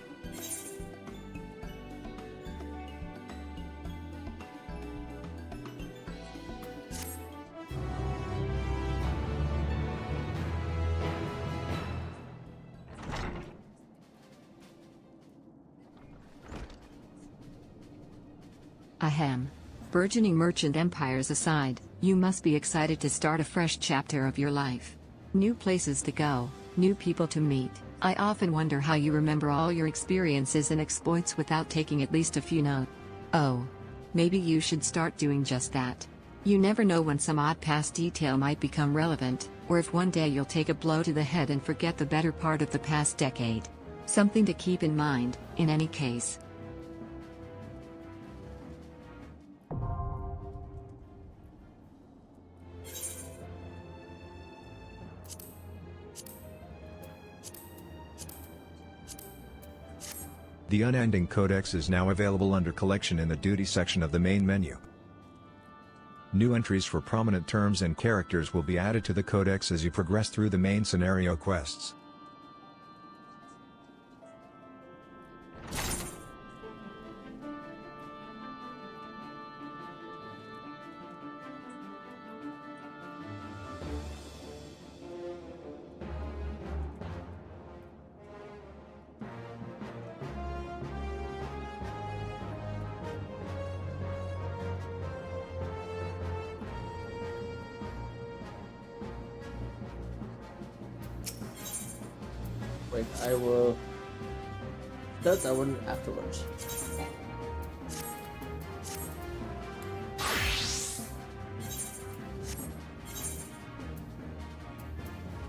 Ahem. Burgeoning merchant empires aside, you must be excited to start a fresh chapter of your life. New places to go, new people to meet. I often wonder how you remember all your experiences and exploits without taking at least a few notes. Oh. Maybe you should start doing just that. You never know when some odd past detail might become relevant, or if one day you'll take a blow to the head and forget the better part of the past decade. Something to keep in mind, in any case. The Unending Codex is now available under Collection in the Duty section of the main menu. New entries for prominent terms and characters will be added to the Codex as you progress through the main scenario quests. Wait, I will... That one afterwards.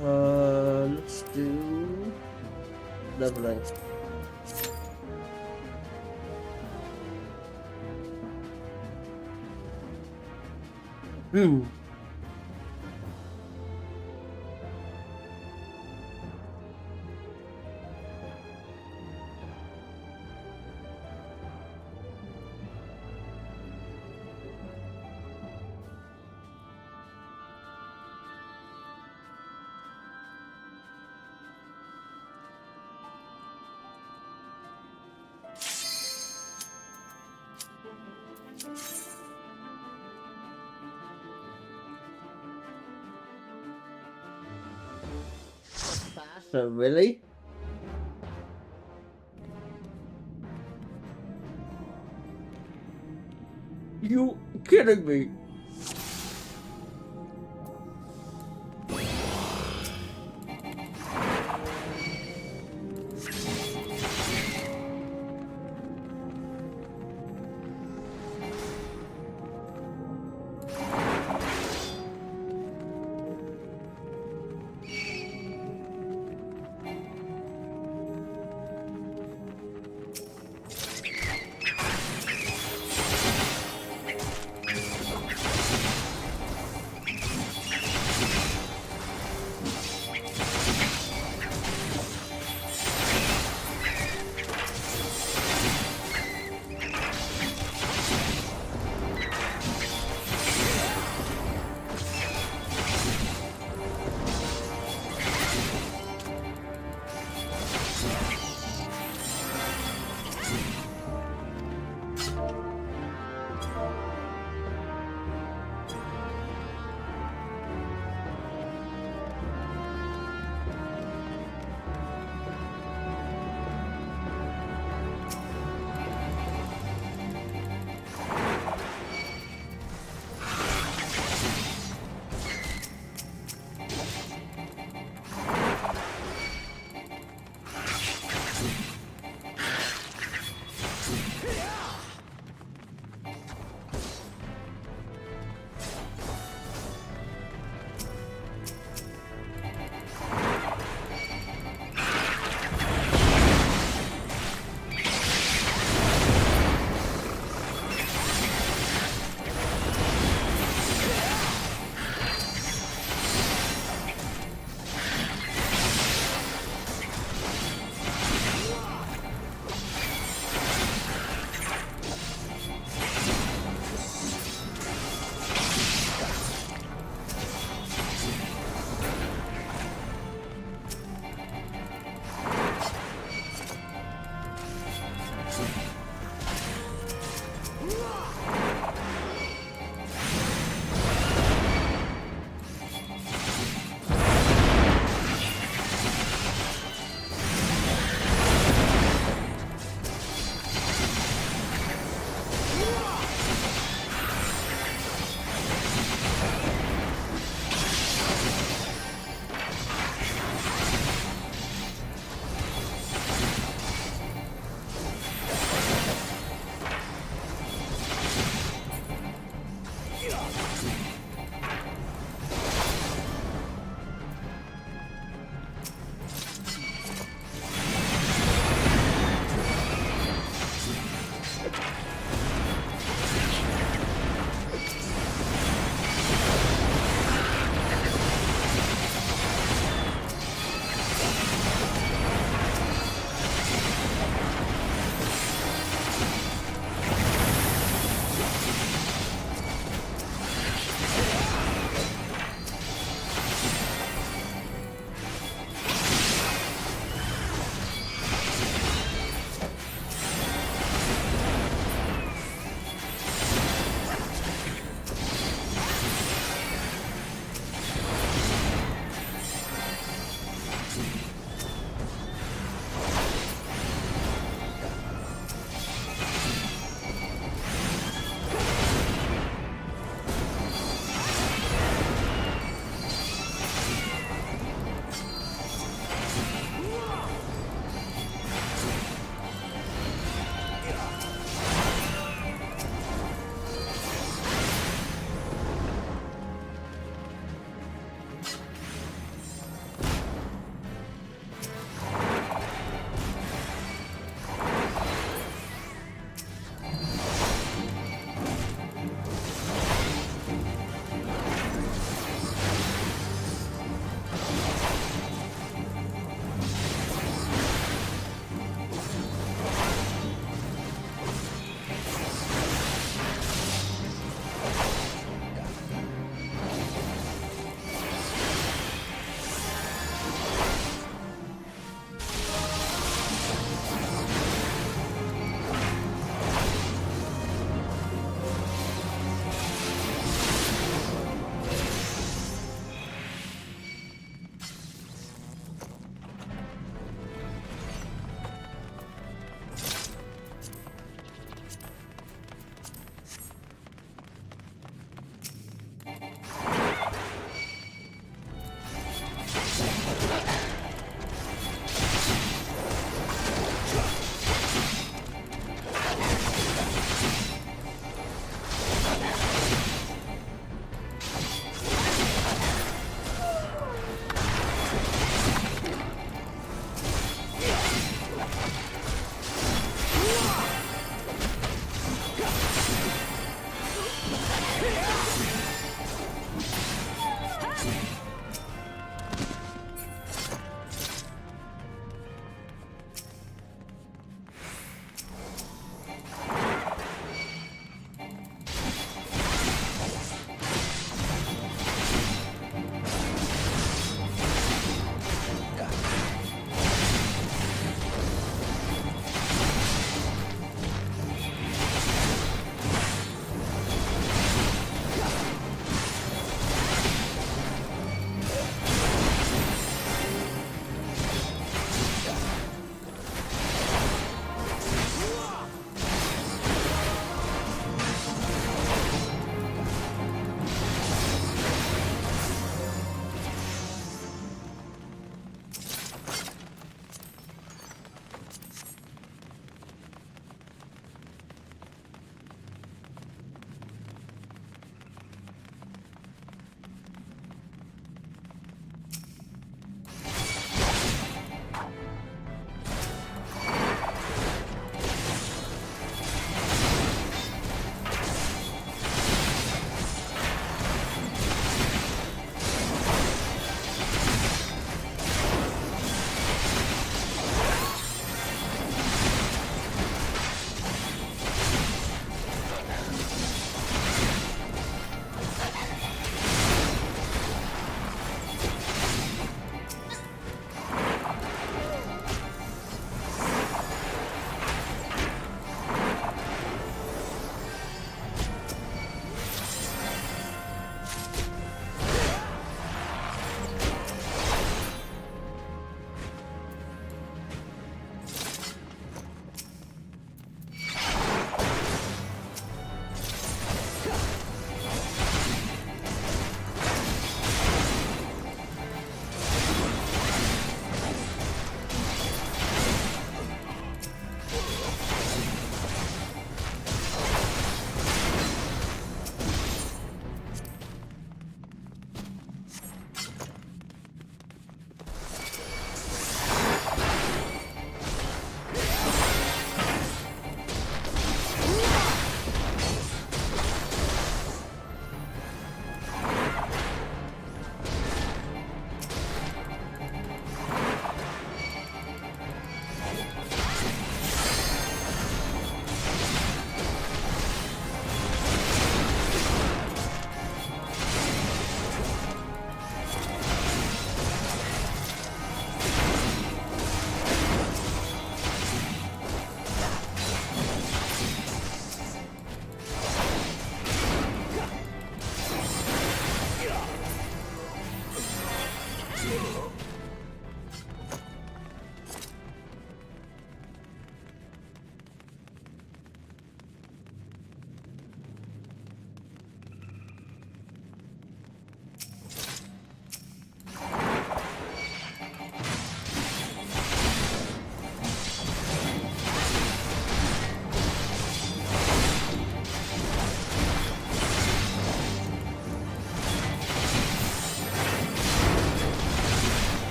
Let's do... leveling. Faster, really? You kidding me?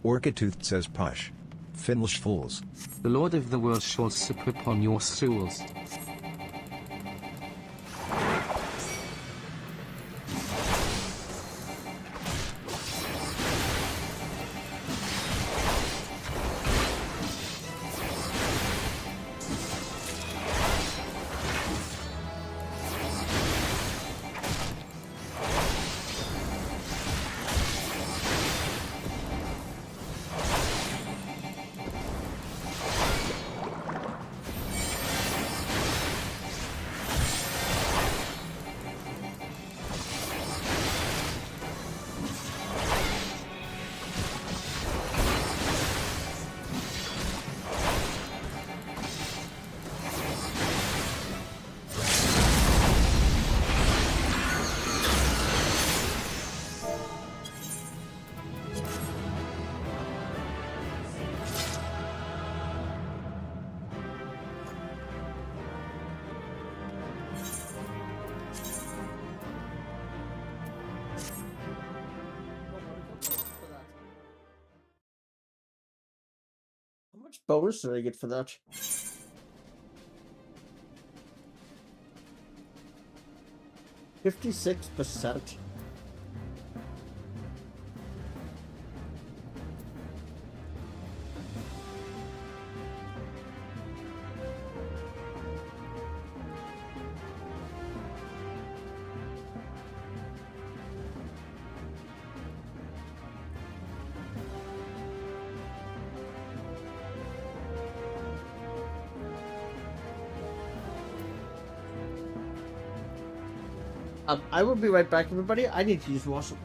Orchid-toothed says Push. Finlish fools. The Lord of the World shall sup upon your stools. How much bonus did I get for that? $56%. I will be right back, everybody. I need to use the washroom.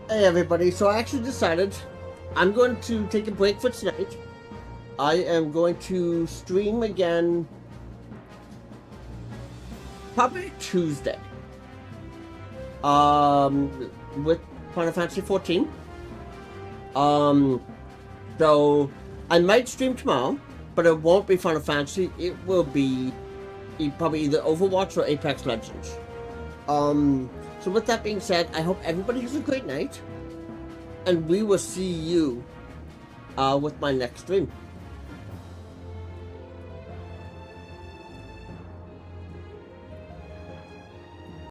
Hey everybody, so I actually decided I'm going to take a break for tonight. I am going to stream again probably Tuesday. With Final Fantasy XIV. So I might stream tomorrow, but it won't be Final Fantasy. It will be probably either Overwatch or Apex Legends. So with that being said, I hope everybody has a great night, and we will see you with my next stream.